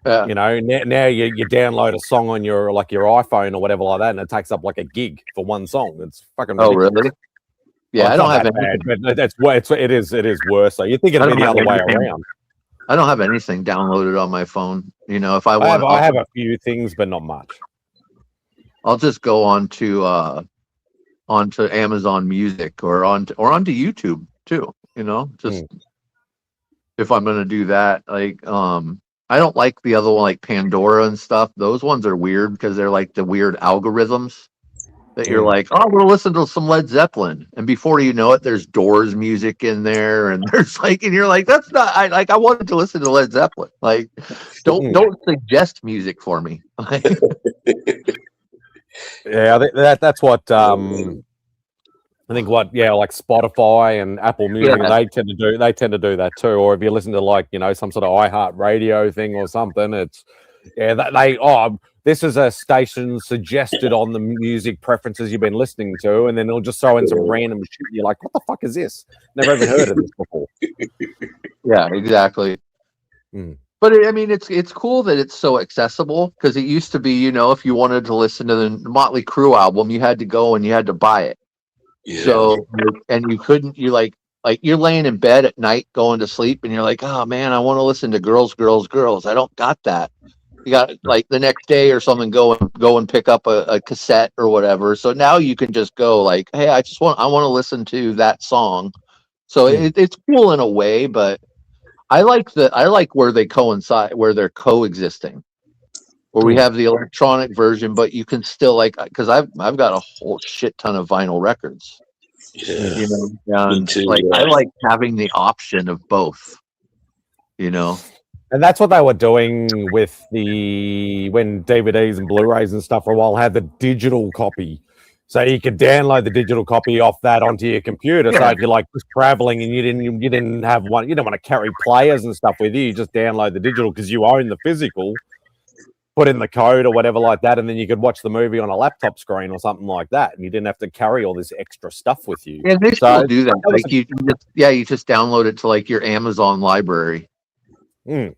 Yeah. Now you download a song on your iPhone or whatever like that and it takes up like a gig for one song. It's fucking ridiculous. Oh, really? Yeah, well, I don't have anything. But it is worse. So you think it'd be the other way around. I don't have anything downloaded on my phone. If I want, I have a few things, but not much. I'll just go onto Amazon Music or onto YouTube too. Just if I'm gonna do that, like I don't like the other one, like Pandora and stuff. Those ones are weird because they're like the weird algorithms that you're like, oh, we'll listen to some Led Zeppelin, and before you know it, there's Doors music in there, and there's like, and you're like, that's not. I wanted to listen to Led Zeppelin. Like, don't suggest music for me. Yeah, that's what I think. Like Spotify and Apple Music, they tend to do. They tend to do that too. Or if you listen to like some sort of iHeartRadio thing or something, it's this is a station suggested on the music preferences you've been listening to, and then it'll just throw in some random shit. You're like, what the fuck is this? Never even heard of this before. Yeah, exactly. But it's cool that it's so accessible because it used to be, if you wanted to listen to the Motley Crue album, you had to go and you had to buy it. Yeah. So, and you couldn't, like you're laying in bed at night going to sleep and you're like, oh man, I want to listen to Girls, Girls, Girls. I don't got that. You got like the next day or something, go and pick up a cassette or whatever. So now you can just go like, hey, I want to listen to that song. So it's cool in a way, but I like where they coincide, where they're coexisting, where we have the electronic version, but you can still because I've got a whole shit ton of vinyl records. Yeah, and I like having the option of both. And that's what they were doing with when DVDs and Blu-rays and stuff for a while had the digital copy. So you could download the digital copy off that onto your computer. So if you're like just traveling and you didn't have one, you don't want to carry players and stuff with you. You just download the digital because you own the physical. Put in the code or whatever like that, and then you could watch the movie on a laptop screen or something like that, and you didn't have to carry all this extra stuff with you. Yeah, they still do that. Like you just download it to like your Amazon library.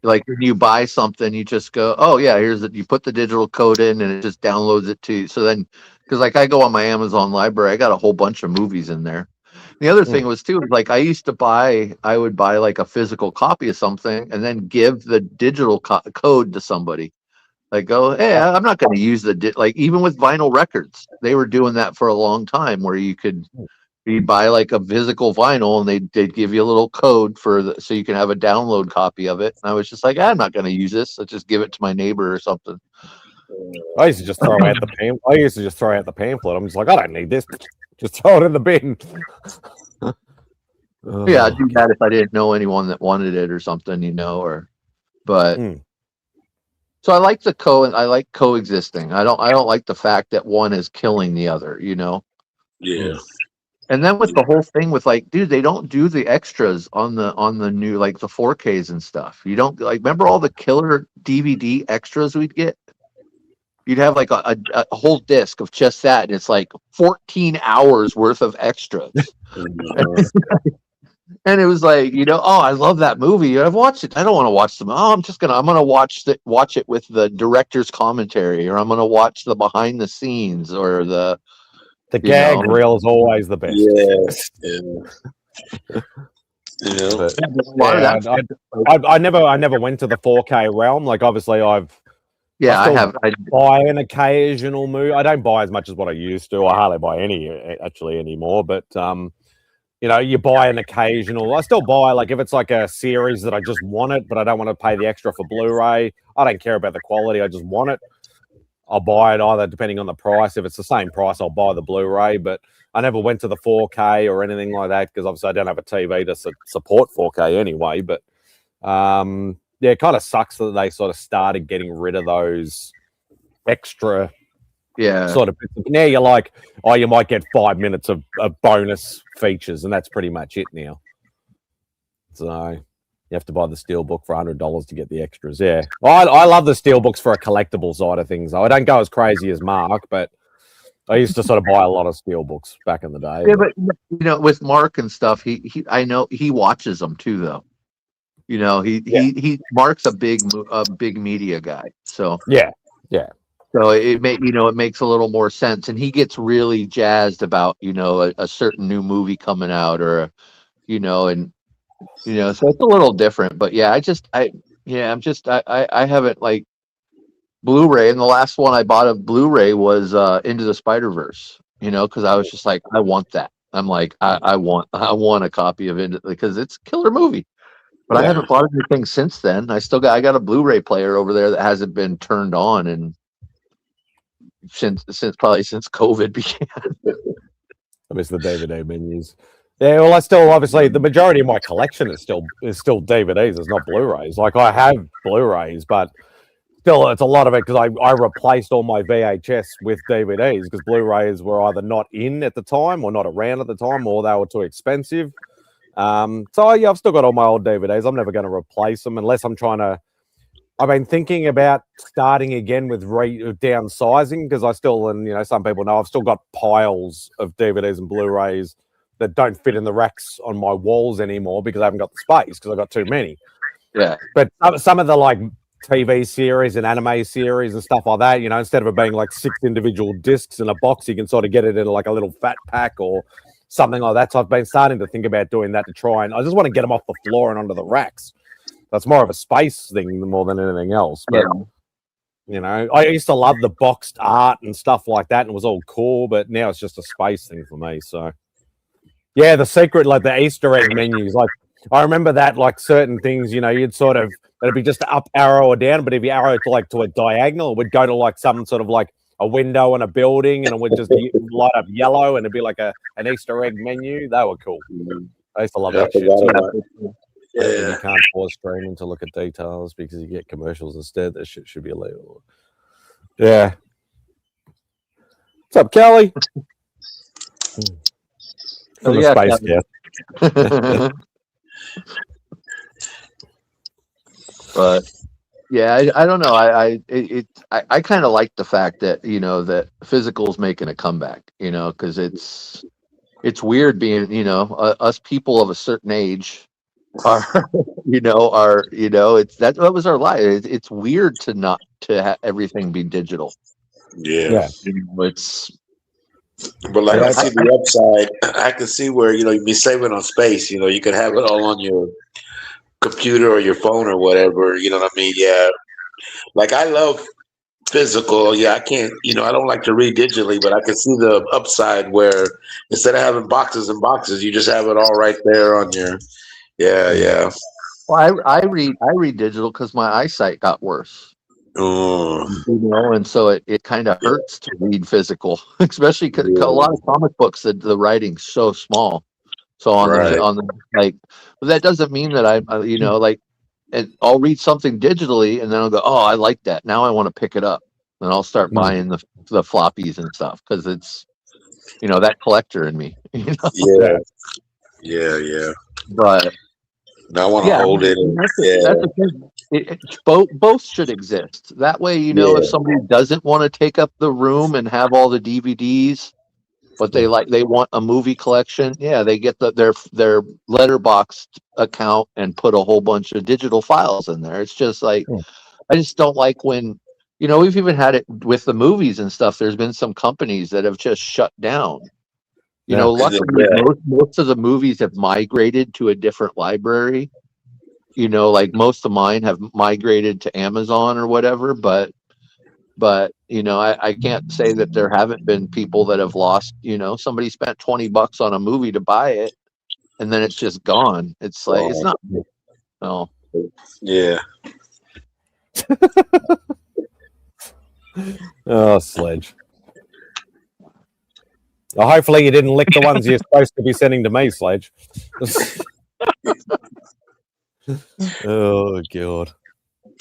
Like when you buy something, you just go, oh yeah, you put the digital code in and it just downloads it to you. So then, because like I go on my Amazon library, I got a whole bunch of movies in there. The other thing was too, like I would buy like a physical copy of something and then give the digital code to somebody. Like, go, hey, I'm not going to use like even with vinyl records, they were doing that for a long time where you'd buy like a physical vinyl and they'd give you a little code so you can have a download copy of it. And I was just like, I'm not going to use this. I'll just give it to my neighbor or something. I used to just throw out the pamphlet. I'm just like, I don't need this. Just throw it in the bin. Yeah, I'd do that if I didn't know anyone that wanted it or something, So I like coexisting. I don't like the fact that one is killing the other, Yeah. And then with the whole thing with like, dude, they don't do the extras on the new, like the 4Ks and stuff. You don't remember all the killer DVD extras we'd get? You'd have like a whole disc of just that, and it's like 14 hours worth of extras. And it was like, oh, I love that movie. I've watched it. I don't want to watch them. Oh, I'm gonna watch it with the director's commentary, or I'm gonna watch the behind the scenes, or the gag reel is always the best. But, I never went to the 4K realm. Like obviously I buy an occasional movie. I don't buy as much as what I used to. I hardly buy any actually anymore. But you buy an occasional. I still buy, like, if it's like a series that I just want it, but I don't want to pay the extra for Blu-ray. I don't care about the quality. I just want it. I'll buy it either depending on the price. If it's the same price, I'll buy the Blu-ray. But I never went to the 4K or anything like that because obviously I don't have a TV to support 4K anyway. But it kind of sucks that they sort of started getting rid of those extra. Sort of. Now you're like, oh, you might get 5 minutes of bonus features, and that's pretty much it now. So you have to buy the steelbook for $100 to get the extras. Yeah, I love the steelbooks for a collectible side of things. Though I don't go as crazy as Mark, but I used to sort of buy a lot of steelbooks back in the day. Yeah, but with Mark and stuff, I know he watches them too, though. Mark's a big media guy. So yeah. So it makes a little more sense, and he gets really jazzed about a certain new movie coming out, or so it's a little different. But yeah, I haven't like Blu-ray, and the last one I bought of Blu-ray was Into the Spider-Verse. Because I was just like, I want that. I'm like, I want a copy of it because it's a killer movie. But I haven't bought anything since then. I got a Blu-ray player over there that hasn't been turned on, and since COVID began. I miss the DVD menus. Yeah, well, I still obviously the majority of my collection is still DVDs. It's not Blu-rays. Like I have Blu-rays, but still, it's a lot of it because I replaced all my VHS with DVDs because Blu-rays were either not in at the time or not around at the time, or they were too expensive. So yeah, I've still got all my old DVDs. I'm never going to replace them unless I'm trying to. I've been thinking about starting again with downsizing because I still, and some people know, I've still got piles of DVDs and Blu-rays that don't fit in the racks on my walls anymore because I haven't got the space because I've got too many. Yeah. But some of the like TV series and anime series and stuff like that, instead of it being like 6 individual discs in a box, you can sort of get it in like a little fat pack or something like that. So I've been starting to think about doing that to try, and I just want to get them off the floor and onto the racks. That's more of a space thing more than anything else. But, I used to love the boxed art and stuff like that, and it was all cool, but now it's just a space thing for me. So, yeah, the secret, like the Easter egg menus, like I remember that, like certain things, you'd sort of, it'd be just up arrow or down, but if you arrow to a diagonal, it would go to like some sort of like a window in a building, and it would just light up yellow, and it'd be like an Easter egg menu. They were cool. I used to love that shit too. Yeah. You can't pause streaming to look at details because you get commercials instead. That shit should be illegal. Yeah. What's up, Kelly? From the space cat. But yeah, I don't know. I kind of like the fact that that physical's making a comeback. Because it's weird being us people of a certain age. That was our life. It's weird to not to have everything be digital. Yeah. It's but like I see the upside. I can see where you'd be saving on space. You could have it all on your computer or your phone or whatever. You know what I mean? Yeah. Like I love physical. Yeah, I can't. I don't like to read digitally, but I can see the upside where instead of having boxes and boxes, you just have it all right there on your. Yeah. Well, I read digital because my eyesight got worse. And so it kind of hurts to read physical, especially because a lot of comic books the writing's so small. So on the like, but that doesn't mean that and I'll read something digitally and then I'll go, oh, I like that. Now I want to pick it up, and I'll start buying the floppies and stuff because it's that collector in me. Yeah. But now I want to hold it. That's the thing. Both should exist. That way, if somebody doesn't want to take up the room and have all the DVDs, but they want a movie collection. Yeah, they get their letterbox account and put a whole bunch of digital files in there. It's just like, I just don't like when, we've even had it with the movies and stuff. There's been some companies that have just shut down. Luckily, most of the movies have migrated to a different library. Like most of mine have migrated to Amazon or whatever, but I can't say that there haven't been people that have lost, somebody spent $20 on a movie to buy it and then it's just gone. It's like, it's not, no. Yeah. Oh, Sledge. Well, hopefully you didn't lick the ones you're supposed to be sending to me, Sledge. Oh, God.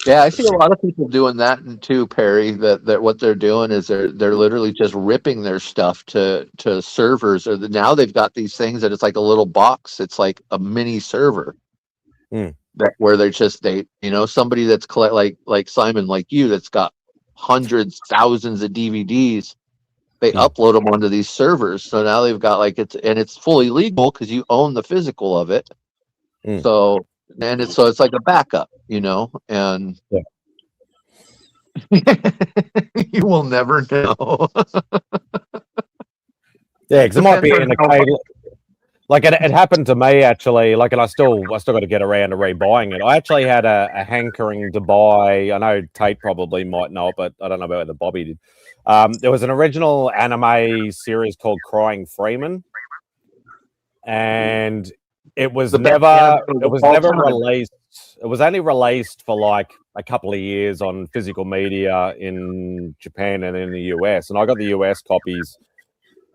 Yeah, I see a lot of people doing that too, Perry. That what they're doing is they're literally just ripping their stuff to servers. Or now they've got these things that it's like a little box. It's like a mini server. That where they're just somebody that's like Simon, like you, that's got hundreds, thousands of DVDs. They upload them onto these servers. So now they've got it's fully legal because you own the physical of it. So it's like a backup, and you will never know. Yeah, because it might be in a case. Like it happened to me actually. Like, and I still got to get around to rebuying it. I actually had a hankering to buy. I know Tate probably might know it, but I don't know about whether Bobby did. There was an original anime series called Crying Freeman, and it was never released. It was only released for like a couple of years on physical media in Japan and in the US, and I got the US copies.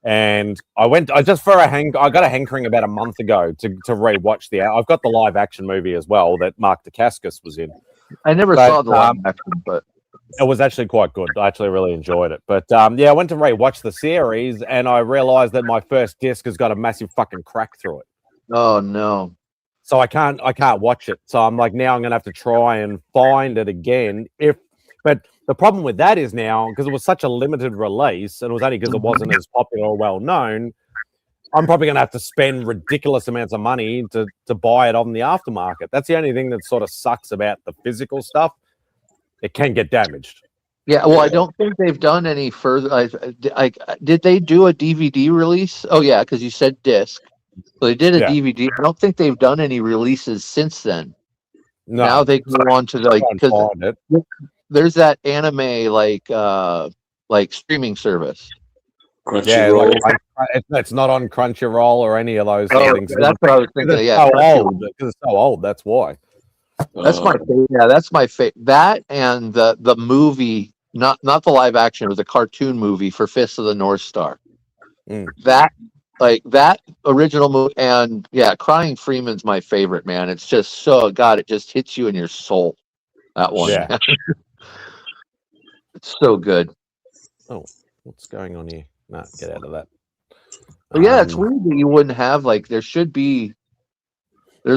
And I got a hankering about a month ago to rewatch I've got the live action movie as well that Mark Dacascos was in. I never saw the live action, but it was actually quite good. I actually really enjoyed it. But I went to rewatch the series and I realized that my first disc has got a massive fucking crack through it. Oh no. So I can't watch it. So I'm like, now I'm gonna have to try and find it again. But the problem with that is now, because it was such a limited release, and it was only because it wasn't as popular or well known, I'm probably gonna have to spend ridiculous amounts of money to buy it on the aftermarket. That's the only thing that sort of sucks about the physical stuff. It can get damaged. Yeah, well, I don't think they've done any further. Did they do a DVD release? Oh yeah, because you said disc. So they did a DVD. I don't think they've done any releases since then. No, now they go on to because there's that anime like streaming service. Crunchyroll. Yeah, it's not on Crunchyroll or any of those things. That's what I was thinking. It's so old. That's why. That's my favorite. Yeah, that's my favorite. That and the movie, not the live action. It was a cartoon movie for Fist of the North Star. That original movie, and Crying Freeman's my favorite, man. It's just it just hits you in your soul. That one. Yeah. It's so good. Oh, what's going on here? Nah, get out of that. But it's weird that you wouldn't have there's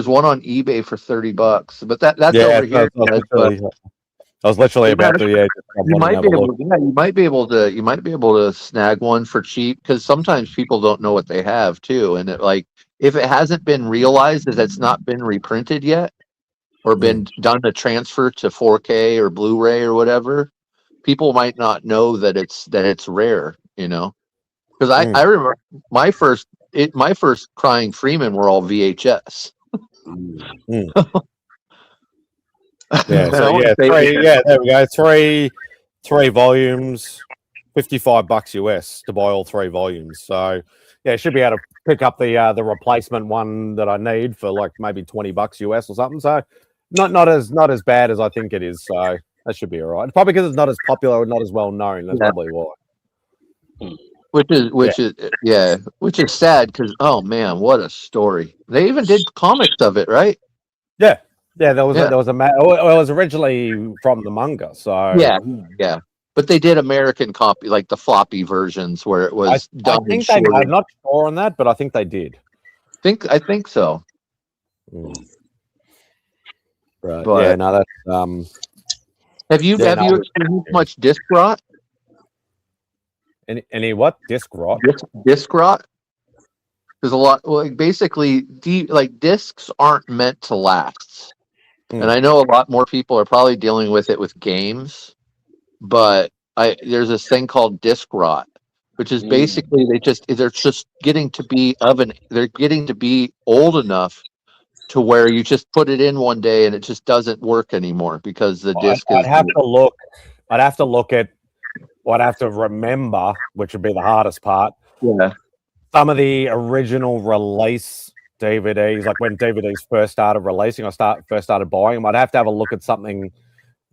one on eBay for $30, but that's over here. I was literally about to. You might be able to snag one for cheap because sometimes people don't know what they have too, and if it hasn't been realized that it's not been reprinted yet or been done to transfer to 4K or Blu-ray or whatever, people might not know that it's rare. Because I remember my first Crying Freeman were all VHS. There we go. Three volumes, $55 US to buy all 3 volumes. So should be able to pick up the replacement one that I need for like maybe $20 US or something. So not as bad as I think it is. So that should be all right. Probably because it's not as popular or not as well known. That's probably why. Which is sad because man, what a story! They even did comics of it, right? Yeah. There was it was originally from the manga, so yeah. But they did American copy, like the floppy versions, where it was done. I'm not sure on that, but I think they did. I think so. Right. But, that's. Have you experienced much disc rot? Any what? Disc rot? Disc rot. There's a lot. Like basically, discs aren't meant to last, and I know a lot more people are probably dealing with it with games, but there's this thing called disc rot, which is basically they're just getting to be old enough to where you just put it in one day and it just doesn't work anymore because the disc I'd have to look at. I'd have to remember, which would be the hardest part. Yeah. Some of the original release DVDs, like when DVDs first started releasing, first started buying them. I'd have to have a look at something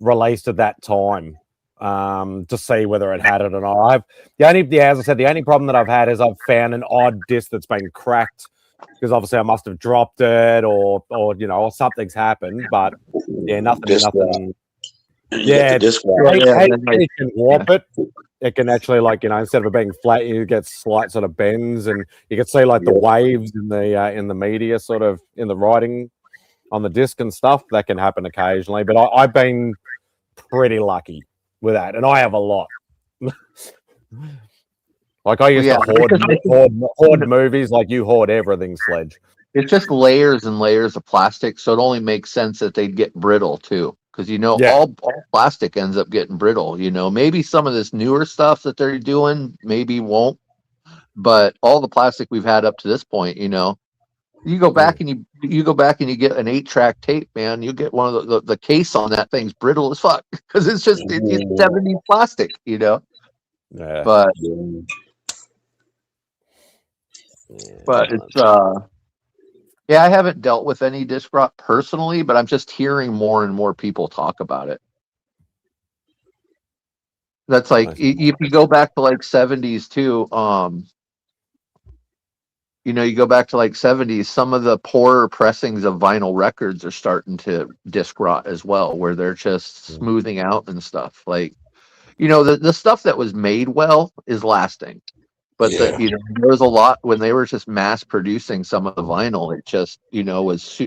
released at that time to see whether it had it or not. As I said, the only problem that I've had is I've found an odd disc that's been cracked because obviously I must have dropped it or something's happened. But yeah, nothing. Yeah, it can warp it. It can actually, instead of it being flat, you get slight sort of bends, and you can see the waves in the media, sort of in the writing on the disc and stuff. That can happen occasionally, but I've been pretty lucky with that, and I have a lot. I used to hoard movies like you hoard everything, Sledge. It's just layers and layers of plastic, so it only makes sense that they'd get brittle too. Because all plastic ends up getting brittle. Maybe some of this newer stuff that they're doing maybe won't, but all the plastic we've had up to this point, you go back and you get an 8-track tape, man. You get one of the case on that thing's brittle as fuck because it's 70s plastic, Yeah. But it's yeah, I haven't dealt with any disc rot personally, but I'm just hearing more and more people talk about it. That's if you go back to 70s too, you go back to 70s, some of the poorer pressings of vinyl records are starting to disc rot as well, where they're just smoothing out and stuff. The stuff that was made well is lasting. But there was a lot when they were just mass producing some of the vinyl. It just, was,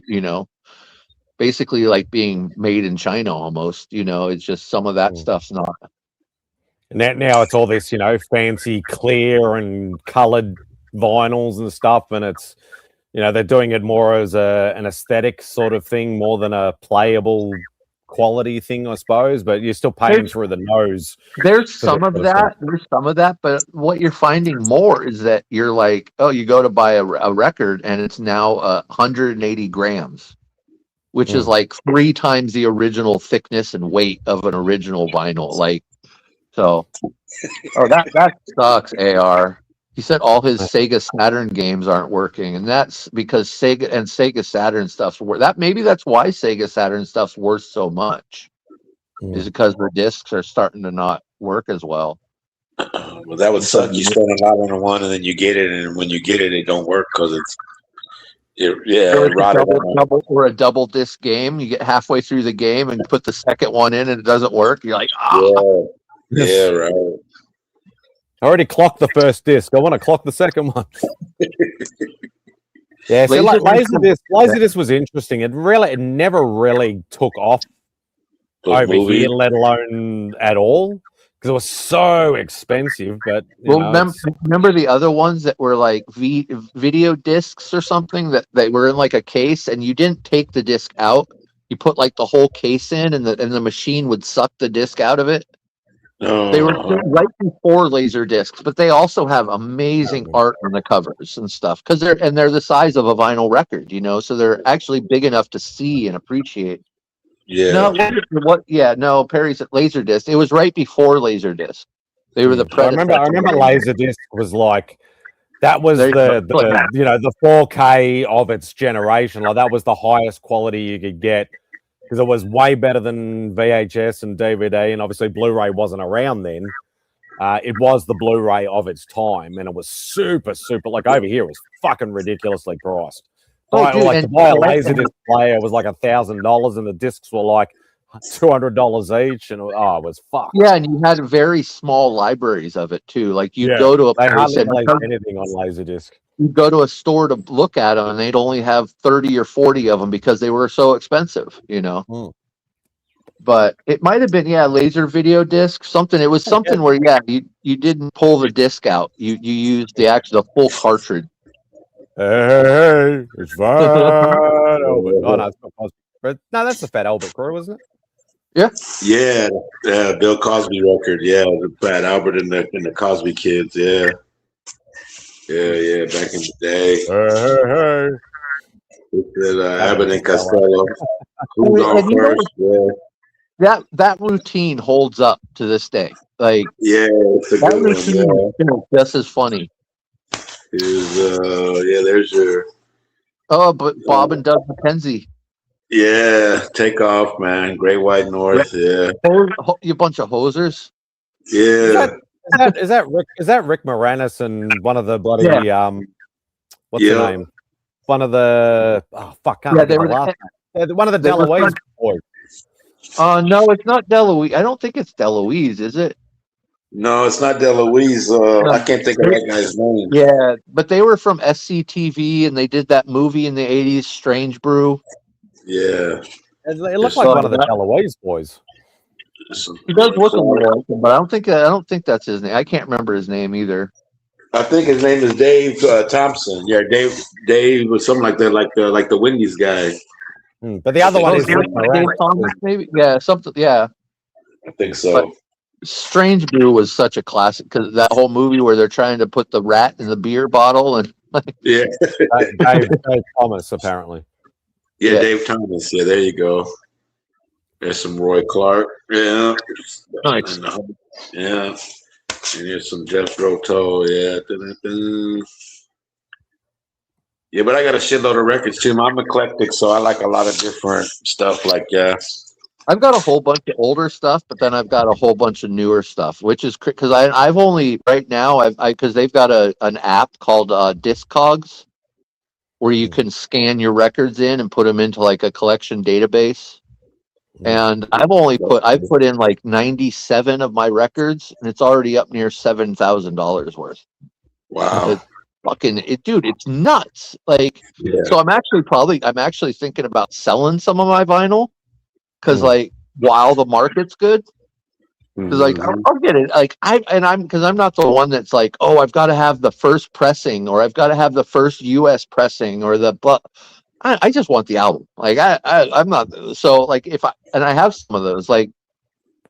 basically being made in China almost. It's just some of that stuff's not. And now it's all this, fancy clear and colored vinyls and stuff, and it's, they're doing it more as an aesthetic sort of thing more than a playable quality thing, I suppose, but you're still paying through the nose. There's some of that, but what you're finding more is that you're you go to buy a record and it's now 180 grams, which is 3 times the original thickness and weight of an original vinyl. That sucks, AR. He said all his Sega Saturn games aren't working, and that's because Sega Saturn stuff's maybe that's why Sega Saturn stuff's worth so much. Is because the discs are starting to not work as well. Well, that would suck. You spend a lot on one, and then you get it, and when you get it, it don't work because or a double disc game. You get halfway through the game and put the second one in, and it doesn't work. You're like, yeah, right. I already clocked the first disc. I want to clock the second one. Yeah, so Laserdisc was interesting. It never really took off over here, let alone at all, because it was so expensive. But remember the other ones that were video discs or something that they were in a case, and you didn't take the disc out. You put the whole case in, and the machine would suck the disc out of it. They were right before laser discs, but they also have amazing art on the covers and stuff because they're the size of a vinyl record, so they're actually big enough to see and appreciate. Yeah. No, Perry's at Laserdisc. It was right before Laserdisc. They were the predecessor. I remember Laserdisc was that was the 4K of its generation. That was the highest quality you could get. Because it was way better than VHS and DVD, and obviously Blu-ray wasn't around then. It was the Blu-ray of its time, and it was super, super. Over here, it was fucking ridiculously priced. To buy a Laserdisc player was $1,000, and the discs were $200 each, and it was fucked. Yeah, and you had very small libraries of it too. You'd go to anything on Laserdisc. You'd go to a store to look at them, and they'd only have 30 or 40 of them because they were so expensive, but it might have been laser video disc something. It was something where you didn't pull the disc out. You used the full cartridge. Hey, it's Fat Albert. Oh no, it's not Cosby. But no, that's the Fat Albert crew, wasn't it? Yeah, Bill Cosby record. Yeah, the Fat Albert and the Cosby Kids. Yeah, back in the day. Hey. Abbott and Costello. Who's on first? That routine holds up to this day. Like, it's a that good routine one. is just as funny. There's your. Oh, but Bob and Doug McKenzie. Yeah, Take Off, man. Great White North. Yeah. You bunch of hosers. Yeah. Is that Rick Moranis and one of the bloody what's the name? One of the one of the Deloise boys. No, it's not Deloise. I don't think it's Deloise, is it? No, it's not Deloise. I can't think of that guy's name. Yeah, but they were from SCTV and they did that movie in the 80s, Strange Brew. Yeah. It looked like one of the Deloise boys. He does look a little like him, but I don't think that's his name. I can't remember his name either. I think his name is Dave Thompson. Yeah, Dave was something like that, like the Wendy's guy. But the other one is Dave Thomas, maybe. Yeah, something. Yeah, I think so. But Strange Brew was such a classic because that whole movie where they're trying to put the rat in the beer bottle and Dave Thomas apparently. Yeah, Dave Thomas. Yeah, there you go. There's some Roy Clark. Yeah. Nice. And here's some Jethro Tull. Yeah. Yeah, but I got a shitload of records too. I'm eclectic, so I like a lot of different stuff. I've got a whole bunch of older stuff, but then I've got a whole bunch of newer stuff, which is because I've only right now because they've got an app called Discogs, where you can scan your records in and put them into like a collection database. And I've put in like 97 of my records, and it's already up near $7,000 worth. Wow. Dude, it's nuts. Like, so I'm actually thinking about selling some of my vinyl because like while the market's good, because like I'll get it. Like because I'm not the one that's like, oh, I've got to have the first pressing or I've got to have the first US pressing or I just want the album. Like I'm not so like I have some of those. Like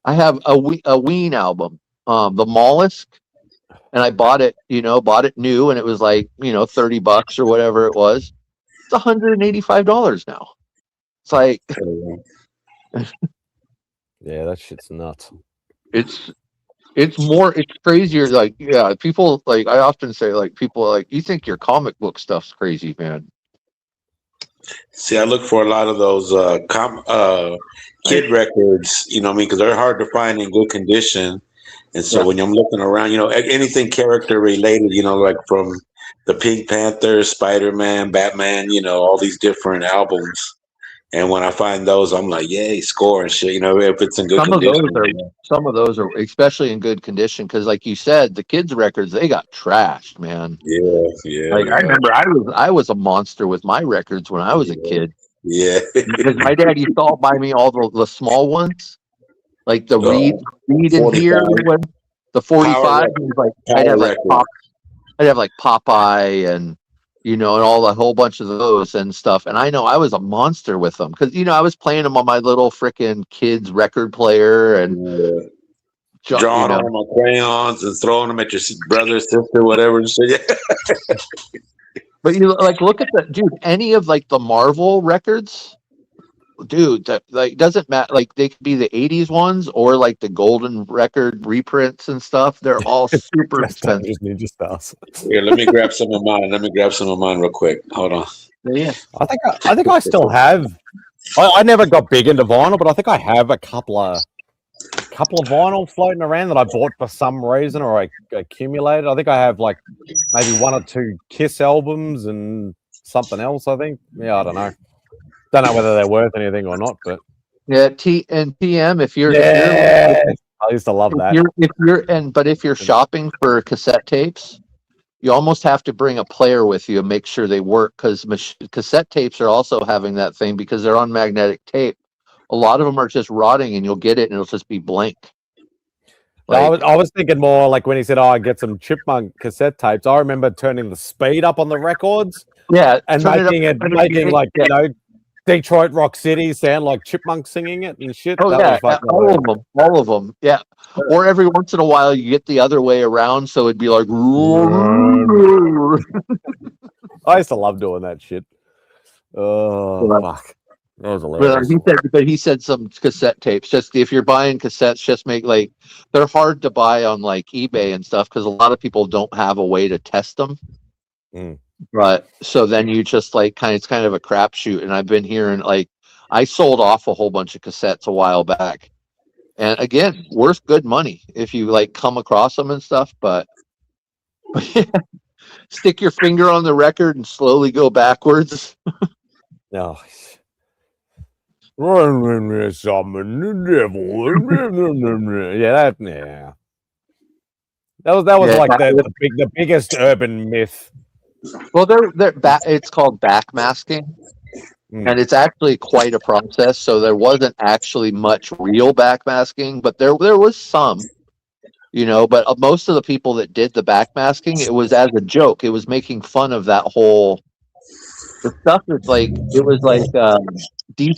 I have a Ween album, the Mollusk. And I bought it new, and it was like, $30 or whatever it was. It's $185 now. It's like, yeah, that shit's nuts. It's crazier. Like, yeah, people like I often say, like people are like, you think your comic book stuff's crazy, man. See, I look for a lot of those kid records, because they're hard to find in good condition. And so when I'm looking around, anything character related, like from the Pink Panther, Spider-Man, Batman, all these different albums. And when I find those, I'm like, yay, score and shit, if it's in good condition. Some of those are especially in good condition because, like you said, the kids' records, they got trashed, man. Yeah. Like, I remember I was a monster with my records when I was a kid. Yeah. Because my dad used to buy me all the small ones. Like the read in here, the 45. Like I'd have like Popeye and and all a whole bunch of those and stuff. And I know I was a monster with them because I was playing them on my little freaking kids record player and drawing on my crayons and throwing them at your brother, sister, whatever. So, yeah. But look at that, dude. Any of like the Marvel records. Dude, that like doesn't matter. Like they could be the '80s ones or like the golden record reprints and stuff. They're all super expensive. Ninja Stars. Here, let me grab some of mine. Real quick. Hold on. Yeah, I think I still have. I never got big into vinyl, but I think I have a couple of vinyl floating around that I bought for some reason or I accumulated. I think I have like maybe 1 or 2 Kiss albums and something else. I think. Yeah, I don't know. Don't know whether they're worth anything or not, but TM. If you're, I used to love that. But if you're shopping for cassette tapes, you almost have to bring a player with you and make sure they work because cassette tapes are also having that thing because they're on magnetic tape A lot of them are just rotting, and you'll get it, and it'll just be blank. Like, I was thinking more like when he said, "Oh, I get some Chipmunk cassette tapes." I remember turning the speed up on the records, and making like Detroit Rock City sound like Chipmunks singing it and shit. Oh that was all of them, yeah. Or every once in a while, you get the other way around, so it'd be like. I used to love doing that shit. Oh fuck. That was hilarious. He said some cassette tapes. Just if you're buying cassettes, just make they're hard to buy on like eBay and stuff because a lot of people don't have a way to test them. But so then you just it's kind of a crapshoot. And I've been hearing I sold off a whole bunch of cassettes a while back, and again, worth good money if you come across them and stuff. But stick your finger on the record and slowly go backwards. No. Summon the devil. Yeah. That was like the biggest urban myth. Well, it's called backmasking, and it's actually quite a process. So there wasn't actually much real backmasking, but there was some, But most of the people that did the backmasking, it was as a joke. It was making fun of that whole. The stuff is Dee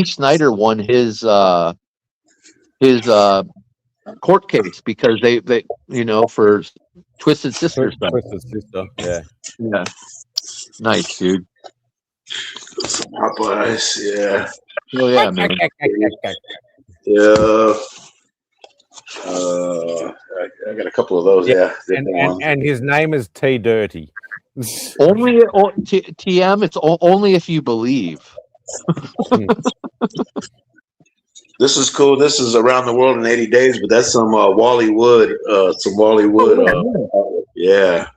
Snider won his court case because they for Twisted Sister stuff. Twisted Sister, yeah. Nice, dude. Some Popeyes, yeah. Oh yeah, man. Yeah. I got a couple of those, yeah. And his name is T Dirty. Only TM. It's only if you believe. This is cool. This is Around the World in 80 Days, but that's some Wally Wood. Yeah.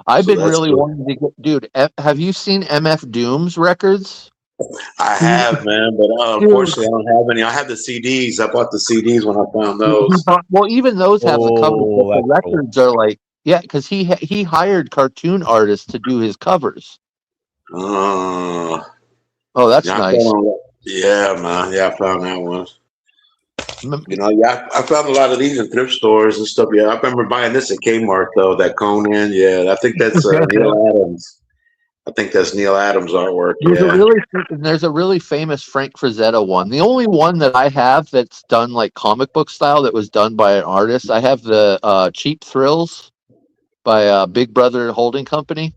I've been really wanting to get, dude. Have you seen MF Doom's records? I have, man, but unfortunately, I don't have any. I have the CDs. I bought the CDs when I found those. Well, even those have the covers. But the records are because he hired cartoon artists to do his covers. Oh, that's nice. Yeah, man. Yeah, I found that one. I found a lot of these in thrift stores and stuff. Yeah, I remember buying this at Kmart though. That Conan. Yeah, I think that's Neil Adams. I think that's Neil Adams' artwork. There's a really famous Frank Frazetta one. The only one that I have that's done like comic book style that was done by an artist. I have the Cheap Thrills by Big Brother Holding Company.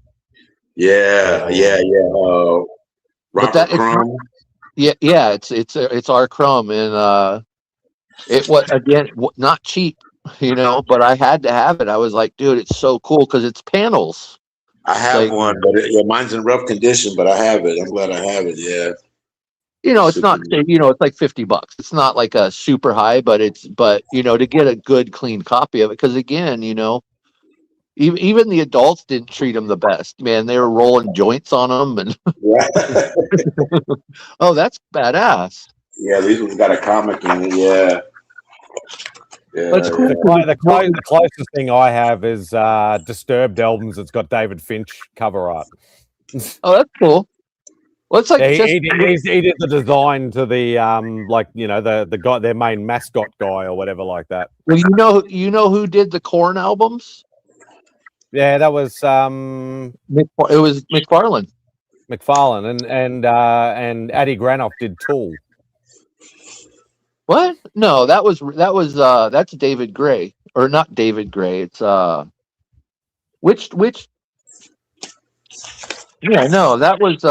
Yeah. Robert Crumb. It's our Crumb, and it was again not cheap, but I had to have it. I was like, dude, it's so cool because it's panels. I have one, but mine's in rough condition, but I have it. I'm glad I have it. Yeah. It's not, it's like $50. It's not like a super high, but to get a good clean copy of it. Cause again, even the adults didn't treat them the best, man. They were rolling joints on them and oh, that's badass. Yeah. These ones got a comic in it. Yeah. Yeah, that's cool. The closest thing I have is Disturbed albums. It's got David Finch cover art. Oh, that's cool. Well, it's like he did the design to the the guy, their main mascot guy or whatever like that. Well, you know who did the Korn albums? Yeah, that was it was McFarlane. And Addy Granoff did Tool. What? No, that's David Gray, or not David Gray. It's which? Yeah, no, that was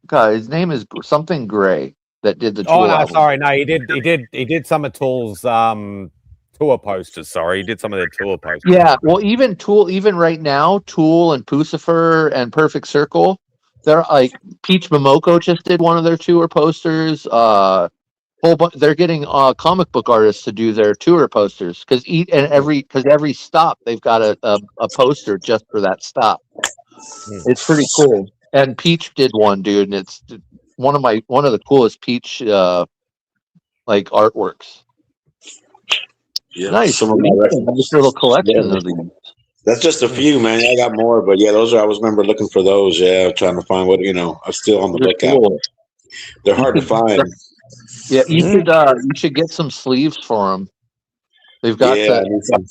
God. His name is something Gray that did the. Tool album. Sorry, no, he did some of Tool's tour posters. Sorry, he did some of their tour posters. Yeah, well, even Tool, even right now, Tool and Pucifer and Perfect Circle, they're like Peach Momoko just did one of their tour posters. They're getting comic book artists to do their tour posters because every stop they've got a poster just for that stop. It's pretty cool. And Peach did one, dude, and it's one of the coolest Peach artworks. Yeah, nice. Some of my nice little collection of these. That's just a few, man. I got more, but yeah, those are. I was remember looking for those. Yeah, trying to find what I'm still on the lookout. Cool. They're hard to find. Yeah, you should get some sleeves for them. They've got Yeah, I need some-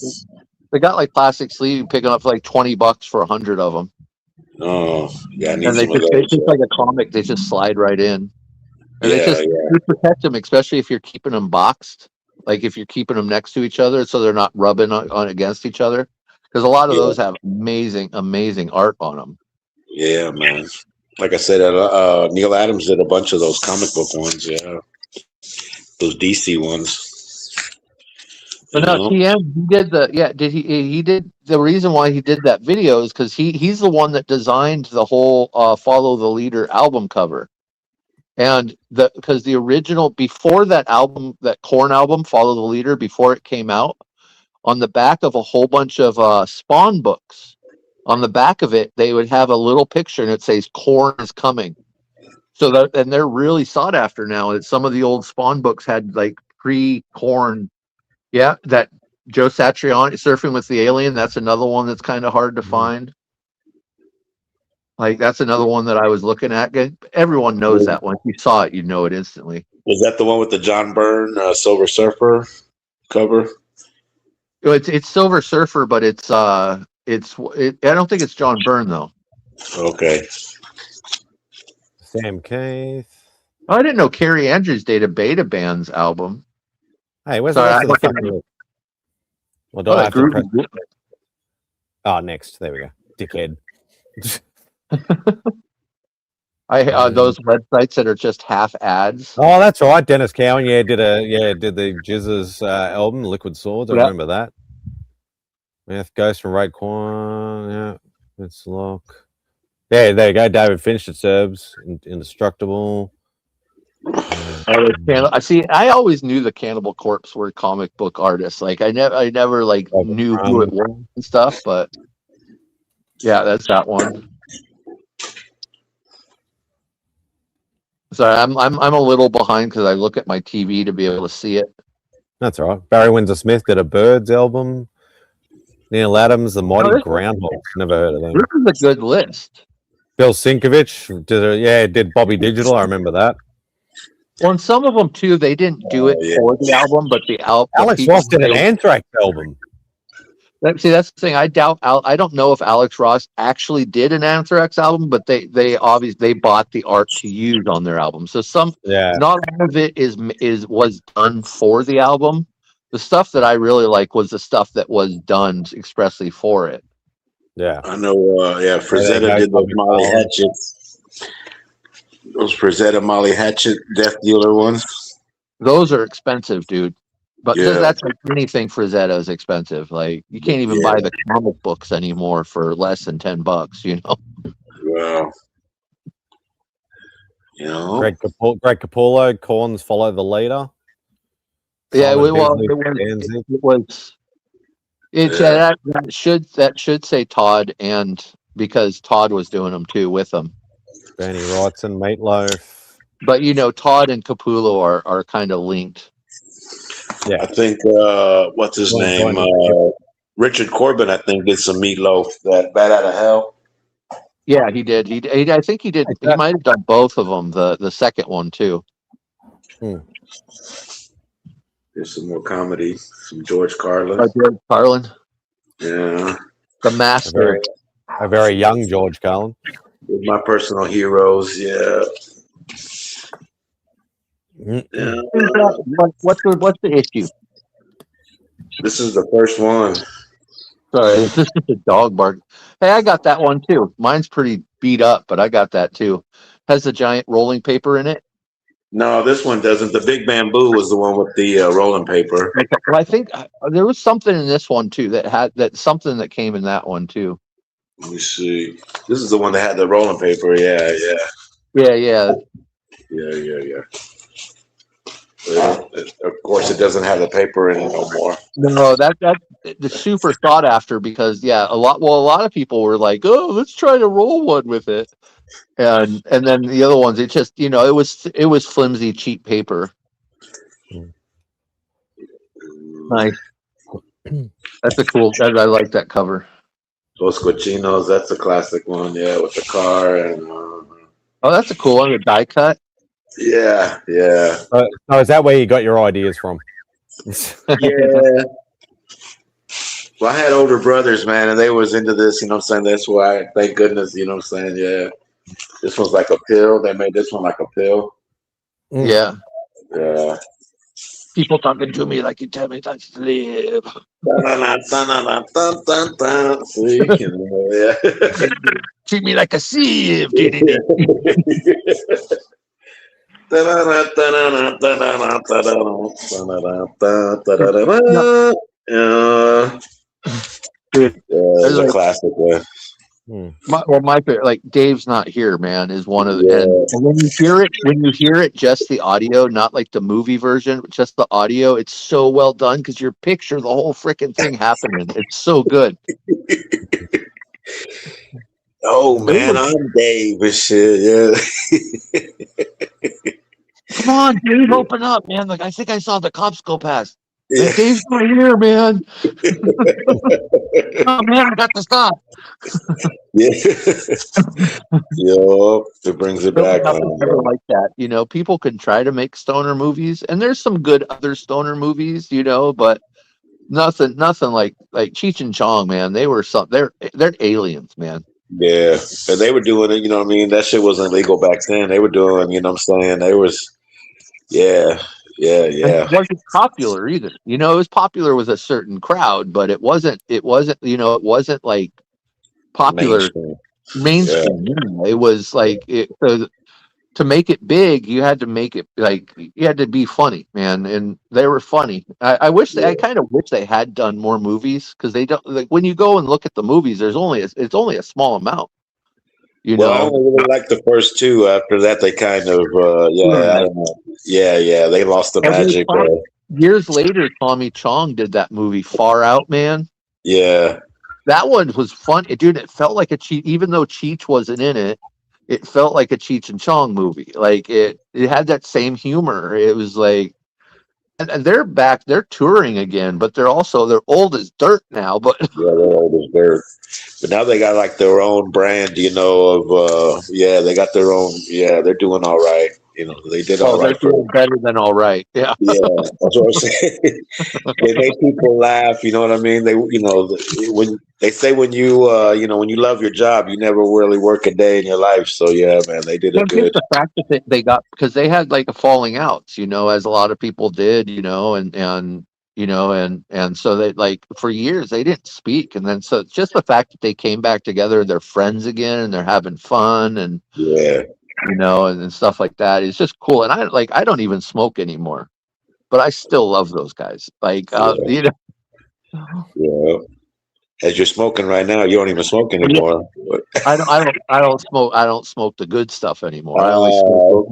they got like plastic sleeve. You pick them up for like $20 for 100 of them, oh, yeah, I need and some of it's those. just like a comic. They just slide right in, and Yeah, you protect them, especially if you're keeping them boxed. Like if you're keeping them next to each other, so they're not rubbing on against each other. Because a lot of those have amazing art on them. yeah, man. Like I said, Neil Adams did a bunch of those comic book ones. Yeah, those DC ones. But no, TM he did he did the reason why he did that video is because he's the one that designed the whole Follow the Leader album cover. And because the original before that album, that Korn album, Follow the Leader, before it came out, on the back of a whole bunch of Spawn books, on the back of it, they would have a little picture and it says Korn is coming. So that, and they're really sought after now. That some of the old Spawn books had like pre-Korn. Yeah, that Joe Satriani, Surfing with the Alien, that's another one that's kind of hard to find. Like that's another one that I was looking at. Everyone knows that one. If you saw it, you know it instantly. Was that the one with the John Byrne Silver Surfer cover? It's Silver Surfer, but I don't think it's John Byrne though. Okay. Sam Keith. Oh, I didn't know Carrie Andrews did a Beta Band's album. Hey, where's the rest of the fucking list? Well, do I have to press? Oh, next. There we go. Dickhead. Those websites that are just half ads. Oh, that's right. Dennis Cowan, did the Jizz's album, Liquid Swords. I remember that. Meth Ghost from Raekwon. Yeah, it's Lock. Yeah, there you go. David Finch at Serbs, Indestructible. I see. I always knew the Cannibal Corpse were comic book artists. Like I never like knew who it was and stuff. But yeah, that's that one. So I'm a little behind because I look at my TV to be able to see it. That's all right. Barry Windsor Smith did a Birds album. Neil Adams, The Mighty Groundhogs. Never heard of them. This is a good list. Bill Sinkovich did Bobby Digital. I remember that. Well, and some of them too, they didn't do it for the album, but the album. Alex Ross did an Anthrax album. See, that's the thing. I don't know if Alex Ross actually did an Anthrax album, but they obviously bought the art to use on their album. So not all of it was done for the album. The stuff that I really like was the stuff that was done expressly for it. Yeah, I know. Frazetta did those Molly Hatchet. Those Frazetta Molly Hatchet Death Dealer ones. Those are expensive, dude. But that's like anything Frazetta is expensive. Like you can't even buy the comic books anymore for less than $10. You know. Wow. You know. Greg Capullo, Korn's Follow the Leader. Yeah, that should say Todd, and because Todd was doing them too with them. Bernie Wrightson, Meatloaf. But Todd and Capullo are kind of linked. Yeah, I think what's his name? Richard Corbin, I think, did some Meatloaf. That Bat Out of Hell. Yeah, he did. I think he did. He might have done both of them. The second one too. There's some more comedy. Some George Carlin. George Carlin. Yeah. The Master. A very young George Carlin. My personal heroes. Yeah. Yeah. What's the issue? This is the first one. Sorry, this is a dog bark. Hey, I got that one too. Mine's pretty beat up, but I got that too. Has the giant rolling paper in it? No, this one doesn't. The Big Bamboo was the one with the rolling paper. Well, I think there was something in this one too that something that came in that one too. Let me see. This is the one that had the rolling paper. Yeah. Of course, it doesn't have the paper in it no more. No, that's super sought after because a lot of people were like, oh, let's try to roll one with it. And then the other ones, it just it was flimsy, cheap paper. Nice. That's a cool. I like that cover. Los Cochinos, that's a classic one. Yeah, with the car and. Oh, that's a cool one. The die cut. Yeah, yeah, So is that where you got your ideas from? yeah. Well, I had older brothers, man, and they was into this. You know what I'm saying? That's why. Thank goodness. You know what I'm saying? Yeah. This one's like a pill. They made this one like a pill. Yeah. Yeah. People talking to me like you tell me to sleep. See, you know, yeah. Treat me like a sieve. Dude, It's a like, classic one. my favorite, like Dave's Not Here, man, is one of the, Yeah. and when you hear it, just the audio, not like the movie version, but just the audio, it's so well done because you picture the whole freaking thing happening. It's so good. Oh man, I'm Dave and shit. Yeah. Come on, Dave, open up, man. Like I think I saw the cops go past. Yeah. Dave's not here, man. Oh man, I got to stop. Yeah. Yo, it brings it back. Never like that. You know, people can try to make stoner movies, and there's some good other stoner movies, you know, but nothing like Cheech and Chong, man. They were they're aliens, man. Yeah, and they were doing it. You know what I mean? That shit wasn't legal back then. They were doing. You know what I'm saying? They was. Yeah. And it wasn't popular either. You know, it was popular with a certain crowd, but it wasn't. You know, it wasn't like popular mainstream. Yeah. It was like to make it big, you had to make it like you had to be funny, man, and they were funny. I kind of wish they had done more movies because they don't. Like when you go and look at the movies, it's only a small amount. You know, I only really liked the first two. After that, they kind of I don't know. Yeah, they lost the magic. Years later, Tommy Chong did that movie Far Out, man. Yeah, that one was fun, dude. It felt like a Cheech, even though Cheech wasn't in it. It felt like a Cheech and Chong movie. Like it had that same humor. It was like, and they're back. They're touring again, but they're old as dirt now. But yeah, they're old as dirt. But now they got like their own brand, you know, of they got their own. Yeah, they're doing all right. You know, they did all right. They're doing better than all right. Yeah, yeah, that's what I'm saying. They make people laugh. You know what I mean? They, you know, when they say when you love your job, you never really work a day in your life. So yeah, man, they did it good. The fact that they got, because they had like a falling outs, you know, as a lot of people did, you know, and so they, like, for years they didn't speak, and then so just the fact that they came back together, they're friends again, and they're having fun, and you know, and stuff like that is just cool. And I don't even smoke anymore, but I still love those guys. Like you know. Yeah. As you're smoking right now, you don't even smoke anymore. I don't smoke. I don't smoke the good stuff anymore. I only smoke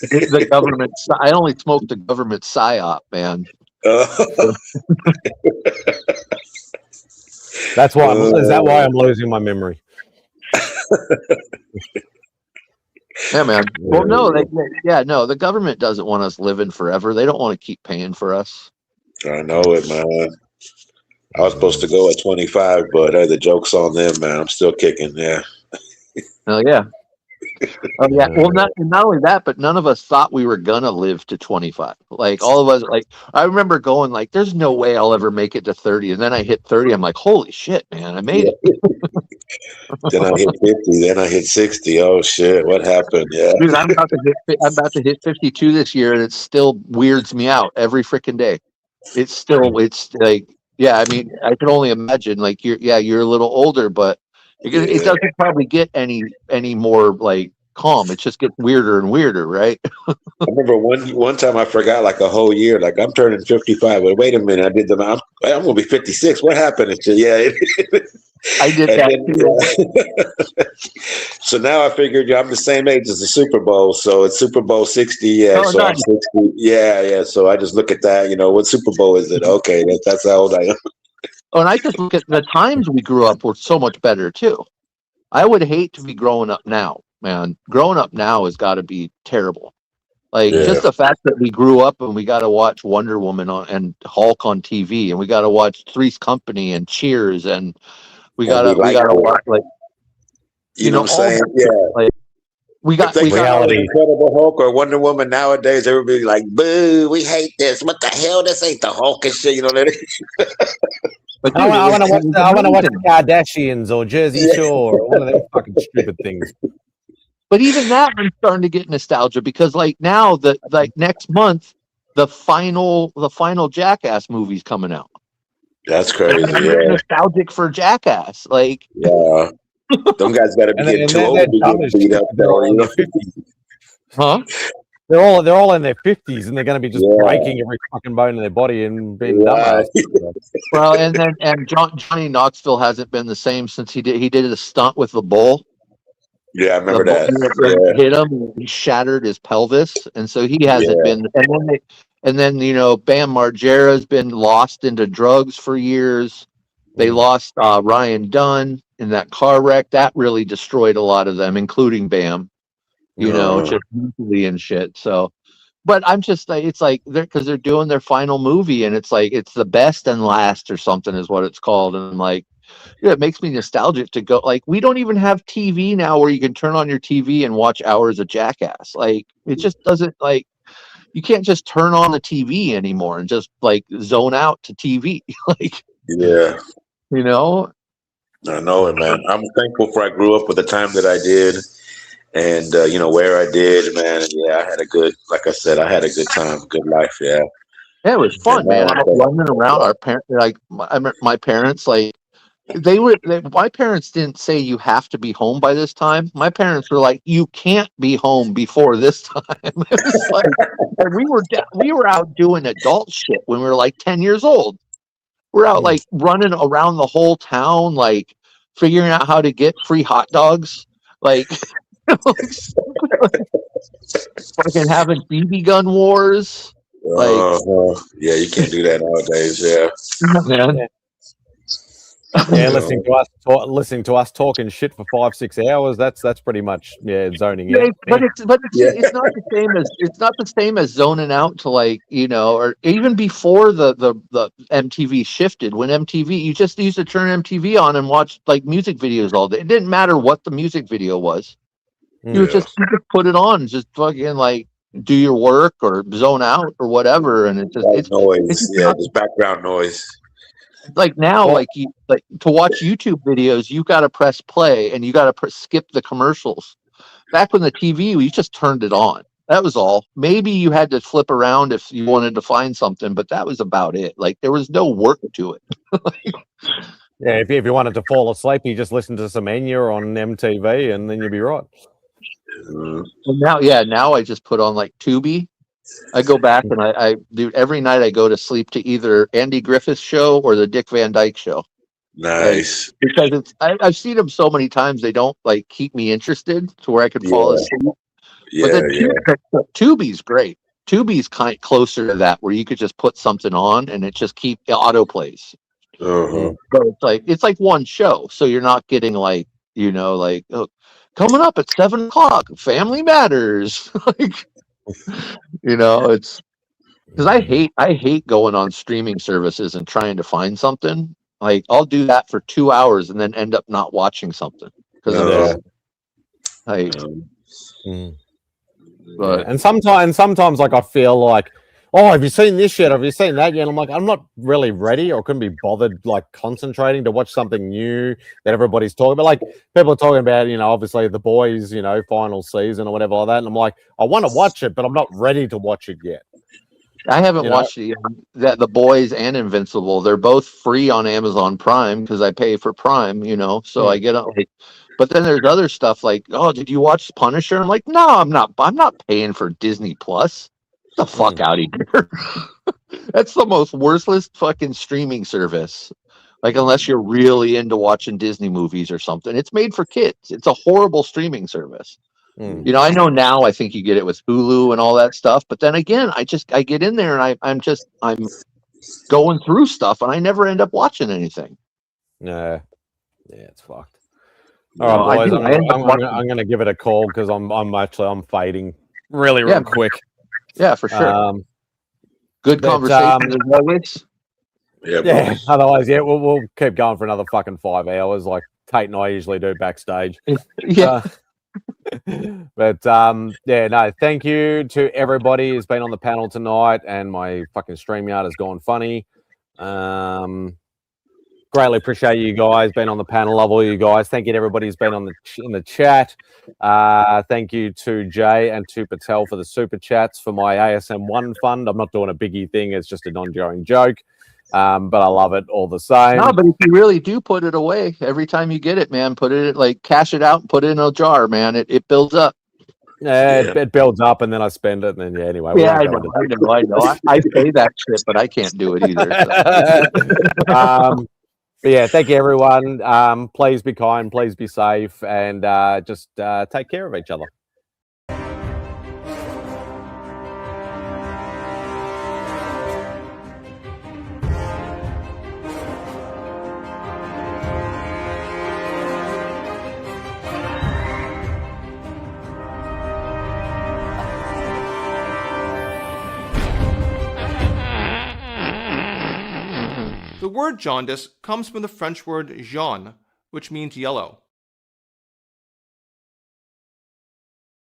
the government. I only smoke the government psyop, man. That's why. Is that why I'm losing my memory? Yeah, man. Well, no, the government doesn't want us living forever. They don't want to keep paying for us. I know it, man. I was supposed to go at 25, but the joke's on them, man. I'm still kicking. Yeah. Oh yeah. Oh yeah. Well, not only that, but none of us thought we were gonna live to 25. Like all of us, like I remember going like, "There's no way I'll ever make it to 30," and then I hit 30. I'm like, "Holy shit, man! I made it." Then I hit 50. Then I hit 60. Oh shit! What happened? Yeah. Dude, I'm about to hit 52 this year, and it still weirds me out every freaking day. It's like, yeah. I mean, I can only imagine. Like you're a little older, but it doesn't probably get any more like calm. It just gets weirder and weirder, right? I remember one time I forgot like a whole year. Like I'm turning 55. But wait a minute, I did I'm gonna be 56. What happened? I did that. So now I figured I'm the same age as the Super Bowl. So it's Super Bowl 60. Yeah. So nice. I'm 60. Yeah. So I just look at that. You know, what Super Bowl is it? Okay, that's how old I am. Oh, and I just look at the times we grew up were so much better too. I would hate to be growing up now, man. Growing up now has got to be terrible. Like just the fact that we grew up and we got to watch Wonder Woman and Hulk on TV, and we got to watch Three's Company and Cheers, and we got to watch, like, you know what I'm saying? Yeah. Like, We got If they we come got out with Incredible Hulk or Wonder Woman nowadays, everybody like, boo, we hate this. What the hell? This ain't the Hulk and shit. You know that? But I dude, it want to watch. was I want to watch the amazing. Kardashians or Jersey Yeah. Shore or one of them fucking stupid things. But even that, I'm starting to get nostalgia because like now like next month, the final Jackass movie's coming out. That's And crazy. I'm Yeah. getting nostalgic for Jackass. Like, Yeah. Them guys got to be And, getting and too they're, old they're to be dumb getting as beat shit. up. They're Though, all in you their know? 50s. huh? They're all in their 50s, and they're going to be just Yeah. breaking every fucking bone in their body and being Right. dumb. Well, and Johnny Knoxville hasn't been the same since he did a stunt with the bull. Yeah, I remember The that. bull hit him, he shattered his pelvis, and so he hasn't Yeah. been. And then Bam Margera's been lost into drugs for years. They lost Ryan Dunn in that car wreck. That really destroyed a lot of them, including Bam. Just mentally and shit. So, but I'm just like, it's like because they're doing their final movie, and it's like it's the best and last or something is what it's called, and I'm like, yeah, it makes me nostalgic to go. Like, we don't even have TV now where you can turn on your TV and watch hours of Jackass. Like, it just doesn't like. You can't just turn on the TV anymore and just like zone out to TV. Like, Yeah. you know, I know it, man. I'm thankful for I grew up with the time that I did, and where I did, man. Yeah, I had a good, like I said, I had a good time, good life. Yeah. yeah, it was fun, man. Out running around. Our parents, like my parents, like my parents didn't say you have to be home by this time. My parents were like, you can't be home before this time. It was like, and we were out doing adult shit when we were like 10 years old. We're out like running around the whole town, like figuring out how to get free hot dogs, like, fucking having BB gun wars. Like, yeah, you can't do that nowadays. Yeah. man. Yeah, listening to us talking shit for 5-6 hours. That's pretty much zoning out. But it's not the same as zoning out to like or even before the MTV shifted. When MTV, you just used to turn MTV on and watch like music videos all day. It didn't matter what the music video was. You would just put it on, just fucking like do your work or zone out or whatever, and it's noise. just just background noise. Like now, like to watch YouTube videos, you got to press play and you got to skip the commercials. Back when the TV, we just turned it on. That was all. Maybe you had to flip around if you wanted to find something, but that was about it. Like there was no work to it. Yeah, if you wanted to fall asleep, you just listen to some Enya on MTV, and then you'd be right. And now I just put on like Tubi. I go back and I do every night. I go to sleep to either Andy Griffith's show or the Dick Van Dyke Show. Nice. Like, because I've seen them so many times, they don't like keep me interested to where I could fall asleep. But then Tubi's great. Tubi's kind of closer to that, where you could just put something on and it just auto plays. So it's like one show, so you're not getting like coming up at 7:00, Family Matters. Like, it's because I hate going on streaming services and trying to find something. Like I'll do that for 2 hours and then end up not watching something because But and sometimes like I feel like, oh, have you seen this yet? Have you seen that yet? And I'm like, I'm not really ready or couldn't be bothered like concentrating to watch something new that everybody's talking about. Like people are talking about, obviously The Boys, final season or whatever like that. And I'm like, I want to watch it, but I'm not ready to watch it yet. I haven't watched The Boys and Invincible. They're both free on Amazon Prime because I pay for Prime, so I get on. But then there's other stuff like, oh, did you watch Punisher? I'm like, no, I'm not paying for Disney Plus. Get the fuck out of here. That's the most worthless fucking streaming service. Like, unless you're really into watching Disney movies or something. It's made for kids. It's a horrible streaming service. I know now I think you get it with Hulu and all that stuff. But then again, I get in there and I'm going through stuff and I never end up watching anything. Yeah, it's fucked. All right, boys, I'm going to give it a call because I'm fading really quick. Yeah, for sure. Good conversation as always. Yeah. Otherwise, we'll keep going for another fucking 5 hours, like Tate and I usually do backstage. Yeah. But But yeah, no, thank you to everybody who's been on the panel tonight, and my fucking StreamYard has gone funny. Greatly appreciate you guys being on the panel. Love all you guys. Thank you to everybody who's been on in the chat. Thank you to Jay and to Patel for the super chats for my ASM1 fund. I'm not doing a biggie thing. It's just an ongoing joke. But I love it all the same. No, but if you really do put it away every time you get it, man, put it like cash it out and put it in a jar, man. It builds up. Yeah, it builds up and then I spend it, and then anyway. Yeah, I know. I pay that shit, but I can't do it either. So. But yeah, thank you everyone. Please be kind, please be safe, and just take care of each other. The word jaundice comes from the French word jaune, which means yellow.